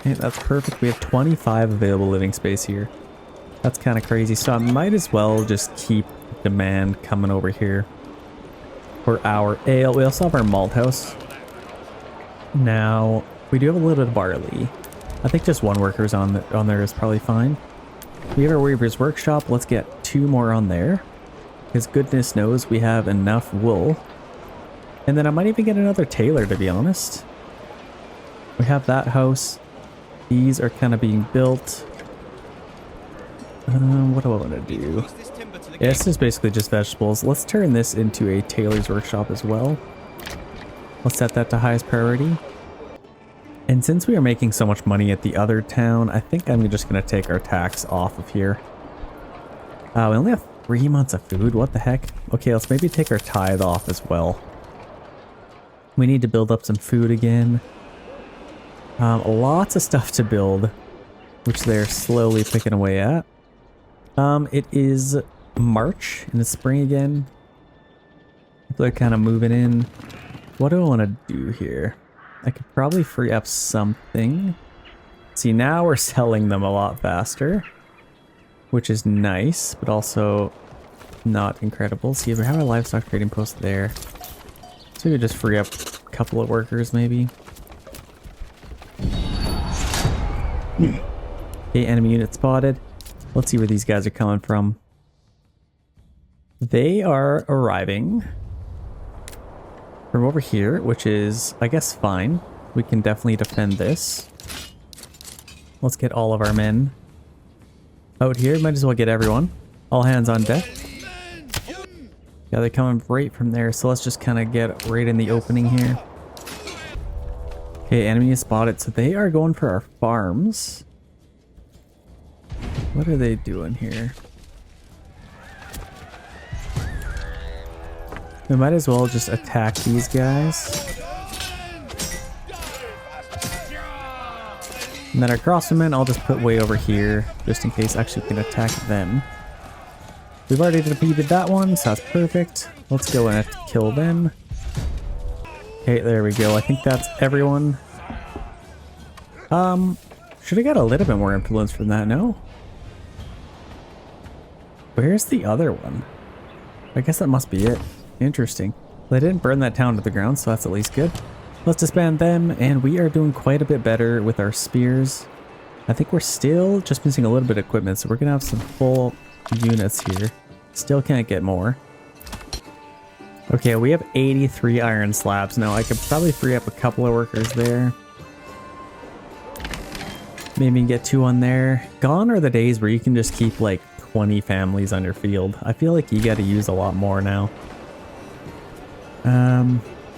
Okay, that's perfect. We have 25 available living space here. That's kind of crazy. So I might as well just keep demand coming over here for our ale. We also have our malt house. Now, we do have a little bit of barley. I think just one worker's on there is probably fine. We have our Weaver's Workshop. Let's get 2 more on there, because goodness knows we have enough wool. And then I might even get another tailor, to be honest. We have that house. These are kind of being built. What do I want to do? Yeah, this is basically just vegetables. Let's turn this into a tailor's workshop as well. Let's set that to highest priority. And since we are making so much money at the other town, I think I'm just going to take our tax off of here. We only have 3 months of food. What the heck? Okay, let's maybe take our tithe off as well. We need to build up some food again. Lots of stuff to build, which they're slowly picking away at. It is March in the spring again. People are kind of moving in. What do I want to do here? I could probably free up something. See, now we're selling them a lot faster, which is nice, but also not incredible. See, we have a livestock trading post there. So we could just free up couple of workers maybe. Okay, enemy unit spotted. Let's see where these guys are coming from. They are arriving from over here, which is, I guess, fine. We can definitely defend this. Let's get all of our men out here. Might as well get everyone. All hands on deck. Yeah, they're coming right from there, so let's just kind of get right in the opening here. Okay, enemy is spotted, so they are going for our farms. What are they doing here? We might as well just attack these guys. And then our crossbowmen I'll just put way over here, just in case actually we can attack them. We've already defeated that one, so that's perfect. Let's go and kill them. Okay, there we go. I think that's everyone. Should have got a little bit more influence from that, no? Where's the other one? I guess that must be it. Interesting. Well, they didn't burn that town to the ground, so that's at least good. Let's disband them, and we are doing quite a bit better with our spears. I think we're still just missing a little bit of equipment, so we're gonna have some full units here. Still can't get more. Okay, we have 83 iron slabs now. I could probably free up a couple of workers there. Maybe get 2 on there. Gone are the days where you can just keep like 20 families on your field. I feel like you gotta use a lot more now.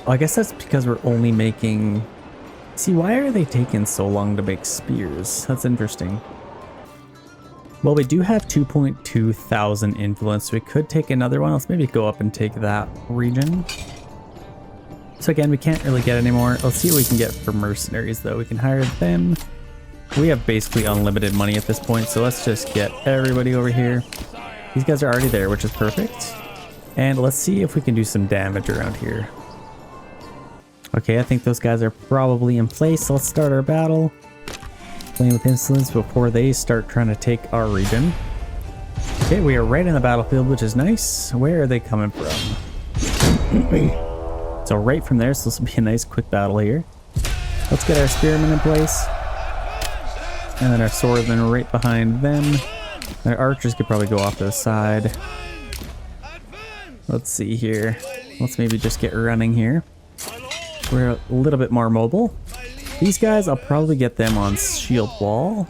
I guess that's because we're only making... See, why are they taking so long to make spears? That's interesting. Well, we do have 2.2 thousand influence, so we could take another one. Let's maybe go up and take that region. So again, we can't really get any more. Let's see what we can get for mercenaries, though. We can hire them. We have basically unlimited money at this point, so let's just get everybody over here. These guys are already there, which is perfect. And let's see if we can do some damage around here. Okay, I think those guys are probably in place, so let's start our battle. Playing with insolence before they start trying to take our region. Okay, we are right in the battlefield, which is nice. Where are they coming from? So right from there, so this will be a nice quick battle here. Let's get our spearmen in place. And then our swordsmen right behind them. Our archers could probably go off to the side. Let's see here. Let's maybe just get running here. We're a little bit more mobile. These guys, I'll probably get them on shield wall.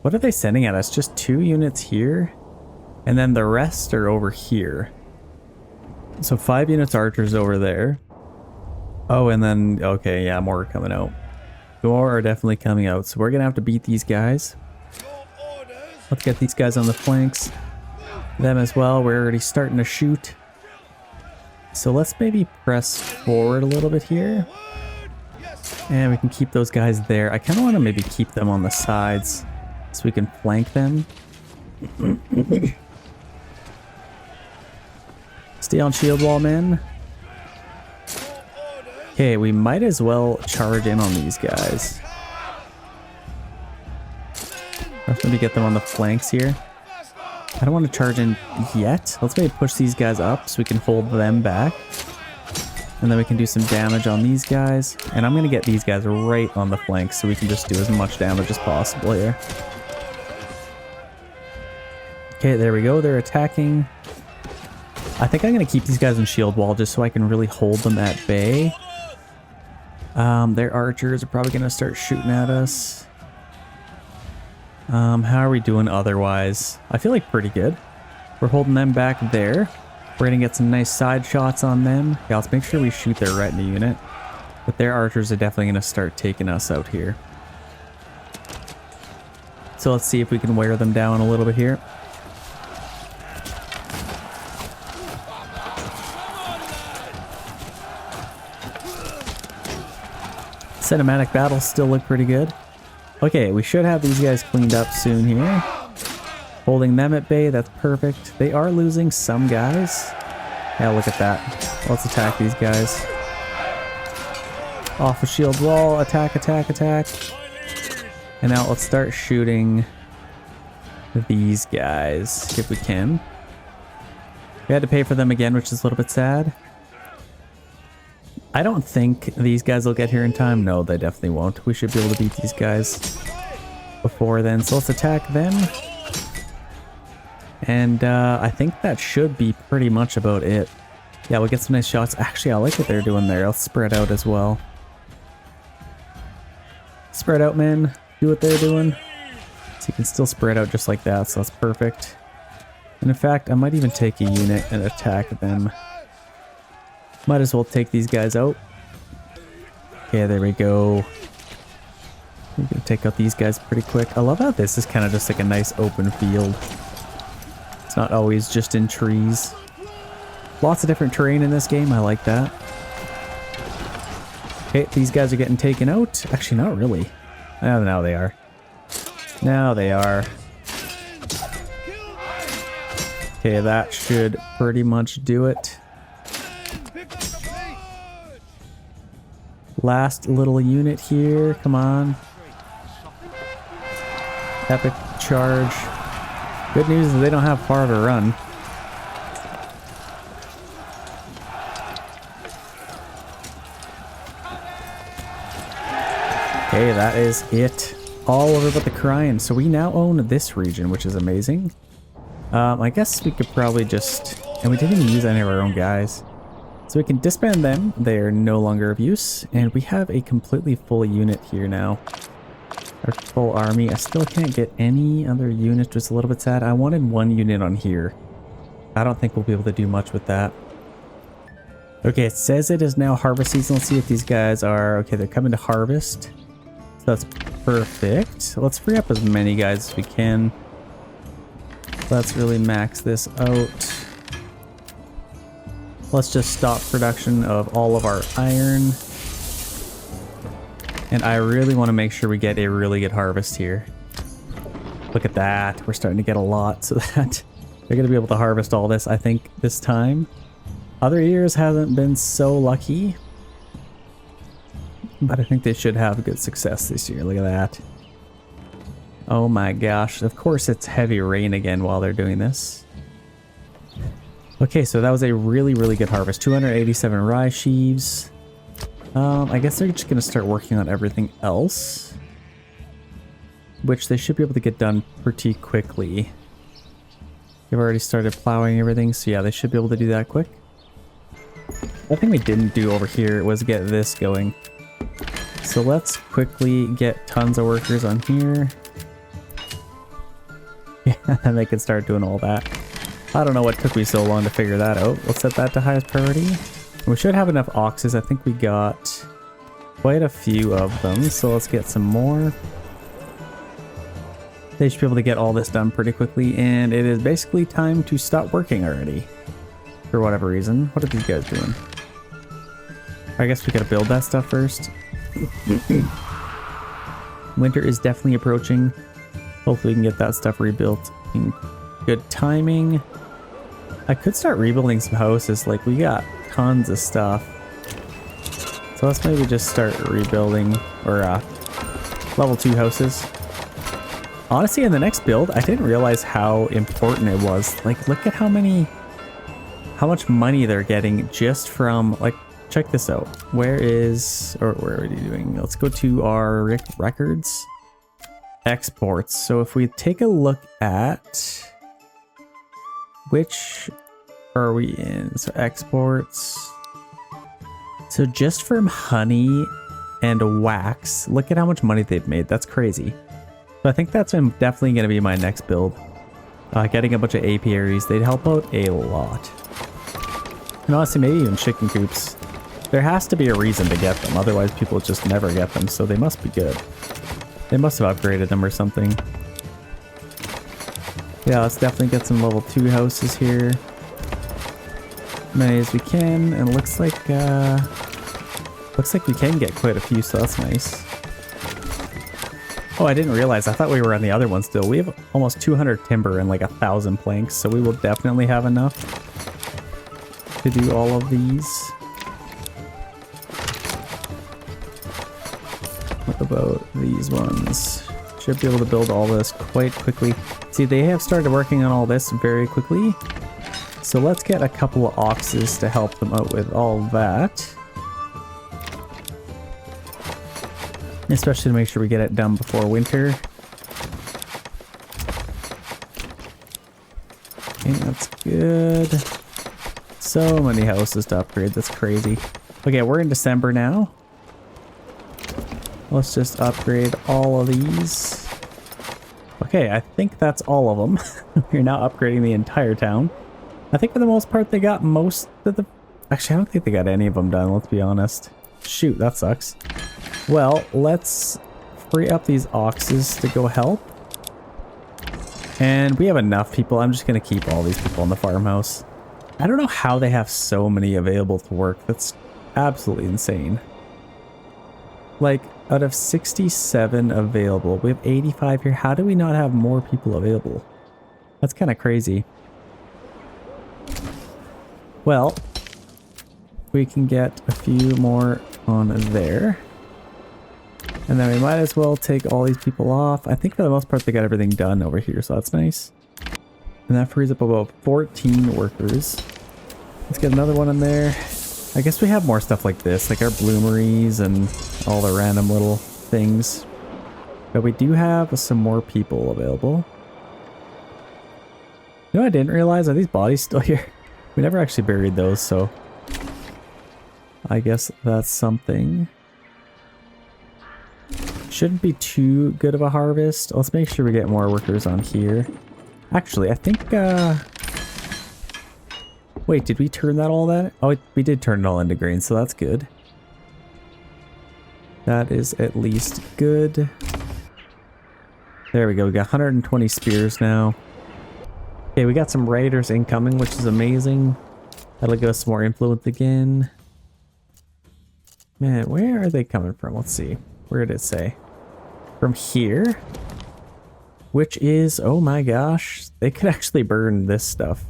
What are they sending at us? Just 2 units here? And then the rest are over here. So 5 units archers over there. Oh, and then, okay, yeah, more are coming out. More are definitely coming out. So we're going to have to beat these guys. Let's get these guys on the flanks. Them as well. We're already starting to shoot. So let's maybe press forward a little bit here. And we can keep those guys there. I kind of want to maybe keep them on the sides so we can flank them. Stay on shield wall, men. Okay, we might as well charge in on these guys. Let's maybe get them on the flanks here. I don't want to charge in yet. Let's maybe push these guys up so we can hold them back. And then we can do some damage on these guys. And I'm going to get these guys right on the flanks so we can just do as much damage as possible here. Okay, there we go. They're attacking. I think I'm going to keep these guys in shield wall just so I can really hold them at bay. Their archers are probably going to start shooting at us. How are we doing otherwise? I feel like pretty good. We're holding them back there. We're going to get some nice side shots on them. Yeah, let's make sure we shoot their retinue unit. But their archers are definitely going to start taking us out here. So let's see if we can wear them down a little bit here. Cinematic battles still look pretty good. Okay, we should have these guys cleaned up soon here. Holding them at bay, that's perfect. They are losing some guys. Yeah, look at that. Let's attack these guys. Off a shield wall, attack, attack, attack. And now let's start shooting these guys, if we can. We had to pay for them again, which is a little bit sad. I don't think these guys will get here in time. No, they definitely won't. We should be able to beat these guys before then. So let's attack them. And I think that should be pretty much about it. Yeah, we'll get some nice shots. Actually, I like what they're doing there. Let's spread out as well. Spread out, man. Do what they're doing. So you can still spread out just like that, so that's perfect. And in fact, I might even take a unit and attack them. Might as well take these guys out. Okay, there we go. We're gonna take out these guys pretty quick. I love how this is kind of just like a nice open field. It's not always just in trees. Lots of different terrain in this game. I like that. Okay, these guys are getting taken out. Actually, not really. Oh, now they are. Now they are. Okay, that should pretty much do it. Last little unit here. Come on. Epic charge. Good news is they don't have far to run. Okay, that is it. All over but the crying. So we now own this region, which is amazing. I guess we could probably just... And we didn't even use any of our own guys. So we can disband them. They are no longer of use. And we have a completely full unit here now. Our full army. I still can't get any other unit, which is a little bit sad. I wanted one unit on here. I don't think we'll be able to do much with that. Okay, it says it is now harvest season. Let's see if these guys are... Okay, they're coming to harvest. So that's perfect. So let's free up as many guys as we can. Let's really max this out. Let's just stop production of all of our iron. And I really want to make sure we get a really good harvest here. Look at that. We're starting to get a lot, so that they're going to be able to harvest all this, I think, this time. Other years haven't been so lucky. But I think they should have good success this year. Look at that. Oh my gosh. Of course it's heavy rain again while they're doing this. Okay, so that was a really, really good harvest. 287 rye sheaves. I guess they're just going to start working on everything else. Which they should be able to get done pretty quickly. They've already started plowing everything, so yeah, they should be able to do that quick. One thing we didn't do over here was get this going. So let's quickly get tons of workers on here. Yeah, and they can start doing all that. I don't know what took me so long to figure that out. Let's set that to highest priority. We should have enough oxes. I think we got quite a few of them. So let's get some more. They should be able to get all this done pretty quickly. And it is basically time to stop working already. For whatever reason. What are these guys doing? I guess we gotta build that stuff first. Winter is definitely approaching. Hopefully we can get that stuff rebuilt in good timing. I could start rebuilding some houses. Like, we got tons of stuff. So let's maybe just start rebuilding or level 2 houses. Honestly, in the next build, I didn't realize how important it was. Like, look at how much money they're getting just from, like, check this out. Where are we doing? Let's go to our records. Exports. So if we take a look at which are we in? So exports. So just from honey and wax, look at how much money they've made. That's crazy. So I think that's definitely going to be my next build. Getting a bunch of apiaries, they'd help out a lot. And honestly, maybe even chicken coops. There has to be a reason to get them, otherwise people just never get them, so they must be good. They must have upgraded them or something. Yeah, let's definitely get some level 2 houses here. Many as we can, and looks like we can get quite a few, so that's nice. Oh, I didn't realize. I thought we were on the other one still. We have almost 200 timber and like 1,000 planks, so we will definitely have enough to do all of these. What about these ones? Should be able to build all this quite quickly. See, they have started working on all this very quickly. So let's get a couple of oxes to help them out with all that. especially to make sure we get it done before winter. Okay, that's good. So many houses to upgrade, that's crazy. Okay, we're in December now. Let's just upgrade all of these. Okay, I think that's all of them. We're now upgrading the entire town. I think for the most part they got most of the... Actually, I don't think they got any of them done, let's be honest. Shoot, that sucks. Well, let's free up these oxes to go help. And we have enough people. I'm just going to keep all these people in the farmhouse. I don't know how they have so many available to work. That's absolutely insane. Like, out of 67 available, we have 85 here. How do we not have more people available? That's kind of crazy. Well, we can get a few more on there. And then we might as well take all these people off. I think for the most part they got everything done over here, so that's nice. And that frees up about 14 workers. Let's get another one in there. I guess we have more stuff like this, like our bloomeries and all the random little things. But we do have some more people available. You know what I didn't realize? Are these bodies still here? We never actually buried those, so... I guess that's something. Shouldn't be too good of a harvest. Let's make sure we get more workers on here. Actually, I think, wait, did we turn that all that? Oh, we did turn it all into grain, so that's good. That is at least good. There we go, we got 120 spears now. Okay, we got some raiders incoming, which is amazing. That'll give us some more influence again. Man, where are they coming from? Let's see. Where did it say? From here? Which is, oh my gosh, they could actually burn this stuff.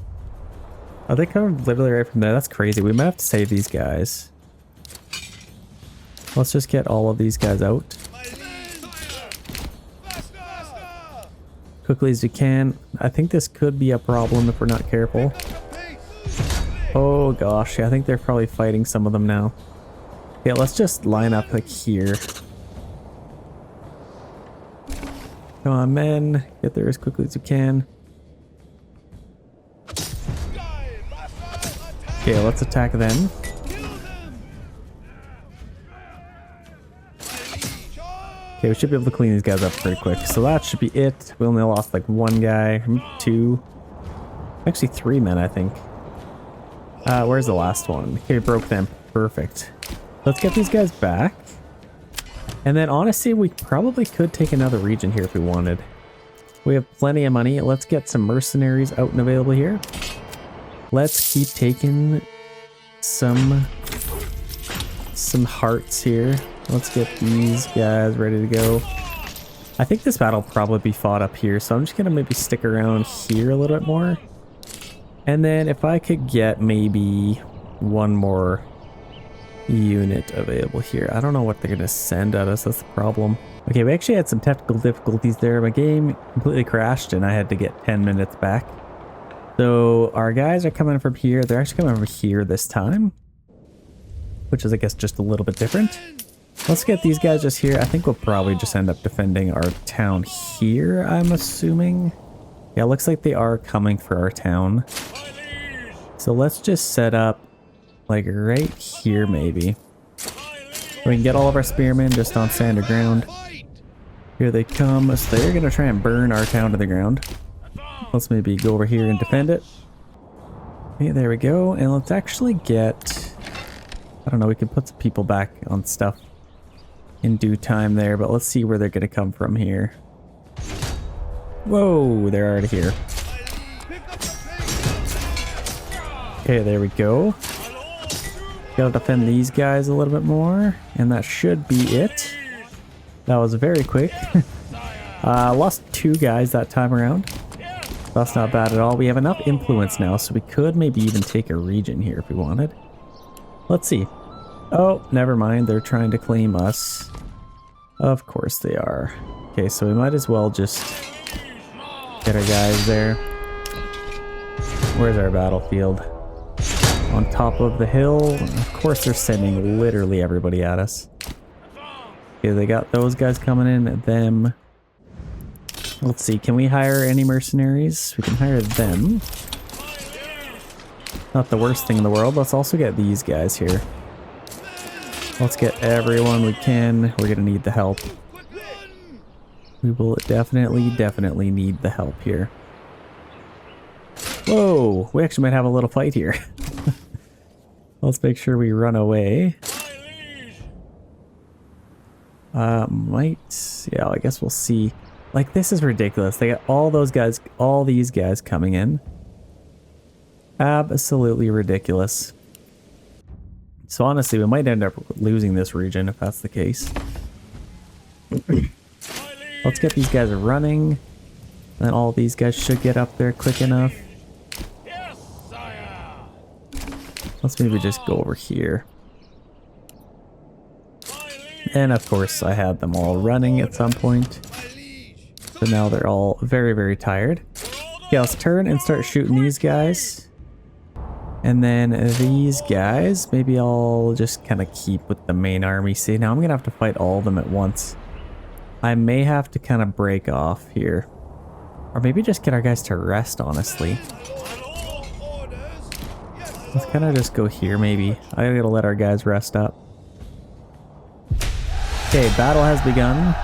Are they coming literally right from there? That's crazy. We might have to save these guys. Let's just get all of these guys out. Quickly as we can. I think this could be a problem if we're not careful. Oh gosh, yeah, I think they're probably fighting some of them now. Yeah, let's just line up like here. Come on, men. Get there as quickly as you can. Okay, let's attack them. Okay, we should be able to clean these guys up pretty quick. So that should be it. We only lost like one guy, two. Actually, 3 men, I think. Where's the last one? Okay, broke them. Perfect. Let's get these guys back. And then honestly, we probably could take another region here if we wanted. We have plenty of money. Let's get some mercenaries out and available here. Let's keep taking some hearts here. Let's get these guys ready to go. I think this battle will probably be fought up here, so I'm just gonna maybe stick around here a little bit more. And then if I could get maybe one more unit available here. I don't know what they're gonna send at us, that's the problem. Okay, we actually had some technical difficulties there. My game completely crashed and I had to get 10 minutes back. So our guys are coming from here. They're actually coming from here this time, which is I guess just a little bit different. Let's get these guys just here. I think we'll probably just end up defending our town here, I'm assuming. Yeah, it looks like they are coming for our town. So let's just set up like right here maybe. We can get all of our spearmen just on standard ground. Here they come. So they're gonna try and burn our town to the ground. Let's maybe go over here and defend it. Okay, there we go. And let's actually get, I don't know, we can put some people back on stuff in due time there, but let's see where they're gonna come from here. Whoa, they're already here. Okay, there we go. Gotta defend these guys a little bit more, and that should be it. That was very quick. Lost 2 guys that time around. That's not bad at all. We have enough influence now, so we could maybe even take a region here if we wanted. Let's see. Oh, never mind. They're trying to claim us. Of course they are. Okay, so we might as well just get our guys there. Where's our battlefield? On top of the hill. Of course they're sending literally everybody at us. Okay, they got those guys coming in, them. Let's see, can we hire any mercenaries? We can hire them. Not the worst thing in the world. Let's also get these guys here. Let's get everyone we can. We're gonna need the help. We will definitely need the help here. Whoa, we actually might have a little fight here. Let's make sure we run away. Yeah, I guess we'll see. Like, this is ridiculous. They got all those guys, all these guys coming in. Absolutely ridiculous. So honestly, we might end up losing this region if that's the case. Let's get these guys running. Then all these guys should get up there quick enough. Let's maybe just go over here. And of course, I had them all running at some point. So now they're all very tired. Yeah, let's turn and start shooting these guys. And then these guys, maybe I'll just kind of keep with the main army. See, now I'm going to have to fight all of them at once. I may have to kind of break off here. Or maybe just get our guys to rest, honestly. Let's kind of just go here, maybe. I gotta let our guys rest up. Okay, battle has begun.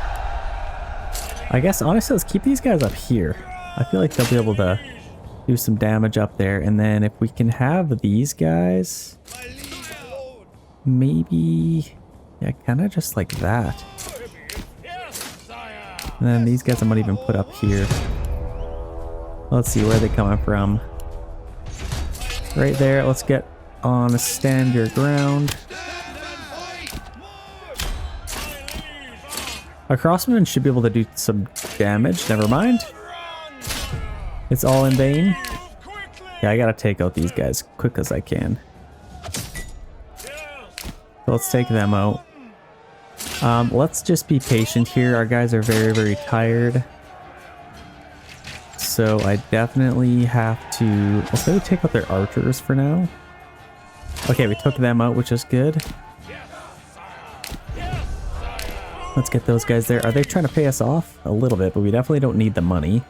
I guess, honestly, let's keep these guys up here. I feel like they'll be able to do some damage up there. And then if we can have these guys, maybe, yeah, kind of just like that. And then these guys I might even put up here. Let's see, where are they coming from? Right there. Let's get on a stand your ground. Our crossman should be able to do some damage. Never mind. It's all in vain. Yeah, I gotta take out these guys quick as I can. So let's take them out. Let's just be patient here. Our guys are very tired. So I definitely have to... Let's maybe take out their archers for now. Okay, we took them out, which is good. Let's get those guys there. Are they trying to pay us off? A little bit, but we definitely don't need the money.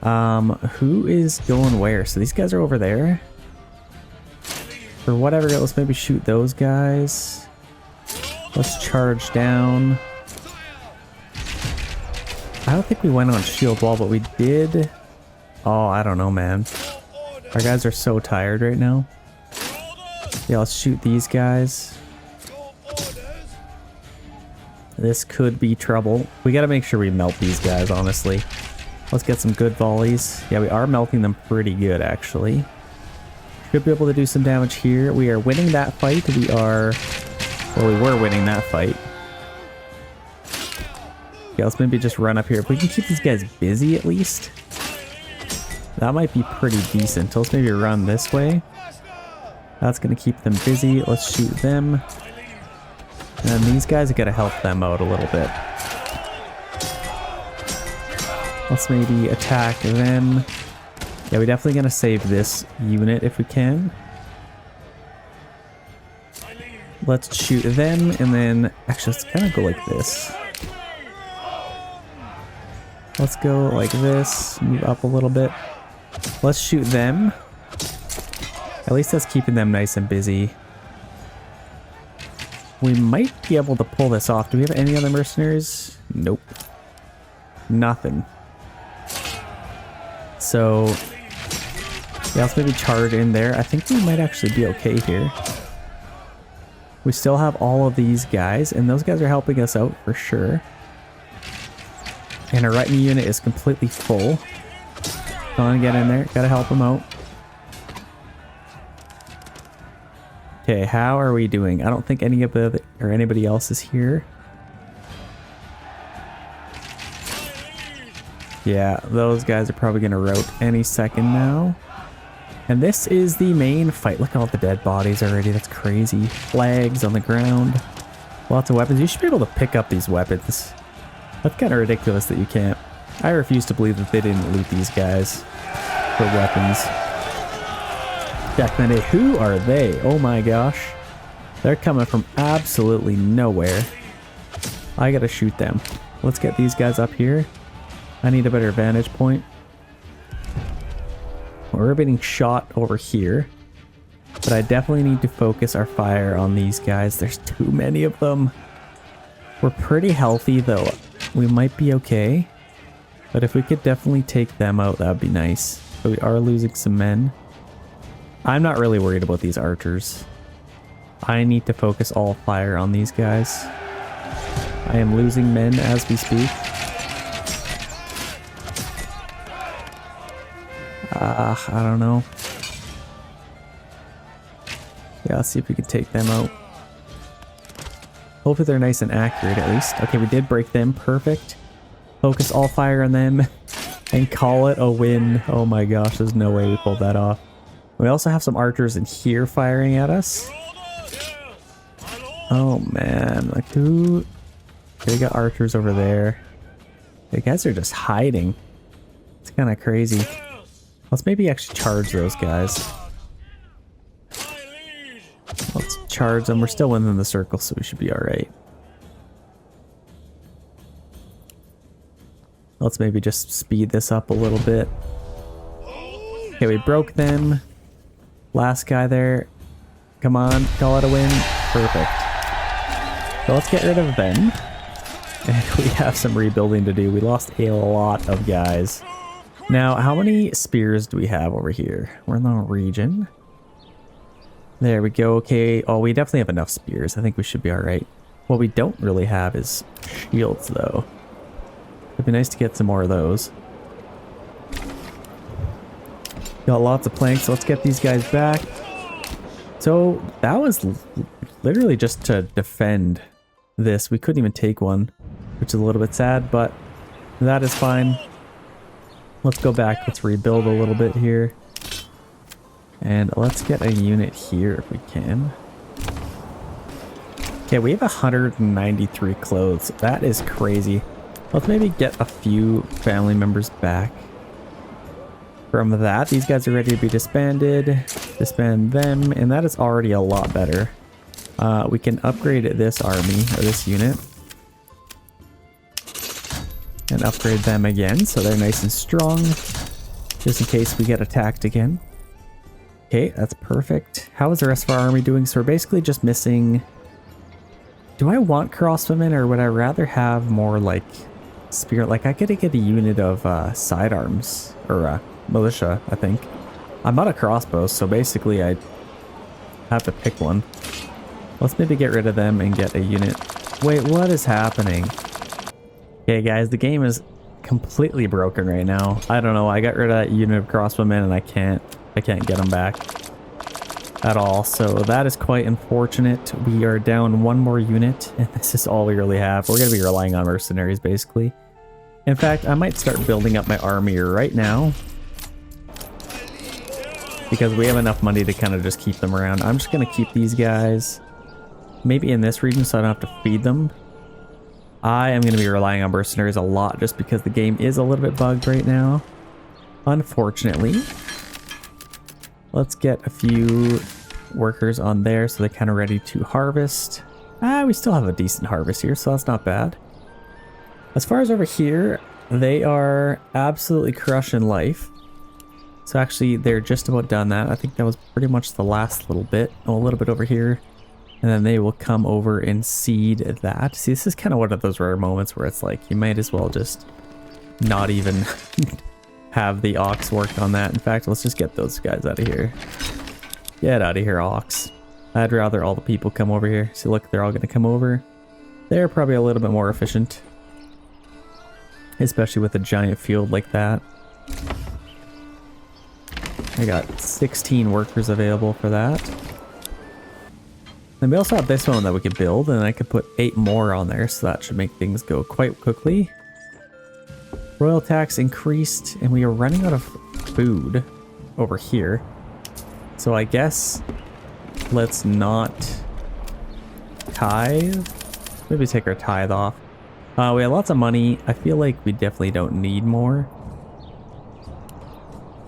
Who is going where? So these guys are over there. For whatever, let's maybe shoot those guys. Let's charge down. I don't think we went on shield wall, but we did. Oh, I don't know, man. Our guys are so tired right now. Yeah, let's shoot these guys. This could be trouble. We gotta make sure we melt these guys, honestly. Let's get some good volleys. Yeah, we are melting them pretty good, actually. Should be able to do some damage here. We are winning that fight. We were winning that fight. Yeah, let's maybe just run up here. If we can keep these guys busy at least, that might be pretty decent. Let's maybe run this way. That's gonna keep them busy. Let's shoot them. And these guys are gonna help them out a little bit. Let's maybe attack them. Yeah, we're definitely gonna save this unit if we can. Let's shoot them, and then actually let's kind of go like this. Let's go like this, move up a little bit. Let's shoot them. At least that's keeping them nice and busy. We might be able to pull this off. Do we have any other mercenaries? Nope. Nothing. So, yeah, let's maybe charge in there. I think we might actually be okay here. We still have all of these guys, and those guys are helping us out for sure. And our right knee unit is completely full. Come on, get in there. Gotta help them out. Okay, how are we doing? I don't think anybody else is here. Yeah, those guys are probably gonna rout any second now. And this is the main fight. Look at all the dead bodies already. That's crazy. Flags on the ground. Lots of weapons. You should be able to pick up these weapons. That's kind of ridiculous that you can't. I refuse to believe that they didn't loot these guys for weapons. Jackman, who are they? Oh my gosh. They're coming from absolutely nowhere. I gotta shoot them. Let's get these guys up here. I need a better vantage point. We're getting shot over here. But I definitely need to focus our fire on these guys. There's too many of them. We're pretty healthy though. We might be okay. But if we could definitely take them out, that would be nice. But we are losing some men. I'm not really worried about these archers. I need to focus all fire on these guys. I am losing men as we speak. I don't know. Yeah, let's see if we can take them out. Hopefully they're nice and accurate at least. Okay, we did break them. Perfect. Focus all fire on them and call it a win. Oh my gosh, there's no way we pulled that off. We also have some archers in here firing at us. Oh man, like who? They got archers over there. The guys are just hiding. It's kind of crazy. Let's maybe actually charge those guys. Let's charge them. We're still within the circle, so we should be alright. Let's maybe just speed this up a little bit. Okay, we broke them. Last guy there. Come on, call it a win. Perfect. So let's get rid of them. And we have some rebuilding to do. We lost a lot of guys. Now, how many spears do we have over here? We're in the region. There we go. Okay. Oh, we definitely have enough spears. I think we should be alright. What we don't really have is shields, though. It'd be nice to get some more of those. Got lots of planks. So let's get these guys back. So that was literally just to defend this. We couldn't even take one, which is a little bit sad, but that is fine. Let's go back. Let's rebuild a little bit here. And let's get a unit here if we can. Okay, we have 193 clothes. That is crazy. Let's maybe get a few family members back. From that, these guys are ready to be disbanded. Disband them, and that is already a lot better. We can upgrade this army, or this unit. And upgrade them again, so they're nice and strong. Just in case we get attacked again. Okay, that's perfect. How is the rest of our army doing? So we're basically just missing... Do I want crossbowmen, or would I rather have more, like, spear? Like, I could get a unit of sidearms, or militia, I think. I'm out of crossbows, so basically I have to pick one. Let's maybe get rid of them and get a unit. Wait, what is happening? Okay, guys, the game is completely broken right now. I don't know. I got rid of that unit of crossbowmen, and I can't get them back at all. So that is quite unfortunate. We are down one more unit, and this is all we really have. We're going to be relying on mercenaries, basically. In fact, I might start building up my army right now, because we have enough money to kind of just keep them around. I'm just going to keep these guys maybe in this region so I don't have to feed them. I am going to be relying on mercenaries a lot just because the game is a little bit bugged right now, unfortunately. Let's get a few workers on there so they're kind of ready to harvest. We still have a decent harvest here, so that's not bad. As far as over here, they are absolutely crushing life. So actually, they're just about done that. I think that was pretty much the last little bit. Oh, a little bit over here. And then they will come over and seed that. See, this is kind of one of those rare moments where it's like, you might as well just not even have the ox work on that. In fact, let's just get those guys out of here. Get out of here, ox. I'd rather all the people come over here. See, look, they're all going to come over. They're probably a little bit more efficient, especially with a giant field like that. I got 16 workers available for that. And we also have this one that we could build, and I could put 8 more on there, so that should make things go quite quickly. Royal tax increased, and we are running out of food over here. So I guess let's not tithe. Maybe take our tithe off. We have lots of money. I feel like we definitely don't need more.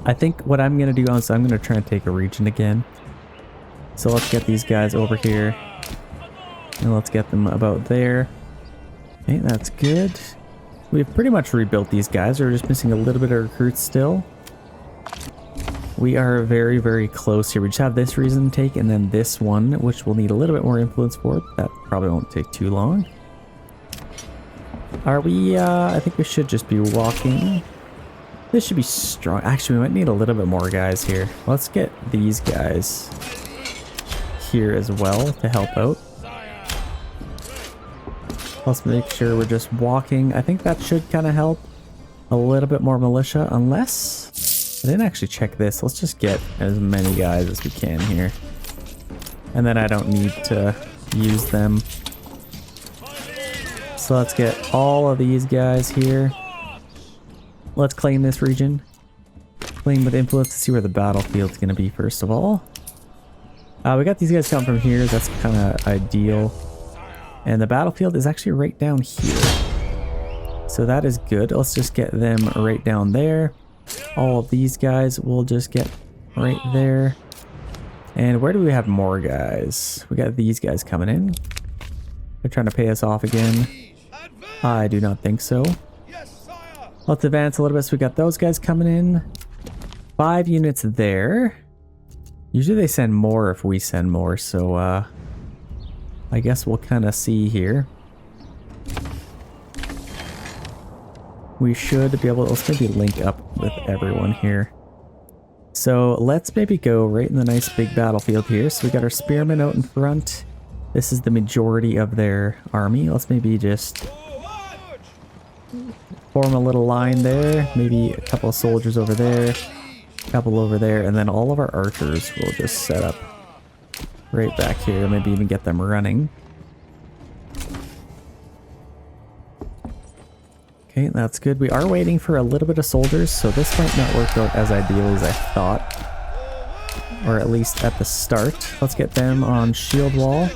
I think what I'm going to do is I'm going to try and take a region again. So let's get these guys over here. And let's get them about there. Okay, that's good. We've pretty much rebuilt these guys. We're just missing a little bit of recruits still. We are very, very close here. We just have this reason to take and then this one, which we'll need a little bit more influence for. That probably won't take too long. Are we, I think we should just be walking. This should be strong. Actually, we might need a little bit more guys here. Let's get these guys here as well to help out. Let's make sure we're just walking. I think that should kind of help. A little bit more militia, unless... I didn't actually check this. Let's just get as many guys as we can here. And then I don't need to use them. So let's get all of these guys here. Let's claim this region. Claim with influence to see where the battlefield's going to be first of all. We got these guys coming from here. That's kind of ideal. And the battlefield is actually right down here. So that is good. Let's just get them right down there. All of these guys will just get right there. And where do we have more guys? We got these guys coming in. They're trying to pay us off again. I do not think so. Let's advance a little bit. So we got those guys coming in. 5 units there. Usually they send more if we send more. So I guess we'll kind of see here. We should be able to, let's maybe link up with everyone here. So let's maybe go right in the nice big battlefield here. So we got our spearmen out in front. This is the majority of their army. Let's maybe just form a little line there. Maybe a couple of soldiers over there, a couple over there, and then all of our archers will just set up right back here. Maybe even get them running. Okay, that's good. We are waiting for a little bit of soldiers, so this might not work out as ideally as I thought. Or at least at the start. Let's get them on shield wall.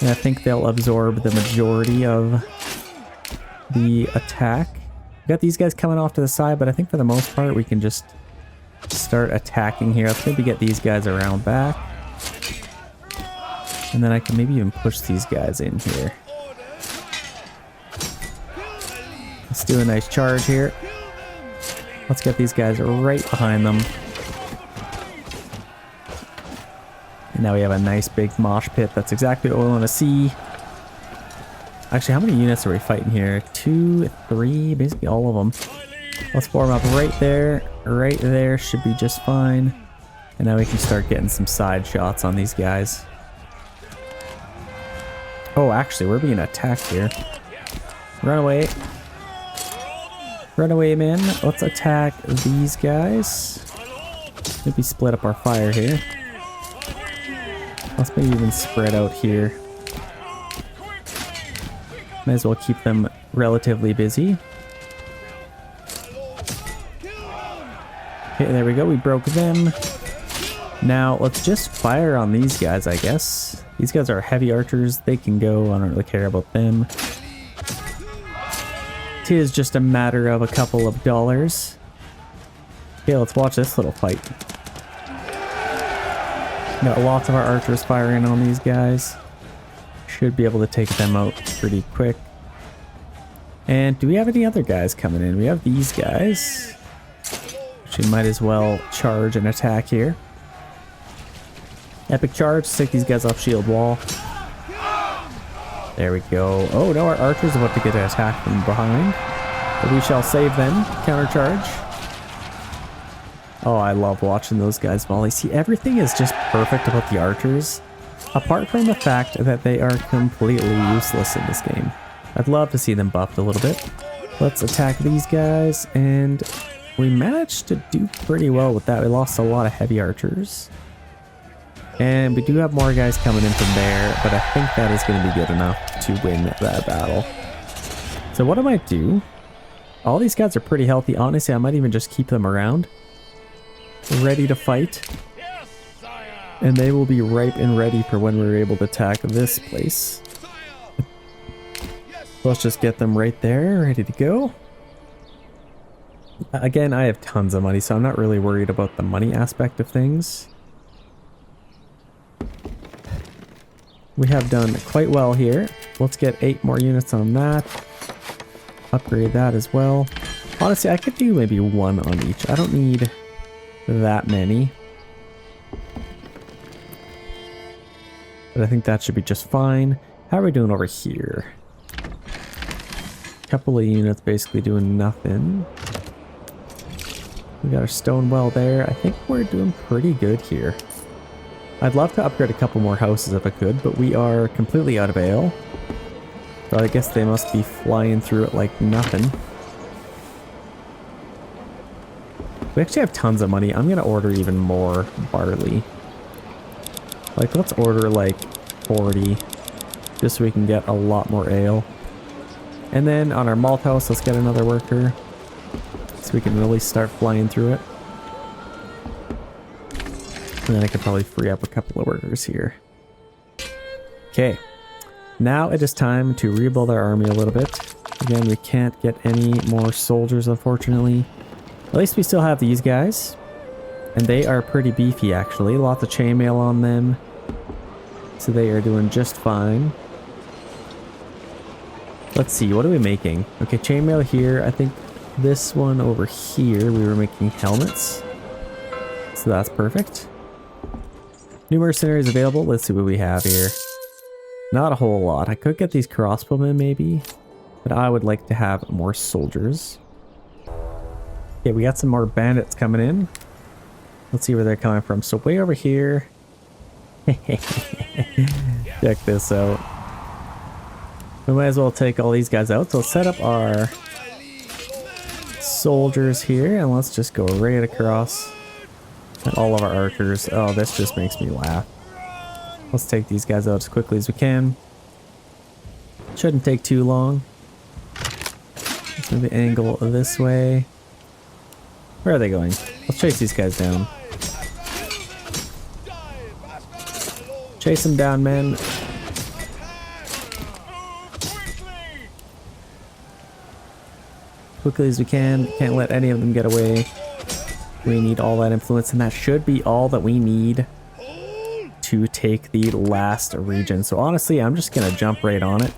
And I think they'll absorb the majority of the attack. We got these guys coming off to the side, but I think for the most part we can just start attacking here. Let's maybe get these guys around back. And then I can maybe even push these guys in here. Let's do a nice charge here. Let's get these guys right behind them. And now we have a nice big mosh pit. That's exactly what we want to see. Actually, how many units are we fighting here? 2, 3, basically all of them. Let's form up right there. Right there should be just fine. And now we can start getting some side shots on these guys. Oh, actually, we're being attacked here. Run away. Run away, man. Let's attack these guys. Maybe split up our fire here. Let's maybe even spread out here. Might as well keep them relatively busy. Okay, there we go. We broke them. Now, let's just fire on these guys, I guess. These guys are heavy archers. They can go. I don't really care about them. It is just a matter of a couple of dollars. Okay, let's watch this little fight. Got lots of our archers firing on these guys. Should be able to take them out pretty quick. And do we have any other guys coming in? We have these guys. Which we might as well charge and attack here. Epic charge, take these guys off shield wall. There we go. Oh no, our archer's about to get an attack from behind. But we shall save them. Counter charge. Oh, I love watching those guys volley. See, everything is just perfect about the archers. Apart from the fact that they are completely useless in this game. I'd love to see them buffed a little bit. Let's attack these guys, and we managed to do pretty well with that. We lost a lot of heavy archers. And we do have more guys coming in from there, but I think that is going to be good enough to win that battle. So what I might do, all these guys are pretty healthy. Honestly, I might even just keep them around, ready to fight. And they will be ripe and ready for when we're able to attack this place. Let's just get them right there, ready to go. Again, I have tons of money, so I'm not really worried about the money aspect of things. We have done quite well here. Let's get 8 more units on that. Upgrade that as well. Honestly, I could do maybe 1 on each. I don't need that many. But I think that should be just fine. How are we doing over here? Couple of units basically doing nothing. We got our stone well there. I think we're doing pretty good here. I'd love to upgrade a couple more houses if I could, but we are completely out of ale. So I guess they must be flying through it like nothing. We actually have tons of money. I'm gonna order even more barley. Like, let's order like 40, just so we can get a lot more ale. And then on our malt house, let's get another worker, so we can really start flying through it. And then I could probably free up a couple of workers here. Okay, now it is time to rebuild our army a little bit. Again, we can't get any more soldiers, unfortunately. At least we still have these guys. And they are pretty beefy, actually. Lots of chainmail on them. So they are doing just fine. Let's see, what are we making? Okay, chainmail here. I think this one over here, we were making helmets. So that's perfect. New mercenaries available. Let's see what we have here. Not a whole lot. I could get these crossbowmen maybe, but I would like to have more soldiers. Okay, we got some more bandits coming in. Let's see where they're coming from. So way over here. Check this out. We might as well take all these guys out. So let's set up our soldiers here and let's just go right across. And all of our archers. Oh, this just makes me laugh. Let's take these guys out as quickly as we can. Shouldn't take too long. Let's move the angle this way. Where are they going? Let's chase these guys down. Chase them down, men. Quickly as we can. Can't let any of them get away. We need all that influence, and that should be all that we need to take the last region. So honestly, I'm just gonna jump right on it.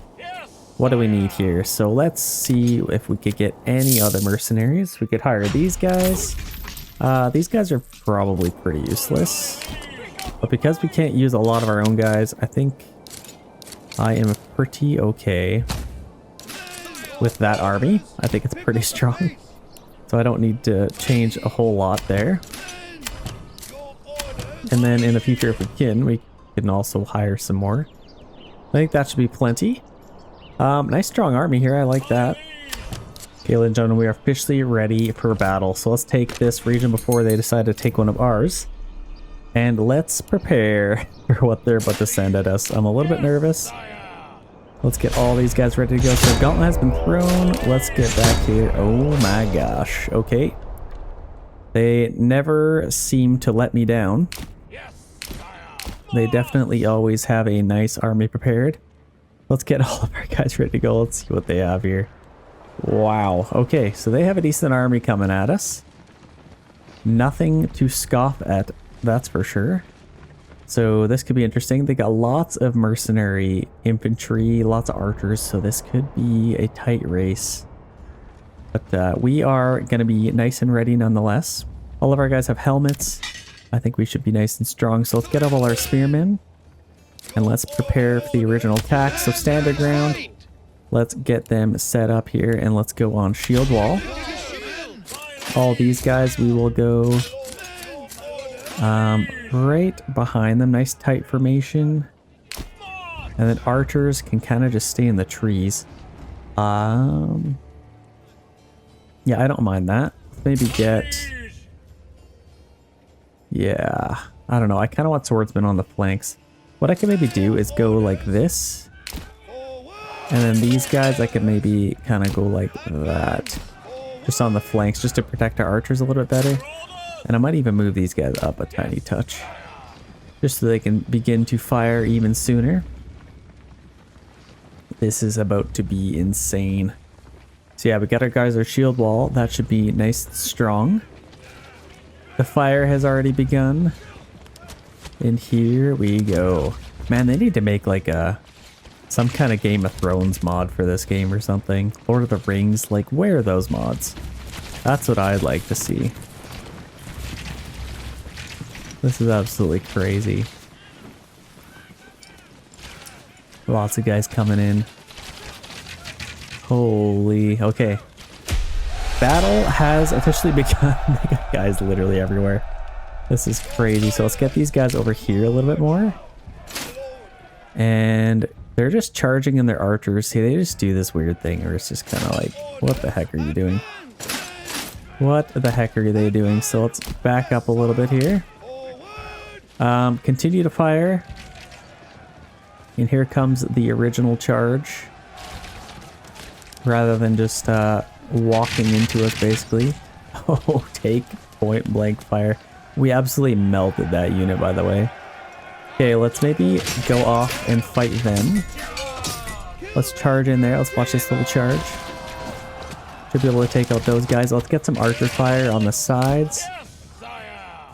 What do we need here? So let's see if we could get any other mercenaries. We could hire these guys. These guys are probably pretty useless. But because we can't use a lot of our own guys, I think I am pretty okay with that army. I think it's pretty strong. So I don't need to change a whole lot there. And then in the future, if we can also hire some more. I think that should be plenty. Nice strong army here. I like that. Okay, ladies and gentlemen, we are officially ready for battle. So let's take this region before they decide to take one of ours. And let's prepare for what they're about to send at us. I'm a little bit nervous. Let's get all these guys ready to go. So gauntlet has been thrown. Let's get back here. Oh my gosh. Okay. They never seem to let me down. They definitely always have a nice army prepared. Let's get all of our guys ready to go. Let's see what they have here. Wow. Okay, so they have a decent army coming at us. Nothing to scoff at, that's for sure. So this could be interesting. They got lots of mercenary infantry, lots of archers, so this could be a tight race. But we are going to be nice and ready nonetheless. All of our guys have helmets. I think we should be nice and strong. So let's get all our spearmen. And let's prepare for the original attack. So standard ground. Let's get them set up here and let's go on shield wall. All these guys, we will go right behind them. Nice tight formation. And then archers can kind of just stay in the trees. Yeah, I don't mind that. Maybe get... Yeah, I don't know. I kind of want swordsmen on the flanks. What I can maybe do is go like this. And then these guys, I could maybe kind of go like that. Just on the flanks, just to protect our archers a little bit better. And I might even move these guys up a tiny touch. Just so they can begin to fire even sooner. This is about to be insane. So yeah, we got our guys, our shield wall. That should be nice and strong. The fire has already begun. And here we go. Man, they need to make like a Some kind of Game of Thrones mod for this game or something. Lord of the Rings, like where are those mods? That's what I'd like to see. This is absolutely crazy. Lots of guys coming in. Holy, okay. Battle has officially begun. They got guys literally everywhere. This is crazy. So let's get these guys over here a little bit more. And they're just charging in their archers. See, they just do this weird thing where it's just kind of like, what the heck are you doing? What the heck are they doing? So let's back up a little bit here. Continue to fire. And here comes the original charge. Rather than just walking into us, basically. Oh, take point blank fire. We absolutely melted that unit, by the way. Okay, let's maybe go off and fight them. Let's charge in there. Let's watch this little charge. Should be able to take out those guys. Let's get some archer fire on the sides.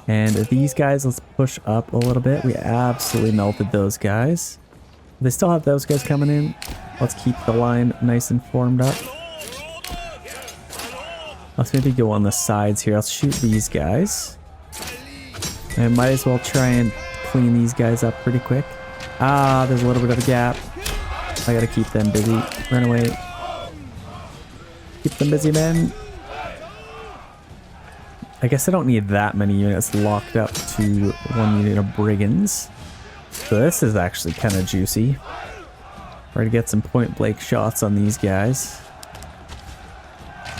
And these guys, let's push up a little bit. We absolutely melted those guys. They still have those guys coming in. Let's keep the line nice and formed up. Let's maybe go on the sides here. Let's shoot these guys. I might as well try and clean these guys up pretty quick. Ah, there's a little bit of a gap. I gotta keep them busy. Run away. Keep them busy, men. I guess I don't need that many units locked up to one unit of brigands. So this is actually kind of juicy. Try to get some point blank shots on these guys.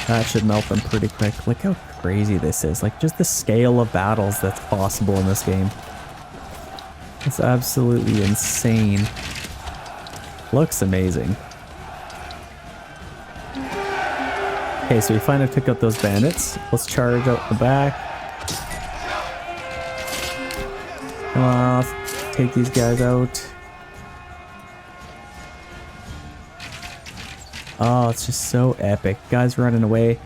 That should melt them pretty quick. Look how crazy this is. Like just the scale of battles that's possible in this game. It's absolutely insane. Looks amazing. Okay, so we finally took out those bandits. Let's charge out the back. Come on, let's take these guys out. Oh, it's just so epic. Guys running away.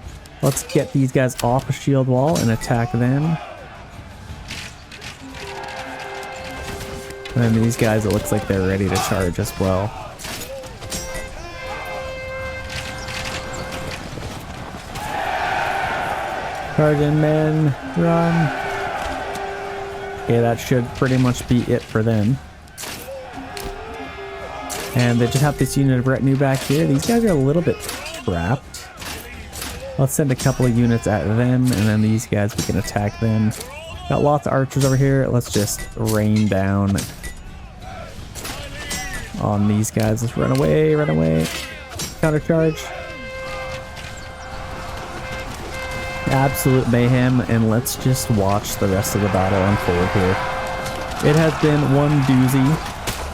Let's get these guys off a shield wall and attack them. And then these guys, it looks like they're ready to charge as well. Charging, men, run. Okay, that should pretty much be it for them. And they just have this unit of retinue back here. These guys are a little bit trapped. Let's send a couple of units at them, and then these guys, we can attack them. Got lots of archers over here. Let's just rain down on these guys. Let's run away, run away. Counter charge. Absolute mayhem, and let's just watch the rest of the battle unfold here. It has been one doozy.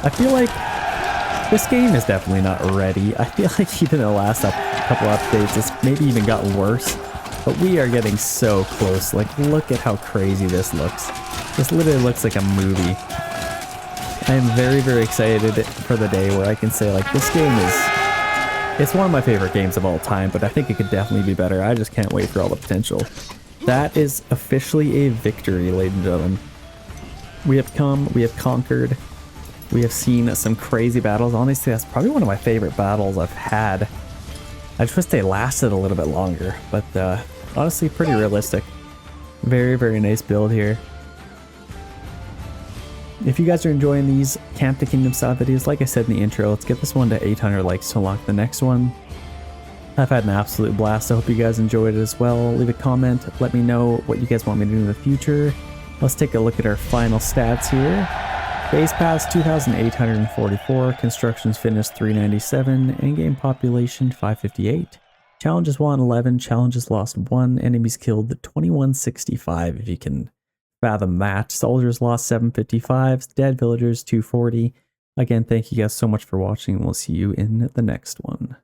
I feel like this game is definitely not ready. I feel like even the last couple updates, it's maybe even gotten worse. But we are getting so close. Like, look at how crazy this looks. This literally looks like a movie. I am very, very excited for the day where I can say, like, this game is... It's one of my favorite games of all time, but I think it could definitely be better. I just can't wait for all the potential. That is officially a victory, ladies and gentlemen. We have come, we have conquered. We have seen some crazy battles. Honestly, that's probably one of my favorite battles I've had. I just wish they lasted a little bit longer, but honestly, pretty realistic. Very, very nice build here. If you guys are enjoying these Camp to Kingdom style videos, like I said in the intro, let's get this one to 800 likes to unlock the next one. I've had an absolute blast. I hope you guys enjoyed it as well. Leave a comment. Let me know what you guys want me to do in the future. Let's take a look at our final stats here. Base pass 2,844, constructions finished 397, endgame population 558, challenges won 11, challenges lost 1, enemies killed 2165 if you can fathom that. Soldiers lost 755, dead villagers 240. Again, thank you guys so much for watching, and we'll see you in the next one.